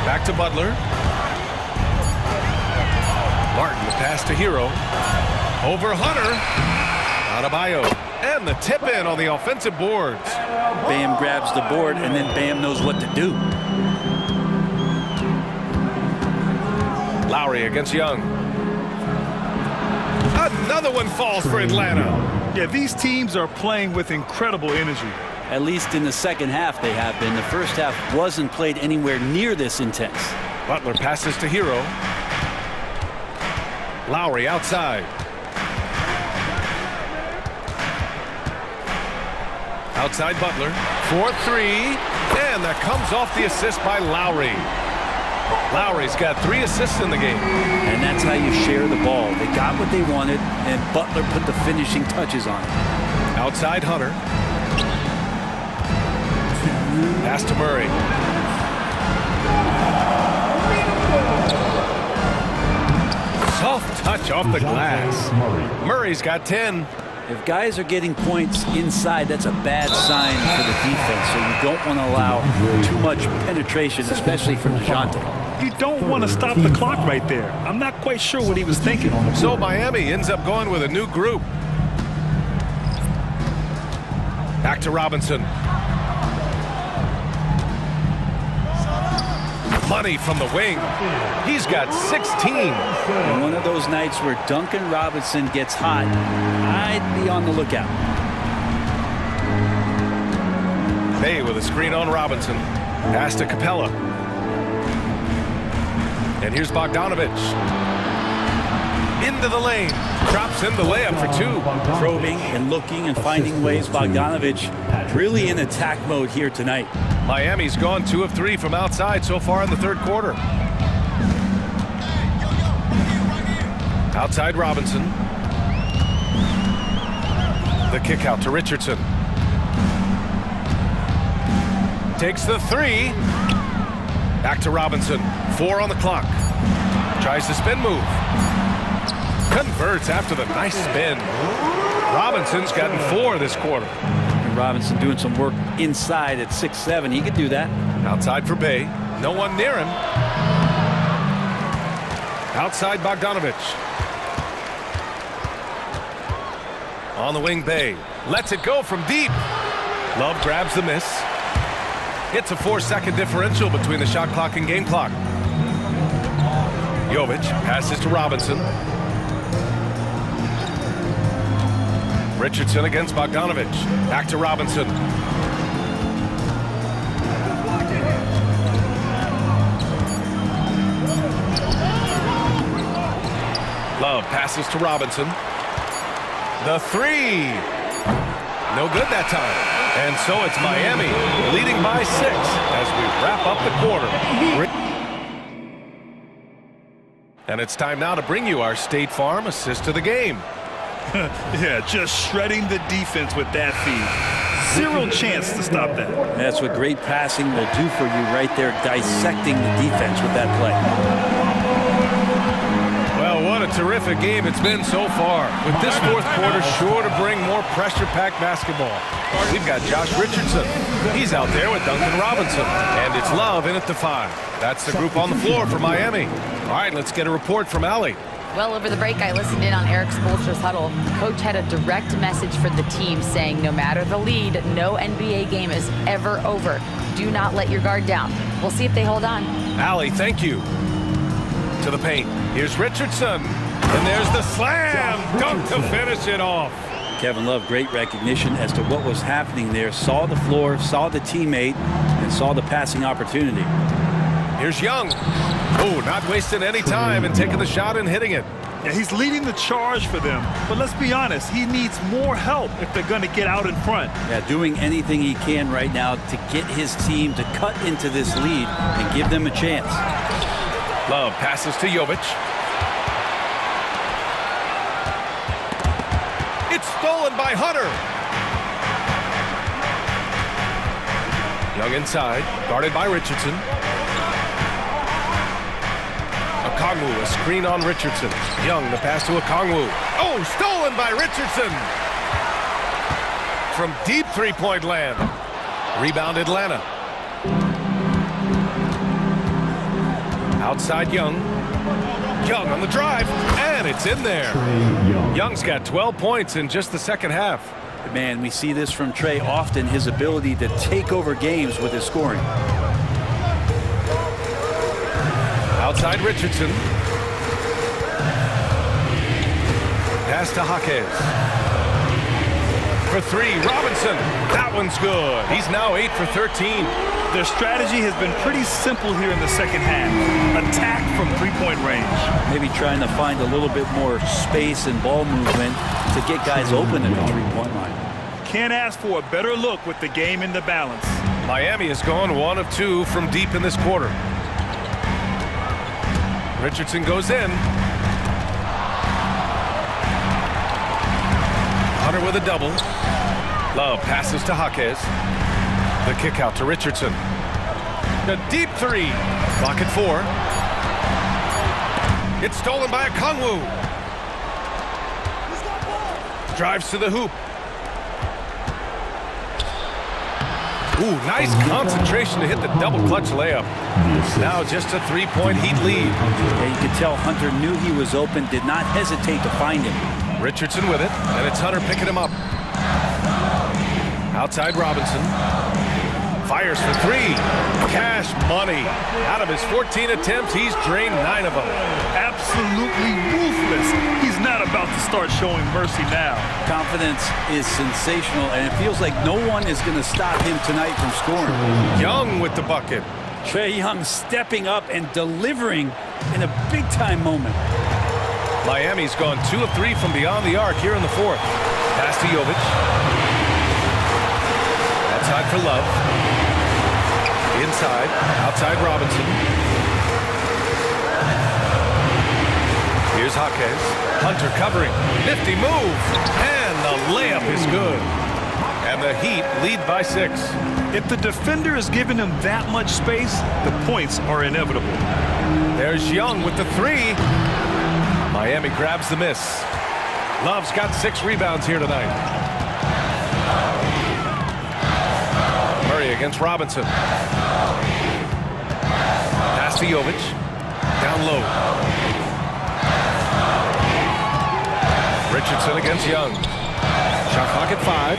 Back to Butler. Martin, the pass to Hero. Over Hunter. Adebayo. And the tip in on the offensive boards. Bam grabs the board, and then Bam knows what to do. Lowry against Young. Another one falls for Atlanta. Yeah, these teams are playing with incredible energy. At least in the second half they have been. The first half wasn't played anywhere near this intense. Butler passes to Hero. Lowry outside. Outside Butler. 4-3. And that comes off the assist by Lowry. Lowry's got 3 assists in the game. And that's how you share the ball. They got what they wanted, and Butler put the finishing touches on it. Outside Hunter. Pass to Murray. Soft touch off the glass. Murray's got 10. If guys are getting points inside, that's a bad sign for the defense. So you don't want to allow too much penetration, especially from DeJounte. You don't want to stop the clock right there. I'm not quite sure what he was thinking. So Miami ends up going with a new group. Back to Robinson. Money from the wing. He's got 16. And one of those nights where Duncan Robinson gets hot, I'd be on the lookout. Bay with a screen on Robinson. Pass to Capella. And here's Bogdanovich. Into the lane. Drops in the layup for 2. Probing and looking and finding ways. Bogdanovich really in attack mode here tonight. Miami's gone 2 of 3 from outside so far in the third quarter. Outside Robinson. The kick out to Richardson. Takes the 3. Back to Robinson. 4 on the clock. Tries the spin move. Converts after the nice spin. Robinson's gotten 4 this quarter. And Robinson doing some work inside at 6'7". He could do that. Outside for Bay. No one near him. Outside Bogdanovich. On the wing, Bay. Lets it go from deep. Love grabs the miss. It's a 4-second differential between the shot clock and game clock. Jovic passes to Robinson. Richardson against Bogdanovich. Back to Robinson. Love passes to Robinson. The 3. No good that time. And so it's Miami leading by 6 as we wrap up the quarter. And it's time now to bring you our State Farm assist of the game. Yeah, just shredding the defense with that feed. 0 chance to stop that. That's what great passing will do for you right there, dissecting the defense with that play. Well, what a terrific game it's been so far. With this fourth quarter sure to bring more pressure-packed basketball. We've got Josh Richardson. He's out there with Duncan Robinson. And it's Love in at the 5. That's the group on the floor for Miami. All right, let's get a report from Allie. Well, over the break, I listened in on Eric Spoelstra's huddle. Coach had a direct message for the team saying no matter the lead, no NBA game is ever over. Do not let your guard down. We'll see if they hold on. Allie, thank you. To the paint. Here's Richardson. And there's the slam. Dunk to finish it off. Kevin Love, great recognition as to what was happening there. Saw the floor, saw the teammate, and saw the passing opportunity. Here's Young. Oh, not wasting any time and taking the shot and hitting it. Yeah, he's leading the charge for them. But let's be honest, he needs more help if they're going to get out in front. Yeah, doing anything he can right now to get his team to cut into this lead and give them a chance. Love passes to Jovic. It's stolen by Hunter. Young inside, guarded by Richardson. Okongwu, a screen on Richardson. Young, the pass to Okongwu. Oh, stolen by Richardson. From deep three-point land. Rebound Atlanta. Outside Young. Young on the drive, and it's in there. Young's got 12 points in just the second half. Man, we see this from Trey often, his ability to take over games with his scoring. Outside Richardson. Pass to Jaquez. For three, Robinson. That one's good. He's now 8 for 13. Their strategy has been pretty simple here in the second half. Attack from three-point range. Maybe trying to find a little bit more space and ball movement to get guys open at the three-point line. Can't ask for a better look with the game in the balance. Miami has gone 1 of 2 from deep in this quarter. Richardson goes in. Hunter with a double. Love passes to Jaquez. The kick out to Richardson. A deep three. Clock at 4. It's stolen by Okongwu. Drives to the hoop. Ooh, nice concentration to hit the double clutch layup. Now just a 3-point Heat lead. Yeah, you could tell Hunter knew he was open, did not hesitate to find him. Richardson with it, and it's Hunter picking him up. Outside Robinson. Fires for 3. Cash money. Out of his 14 attempts, he's drained 9 of them. Absolutely ruthless. He's not about to start showing mercy now. Confidence is sensational, and it feels like no one is going to stop him tonight from scoring. Young with the bucket. Trae Young stepping up and delivering in a big-time moment. Miami's gone 2 of 3 from beyond the arc here in the fourth. Pass to Jovic. Outside for Love. Inside. Outside Robinson. Here's Jaquez. Hunter covering. Nifty move. And the layup is good. And the Heat lead by 6. If the defender is giving him that much space, the points are inevitable. There's Young with the 3. Miami grabs the miss. Love's got 6 rebounds here tonight. Murray against Robinson. Pass to Jovic. Down low. Richardson against Young. Shot clock at 5.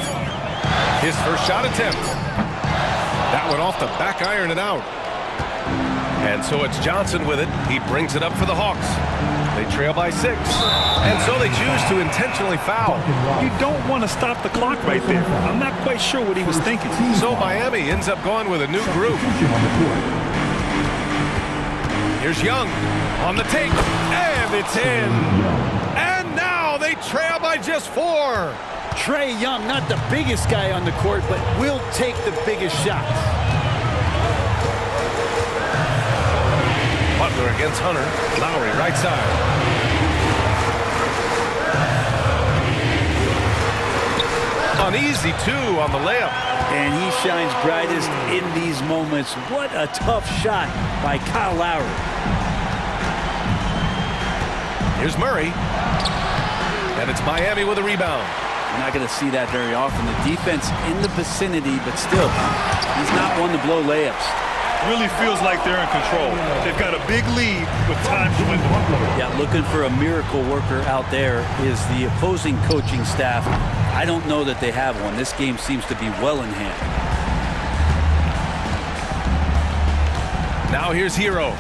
His first shot attempt. That one off the back iron and out. And so it's Johnson with it. He brings it up for the Hawks. They trail by 6. And so they choose to intentionally foul. You don't want to stop the clock right there. I'm not quite sure what he was thinking. So Miami ends up going with a new group. Here's Young on the take. And it's in. And now they trail by just 4. Trae Young, not the biggest guy on the court, but will take the biggest shots. Butler against Hunter. Lowry, right side. Uneasy, 2 on the layup. And he shines brightest in these moments. What a tough shot by Kyle Lowry. Here's Murray. And it's Miami with a rebound. You're not going to see that very often. The defense in the vicinity, but still, he's not one to blow layups. really feels like they're in control. They've got a big lead with time to win the ball. Yeah, looking for a miracle worker out there is the opposing coaching staff. I don't know that they have one. This game seems to be well in hand. Now here's Hero.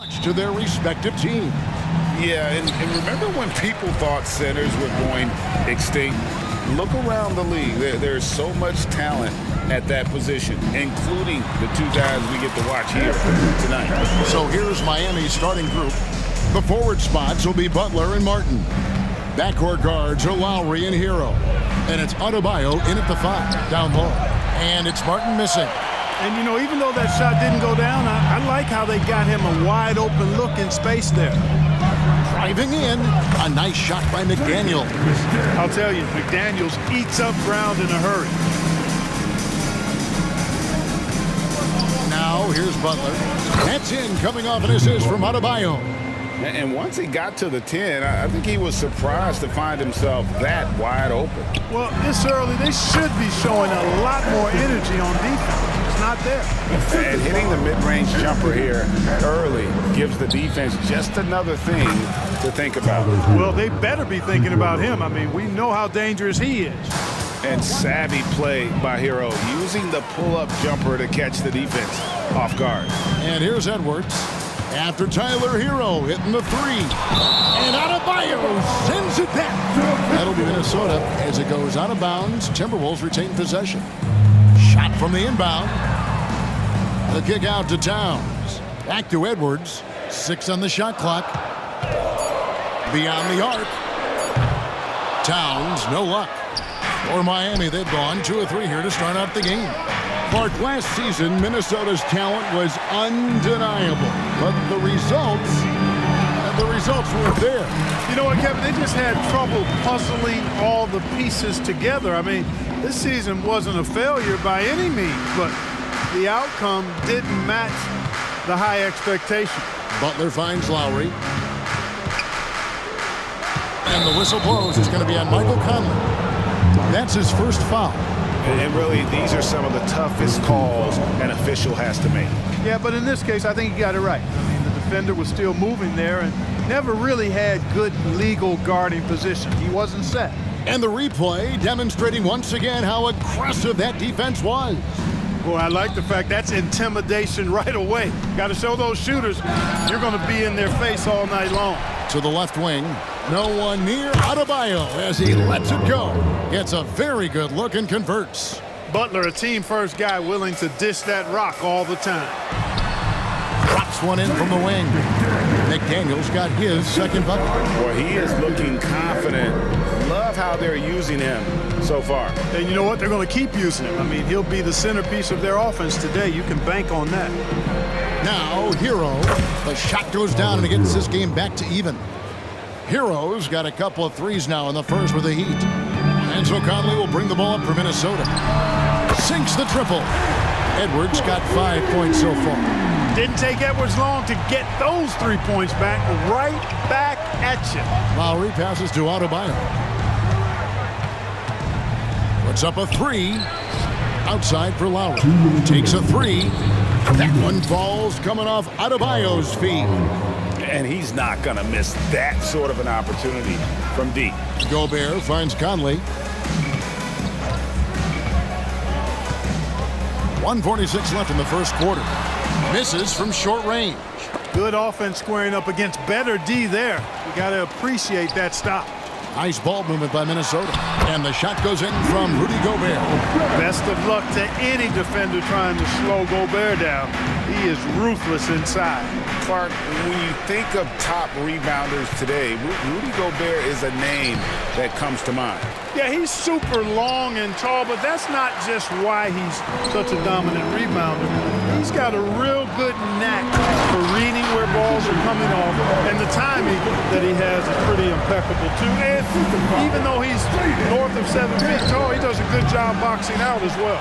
To their respective teams. Yeah, and remember when people thought centers were going extinct? Look around the league. There's so much talent at that position, including the two guys we get to watch here tonight. So here's Miami's starting group. The forward spots will be Butler and Martin. Backcourt guards are Lowry and Hero. And it's Adebayo in at the 5, down low. And it's Martin missing. And, you know, even though that shot didn't go down, I like how they got him a wide-open look in space there. Driving in, a nice shot by McDaniels. I'll tell you, McDaniels eats up ground in a hurry. Now, here's Butler. That's in, coming off an assist from Adebayo. And once he got to the 10, I think he was surprised to find himself that wide open. Well, this early, they should be showing a lot more energy on defense. It's not there. And hitting the mid-range jumper here early gives the defense just another thing to think about. Well, they better be thinking about him. I mean, we know how dangerous he is. And savvy play by Hero, using the pull-up jumper to catch the defense off guard. And here's Edwards. After Tyler Hero hitting the 3. And Adebayo sends it back. That'll be Minnesota as it goes out of bounds. Timberwolves retain possession. Shot from the inbound. The kick out to Towns. Back to Edwards. 6 on the shot clock. Beyond the arc. Towns, no luck. For Miami, they've gone 2 of 3 here to start out the game. Clark, last season, Minnesota's talent was undeniable, but the results weren't there. You know what, Kevin? They just had trouble puzzling all the pieces together. I mean, this season wasn't a failure by any means, but the outcome didn't match the high expectation. Butler finds Lowry. And the whistle blows. It's going to be on Michael Conley. That's his first foul. And really, these are some of the toughest calls an official has to make. Yeah, but in this case, I think he got it right. I mean, the defender was still moving there and never really had good legal guarding position. He wasn't set. And the replay demonstrating once again how aggressive that defense was. Boy, I like the fact that's intimidation right away. Got to show those shooters you're going to be in their face all night long. To the left wing, no one near Adebayo as he lets it go. Gets a very good look and converts. Butler, a team-first guy willing to dish that rock all the time. Drops one in from the wing. McDaniels got his second bucket. Boy, he is looking confident. Love how they're using him so far. And you know what? They're going to keep using him. I mean, he'll be the centerpiece of their offense today. You can bank on that. Now, Hero. The shot goes down and it gets this game back to even. Hero's got a couple of threes now in the first with the Heat. And so Conley will bring the ball up for Minnesota. Sinks the triple. Edwards got 5 points so far. Didn't take Edwards long to get those 3 points back. Right back at you. Lowry passes to Adebayo. Puts up a 3. Outside for Lowry. Takes a 3. That one falls coming off Adebayo's feet. And he's not going to miss that sort of an opportunity from deep. Gobert finds Conley. 1:46 left in the first quarter. Misses from short range. Good offense squaring up against better D there. You got to appreciate that stop. Nice ball movement by Minnesota. And the shot goes in from Rudy Gobert. Best of luck to any defender trying to slow Gobert down. He is ruthless inside. Clark, when you think of top rebounders today, Rudy Gobert is a name that comes to mind. Yeah, he's super long and tall, but that's not just why he's such a dominant rebounder. He's got a real good knack for reading where balls are coming off, and the timing that he has is pretty impeccable too. And even though he's north of 7 feet tall, he does a good job boxing out as well.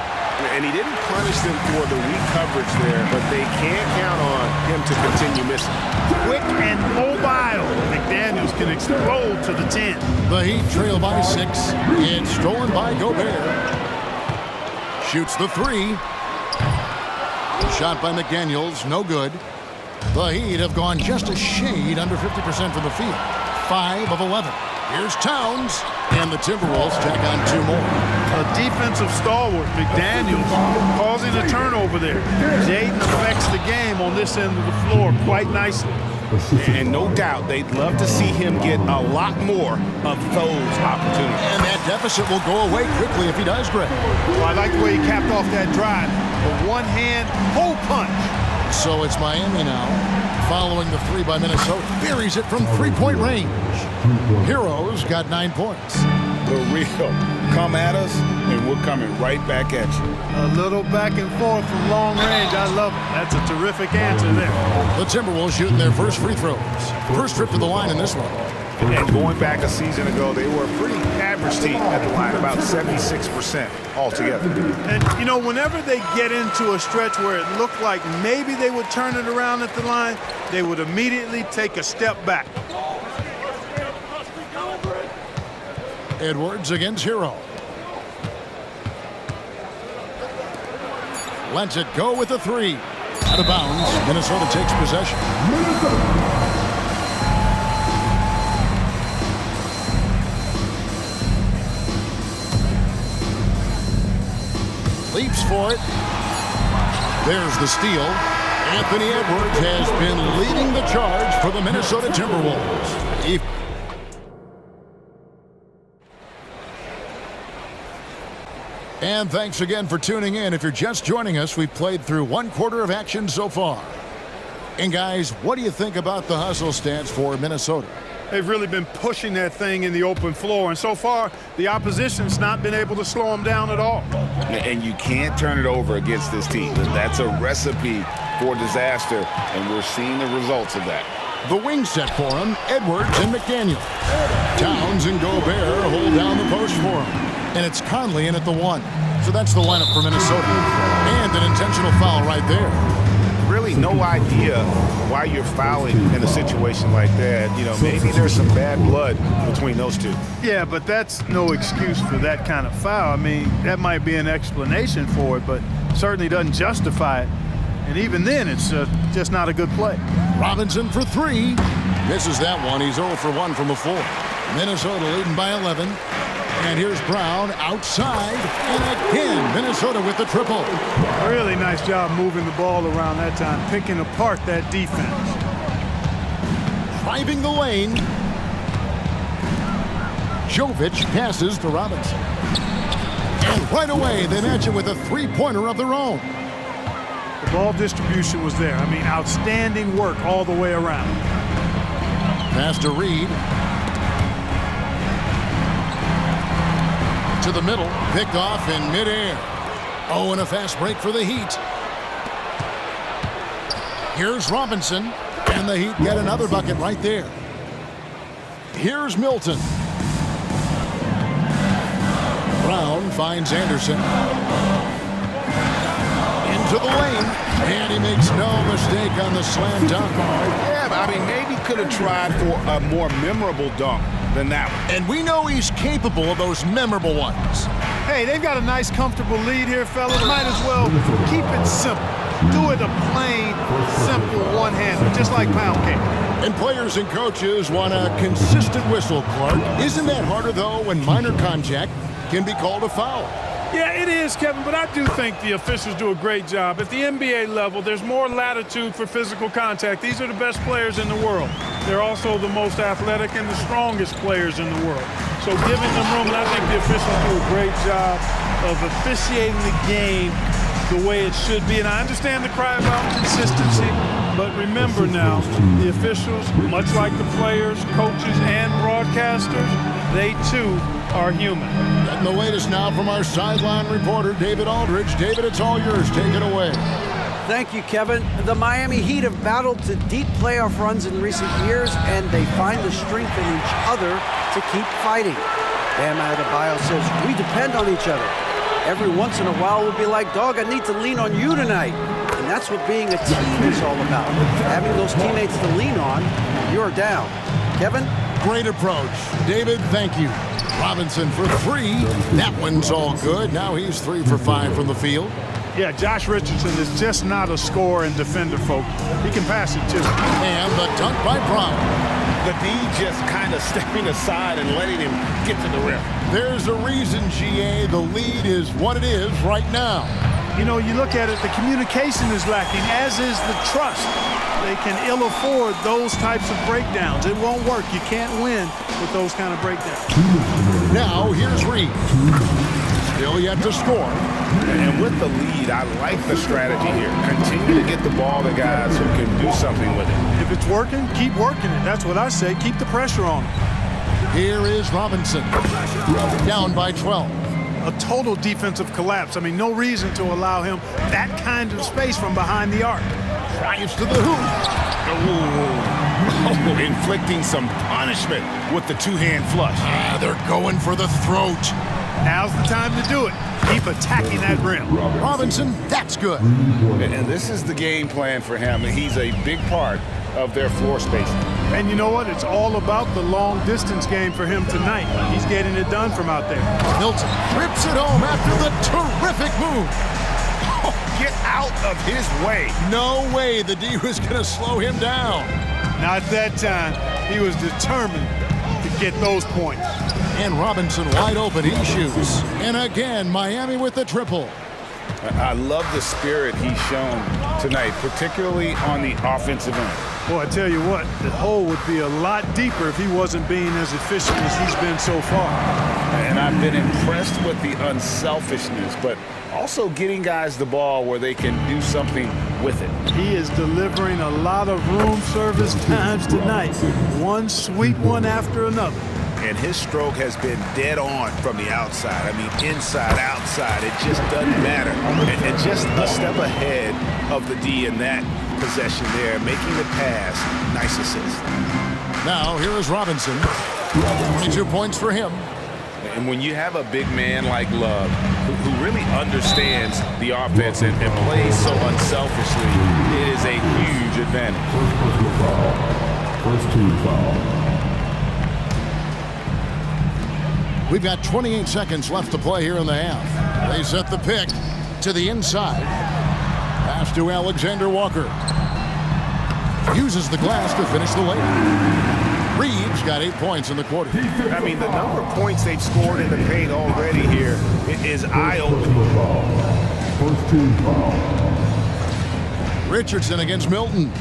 And he didn't punish them for the weak coverage there, but they can't count on him to continue missing. Quick and mobile. McDaniels can explode to the 10. The Heat trail by 6. It's stolen by Gobert. Shoots the 3. Shot by McDaniels, no good. The Heat have gone just a shade under 50% from the field. 5 of 11. Here's Towns, and the Timberwolves tack on 2 more. A defensive stalwart, McDaniels, causing a turnover there. Jaden affects the game on this end of the floor quite nicely. And no doubt they'd love to see him get a lot more of those opportunities. And that deficit will go away quickly if he does, Greg. Well, I like the way he capped off that drive. The one-hand hole punch. So it's Miami now, following the 3 by Minnesota. Buries it from 3-point range. Heroes got 9 points. The real. Come at us, and we're coming right back at you. A little back and forth from long range. I love it. That's a terrific answer there. The Timberwolves shooting their first free throws. First trip to the line in this one. And going back a season ago, they were a pretty average team at the line, about 76% altogether. And, you know, whenever they get into a stretch where it looked like maybe they would turn it around at the line, they would immediately take a step back. Edwards against Hero. Lets it go with the 3. Out of bounds, Minnesota takes possession. Leaps for it. There's the steal. Anthony Edwards has been leading the charge for the Minnesota Timberwolves. And thanks again for tuning in. If you're just joining us, we've played through 1/4 of action so far. And guys, what do you think about the hustle stance for Minnesota? They've really been pushing that thing in the open floor, and so far the opposition's not been able to slow them down at all. And you can't turn it over against this team. That's a recipe for disaster, and we're seeing the results of that. The wing set for him, Edwards and McDaniel. Towns and Gobert hold down the post for him. And it's Conley in at the 1. So that's the lineup for Minnesota. And an intentional foul right there. Really no idea why you're fouling in a situation like that. You know, maybe there's some bad blood between those two. Yeah, but that's no excuse for that kind of foul. I mean, that might be an explanation for it, but certainly doesn't justify it. And even then, it's just not a good play. Robinson for 3. Misses that one. He's 0 for 1 from the floor. Minnesota leading by 11. And here's Brown outside. And again, Minnesota with the triple. Really nice job moving the ball around that time, picking apart that defense. Driving the lane. Jovic passes to Robinson. And right away, they match it with a 3-pointer of their own. The ball distribution was there. I mean, outstanding work all the way around. Pass to Reed. To the middle, picked off in midair. Oh, and a fast break for the Heat. Here's Robinson, and the Heat get another bucket right there. Here's Milton. Brown finds Anderson. Into the lane, and he makes no mistake on the slam dunk. Yeah, I mean, maybe could have tried for a more memorable dunk than that one. And we know he's capable of those memorable ones. Hey, they've got a nice, comfortable lead here, fellas. Might as well keep it simple. Do it a plain, simple one-hander, just like pound cake. And players and coaches want a consistent whistle, Clark. Isn't that harder, though, when minor contact can be called a foul? Yeah, it is, Kevin, but I do think the officials do a great job. At the NBA level, there's more latitude for physical contact. These are the best players in the world. They're also the most athletic and the strongest players in the world. So giving them room, and I think the officials do a great job of officiating the game the way it should be. And I understand the cry about consistency, but remember now, the officials, much like the players, coaches, and broadcasters, they too are human. And the latest now from our sideline reporter, David Aldridge. David, it's all yours. Take it away. Thank you, Kevin. The Miami Heat have battled to deep playoff runs in recent years, and they find the strength in each other to keep fighting. Bam Adebayo says, we depend on each other. Every once in a while, we'll be like, dog, I need to lean on you tonight. And that's what being a team is all about. Having those teammates to lean on, you're down. Kevin? Great approach. David, thank you. Robinson for 3. That one's all good. Now he's 3 for 5 from the field. Yeah, Josh Richardson is just not a scorer and defender, folks. He can pass it, too. And the dunk by Brown. The D just kind of stepping aside and letting him get to the rim. There's a reason, GA, the lead is what it is right now. You know, you look at it, the communication is lacking, as is the trust. They can ill afford those types of breakdowns. It won't work. You can't win with those kind of breakdowns. Now, here's Reed. Still yet to score. And with the lead, I like the strategy here. Continue to get the ball to guys who can do something with it. If it's working, keep working it. That's what I say. Keep the pressure on them. Here is Robinson. Down by 12. A total defensive collapse. I mean, no reason to allow him that kind of space from behind the arc. Drives to the hoop. Oh, inflicting some punishment with the two-hand flush. They're going for the throat. Now's the time to do it. Keep attacking that rim. Robinson, that's good. And this is the game plan for him. He's a big part of their floor spacing. And you know what? It's all about the long distance game for him tonight. He's getting it done from out there. Milton rips it home after the terrific move. Oh, get out of his way. No way the D was going to slow him down. Not that time. He was determined to get those points. And Robinson wide open, he shoots. And again, Miami with the triple. I love the spirit he's shown tonight, particularly on the offensive end. Boy, I tell you what, the hole would be a lot deeper if he wasn't being as efficient as he's been so far. And I've been impressed with the unselfishness, but also getting guys the ball where they can do something with it. He is delivering a lot of room service times tonight. One sweet one after another. And his stroke has been dead on from the outside. I mean, inside, outside, it just doesn't matter. And just a step ahead of the D in that possession there, making the pass. Nice assist. Now, here is Robinson. 22 points for him. And when you have a big man like Love, who really understands the offense and plays so unselfishly, it is a huge advantage. First team foul. We've got 28 seconds left to play here in the half. They set the pick to the inside. Pass to Alexander Walker. Uses the glass to finish the layup. Reeves got 8 points in the quarter. I mean, the number of points they've scored in the paint already here is eye-opening. First team foul. Richardson against Milton.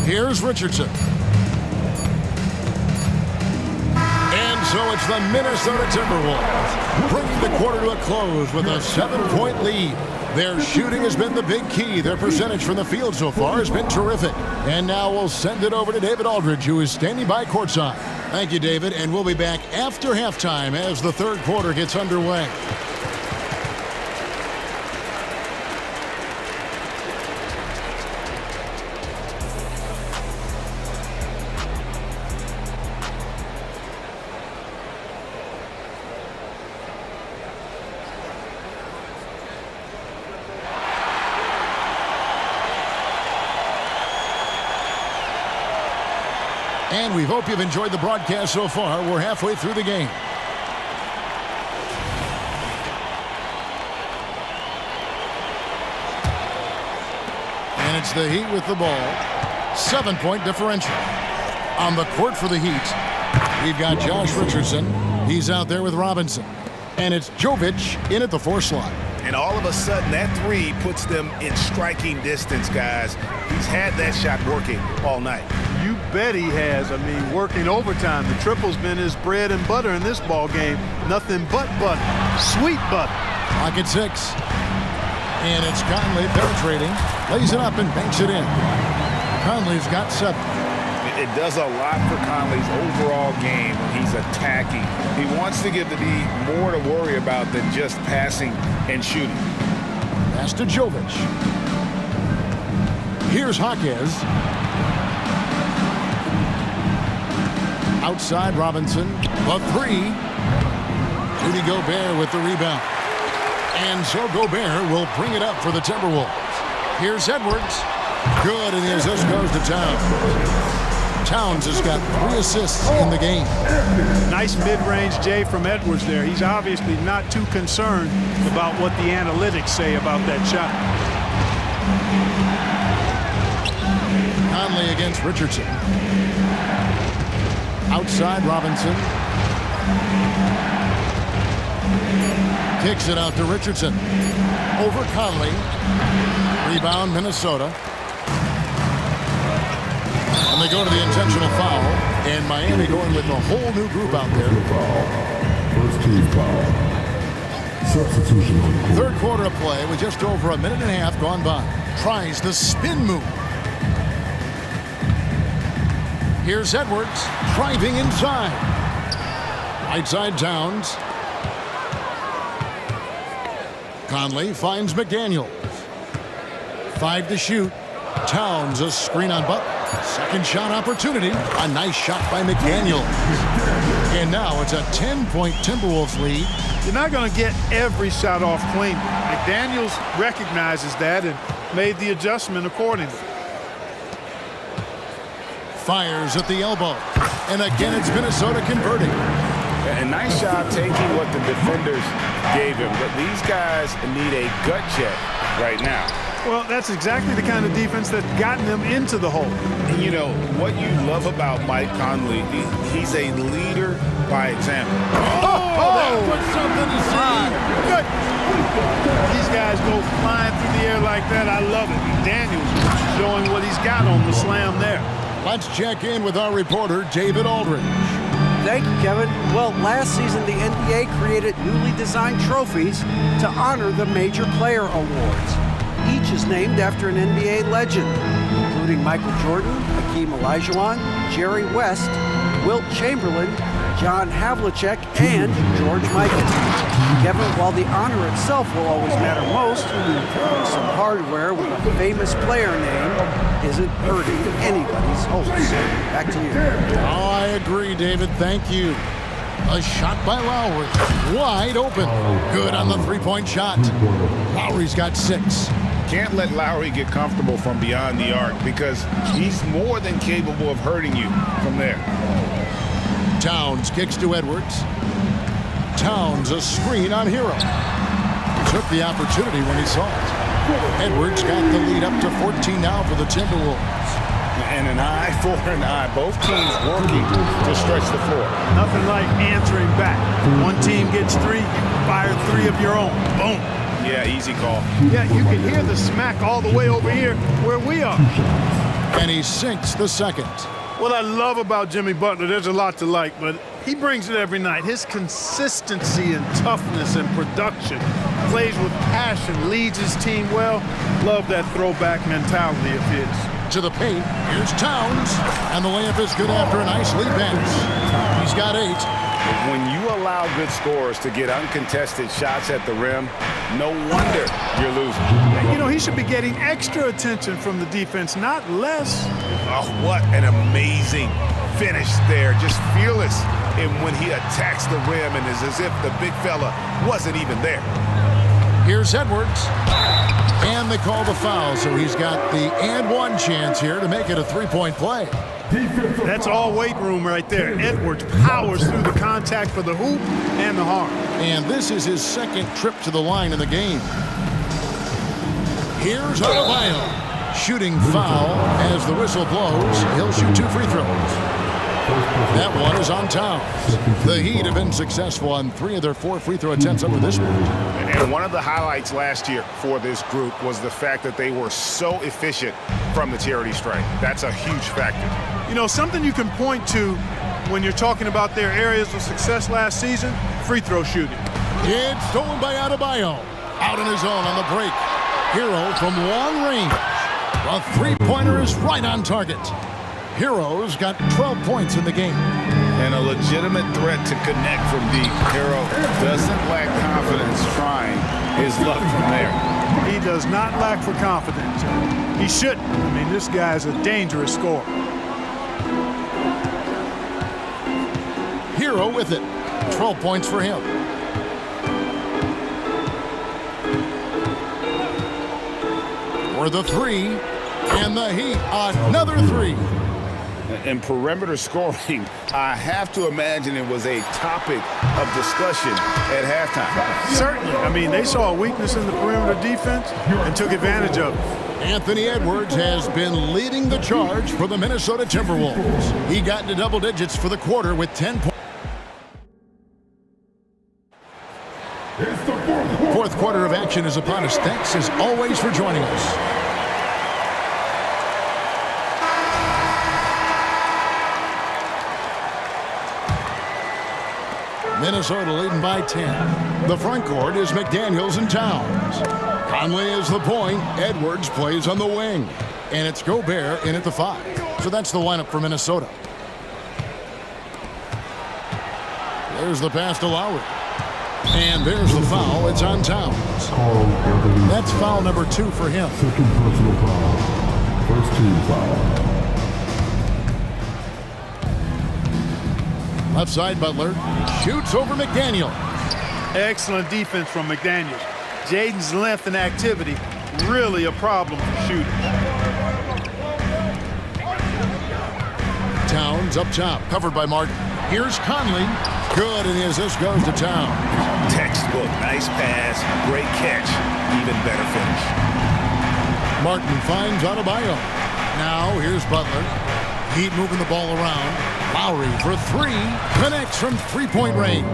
Here's Richardson. So it's the Minnesota Timberwolves bringing the quarter to a close with a 7-point lead. Their shooting has been the big key. Their percentage from the field so far has been terrific. And now we'll send it over to David Aldridge, who is standing by courtside. Thank you, David, and we'll be back after halftime as the third quarter gets underway. And we hope you've enjoyed the broadcast so far. We're halfway through the game. And it's the Heat with the ball. 7-point differential. On the court for the Heat, we've got Josh Richardson. He's out there with Robinson. And it's Jovic in at the 4 slot. And all of a sudden, that three puts them in striking distance, guys. He's had that shot working all night. You bet he has. I mean, working overtime. The triple's been his bread and butter in this ball game. Nothing but butter. Sweet butter. Clock at 6. And it's Conley penetrating. Lays it up and banks it in. Conley's got 7. It does a lot for Conley's overall game when he's attacking. He wants to give the D more to worry about than just passing and shooting. Pass to Jovic. Here's Jaquez. Outside Robinson. The 3. Rudy Gobert with the rebound. And so Gobert will bring it up for the Timberwolves. Here's Edwards. Good, and the assist goes to Towns. Towns has got 3 assists in the game. Nice mid-range Jay from Edwards there. He's obviously not too concerned about what the analytics say about that shot. Conley against Richardson. Outside Robinson. Kicks it out to Richardson. Over Conley. Rebound Minnesota. And they go to the intentional foul. And Miami going with a whole new group out there. First team foul. Substitution on court. Third quarter of play with just over a minute and a half gone by. Tries the spin move. Here's Edwards driving inside. Right side Towns. Conley finds McDaniels. 5 to shoot. Towns a screen on Butler. Second shot opportunity. A nice shot by McDaniels. And now it's a 10-point Timberwolves lead. You're not going to get every shot off clean. McDaniels recognizes that and made the adjustment accordingly. Fires at the elbow. And again, it's Minnesota converting. A nice job taking what the defenders gave him. But these guys need a gut check right now. Well, that's exactly the kind of defense that's gotten them into the hole. And you know, what you love about Mike Conley, he's a leader by example. That was something to see. Good. These guys go flying through the air like that. I love it. Daniels showing what he's got on the slam there. Let's check in with our reporter, David Aldridge. Thank you, Kevin. Well, last season, the NBA created newly designed trophies to honor the major player awards. Each is named after an NBA legend, including Michael Jordan, Hakeem Olajuwon, Jerry West, Wilt Chamberlain, John Havlicek, and George Mikan. Kevin, while the honor itself will always matter most, some hardware with a famous player name isn't hurting anybody's hopes. Back to you. Oh, I agree, David. Thank you. A shot by Lowry. Wide open. Good on the three-point shot. Lowry's got 6. Can't let Lowry get comfortable from beyond the arc because he's more than capable of hurting you from there. Towns kicks to Edwards. Towns a screen on Hero. Took the opportunity when he saw it. Edwards got the lead up to 14 now for the Timberwolves. And an eye for an eye. Both teams working to stretch the floor. Nothing like answering back. One team gets 3, you fire 3 of your own. Boom. Yeah, easy call. Yeah, you can hear the smack all the way over here where we are. And he sinks the second. What I love about Jimmy Butler, there's a lot to like, but he brings it every night. His consistency and toughness and production, plays with passion, leads his team well. Love that throwback mentality of his. To the paint, here's Towns, and the layup is good after a nice lead pass. He's got 8. When you allow good scorers to get uncontested shots at the rim, no wonder you're losing. You know, he should be getting extra attention from the defense, not less. Oh, what an amazing finish there. Just fearless in when he attacks the rim and is as if the big fella wasn't even there. Here's Edwards. And they call the foul, so he's got the and one chance here to make it a 3-point play. That's all weight room right there. Edwards powers through the contact for the hoop and the harm. And this is his second trip to the line in the game. Here's Adebayo. Shooting foul as the whistle blows. He'll shoot 2 free throws. That one is on Towns. The Heat have been successful on 3 of their 4 free throw attempts over this one. And one of the highlights last year for this group was the fact that they were so efficient from the charity stripe. That's a huge factor. You know, something you can point to when you're talking about their areas of success last season, free throw shooting. It's stolen by Adebayo. Out on his own on the break. Hero from long range. A three-pointer is right on target. Hero's got 12 points in the game. And a legitimate threat to connect from deep. Hero doesn't lack confidence trying his luck from there. He does not lack for confidence. He shouldn't. I mean, this guy's a dangerous scorer. Hero with it. 12 points for him. For the 3, and the Heat, another 3. And perimeter scoring, I have to imagine it was a topic of discussion at halftime. Certainly. I mean, they saw a weakness in the perimeter defense and took advantage of it. Anthony Edwards has been leading the charge for the Minnesota Timberwolves. He got into double digits for the quarter with 10 points. Fourth quarter of action is upon us. Thanks as always for joining us. Minnesota leading by 10. The front court is McDaniels and Towns. Conley is the point. Edwards plays on the wing. And it's Gobert in at the 5. So that's the lineup for Minnesota. There's the pass to Lowry. And there's the foul. It's on Towns. That's foul number 2 for him. Second personal foul. First team foul. Left side, Butler shoots over McDaniel. Excellent defense from McDaniels. Jaden's length and activity, really a problem for shooting. Towns up top, covered by Martin. Here's Conley. Good, and the assist goes to Towns. Textbook, nice pass, great catch, even better finish. Martin finds Adebayo. Now here's Butler. Heat moving the ball around. Lowry for 3, connects from three-point range.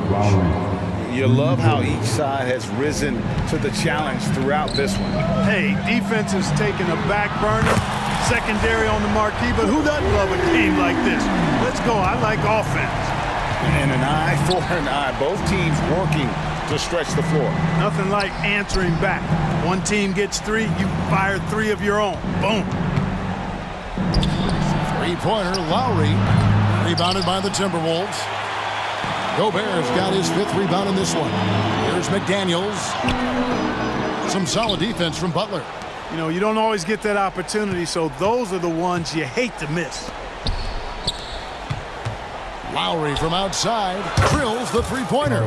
You love how each side has risen to the challenge throughout this one. Hey, defense has taken a back burner, secondary on the marquee, but who doesn't love a game like this? Let's go. I like offense. And an eye for an eye. Both teams working to stretch the floor. Nothing like answering back. One team gets 3, you fire 3 of your own. Boom. Three-pointer, Lowry. Rebounded by the Timberwolves. Gobert's got his 5th rebound in this one. Here's McDaniels. Some solid defense from Butler. You know, you don't always get that opportunity, so those are the ones you hate to miss. Lowry from outside drills the three-pointer.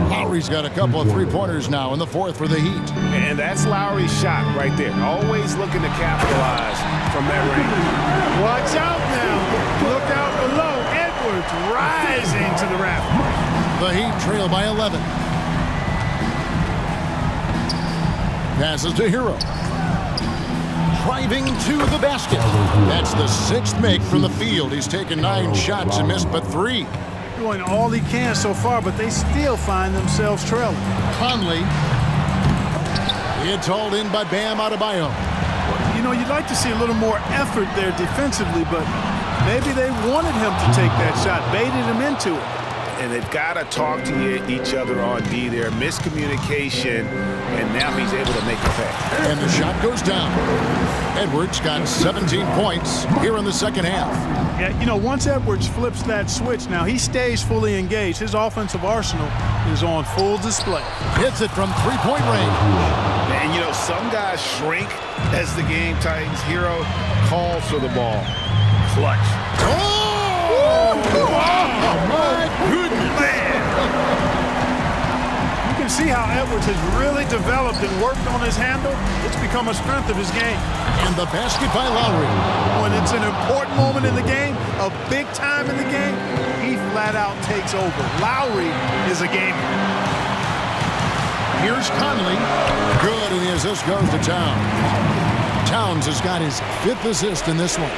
Lowry's got a couple of three-pointers now in the 4th for the Heat. And that's Lowry's shot right there. Always looking to capitalize from that range. Watch out now. Look out below. Edwards rising to the raft. The Heat trail by 11. Passes to Hero. Driving to the basket. That's the 6th make from the field. He's taken 9 shots and missed but 3. Doing all he can so far, but they still find themselves trailing. Conley. It's hauled in by Bam Adebayo. You know, you'd like to see a little more effort there defensively, but maybe they wanted him to take that shot, baited him into it. And they've got to talk to each other on D there. Miscommunication, and now he's able to make a pay. And the shot goes down. Edwards got 17 points here in the second half. Yeah, you know, once Edwards flips that switch, now he stays fully engaged. His offensive arsenal is on full display. Hits it from three-point range. And, you know, some guys shrink as the game tightens. Hero calls for the ball. Clutch. Oh! Oh, my goodness. Man. You can see how Edwards has really developed and worked on his handle. It's become a strength of his game. And the basket by Lowry. When it's an important moment in the game, a big time in the game, he flat out takes over. Lowry is a gamer. Here's Conley. Good, and the assist goes to Towns. Towns has got his 5th assist in this one.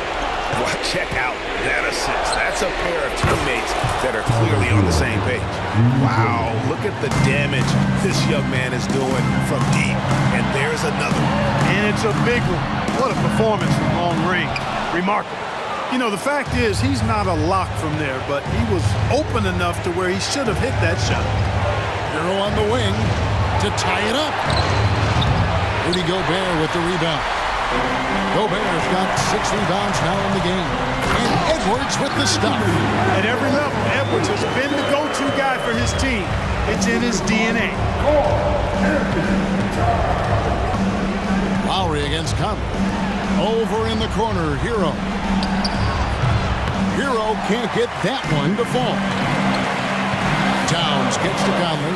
Well, check out that assist. That's a pair of teammates that are clearly on the same page. Wow, look at the damage this young man is doing from deep. And there's another one. And it's a big one. What a performance from long range. Remarkable. You know, the fact is he's not a lock from there, but he was open enough to where he should have hit that shot. Hero on the wing to tie it up. Rudy Gobert with the rebound. Gobert's got 6 rebounds now in the game. And Edwards with the stop. At every level, Edwards has been the go-to guy for his team. It's in his DNA. Lowry against Conley. Over in the corner, Hero. Hero can't get that one to fall. Towns gets to Conley.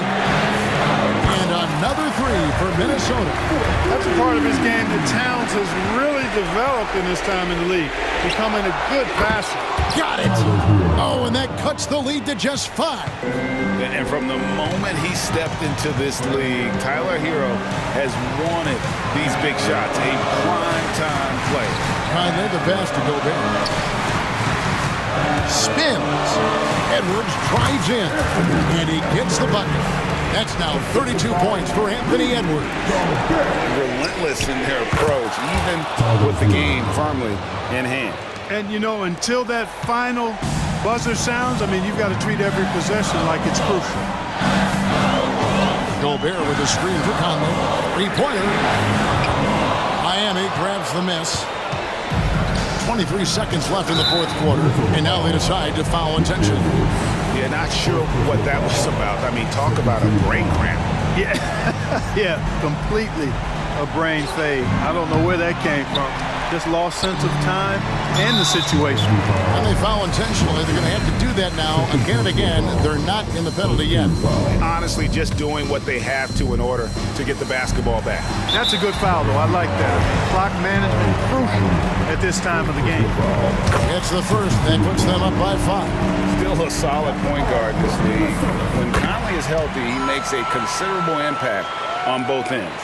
And on another three for Minnesota. That's a part of his game that Towns has really developed in his time in the league, becoming a good passer. Got it! Oh, and that cuts the lead to just 5. And from the moment he stepped into this league, Tyler Hero has wanted these big shots, a prime-time play. Conley, the pass to Gobert. Spins. Edwards drives in, and he gets the bucket. That's now 32 points for Anthony Edwards. Relentless in their approach, even with the game firmly in hand. And, you know, until that final buzzer sounds, I mean, you've got to treat every possession like it's crucial. Gobert with a screen for Conley. Three-pointer. Miami grabs the miss. 23 seconds left in the fourth quarter, and now they decide to foul attention. Yeah, not sure what that was about. I mean, talk about a brain cramp. Yeah, yeah, completely a brain fade. I don't know where that came from. Just lost sense of time and the situation. And they foul intentionally. They're going to have to do that now again and again. They're not in the penalty yet. Honestly, just doing what they have to in order to get the basketball back. That's a good foul, though. I like that. Clock management crucial at this time of the game. It's the first. That puts them up by 5. Still a solid point guard in this league. When Conley is healthy, he makes a considerable impact on both ends.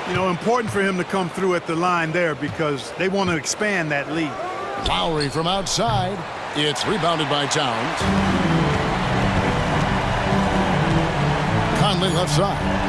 You know, important for him to come through at the line there because they want to expand that lead. Lowry from outside. It's rebounded by Towns. Conley left side.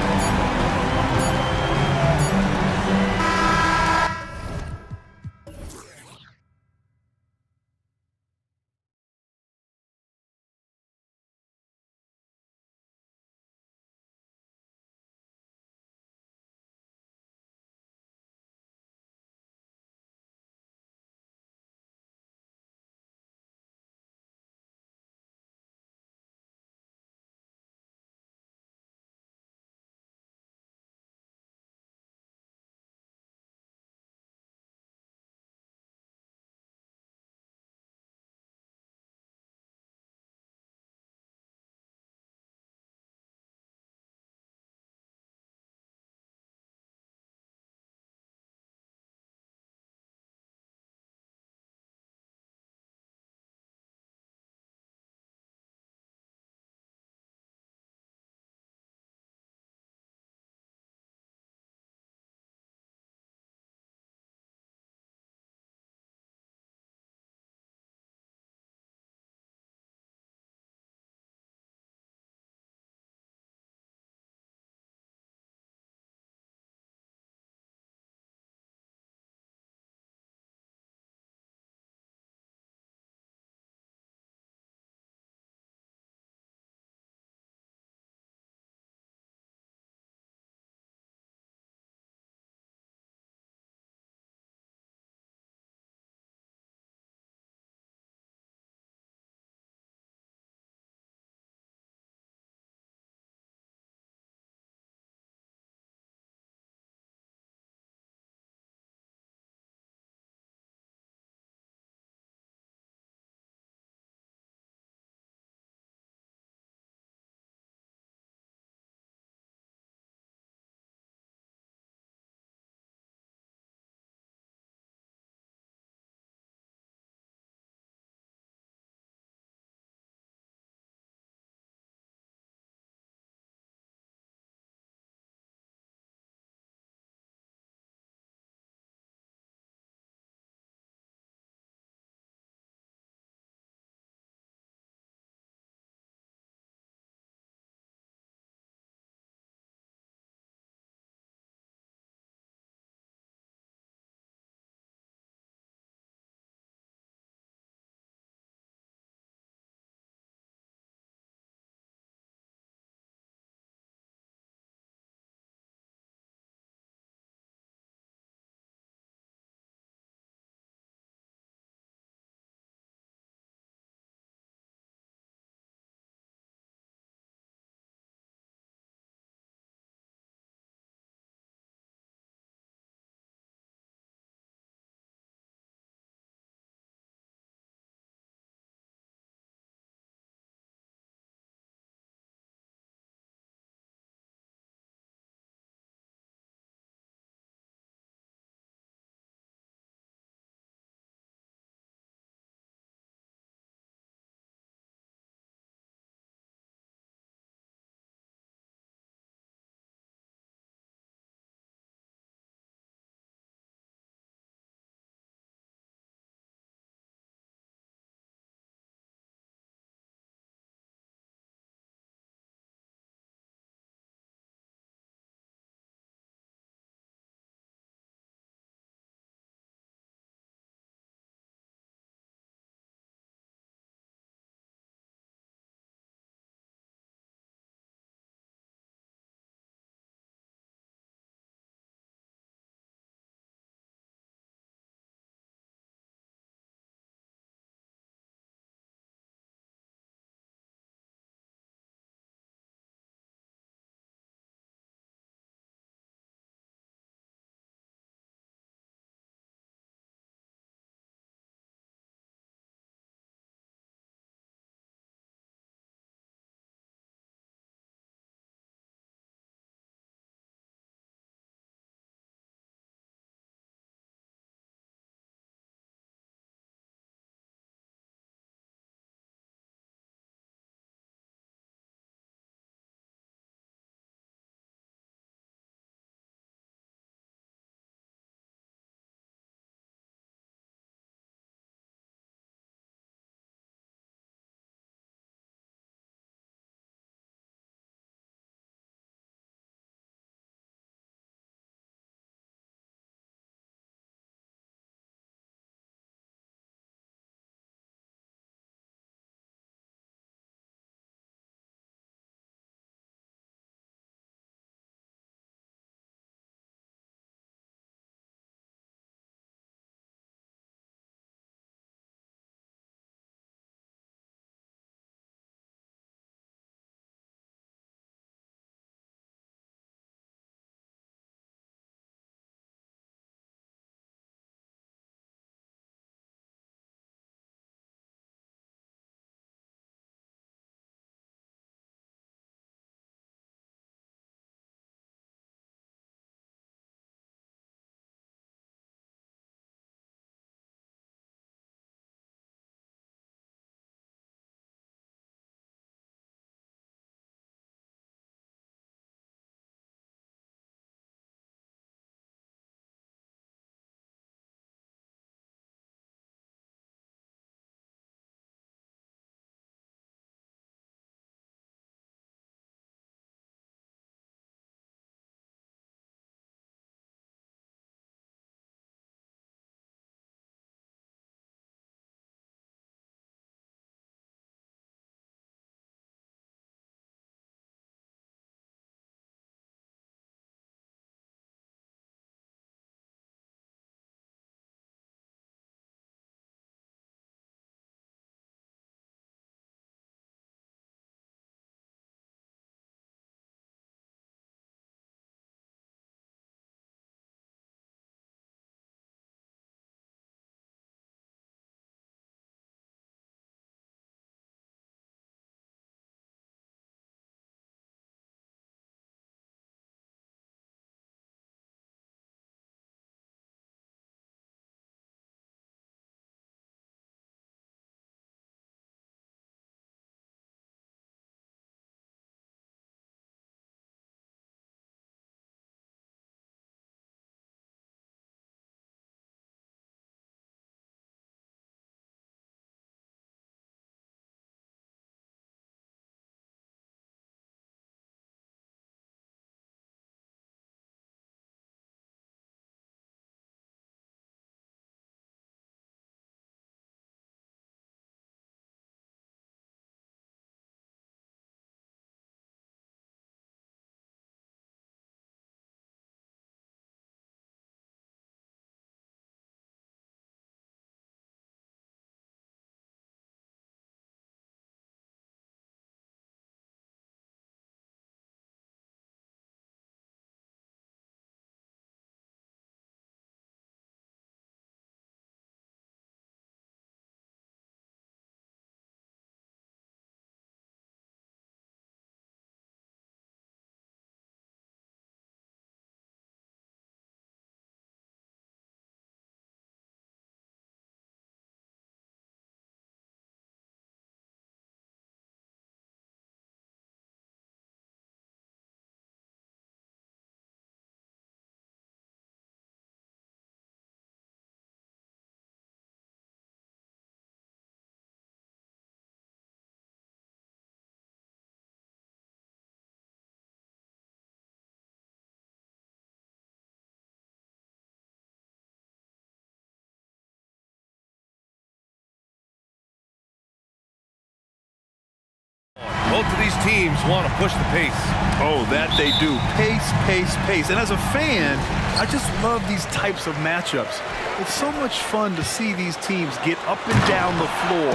teams want to push the pace. Oh, that they do. Pace, pace, pace. And as a fan, I just love these types of matchups. It's so much fun to see these teams get up and down the floor,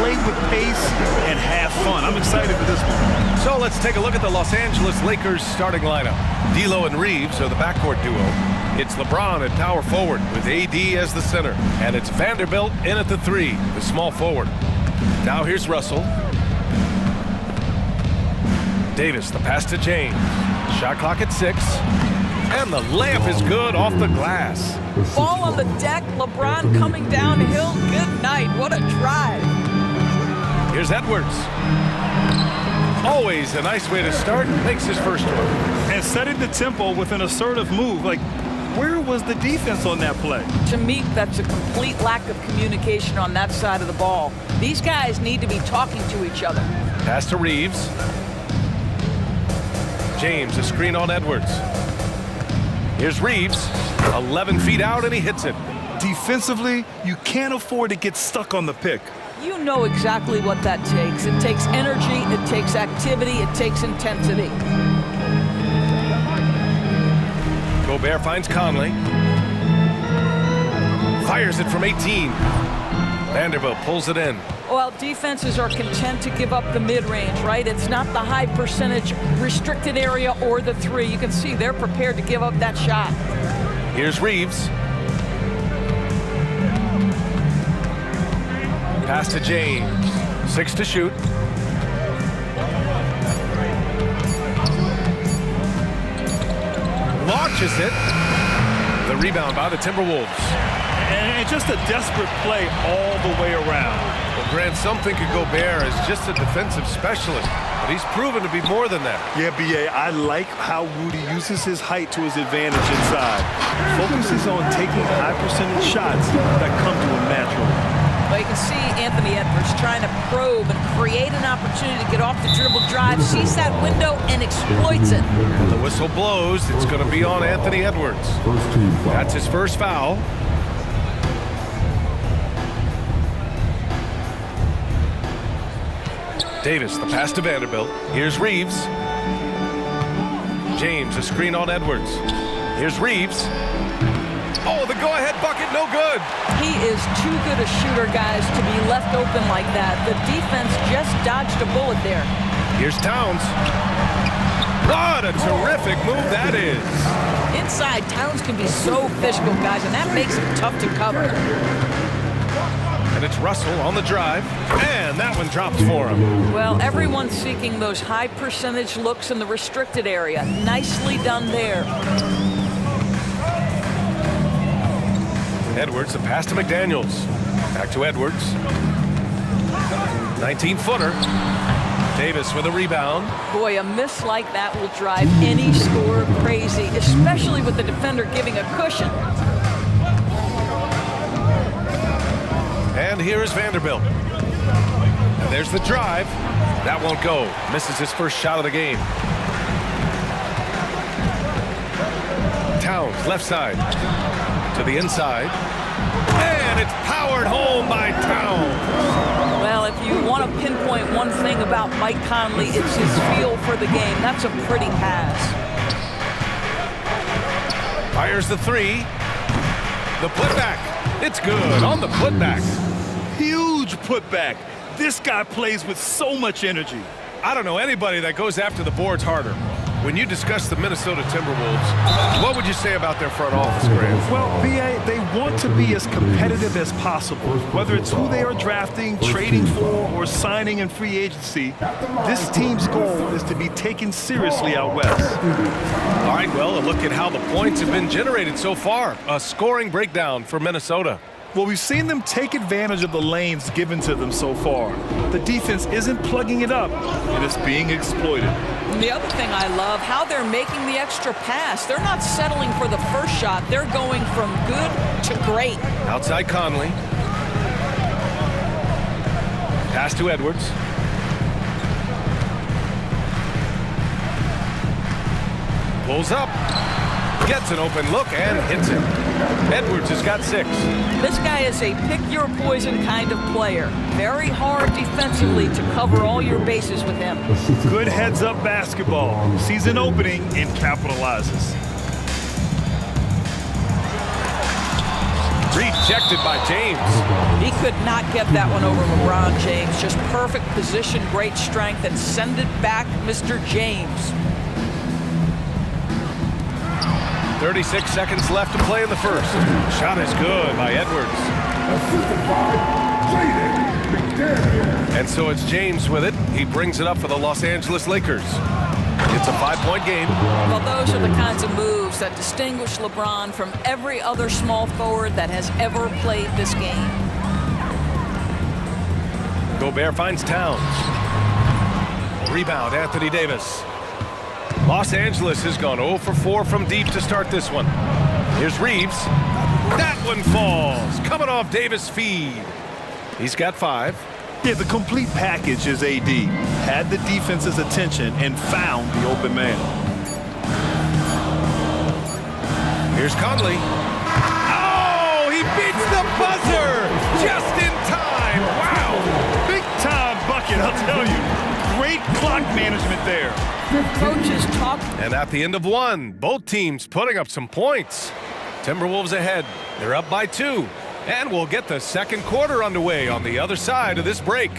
play with pace, and have fun. I'm excited for this one. So let's take a look at the Los Angeles Lakers starting lineup. D'Lo and Reeves are the backcourt duo. It's LeBron at power forward with AD as the center. And it's Vanderbilt in at the 3, the small forward. Now here's Russell. Davis, the pass to James. Shot clock at 6. And the layup is good off the glass. Ball on the deck, LeBron coming downhill. Good night, what a drive. Here's Edwards. Always a nice way to start, makes his first one. And setting the tempo with an assertive move. Like, where was the defense on that play? To me, that's a complete lack of communication on that side of the ball. These guys need to be talking to each other. Pass to Reeves. James, a screen on Edwards. Here's Reeves, 11 feet out, and he hits it. Defensively, you can't afford to get stuck on the pick. You know exactly what that takes. It takes energy, it takes activity, it takes intensity. Gobert finds Conley. Fires it from 18. Vanderbilt pulls it in. Well, defenses are content to give up the mid-range, right? It's not the high percentage restricted area or the 3. You can see they're prepared to give up that shot. Here's Reeves. Pass to James. 6 to shoot. Launches it. The rebound by the Timberwolves. And just a desperate play all the way around. Well, Grant, some think of Gobert as just a defensive specialist, but he's proven to be more than that. Yeah, B.A., I like how Rudy uses his height to his advantage inside. Focuses on taking high percentage shots that come to him naturally. Well, you can see Anthony Edwards trying to probe and create an opportunity to get off the dribble drive, sees that window and exploits it. The whistle blows. It's going to be on Anthony Edwards. That's his first foul. Davis, the pass to Vanderbilt. Here's Reeves. James, a screen on Edwards. Here's Reeves. Oh, the go-ahead bucket, no good. He is too good a shooter, guys, to be left open like that. The defense just dodged a bullet there. Here's Towns. What a terrific move that is. Inside, Towns can be so physical, guys, and that makes him tough to cover. And it's Russell on the drive, and that one drops for him. Well, everyone's seeking those high percentage looks in the restricted area. Nicely done there. Edwards, the pass to McDaniels. Back to Edwards. 19-footer. Davis with a rebound. Boy, a miss like that will drive any scorer crazy, especially with the defender giving a cushion. And here is Vanderbilt. And there's the drive. That won't go. Misses his first shot of the game. Towns, left side. To the inside. And it's powered home by Towns. Well, if you want to pinpoint one thing about Mike Conley, it's his feel for the game. That's a pretty pass. Fires the 3. The putback. It's good on the putback. Huge putback. This guy plays with so much energy. I don't know anybody that goes after the boards harder. When you discuss the Minnesota Timberwolves, what would you say about their front office, Grant? Well, B.A., they want to be as competitive as possible. Whether it's who they are drafting, trading for, or signing in free agency, this team's goal is to be taken seriously out west. All right, well, a look at how the points have been generated so far. A scoring breakdown for Minnesota. Well, we've seen them take advantage of the lanes given to them so far. The defense isn't plugging it up, and it's being exploited. And the other thing I love, how they're making the extra pass. They're not settling for the first shot. They're going from good to great. Outside Conley. Pass to Edwards. Pulls up. Gets an open look and hits it. Edwards has got 6. This guy is a pick-your-poison kind of player. Very hard defensively to cover all your bases with him. Good heads-up basketball. Sees an opening and capitalizes. Rejected by James. He could not get that one over LeBron James. Just perfect position, great strength, and send it back, Mr. James. 36 seconds left to play in the first. Shot is good by Edwards. And so it's James with it. He brings it up for the Los Angeles Lakers. It's a 5-point game. Well, those are the kinds of moves that distinguish LeBron from every other small forward that has ever played this game. Gobert finds Towns. Rebound, Anthony Davis. Los Angeles has gone 0 for 4 from deep to start this one. Here's Reeves. That one falls. Coming off Davis' feed. He's got 5. Yeah, the complete package is AD. Had the defense's attention and found the open man. Here's Conley. Oh, he beats the buzzer just in time. Wow. Big time bucket, I'll tell you. Great clock management there. Coaches talk. And at the end of 1, both teams putting up some points. Timberwolves ahead. They're up by 2. And we'll get the second quarter underway on the other side of this break.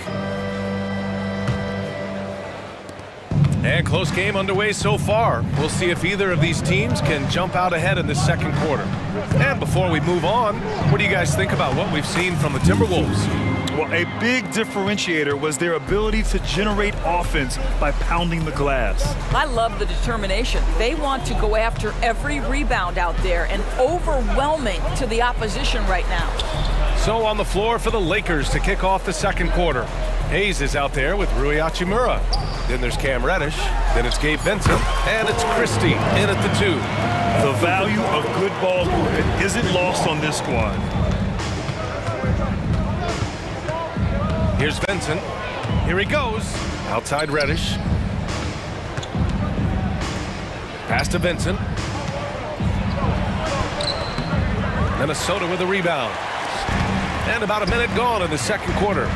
And close game underway so far. We'll see if either of these teams can jump out ahead in this second quarter. And before we move on, what do you guys think about what we've seen from the Timberwolves? Well, a big differentiator was their ability to generate offense by pounding the glass. I love the determination. They want to go after every rebound out there and overwhelming to the opposition right now. So on the floor for the Lakers to kick off the second quarter. Hayes is out there with Rui Hachimura. Then there's Cam Reddish. Then it's Gabe Vincent. And it's Christie in at the 2. The value of good ball movement isn't lost on this squad. Here's Vincent. Here he goes. Outside Reddish. Pass to Vincent. Minnesota with a rebound. And about a minute gone in the second quarter.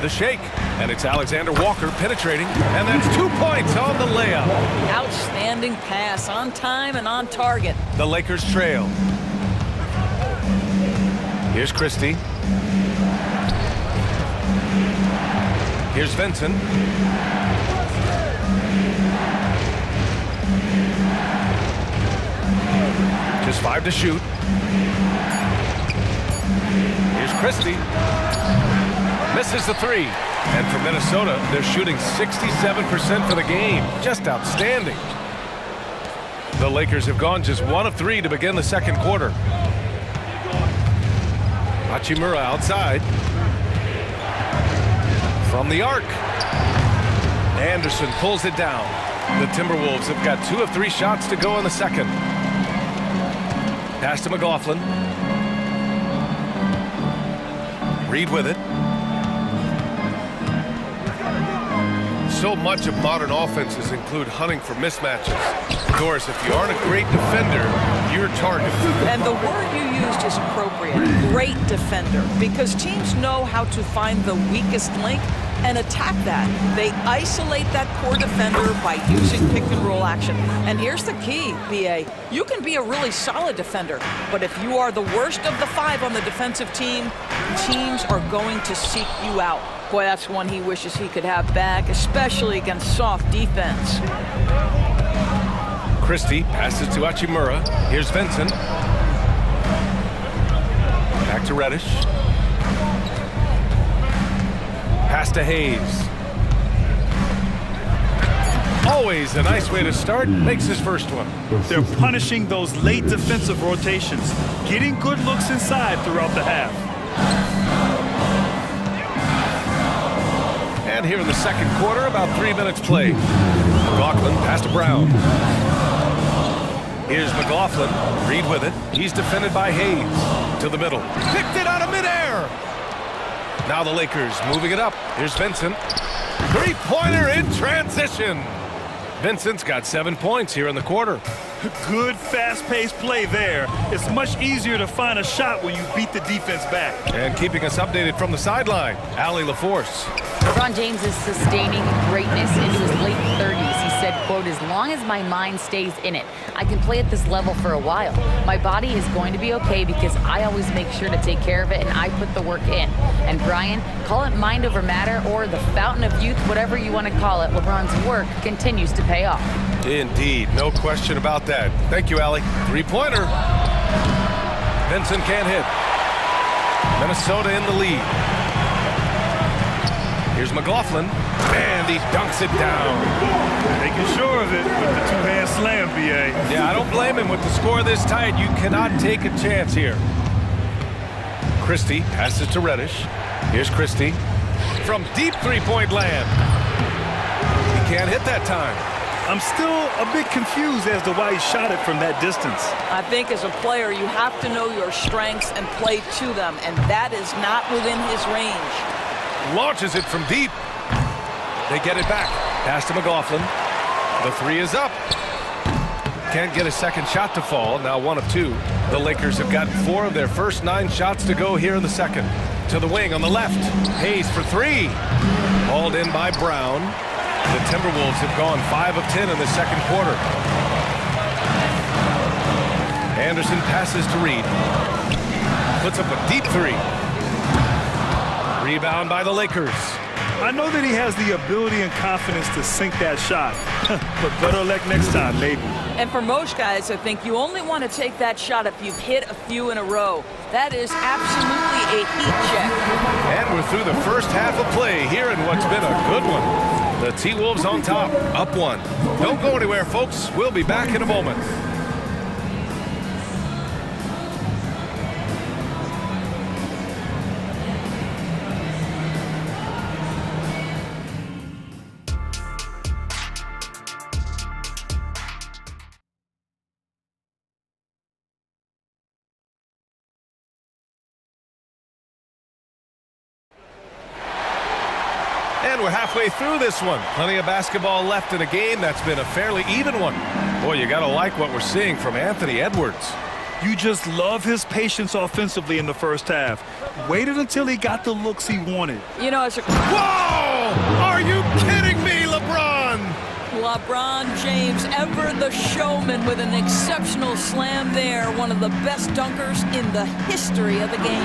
The shake. And it's Alexander Walker penetrating. And that's 2 points on the layup. Outstanding pass, on time and on target. The Lakers trail. Here's Christie. Here's Vincent. Just 5 to shoot. Here's Christie. Misses the 3. And for Minnesota, they're shooting 67% for the game. Just outstanding. The Lakers have gone just 1 of 3 to begin the second quarter. Hachimura outside. From the arc. Anderson pulls it down. The Timberwolves have got 2 of 3 shots to go in the second. Pass to McLaughlin. Reed with it. So much of modern offenses include hunting for mismatches. Of course, if you aren't a great defender, you're targeted. And the word you used is appropriate. Great defender. Because teams know how to find the weakest link and attack that. They isolate that core defender by using pick-and-roll action. And here's the key, B.A. You can be a really solid defender, but if you are the worst of the 5 on the defensive team, teams are going to seek you out. Boy, that's one he wishes he could have back, especially against soft defense. Christie passes to Hachimura. Here's Vincent. Back to Reddish. Pass to Hayes. Always a nice way to start. Makes his first one. They're punishing those late defensive rotations, getting good looks inside throughout the half. And here in the second quarter, about 3 minutes played. McLaughlin pass to Brown. Here's McLaughlin. Reed with it. He's defended by Hayes. To the middle. Picked it out of midair. Now the Lakers moving it up. Here's Vincent. Three-pointer in transition. Vincent's got 7 points here in the quarter. Good, fast-paced play there. It's much easier to find a shot when you beat the defense back. And keeping us updated from the sideline, Allie LaForce. LeBron James is sustaining greatness into his late 30s. He said, quote, "As long as my mind stays in it, I can play at this level for a while. My body is going to be okay because I always make sure to take care of it and I put the work in." And Brian, call it mind over matter or the fountain of youth, whatever you want to call it, LeBron's work continues to pay off. Indeed, no question about that. Thank you, Allie. Three-pointer. Vincent can't hit. Minnesota in the lead. Here's McLaughlin, and he dunks it down. Making sure of it with the two-hand slam, B.A. Yeah, I don't blame him with the score this tight. You cannot take a chance here. Christie passes to Reddish. Here's Christie from deep three-point land. He can't hit that time. I'm still a bit confused as to why he shot it from that distance. I think as a player, you have to know your strengths and play to them, and that is not within his range. Launches it from deep. They get it back. Pass to McLaughlin. The three is up. Can't get a second shot to fall. Now 1 of 2. The Lakers have gotten 4 of their first 9 shots to go here in the second. To the wing on the left. Hayes for 3. Hauled in by Brown. The Timberwolves have gone 5 of 10 in the second quarter. Anderson passes to Reed. Puts up a deep 3. Rebound by the Lakers. I know that he has the ability and confidence to sink that shot, but better luck next time, maybe. And for most guys, I think you only want to take that shot if you've hit a few in a row. That is absolutely a heat check. And we're through the first half of play here in what's been a good one. The T-Wolves on top, up 1. Don't go anywhere, folks. We'll be back in a moment. And we're halfway through this one. Plenty of basketball left in a game that's been a fairly even one. Boy, you got to like what we're seeing from Anthony Edwards. You just love his patience offensively in the first half. Waited until he got the looks he wanted. You know, as a... Whoa! Are you kidding me, LeBron? LeBron James, ever the showman with an exceptional slam there. One of the best dunkers in the history of the game.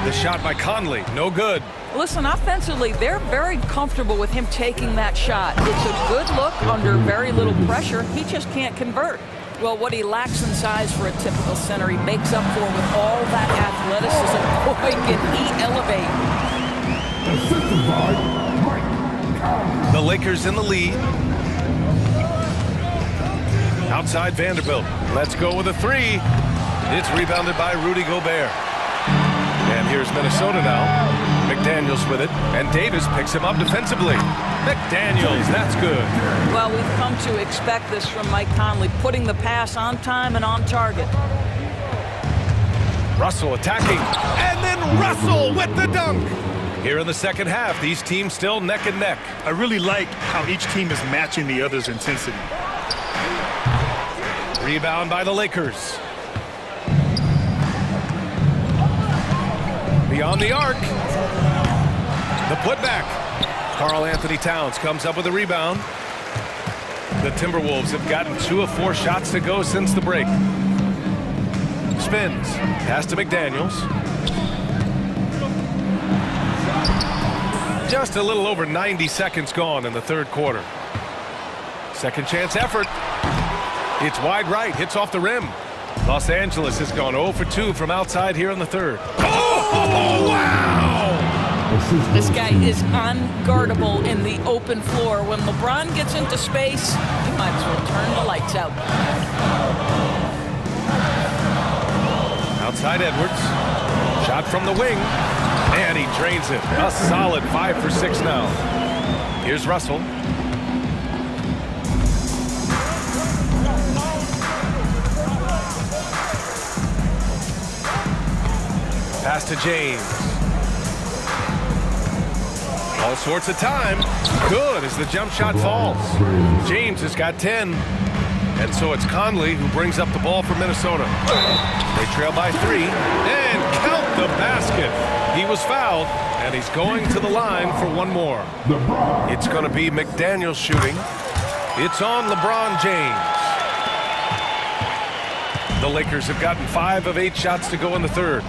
The shot by Conley, no good. Listen, offensively, they're very comfortable with him taking that shot. It's a good look under very little pressure. He just can't convert. Well, what he lacks in size for a typical center, he makes up for with all that athleticism. Boy, can he elevate. The Lakers in the lead. Outside Vanderbilt. Let's go with a 3. It's rebounded by Rudy Gobert. And here's Minnesota now. McDaniels with it, and Davis picks him up defensively. McDaniels, that's good. Well, we've come to expect this from Mike Conley, putting the pass on time and on target. Russell attacking, and then Russell with the dunk. Here in the second half, these teams still neck and neck. I really like how each team is matching the other's intensity. Rebound by the Lakers. Beyond the arc. The putback. Karl Anthony Towns comes up with a rebound. The Timberwolves have gotten 2 of 4 shots to go since the break. Spins. Pass to McDaniels. Just a little over 90 seconds gone in the third quarter. Second chance effort. It's wide right. Hits off the rim. Los Angeles has gone 0 for 2 from outside here in the third. Oh, wow! This guy is unguardable in the open floor. When LeBron gets into space, you might as well turn the lights out. Outside Edwards. Shot from the wing. And he drains it. A solid 5 for 6 now. Here's Russell. Pass to James. All sorts of time. Good as the jump shot falls. James has got 10. And so it's Conley who brings up the ball for Minnesota. They trail by 3 and count the basket. He was fouled, and he's going to the line for one more. It's going to be McDaniel shooting. It's on LeBron James. The Lakers have gotten 5 of 8 shots to go in the third.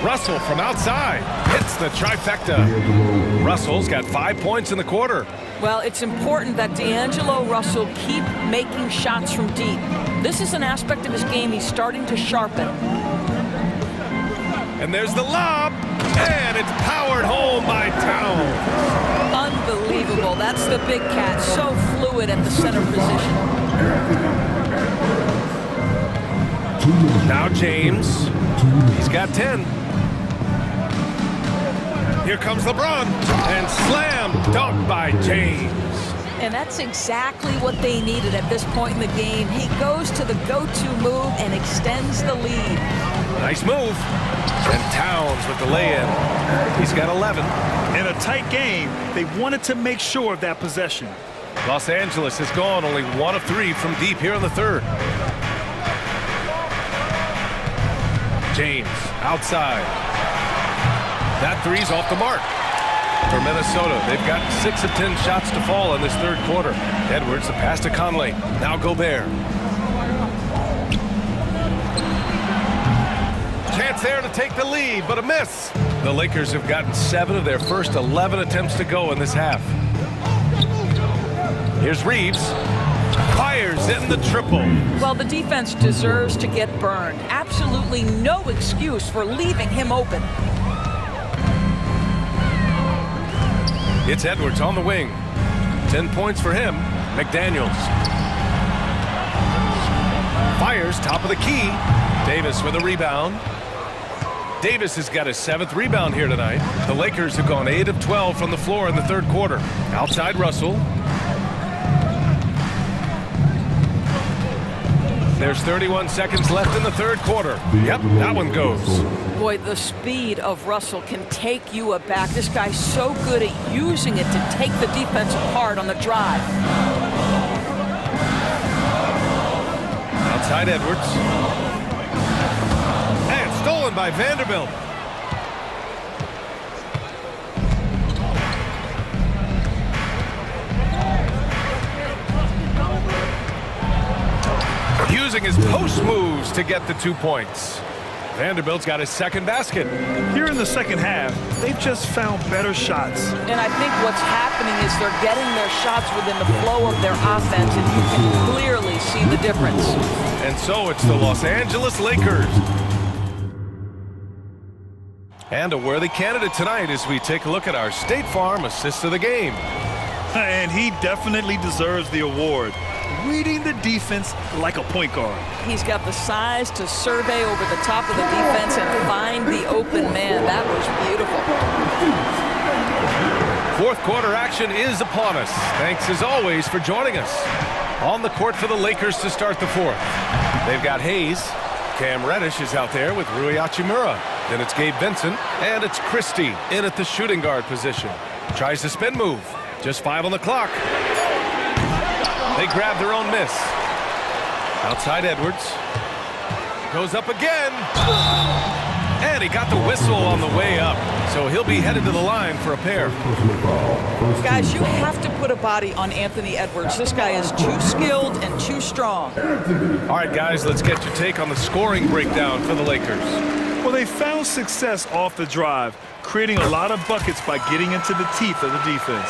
Russell from outside hits the trifecta. Russell's got 5 points in the quarter. Well, it's important that D'Angelo Russell keep making shots from deep. This is an aspect of his game he's starting to sharpen. And there's the lob, and it's powered home by Towns. Unbelievable. That's the big cat, so fluid at the center position. Now James, he's got 10. Here comes LeBron, and slam dunk by James. And that's exactly what they needed at this point in the game. He goes to the go-to move and extends the lead. Nice move. And Towns with the lay-in. He's got 11. In a tight game, they wanted to make sure of that possession. Los Angeles has gone only 1 of 3 from deep here in the third. James outside. That three's off the mark. For Minnesota, they've got 6 of 10 shots to fall in this third quarter. Edwards, the pass to Conley. Now Gobert. Chance there to take the lead, but a miss. The Lakers have gotten 7 of their first 11 attempts to go in this half. Here's Reeves. Fires in the triple. Well, the defense deserves to get burned. Absolutely no excuse for leaving him open. It's Edwards on the wing. 10 points for him. McDaniels. Fires top of the key. Davis with a rebound. Davis has got his 7th rebound here tonight. The Lakers have gone 8 of 12 from the floor in the third quarter. Outside Russell. There's 31 seconds left in the third quarter. Yep, that one goes. Boy, the speed of Russell can take you aback. This guy's so good at using it to take the defense apart on the drive. Outside Edwards. And stolen by Vanderbilt. Using his post moves to get the 2 points. Vanderbilt's got his 2nd basket. Here in the second half, they've just found better shots. And I think what's happening is they're getting their shots within the flow of their offense, and you can clearly see the difference. And so it's the Los Angeles Lakers. And a worthy candidate tonight as we take a look at our State Farm assist of the game. And he definitely deserves the award. Reading the defense like a point guard. He's got the size to survey over the top of the defense and find the open man. That was beautiful. Fourth quarter action is upon us. Thanks as always for joining us. On the court for the Lakers to start the fourth. They've got Hayes. Cam Reddish is out there with Rui Hachimura. Then it's Gabe Vincent, and it's Christie in at the shooting guard position. Tries the spin move. Just 5 on the clock. They grab their own miss. Outside Edwards. Goes up again. And he got the whistle on the way up. So he'll be headed to the line for a pair. Guys, you have to put a body on Anthony Edwards. This guy is too skilled and too strong. All right, guys, let's get your take on the scoring breakdown for the Lakers. Well, they found success off the drive, creating a lot of buckets by getting into the teeth of the defense.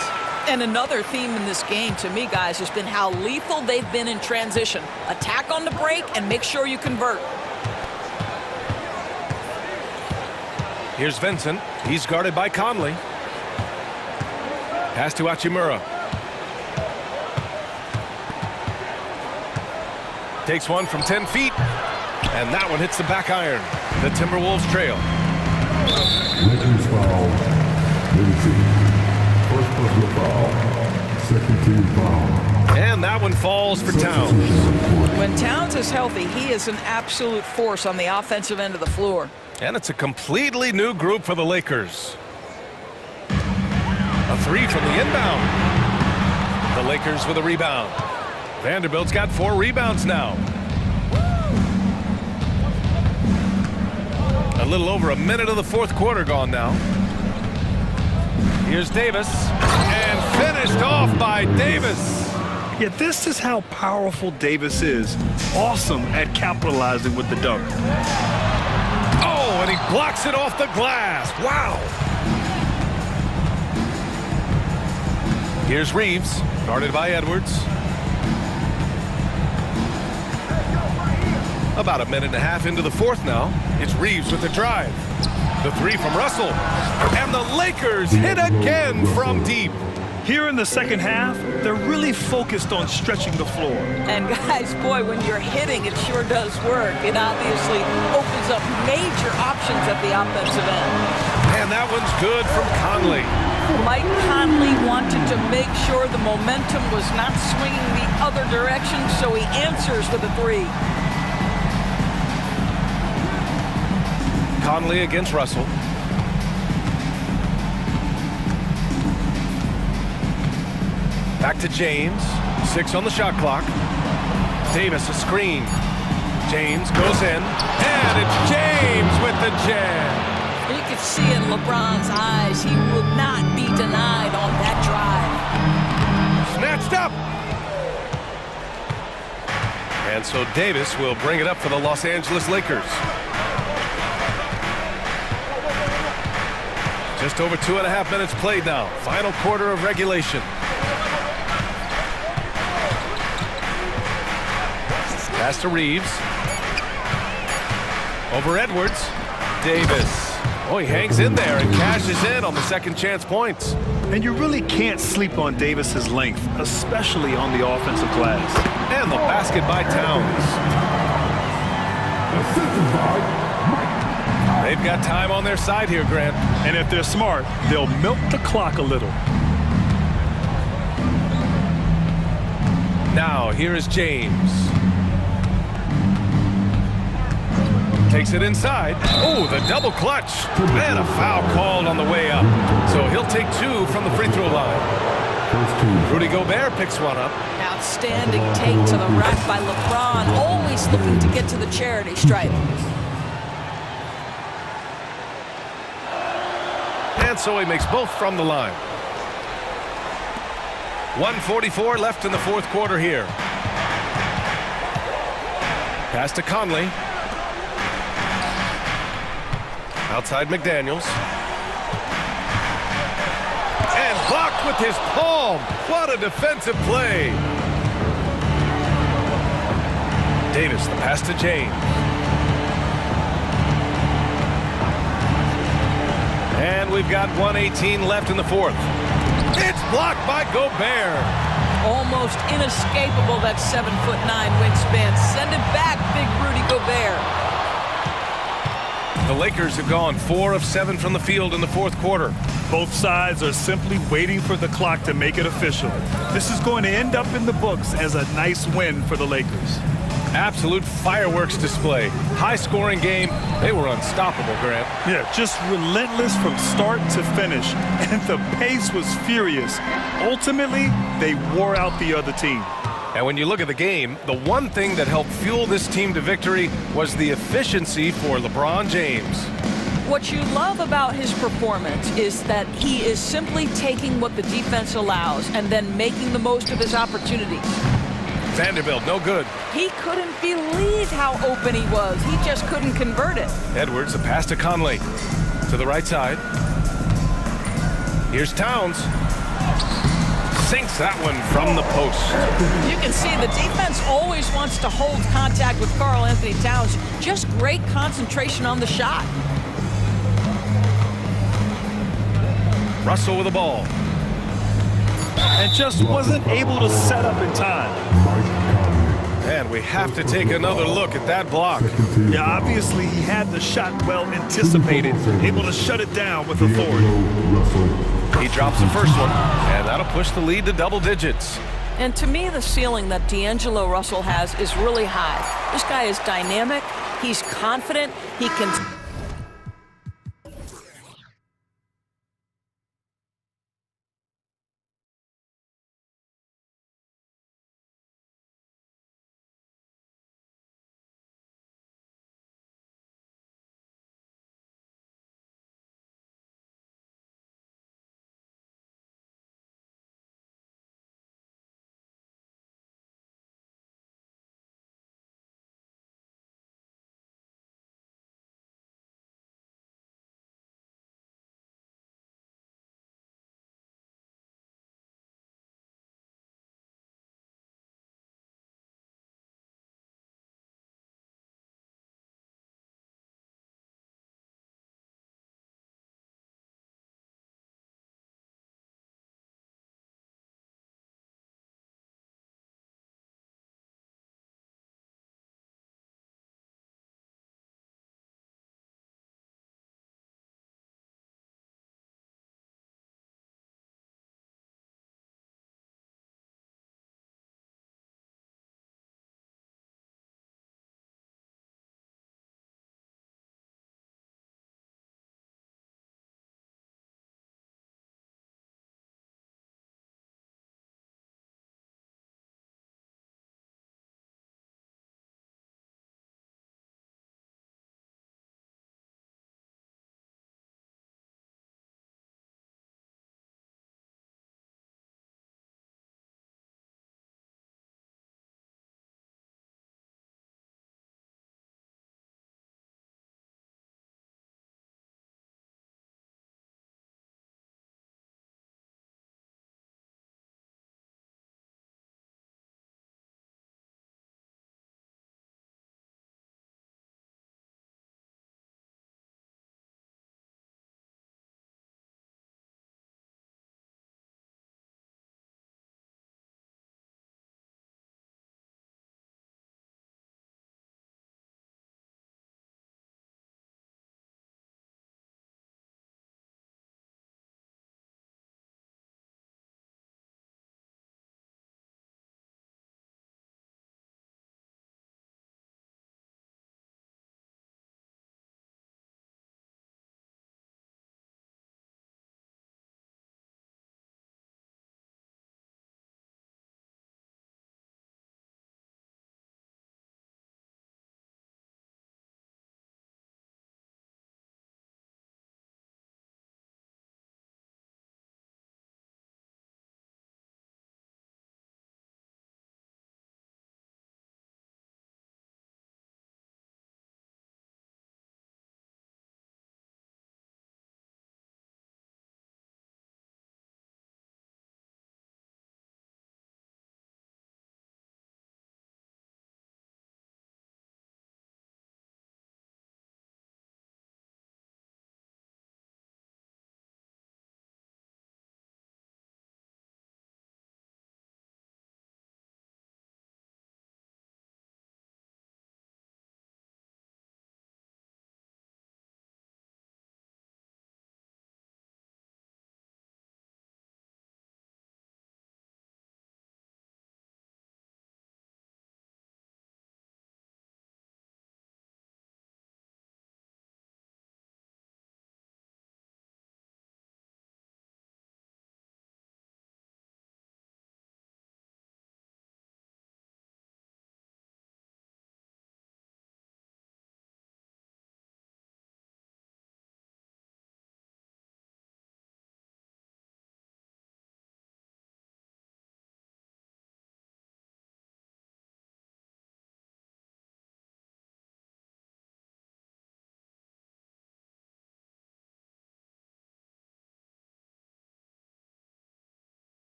And another theme in this game, to me, guys, has been how lethal they've been in transition. Attack on the break and make sure you convert. Here's Vincent. He's guarded by Conley. Pass to Hachimura. Takes one from 10 feet. And that one hits the back iron. The Timberwolves trail. Lakers foul. First personal foul. Second team foul. And that one falls for Towns. When Towns is healthy, he is an absolute force on the offensive end of the floor. And it's a completely new group for the Lakers. A three from the inbound. The Lakers with a rebound. Vanderbilt's got 4 rebounds now. A little over a minute of the fourth quarter gone now. Here's Davis. And finished off by Davis. Yeah, this is how powerful Davis is. Awesome at capitalizing with the dunk. Oh, and he blocks it off the glass. Wow. Here's Reeves, guarded by Edwards. About a minute and a half into the fourth now. It's Reeves with the drive. The three from Russell. And the Lakers hit again from deep. Here in the second half, they're really focused on stretching the floor. And guys, boy, when you're hitting, it sure does work. It obviously opens up major options at the offensive end. And that one's good from Conley. Mike Conley wanted to make sure the momentum was not swinging the other direction, so he answers with a three. Conley against Russell. Back to James. 6 on the shot clock. Davis a screen. James goes in. And it's James with the jam. You could see in LeBron's eyes he would not be denied on that drive. Snatched up. And so Davis will bring it up for the Los Angeles Lakers. Just over 2.5 minutes played now. Final quarter of regulation. Pass to Reeves. Over Edwards. Davis. Oh, he hangs in there and cashes in on the second chance points. And you really can't sleep on Davis's length, especially on the offensive glass. And the basket by Towns. They've got time on their side here, Grant. And if they're smart, they'll milk the clock a little. Now, here is James. Takes it inside. Oh, the double clutch. And a foul called on the way up. So he'll take 2 from the free throw line. Rudy Gobert picks one up. Outstanding take to the rack by LeBron, always looking to get to the charity stripe. And so he makes both from the line. 1:44 left in the fourth quarter here. Pass to Conley. Outside McDaniels. And blocked with his palm. What a defensive play. Davis, the pass to James. And we've got 1:18 left in the fourth. It's blocked by Gobert. Almost inescapable, that 7'9" wingspan. Send it back, big Rudy Gobert. The Lakers have gone 4 of 7 from the field in the fourth quarter. Both sides are simply waiting for the clock to make it official. This is going to end up in the books as a nice win for the Lakers. Absolute fireworks display. High-scoring game. They were unstoppable, Grant. Yeah, just relentless from start to finish. And the pace was furious. Ultimately, they wore out the other team. And when you look at the game, the one thing that helped fuel this team to victory was the efficiency for LeBron James. What you love about his performance is that he is simply taking what the defense allows and then making the most of his opportunities. Vanderbilt, no good. He couldn't believe how open he was. He just couldn't convert it. Edwards, a pass to Conley. To the right side. Here's Towns. Sinks that one from the post. You can see the defense always wants to hold contact with Karl Anthony Towns. Just great concentration on the shot. Russell with the ball. And just wasn't able to set up in time. And we have to take another look at that block. Yeah, obviously he had the shot well anticipated, able to shut it down with authority. He drops the first one, and that'll push the lead to double digits. And to me, the ceiling that D'Angelo Russell has is really high. This guy is dynamic. He's confident. He can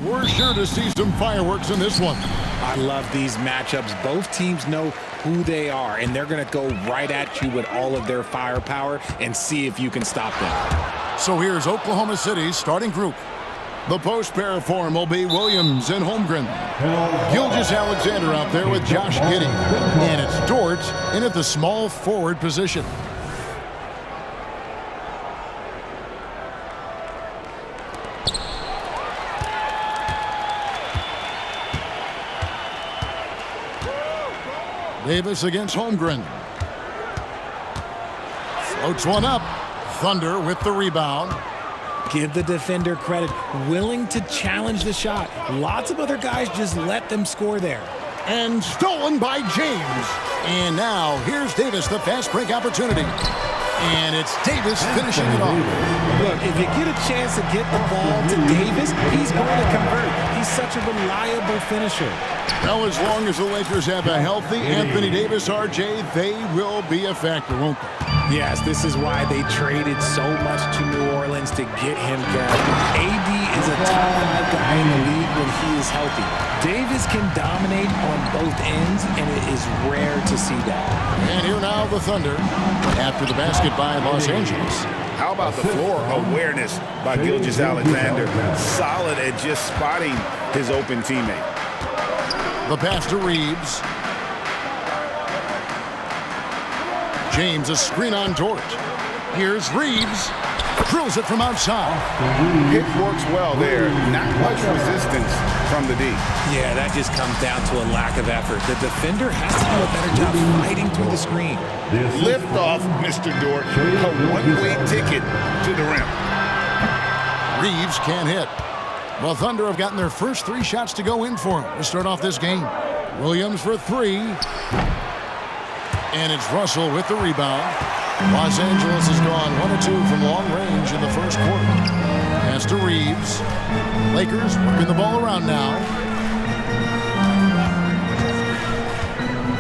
We're sure to see some fireworks in this one. I love these matchups. Both teams know who they are, and they're going to go right at you with all of their firepower and see if you can stop them. So here's Oklahoma City's starting group. The post pair form will be Williams and Holmgren. Gilgeous-Alexander out there with Josh Giddey. And it's Dort in at the small forward position. Davis against Holmgren. Floats one up. Thunder with the rebound. Give the defender credit, willing to challenge the shot. Lots of other guys just let them score there. And stolen by James. And now here's Davis, the fast break opportunity. And it's Davis finishing it off. Look, if you get a chance to get the ball to Davis, he's going to convert. He's such a reliable finisher. Well, as long as the Lakers have a healthy Anthony Davis, RJ, they will be a factor, won't they? Yes, this is why they traded so much to New Orleans to get him going. AD is a top 5 guy in the league when he is healthy. Davis can dominate on both ends, and it is rare to see that. And here now the Thunder after the basket by Los Angeles. How about the floor awareness by Gilgeous-Alexander? Solid at just spotting his open teammate. The pass to Reeves. James, a screen on Dort. Here's Reeves. Drills it from outside. It works well there. Not much resistance from the D. Yeah, that just comes down to a lack of effort. The defender has to do a better job fighting through the screen. Lift off, Mr. Dort. A one-way ticket to the rim. Reeves can't hit. The Thunder have gotten their first 3 shots to go in for him to start off this game. Williams for 3. And it's Russell with the rebound. Los Angeles has gone 1 of 2 from long range in the first quarter. Pass to Reeves. Lakers working the ball around now.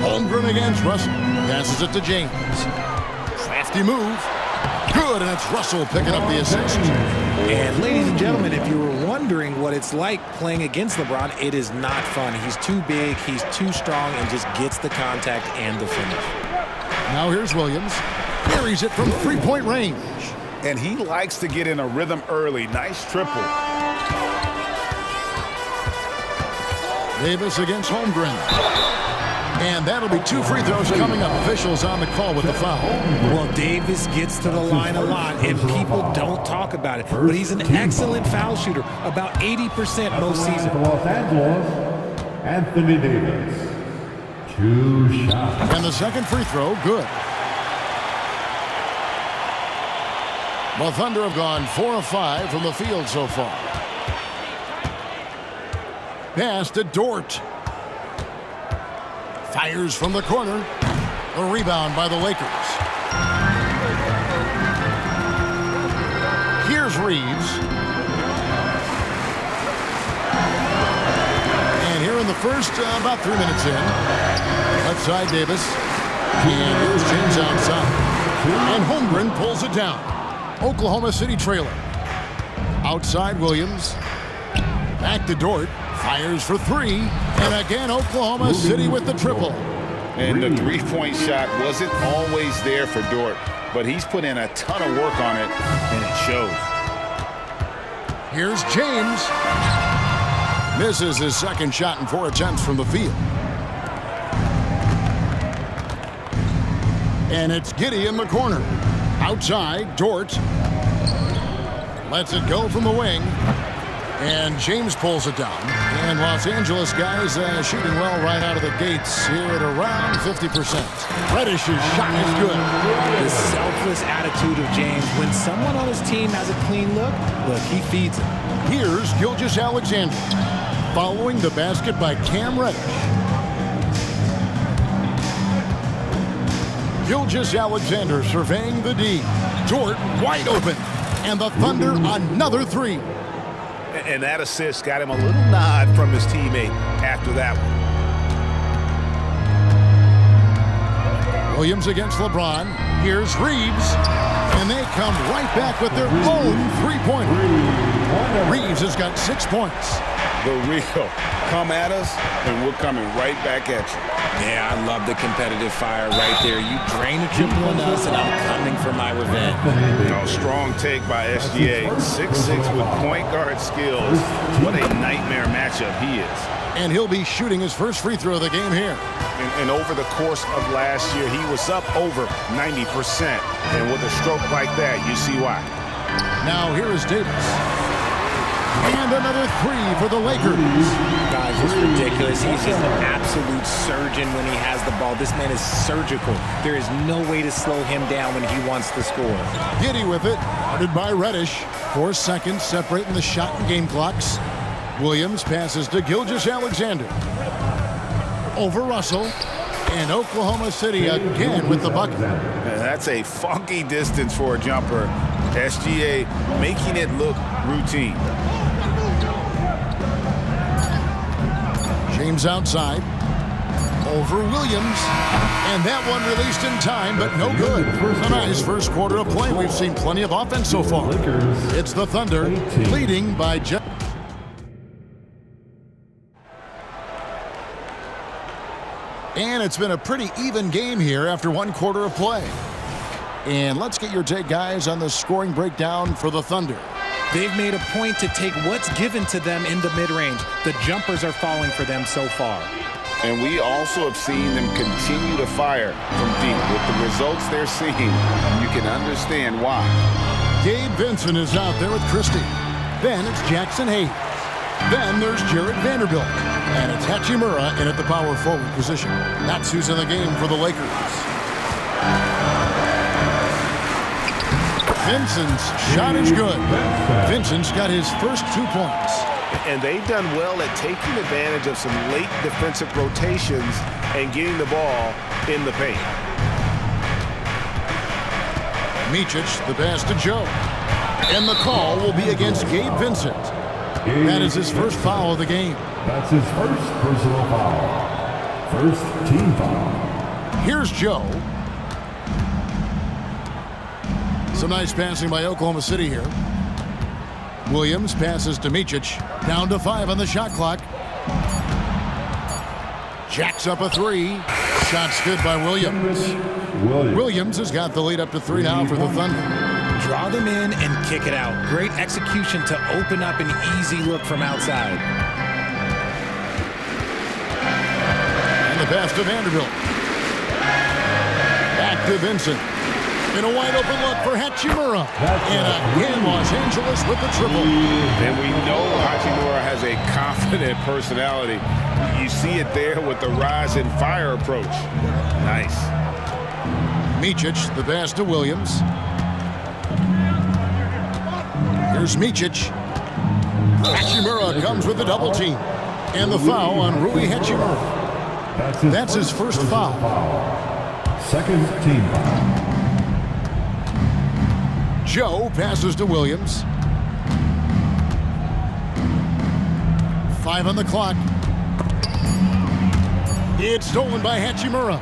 Holmgren against Russell. Passes it to James. Crafty move. Good, and it's Russell picking up the assist. And ladies and gentlemen, if you were wondering what it's like playing against LeBron, it is not fun. He's too big, he's too strong, and just gets the contact and the finish. Now here's Williams. Carries it from 3-point range. And he likes to get in a rhythm early. Nice triple. Davis against Holmgren. And that'll be 2 free throws coming up. Officials on the call with the foul. Well, Davis gets to the line a lot, and people don't talk about it. But he's an excellent foul shooter, about 80% most seasons. Los Angeles, Anthony Davis. 2 shots. And the second free throw, good. The Thunder have gone 4 of 5 from the field so far. Pass to Dort. Fires from the corner. A rebound by the Lakers. Here's Reeves. And here in the first, about 3 minutes in. Left side, Davis. And here's James outside. And Holmgren pulls it down. Oklahoma City trailer. Outside, Williams. Back to Dort. Fires for 3. And again, Oklahoma City with the triple. And the 3-point shot wasn't always there for Dort, but he's put in a ton of work on it, and it shows. Here's James. Misses his second shot in 4 attempts from the field. And it's Giddey in the corner. Outside, Dort. Lets it go from the wing. And James pulls it down. And Los Angeles guys shooting well right out of the gates here at around 50%. Reddish's shot is good. The selfless attitude of James. When someone on his team has a clean look, he feeds him. Here's Gilgeous-Alexander. Following the basket by Cam Reddish. Gilgeous-Alexander surveying the D. Dort wide open. And the Thunder another 3. And that assist got him a little nod from his teammate after that one. Williams against LeBron. Here's Reeves. And they come right back with their own 3-pointer. Reeves has got 6 points. The real. Come at us, and we're coming right back at you. Yeah, I love the competitive fire right there. You drain a triple on us, and I'm coming for my revenge. Strong take by SGA. 6'6" with point guard skills. What a nightmare matchup he is. And he'll be shooting his first free throw of the game here. And over the course of last year, he was up over 90%. And with a stroke like that, you see why. Now here is Davis. And another 3 for the Lakers. Guys, it's ridiculous. He's just an absolute surgeon when he has the ball. This man is surgical. There is no way to slow him down when he wants to score. Giddy with it. Guarded by Reddish. 4 seconds separating the shot and game clocks. Williams passes to Gilgeous-Alexander. Over Russell. And Oklahoma City again with the bucket. That's a funky distance for a jumper. SGA making it look routine. James outside. Over Williams. And that one released in time, but no good. A nice first quarter of play. We've seen plenty of offense so far. It's the Thunder leading by just... And it's been a pretty even game here after 1 quarter of play. And let's get your take, guys, on the scoring breakdown for the Thunder. They've made a point to take what's given to them in the mid-range. The jumpers are falling for them so far. And we also have seen them continue to fire from deep. With the results they're seeing, you can understand why. Gabe Vincent is out there with Christie. Then it's Jackson Hayes. Then there's Jared Vanderbilt. And it's Hachimura in at the power forward position. That's who's in the game for the Lakers. Vincent's shot is good. Vincent's got his first 2 points. And they've done well at taking advantage of some late defensive rotations and getting the ball in the paint. Micic, the pass to Joe. And the call will be against Gabe Vincent. That is his first foul of the game. That's his first personal foul. First team foul. Here's Joe. Some nice passing by Oklahoma City here. Williams passes to Micic. Down to 5 on the shot clock. Jacks up a 3. Shot's good by Williams. Williams has got the lead up to 3 now for the Thunder. Draw them in and kick it out. Great execution to open up an easy look from outside. And the pass to Vanderbilt. Back to Vincent. In a wide open look for Hachimura. And again, Los Angeles with the triple. And we know Hachimura has a confident personality. You see it there with the rise and fire approach. Nice. Micic, the pass to Williams. Here's Micic. Hachimura comes with the double team. And the foul on Rui Hachimura. That's his first foul. Second team foul. Joe passes to Williams. 5 on the clock. It's stolen by Hachimura.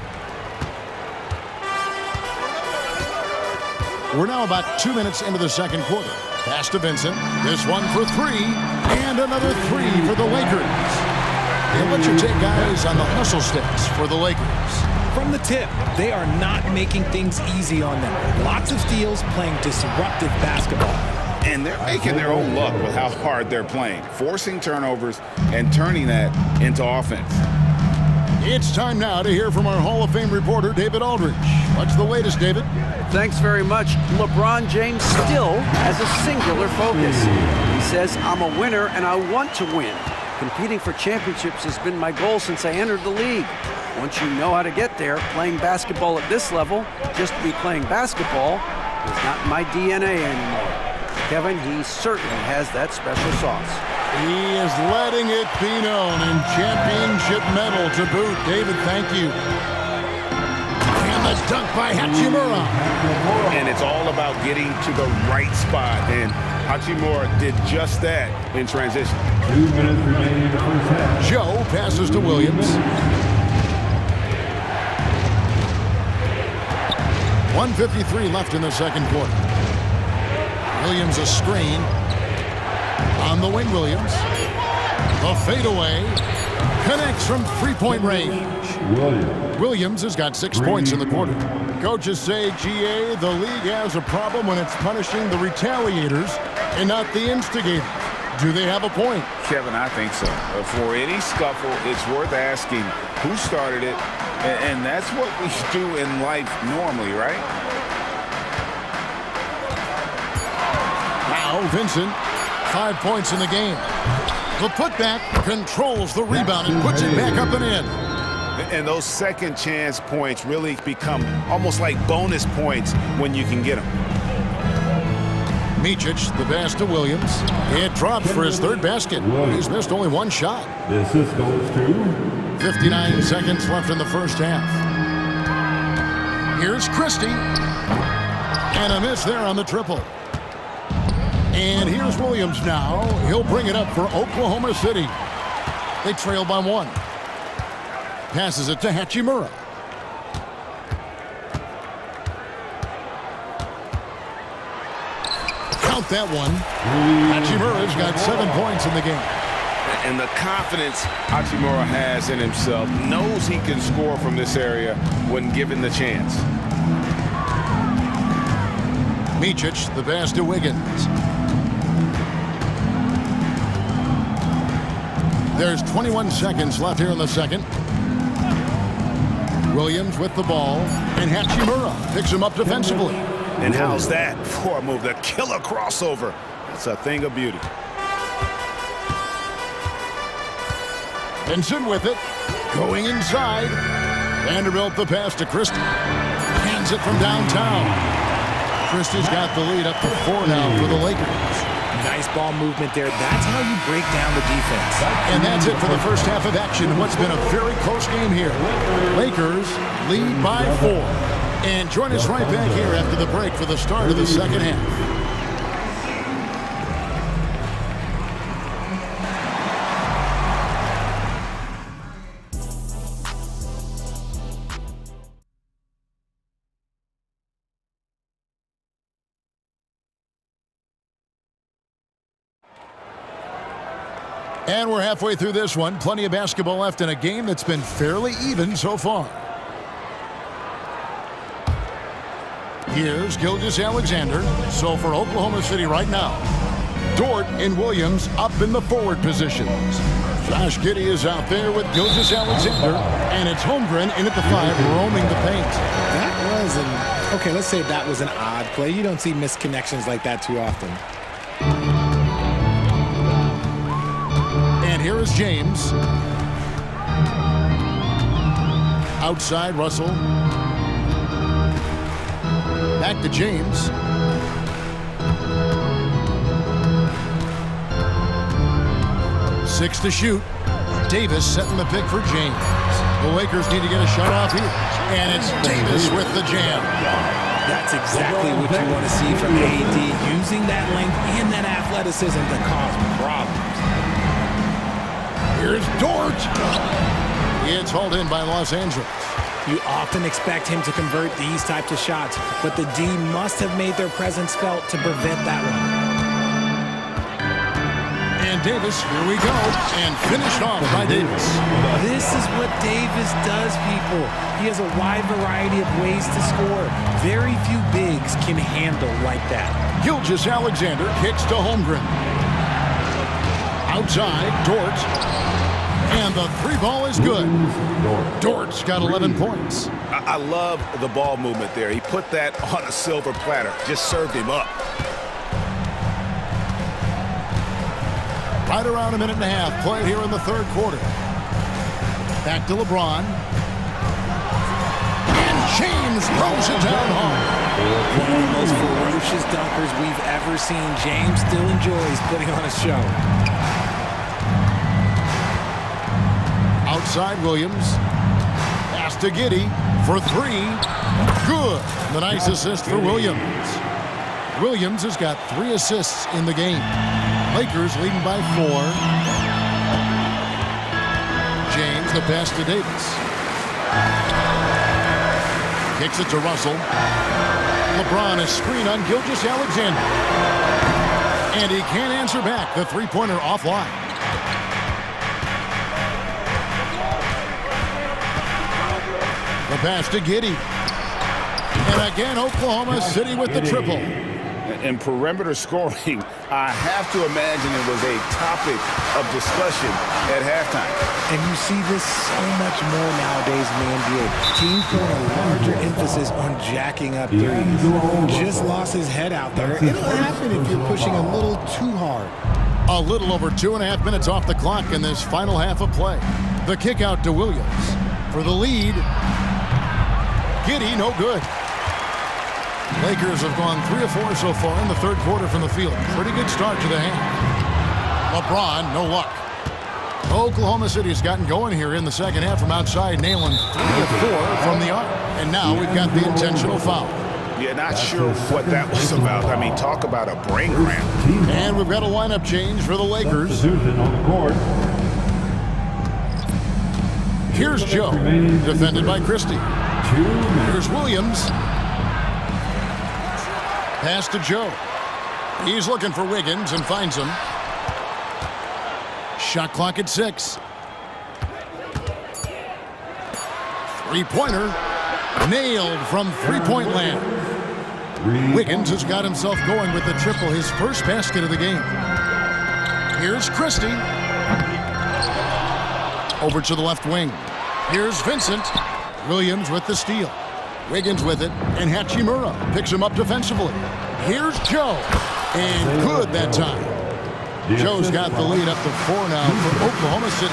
We're now about 2 minutes into the second quarter. Pass to Vincent. This one for 3. And another 3 for the Lakers. And what's your take, guys, on the hustle sticks for the Lakers? From the tip, they are not making things easy on them. Lots of steals, playing disruptive basketball. And they're making their own luck with how hard they're playing, forcing turnovers and turning that into offense. It's time now to hear from our Hall of Fame reporter, David Aldridge. What's the latest, David? Thanks very much. LeBron James still has a singular focus. He says, I'm a winner and I want to win. Competing for championships has been my goal since I entered the league. Once you know how to get there, playing basketball at this level, just to be playing basketball, is not my DNA anymore. Kevin, he certainly has that special sauce. He is letting it be known, and championship medal to boot. David, thank you. And the dunk by Hachimura. And it's all about getting to the right spot, and Hachimura did just that in transition. 2 minutes remaining in the first half. Joe passes to Williams. 1:53 left in the second quarter. Williams a screen. On the wing, Williams. The fadeaway connects from three-point range. Williams has got 6 points in the quarter. Coaches say, GA, the league has a problem when it's punishing the retaliators and not the instigators. Do they have a point? Kevin, I think so. For any scuffle, it's worth asking who started it, and that's what we do in life normally, right? Now, Vincent, 5 points in the game. The putback controls the rebound and puts it back up and in. And those second chance points really become almost like bonus points when you can get them. Micic, the pass to Williams. It drops for his third basket. He's missed only one shot. The assist goes to 59 seconds left in the first half. Here's Christie. And a miss there on the triple. And here's Williams now. He'll bring it up for Oklahoma City. They trail by 1. Passes it to Hachimura. Count that one. Hachimura's got 7 points in the game. And the confidence Hachimura has in himself, knows he can score from this area when given the chance. Micic, the pass to Wiggins. There's 21 seconds left here in the second. Williams with the ball, and Hachimura picks him up defensively. And how's that for a move? The killer crossover. That's a thing of beauty. Vincent with it, going inside. Vanderbilt the pass to Christie. Hands it from downtown. Christie's got the lead up to 4 now for the Lakers. Nice ball movement there. That's how you break down the defense. And that's it for the first half of action in what's been a very close game here. Lakers lead by 4. And join us right back here after the break for the start of the second half. And we're halfway through this one. Plenty of basketball left in a game that's been fairly even so far. Here's Gilgeous-Alexander. So for Oklahoma City right now, Dort and Williams up in the forward positions. Josh Giddey is out there with Gilgeous-Alexander, and it's Holmgren in at the 5, roaming the paint. That was an, okay, let's say that was an odd play. You don't see misconnections like that too often. And here is James. Outside, Russell. Back to James. Six to shoot. Davis setting the pick for James. The Lakers need to get a shot off here. And it's Davis with the jam. That's exactly what you want to see from AD, using that length and that athleticism to cause problems. Here's Dort. It's hauled in by Los Angeles. You often expect him to convert these types of shots, but the D must have made their presence felt to prevent that one. And Davis, here we go, and finished off by Davis. This is what Davis does, people. He has a wide variety of ways to score. Very few bigs can handle like that. Gilgeous-Alexander kicks to Holmgren. Outside, Dort. And the 3 ball is good. Dort's got 11 points. I love the ball movement there. He put that on a silver platter. Just served him up. Right around a minute and a half played here in the third quarter. Back to LeBron. And James throws it down hard. One of the most ferocious dunkers we've ever seen. James still enjoys putting on a show. Outside Williams. Pass to Giddey for 3. Good. The nice assist for Williams. Williams has got 3 assists in the game. Lakers leading by 4. James, the pass to Davis. Kicks it to Russell. LeBron is screen on Gilgeous-Alexander. And he can't answer back. The three-pointer offline. The pass to Giddey. And again, Oklahoma City with the triple. In perimeter scoring, I have to imagine it was a topic of discussion at halftime. And you see this so much more nowadays in the NBA. Teams put a larger emphasis on jacking up threes. Just lost his head out there. It'll happen if you're pushing a little too hard. A little over 2.5 minutes off the clock in this final half of play. The kick out to Williams for the lead. Giddey, no good. Lakers have gone 3 of 4 so far in the third quarter from the field. Pretty good start to the half. LeBron, no luck. Oklahoma City has gotten going here in the second half from outside, nailing 3 of 4 from the arc. And now we've got the intentional foul. Yeah, not sure what that was about. I mean, talk about a brain cramp. And we've got a lineup change for the Lakers. Here's Joe, defended by Christie. Here's Williams. Pass to Joe. He's looking for Wiggins and finds him. Shot clock at 6. Three-pointer. Nailed from three-point land. Wiggins has got himself going with the triple, his first basket of the game. Here's Christie. Over to the left wing. Here's Vincent. Williams with the steal. Wiggins with it, and Hachimura picks him up defensively. Here's Joe, and good that time. Joe's got the lead up to 4 now for Oklahoma City.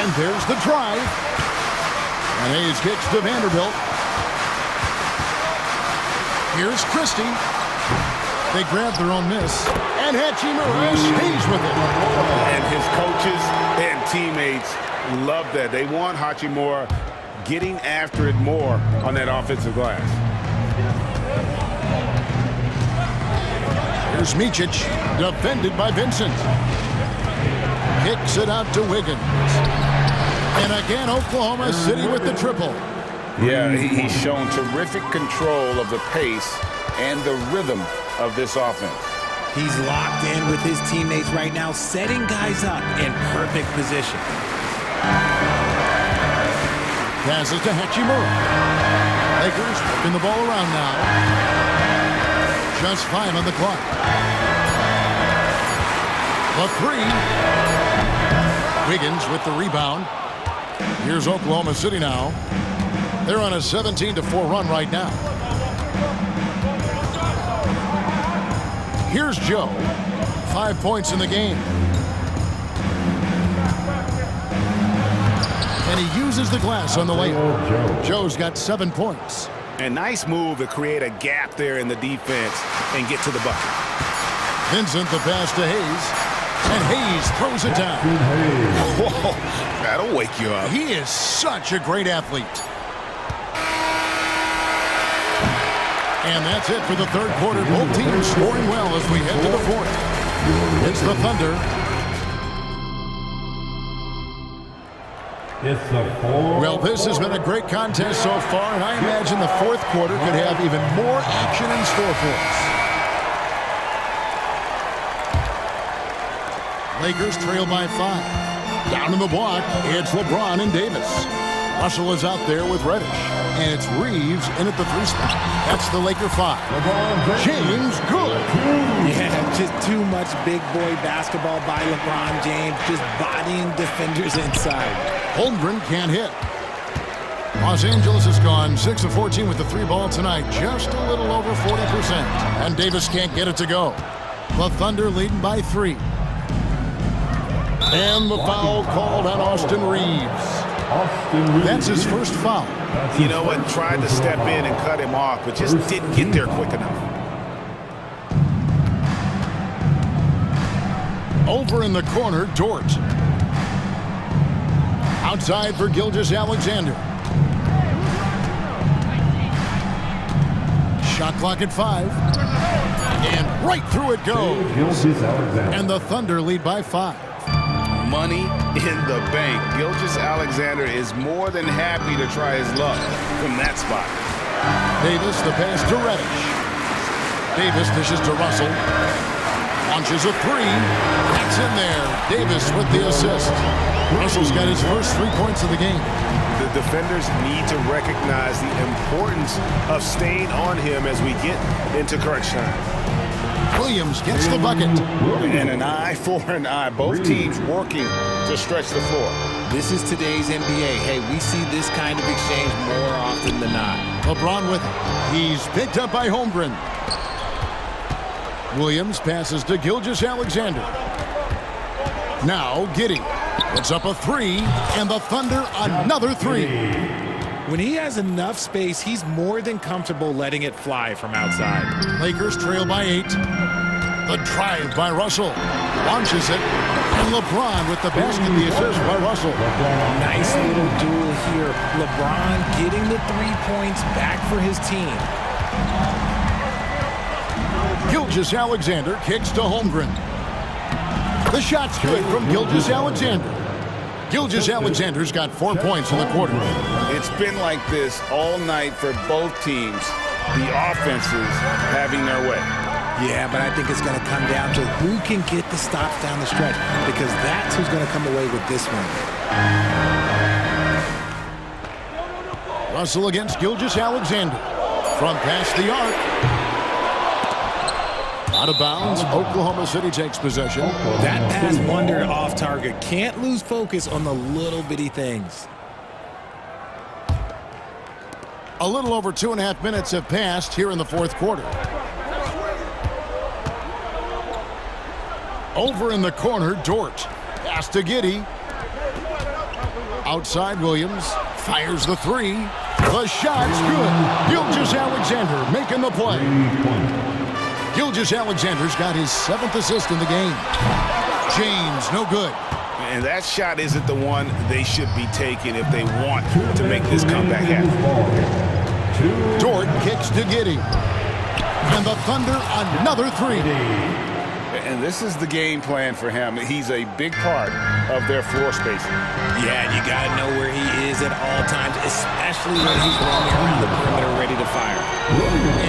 And there's the drive. And Hayes kicks to Vanderbilt. Here's Christie. They grab their own miss, and Hachimura stays with it. And his coaches and teammates love that. They want Hachimura getting after it more on that offensive glass. Here's Micic, defended by Vincent. Kicks it out to Wiggins. And again, Oklahoma City with the triple. Yeah, he's shown terrific control of the pace and the rhythm of this offense. He's locked in with his teammates right now, setting guys up in perfect position. Passes to Hachimura. Lakers working the ball around now. Just 5 on the clock. The 3. Wiggins with the rebound. Here's Oklahoma City now. They're on a 17-4 run right now. Here's Joe. 5 points in the game. And he uses the glass on the layup. Joe's got 7 points. A nice move to create a gap there in the defense and get to the bucket. Vincent, the pass to Hayes. And Hayes throws it down. Whoa, that'll wake you up. He is such a great athlete. And that's it for the third quarter. Both teams scoring well as we head to the fourth. It's the Thunder. Well, this has been a great contest so far, and I imagine the fourth quarter could have even more action in store for us. Lakers trail by 5. Down in the block, it's LeBron and Davis. Russell is out there with Reddish, and it's Reeves in at the 3 spot. That's the Laker 5. James, good. Yeah, just too much big boy basketball by LeBron James, just bodying defenders inside. Holmgren can't hit. Los Angeles has gone 6 of 14 with the 3 ball tonight, just a little over 40%. And Davis can't get it to go. The Thunder leading by 3. And the foul called on Austin Reeves. That's his first foul. You know what? Tried to step in and cut him off, but just didn't get there quick enough. Over in the corner, Dort. Outside for Gilgeous-Alexander. Shot clock at 5. And right through it goes. And the Thunder lead by 5. Money in the bank. Gilgeous-Alexander is more than happy to try his luck from that spot. Davis, the pass to Reddish. Davis dishes to Russell. Launches a three. That's in there. Davis with the assist. Russell's got his first 3 points of the game. The defenders need to recognize the importance of staying on him as we get into crunch time. Williams gets the bucket. And an eye for an eye. Both teams working to stretch the floor. This is today's NBA. Hey, we see this kind of exchange more often than not. LeBron with it. He's picked up by Holmgren. Williams passes to Gilgeous-Alexander. Now Giddey. Puts up a three, and the Thunder another three. When he has enough space, he's more than comfortable letting it fly from outside. Lakers trail by 8. The drive by Russell. Launches it. And LeBron with the basket, the assist by Russell. Nice little duel here. LeBron getting the 3 points back for his team. Gilgeous-Alexander kicks to Holmgren. The shot's good from Gilgeous-Alexander. Gilgeous-Alexander's got 4 points in the quarter. It's been like this all night for both teams. The offenses having their way. Yeah, but I think it's going to come down to who can get the stops down the stretch, because that's who's going to come away with this one. Russell against Gilgeous-Alexander. From past the arc. Out of bounds, Oklahoma City takes possession. That pass wandered off target. Can't lose focus on the little bitty things. A little over 2.5 minutes have passed here in the fourth quarter. Over in the corner, Dort. Pass to Giddey. Outside, Williams fires the three. The shot's good. Gilgeous-Alexander making the play. Gilgeous-Alexander's got his 7th assist in the game. James, no good. And that shot isn't the one they should be taking if they want to make this comeback happen. Dort kicks to Giddey. And the Thunder another three. And this is the game plan for him. He's a big part of their floor spacing. Yeah, you got to know where he is at all times, especially when he's roaming around the perimeter ready to fire.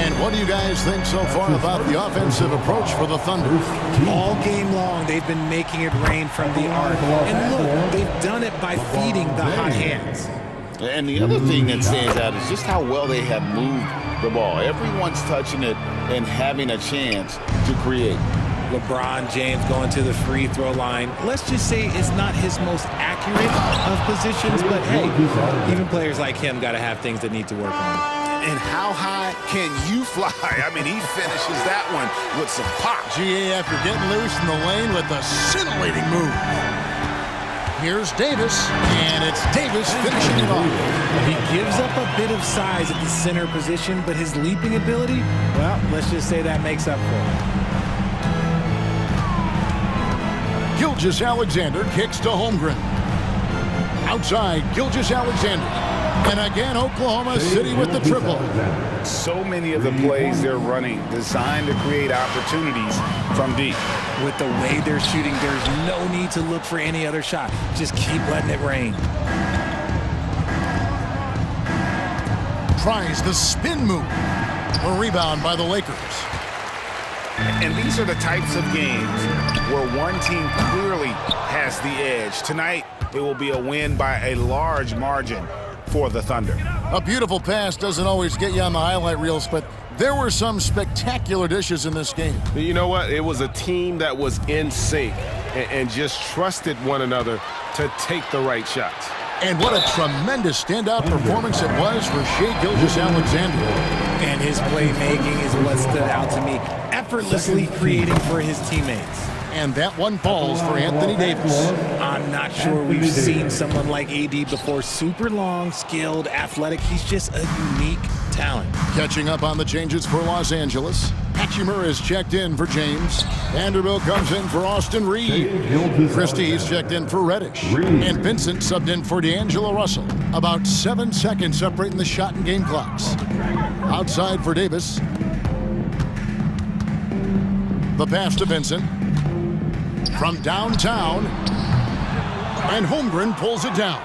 And what do you guys think so far about the offensive approach for the Thunder? All game long, they've been making it rain from the arc. And look, they've done it by feeding the hot hands. And the other thing that stands out is just how well they have moved the ball. Everyone's touching it and having a chance to create. LeBron James going to the free throw line. Let's just say it's not his most accurate of positions, but hey, even players like him got to have things that need to work on. And how high can you fly? I mean, he finishes that one with some pop. GA after getting loose in the lane with a scintillating move. Here's Davis, and it's Davis finishing it off. He gives up a bit of size at the center position, but his leaping ability, well, let's just say that makes up for it. Gilgeous-Alexander kicks to Holmgren. Outside, Gilgeous-Alexander. And again, Oklahoma City with the triple. So many of the plays they're running designed to create opportunities from deep. With the way they're shooting, there's no need to look for any other shot. Just keep letting it rain. Tries the spin move. A rebound by the Lakers. And these are the types of games where one team clearly has the edge. Tonight, it will be a win by a large margin for the Thunder. A beautiful pass doesn't always get you on the highlight reels, but there were some spectacular dishes in this game. You know what? It was a team that was in sync and just trusted one another to take the right shots. And what a tremendous standout performance it was for Shai Gilgeous-Alexander. And his playmaking is what stood out to me. Effortlessly creating for his teammates. And that one falls for Anthony Davis. I'm not sure we've seen someone like AD before. Super long, skilled, athletic. He's just a unique talent. Catching up on the changes for Los Angeles. Hachimura is checked in for James. Vanderbilt comes in for Austin Reed. Christie's checked in for Reddish. And Vincent subbed in for D'Angelo Russell. About 7 seconds separating the shot and game clocks. Outside for Davis. The pass to Vincent. From downtown. And Holmgren pulls it down.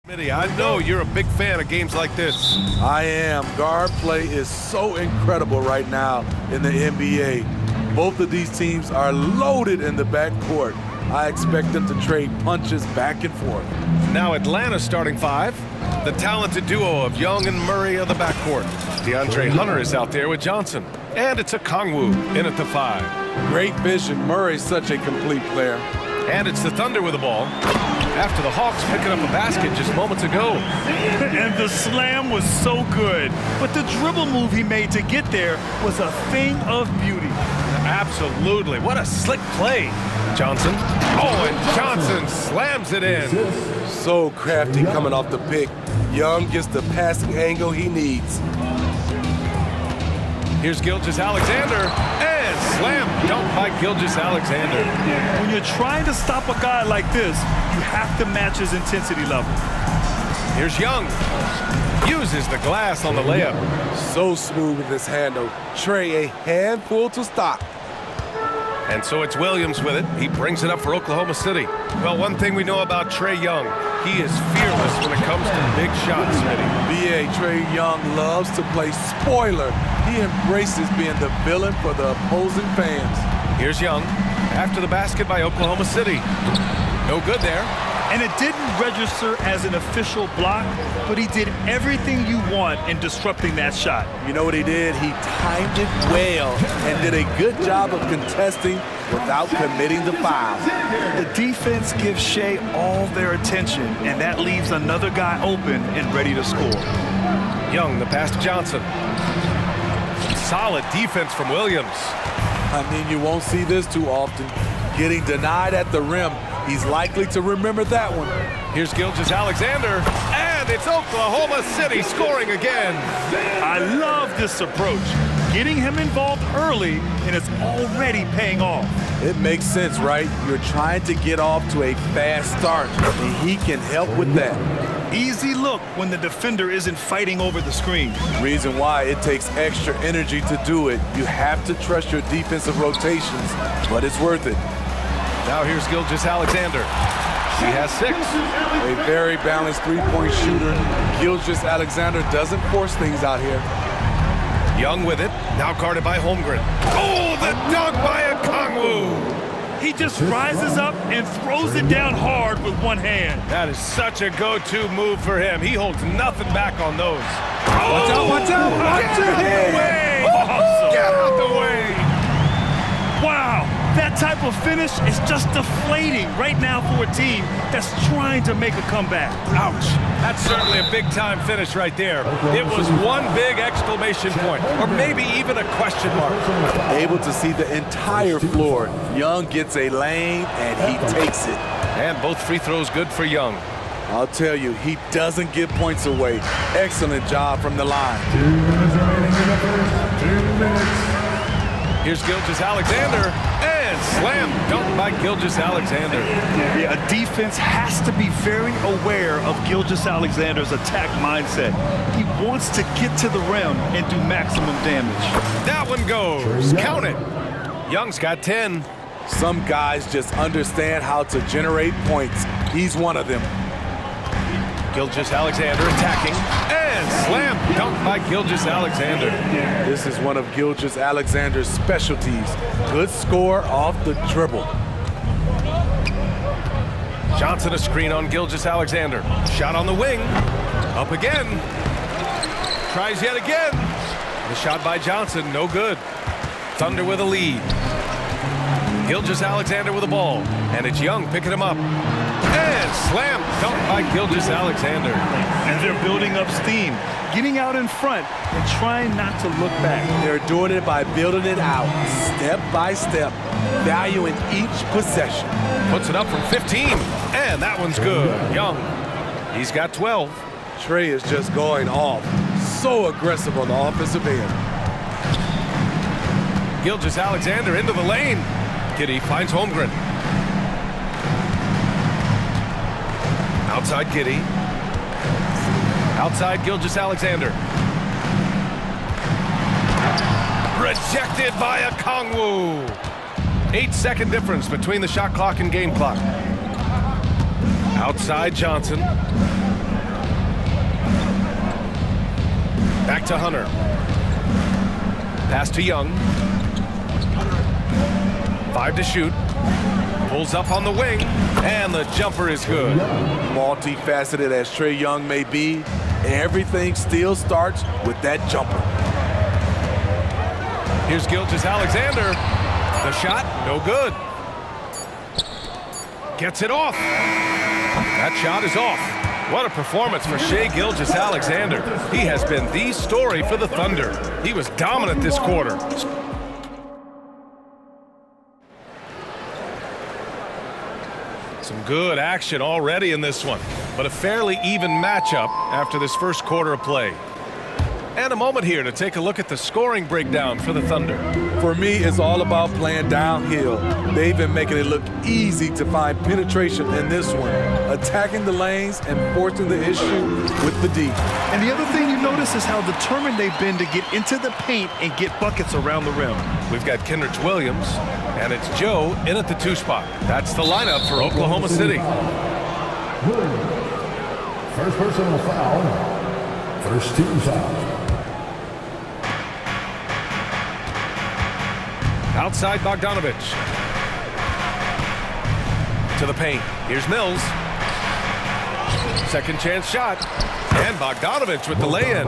I know you're a big fan of games like this. I am. Guard play is so incredible right now in the NBA. Both of these teams are loaded in the backcourt. I expect them to trade punches back and forth. Now Atlanta's starting five. The talented duo of Young and Murray of the backcourt. DeAndre Hunter is out there with Johnson. And it's a Kongwu in at the five. Great vision. Murray's such a complete player. And it's the Thunder with the ball. After the Hawks picking up a basket just moments ago. And the slam was so good. But the dribble move he made to get there was a thing of beauty. Absolutely. What a slick play. Johnson. Oh, and Johnson slams it in. So crafty coming off the pick. Young gets the passing angle he needs. Here's Gilgeous-Alexander, and slam dunk by Gilgeous-Alexander. When you're trying to stop a guy like this, you have to match his intensity level. Here's Young. Uses the glass on the layup. So smooth with his handle. Trey, a handful to stop. And so it's Williams with it. He brings it up for Oklahoma City. Well, one thing we know about Trae Young, he is fearless when it comes to big shots, Smitty. B.A. Trae Young loves to play spoiler. He embraces being the villain for the opposing fans. Here's Young. After the basket by Oklahoma City. No good there. And it didn't register as an official block, but he did everything you want in disrupting that shot. You know what he did? He timed it well and did a good job of contesting without committing the foul. The defense gives Shea all their attention, and that leaves another guy open and ready to score. Young, the pass to Johnson. Solid defense from Williams. I mean, you won't see this too often. Getting denied at the rim. He's likely to remember that one. Here's Gilgeous-Alexander, and it's Oklahoma City scoring again. I love this approach. Getting him involved early, and it's already paying off. It makes sense, right? You're trying to get off to a fast start, and he can help with that. Easy look when the defender isn't fighting over the screen. Reason why it takes extra energy to do it. You have to trust your defensive rotations, but it's worth it. Now here's Gilgeous-Alexander. He has 6. A very balanced three-point shooter. Gilgeous-Alexander doesn't force things out here. Young with it, now guarded by Holmgren. Oh, the dunk by Okongwu! He just rises up and throws it down hard with one hand. That is such a go-to move for him. He holds nothing back on those. Watch out, watch out, watch out! Get out the way! Awesome. Get out the way! Wow! That type of finish is just deflating right now for a team that's trying to make a comeback. Ouch. That's certainly a big-time finish right there. It was one big exclamation point, or maybe even a question mark. Able to see the entire floor. Young gets a lane, and he takes it. And both free throws good for Young. I'll tell you, he doesn't give points away. Excellent job from the line. 2 minutes remaining in the first. 2 minutes. Here's Gilgeous-Alexander, and slam dunk by Gilgeous-Alexander. Yeah, a defense has to be very aware of Gilgeous-Alexander's attack mindset. He wants to get to the rim and do maximum damage. That one goes. Count it. Young's got 10. Some guys just understand how to generate points. He's one of them. Gilgeous-Alexander attacking, and slam dunk by Gilgeous-Alexander. This is one of Gilgeous-Alexander's specialties. Good score off the dribble. Johnson a screen on Gilgeous-Alexander. Shot on the wing. Up again. Tries yet again. The shot by Johnson, no good. Thunder with a lead. Gilgeous-Alexander with the ball, and it's Young picking him up. And slam dunk by Gilgeous-Alexander. And they're building up steam, getting out in front and trying not to look back. They're doing it by building it out, step by step, valuing each possession. Puts it up from 15, and that one's good. Young, he's got 12. Trey is just going off. So aggressive on the offensive end. Gilgeous-Alexander into the lane. Giddy finds Holmgren. Outside Giddy. Outside Gilgeous-Alexander. Rejected by Okongwu. 8-second difference between the shot clock and game clock. Outside Johnson. Back to Hunter. Pass to Young. 5 to shoot. Pulls up on the wing, and the jumper is good. Multifaceted as Trae Young may be, everything still starts with that jumper. Here's Gilgeous-Alexander. The shot, no good. Gets it off. That shot is off. What a performance for Shai Gilgeous-Alexander. He has been the story for the Thunder. He was dominant this quarter. Some good action already in this one, but a fairly even matchup after this first quarter of play. And a moment here to take a look at the scoring breakdown for the Thunder. For me, it's all about playing downhill. They've been making it look easy to find penetration in this one, attacking the lanes and forcing the issue with the D. And the other thing you notice is how determined they've been to get into the paint and get buckets around the rim. We've got Kendrick Williams, and it's Joe in at the 2 spot. That's the lineup for Oklahoma City. First personal foul. First team foul. Outside Bogdanovich. To the paint. Here's Mills. Second chance shot. And Bogdanovich with the lay-in.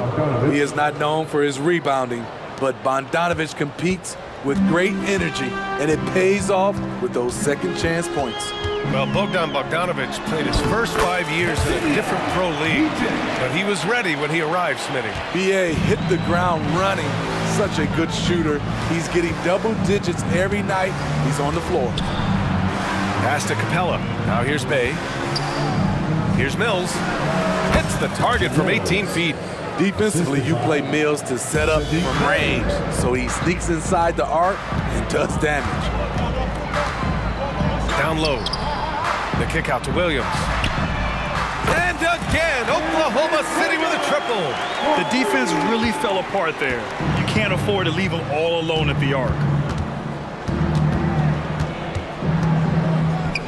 He is not known for his rebounding, but Bogdanovich competes with great energy, and it pays off with those second chance points. Well, Bogdan Bogdanovich played his first 5 years in a different pro league, but he was ready when he arrived, Smitty. BA hit the ground running. Such a good shooter. He's getting double digits every night he's on the floor. Pass to Capella. Now here's Bay. Here's Mills. Hits the target from 18 feet. Defensively, you play Mills to set up from range, so he sneaks inside the arc and does damage. Down low. The kick out to Williams. And again, Oklahoma City with a triple. The defense really fell apart there. You can't afford to leave them all alone at the arc.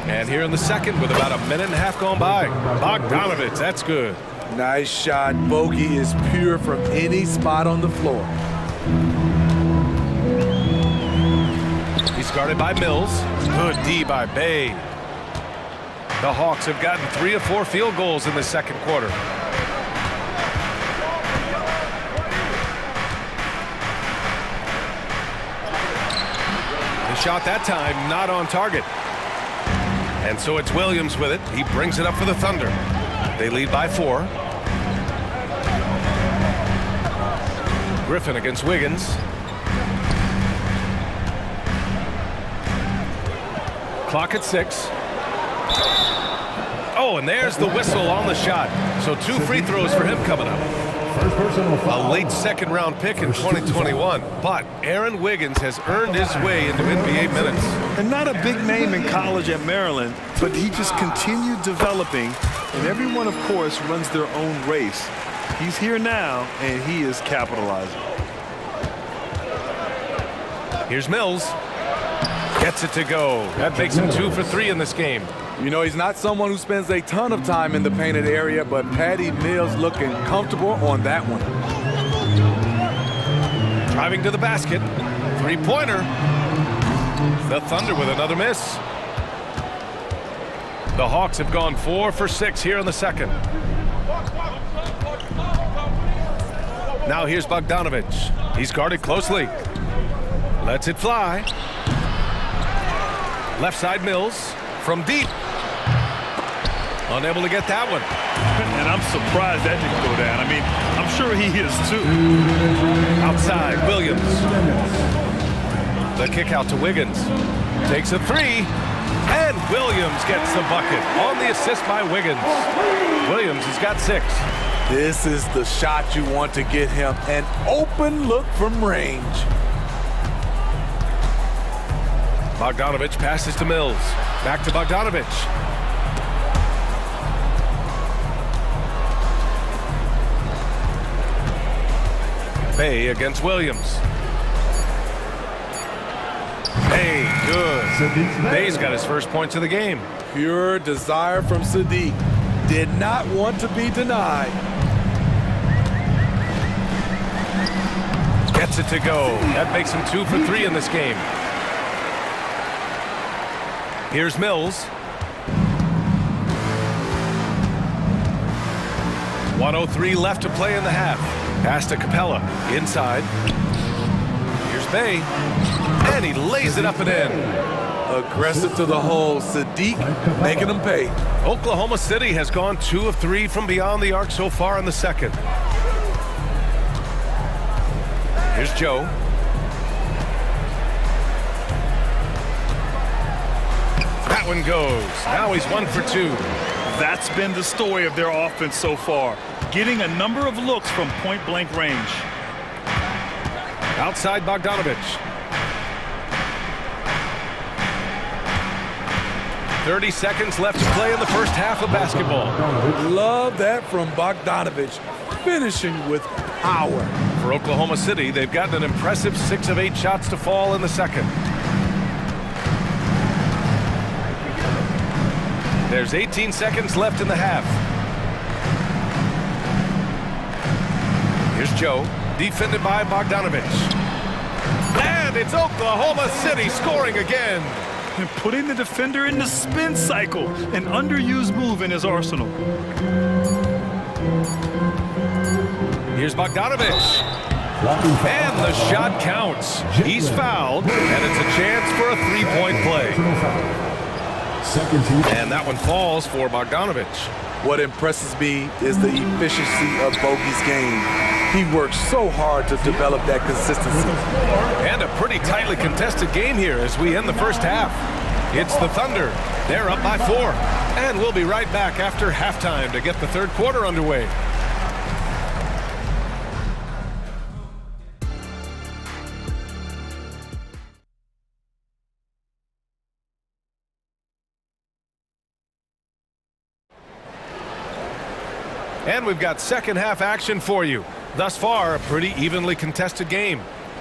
And here in the second with about a minute and a half gone by. Bogdanovich, that's good. Nice shot. Bogey is pure from any spot on the floor. He's guarded by Mills. Good D by Bay. The Hawks have gotten 3 of 4 field goals in the second quarter. The shot that time not on target. And so it's Williams with it. He brings it up for the Thunder. They lead by 4. Griffin against Wiggins. Clock at 6. Oh, and there's the whistle on the shot. So 2 free throws for him coming up. A late second-round pick in 2021, but Aaron Wiggins has earned his way into NBA minutes. And not a big name in college at Maryland, but he just continued developing, and everyone, of course, runs their own race. He's here now, and he is capitalizing. Here's Mills. Gets it to go. That makes him 2 for 3 in this game. You know, he's not someone who spends a ton of time in the painted area, but Patty Mills looking comfortable on that one. Driving to the basket. 3-pointer. The Thunder with another miss. The Hawks have gone 4 for 6 here in the second. Now here's Bogdanovich. He's guarded closely. Lets it fly. Left side Mills from deep. Unable to get that one. And I'm surprised that didn't go down. I mean, I'm sure he is too. Outside, Williams. The kick out to Wiggins. Takes a 3. And Williams gets the bucket on the assist by Wiggins. Williams has got 6. This is the shot you want to get him. An open look from range. Bogdanovich passes to Mills. Back to Bogdanovich. Bay against Williams. Bay, good. Bay's got his first points of the game. Pure desire from Sadiq. Did not want to be denied. Gets it to go. That makes him 2 for 3 in this game. Here's Mills. 1:03 left to play in the half. Pass to Capella. Inside. Here's Bay. And he lays it up and in. Aggressive to the hole. Sadiq making them pay. Oklahoma City has gone 2 of 3 from beyond the arc so far in the second. Here's Joe. That one goes. Now he's 1 for 2. That's been the story of their offense so far, getting a number of looks from point-blank range. Outside Bogdanovich. 30 seconds left to play in the first half of basketball. Love that from Bogdanovich, finishing with power. For Oklahoma City, they've gotten an impressive 6 of 8 shots to fall in the second. There's 18 seconds left in the half. Here's Joe, defended by Bogdanovich. And it's Oklahoma City scoring again. And putting the defender in the spin cycle, an underused move in his arsenal. Here's Bogdanovich. And the shot counts. He's fouled, and it's a chance for a 3-point play. And that one falls for Bogdanovich. What impresses me is the efficiency of Bogey's game. He works so hard to develop that consistency. And a pretty tightly contested game here as we end the first half. It's the Thunder. They're up by 4. And we'll be right back after halftime to get the third quarter underway. And we've got second half action for you. Thus far, a pretty evenly contested game.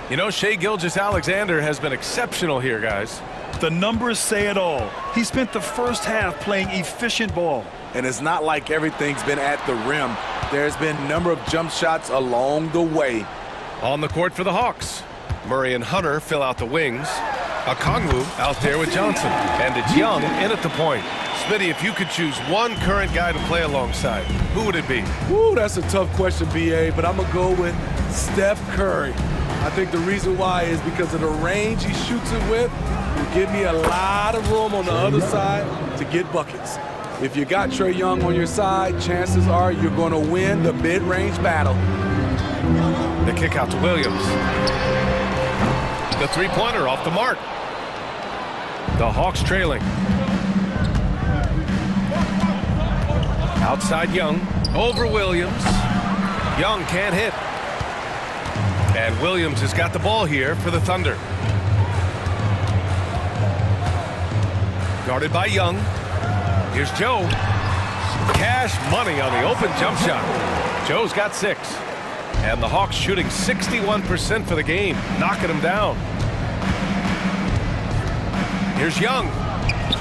You know, Shai Gilgeous-Alexander has been exceptional here, guys. The numbers say it all. He spent the first half playing efficient ball. And it's not like everything's been at the rim. There's been a number of jump shots along the way. On the court for the Hawks, Murray and Hunter fill out the wings. Okongwu out there with Johnson. And it's Young in at the point. Smitty, if you could choose one current guy to play alongside, who would it be? Ooh, that's a tough question, BA, but I'm going to go with Steph Curry. I think the reason why is because of the range he shoots it with. Will give me a lot of room on the other side to get buckets. If you got Trae Young on your side, chances are you're going to win the mid-range battle. The kick out to Williams. The three-pointer off the mark. The Hawks trailing. Outside Young, over Williams. Young can't hit. And Williams has got the ball here for the Thunder. Guarded by Young. Here's Joe. Cash money on the open jump shot. Joe's got 6. And the Hawks shooting 61% for the game, knocking him down. Here's Young.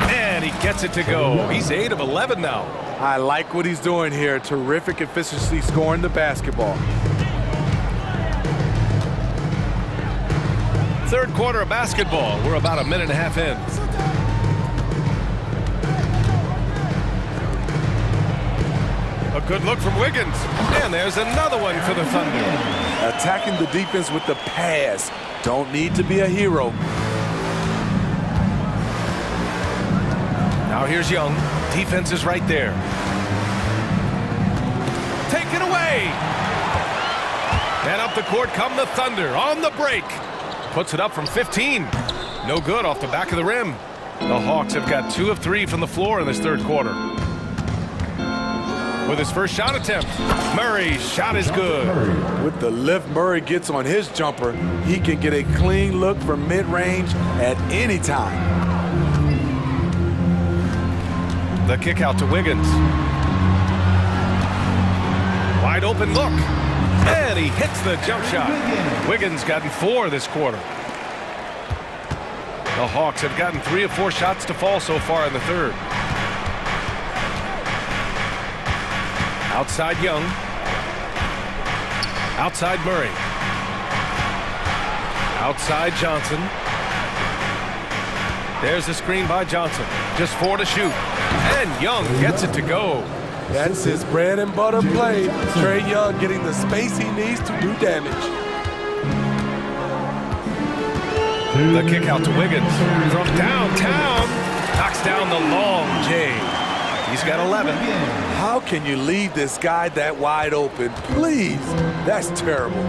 And he gets it to go. He's 8 of 11 now. I like what he's doing here. Terrific efficiency scoring the basketball. Third quarter of basketball. We're about a minute and a half in. A good look from Wiggins. And there's another one for the Thunder. Attacking the defense with the pass. Don't need to be a hero. Now here's Young. Defense is right there. Taken away. And up the court come the Thunder on the break. Puts it up from 15. No good off the back of the rim. The Hawks have got 2 of 3 from the floor in this third quarter. With his first shot attempt, Murray's shot is good. With the lift Murray gets on his jumper, he can get a clean look from mid-range at any time. The kick out to Wiggins. Wide open look. And he hits the jump shot. Wiggins gotten 4 this quarter. The Hawks have gotten 3 of 4 shots to fall so far in the third. Outside Young. Outside Murray. Outside Johnson. There's the screen by Johnson. Just 4 to shoot. And Young gets it to go. That's his bread and butter play. Trae Young getting the space he needs to do damage. The kick out to Wiggins from downtown. Knocks down the long J. He's got 11. How can you leave this guy that wide open? Please. That's terrible.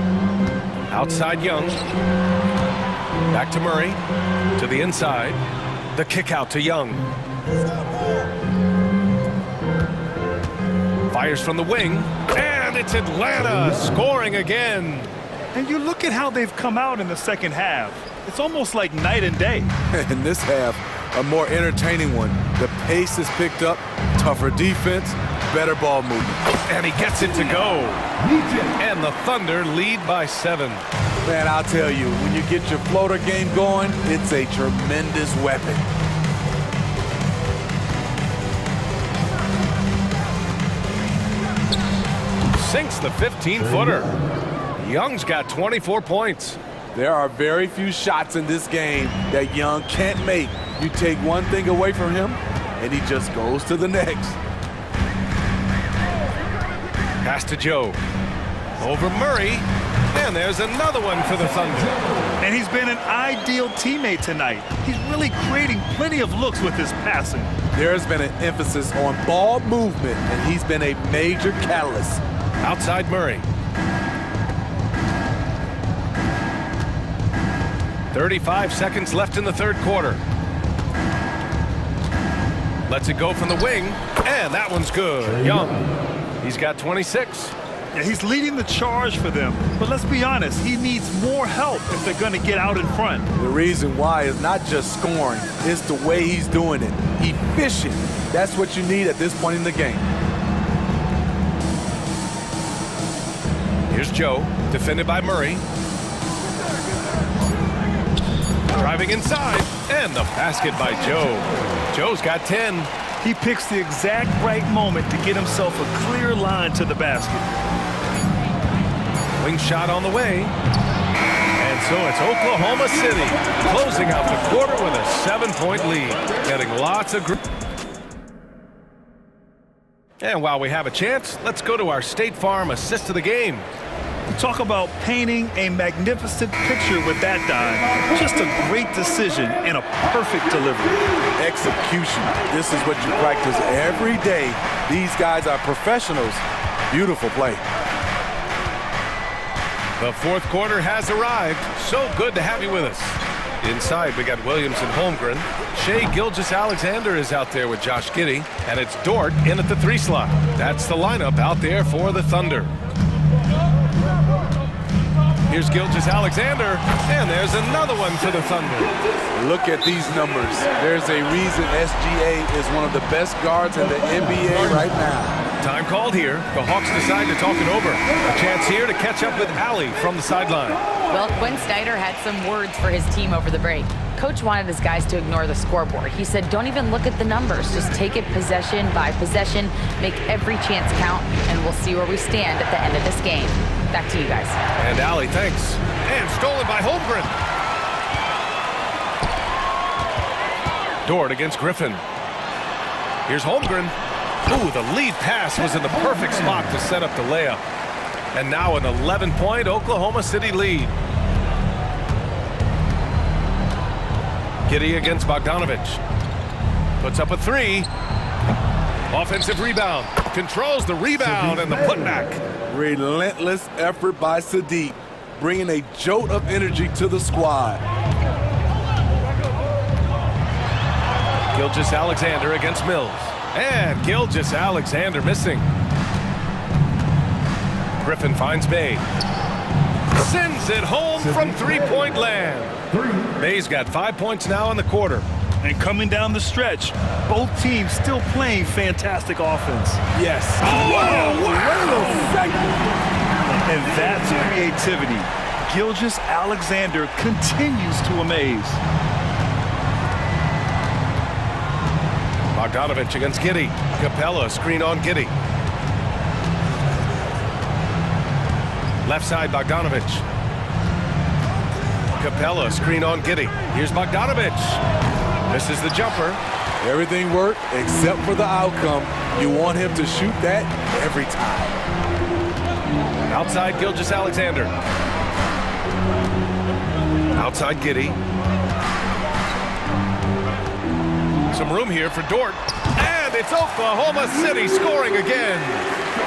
Outside Young. Back to Murray. To the inside. The kick out to Young. Fires from the wing. And it's Atlanta scoring again. And you look at how they've come out in the second half. It's almost like night and day. In this half, a more entertaining one. The pace is picked up, tougher defense, better ball movement. And he gets it to go. And the Thunder lead by 7. Man, I'll tell you, when you get your floater game going, it's a tremendous weapon. Sinks the 15-footer. Young's got 24 points. There are very few shots in this game that Young can't make. You take one thing away from him, and he just goes to the next. Pass to Joe. Over Murray. And there's another one for the Thunder. And he's been an ideal teammate tonight. He's really creating plenty of looks with his passing. There's been an emphasis on ball movement, and he's been a major catalyst. Outside Murray. 35 seconds left in the third quarter. Lets it go from the wing, and that one's good. Young, he's got 26. Yeah, he's leading the charge for them, but let's be honest, he needs more help if they're going to get out in front. The reason why is not just scoring, it's the way he's doing it. Efficient. That's what you need at this point in the game. Here's Joe, defended by Murray. Driving inside, and the basket by Joe. Joe's got 10. He picks the exact right moment to get himself a clear line to the basket. Wing shot on the way. And so it's Oklahoma City closing out the quarter with a 7-point lead. Getting lots of group. And while we have a chance, let's go to our State Farm assist of the game. Talk about painting a magnificent picture with that dime. Just a great decision and a perfect delivery. Execution. This is what you practice every day. These guys are professionals. Beautiful play. The fourth quarter has arrived. So good to have you with us. Inside, we got Williams and Holmgren. Shai Gilgeous-Alexander is out there with Josh Giddey. And it's Dort in at the 3 slot. That's the lineup out there for the Thunder. Here's Gilgeous-Alexander, and there's another one for the Thunder. Look at these numbers. There's a reason SGA is one of the best guards in the NBA right now. Time called here. The Hawks decide to talk it over. A chance here to catch up with Allie from the sideline. Well, Quinn Snyder had some words for his team over the break. Coach wanted his guys to ignore the scoreboard. He said, don't even look at the numbers. Just take it possession by possession, make every chance count, and we'll see where we stand at the end of this game. Back to you guys. And Allie, thanks. And stolen by Holmgren. Dort against Griffin. Here's Holmgren. Ooh, the lead pass was in the perfect spot to set up the layup. And now an 11-point Oklahoma City lead. Giddey against Bogdanovich. Puts up a 3. Offensive rebound. Controls the rebound and the putback. Relentless effort by Sadiq, bringing a jolt of energy to the squad. Gilgeous-Alexander against Mills. And Gilgeous-Alexander missing. Griffin finds Bay. Sends it home from three-point land. Bay's got 5 points now in the quarter. And coming down the stretch, both teams still playing fantastic offense. Yes. Oh, wait a second. And that's creativity. Gilgeous-Alexander continues to amaze. Bogdanovich against Giddey. Capella, screen on Giddey. Left side, Bogdanovich. Capella, screen on Giddy. Here's Bogdanovic. This is the jumper. Everything worked except for the outcome. You want him to shoot that every time. Outside Gilgeous-Alexander. Outside Giddy. Some room here for Dort. And it's Oklahoma City scoring again.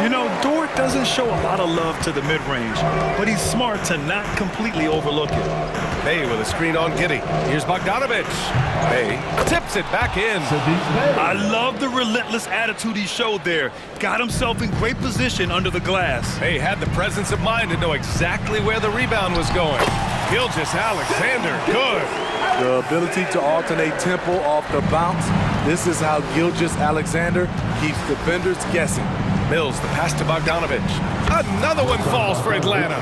You know, Dort doesn't show a lot of love to the mid-range, but he's smart to not completely overlook it. Bay with a screen on Giddy. Here's Bogdanovic. Bay tips it back in. I love the relentless attitude he showed there. Got himself in great position under the glass. Bay had the presence of mind to know exactly where the rebound was going. Gilgeous-Alexander, good. The ability to alternate tempo off the bounce. This is how Gilgeous-Alexander keeps defenders guessing. Mills, the pass to Bogdanovic. Another one falls for Atlanta.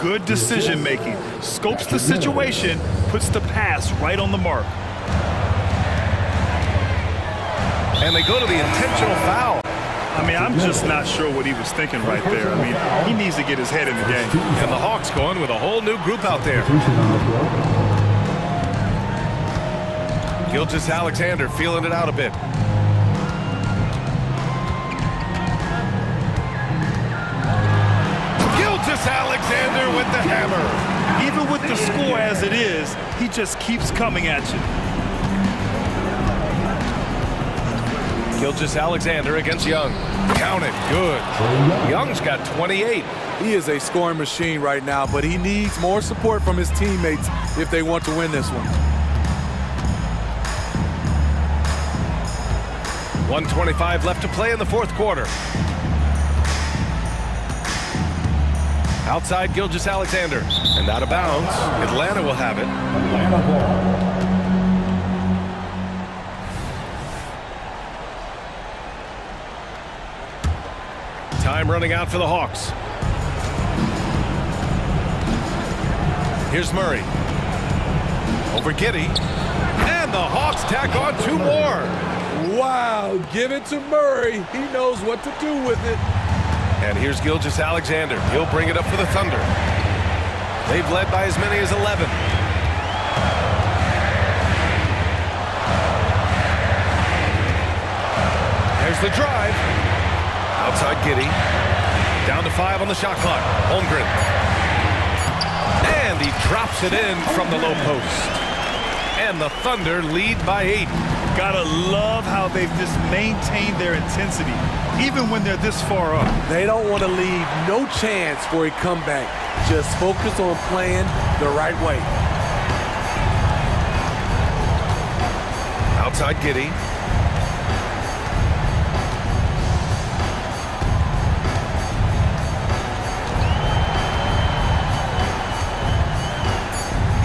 Good decision-making. Scopes the situation, puts the pass right on the mark. And they go to the intentional foul. I mean, I'm just not sure what he was thinking right there. I mean, he needs to get his head in the game. And the Hawks going with a whole new group out there. Gilgeous-Alexander feeling it out a bit. Gilgeous-Alexander with the hammer. Even with the score as it is, he just keeps coming at you. Gilgeous-Alexander against Young. Count it, good. Young's got 28. He is a scoring machine right now, but he needs more support from his teammates if they want to win this one. 1:25 left to play in the fourth quarter. Outside Gilgeous-Alexander. And out of bounds. Atlanta will have it. Time running out for the Hawks. Here's Murray. Over Giddy. And the Hawks tack on two more. Wow, give it to Murray. He knows what to do with it. And here's Gilgeous-Alexander. He'll bring it up for the Thunder. They've led by as many as 11. There's the drive. Outside Giddy. Down to 5 on the shot clock. Holmgren. And he drops it in from the low post. And the Thunder lead by 8. Gotta love how they've just maintained their intensity, even when they're this far up. They don't want to leave no chance for a comeback. Just focus on playing the right way. Outside Giddy.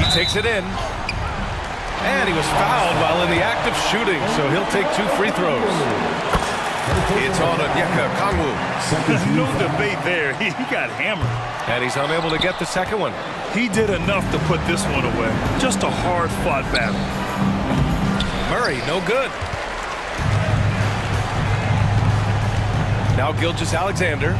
He takes it in. And he was fouled while in the act of shooting, so he'll take 2 free throws. It's on Onyeka Kongwu. No debate there. He got hammered. And he's unable to get the second one. He did enough to put this one away. Just a hard-fought battle. Murray, no good. Now Gilgeous-Alexander.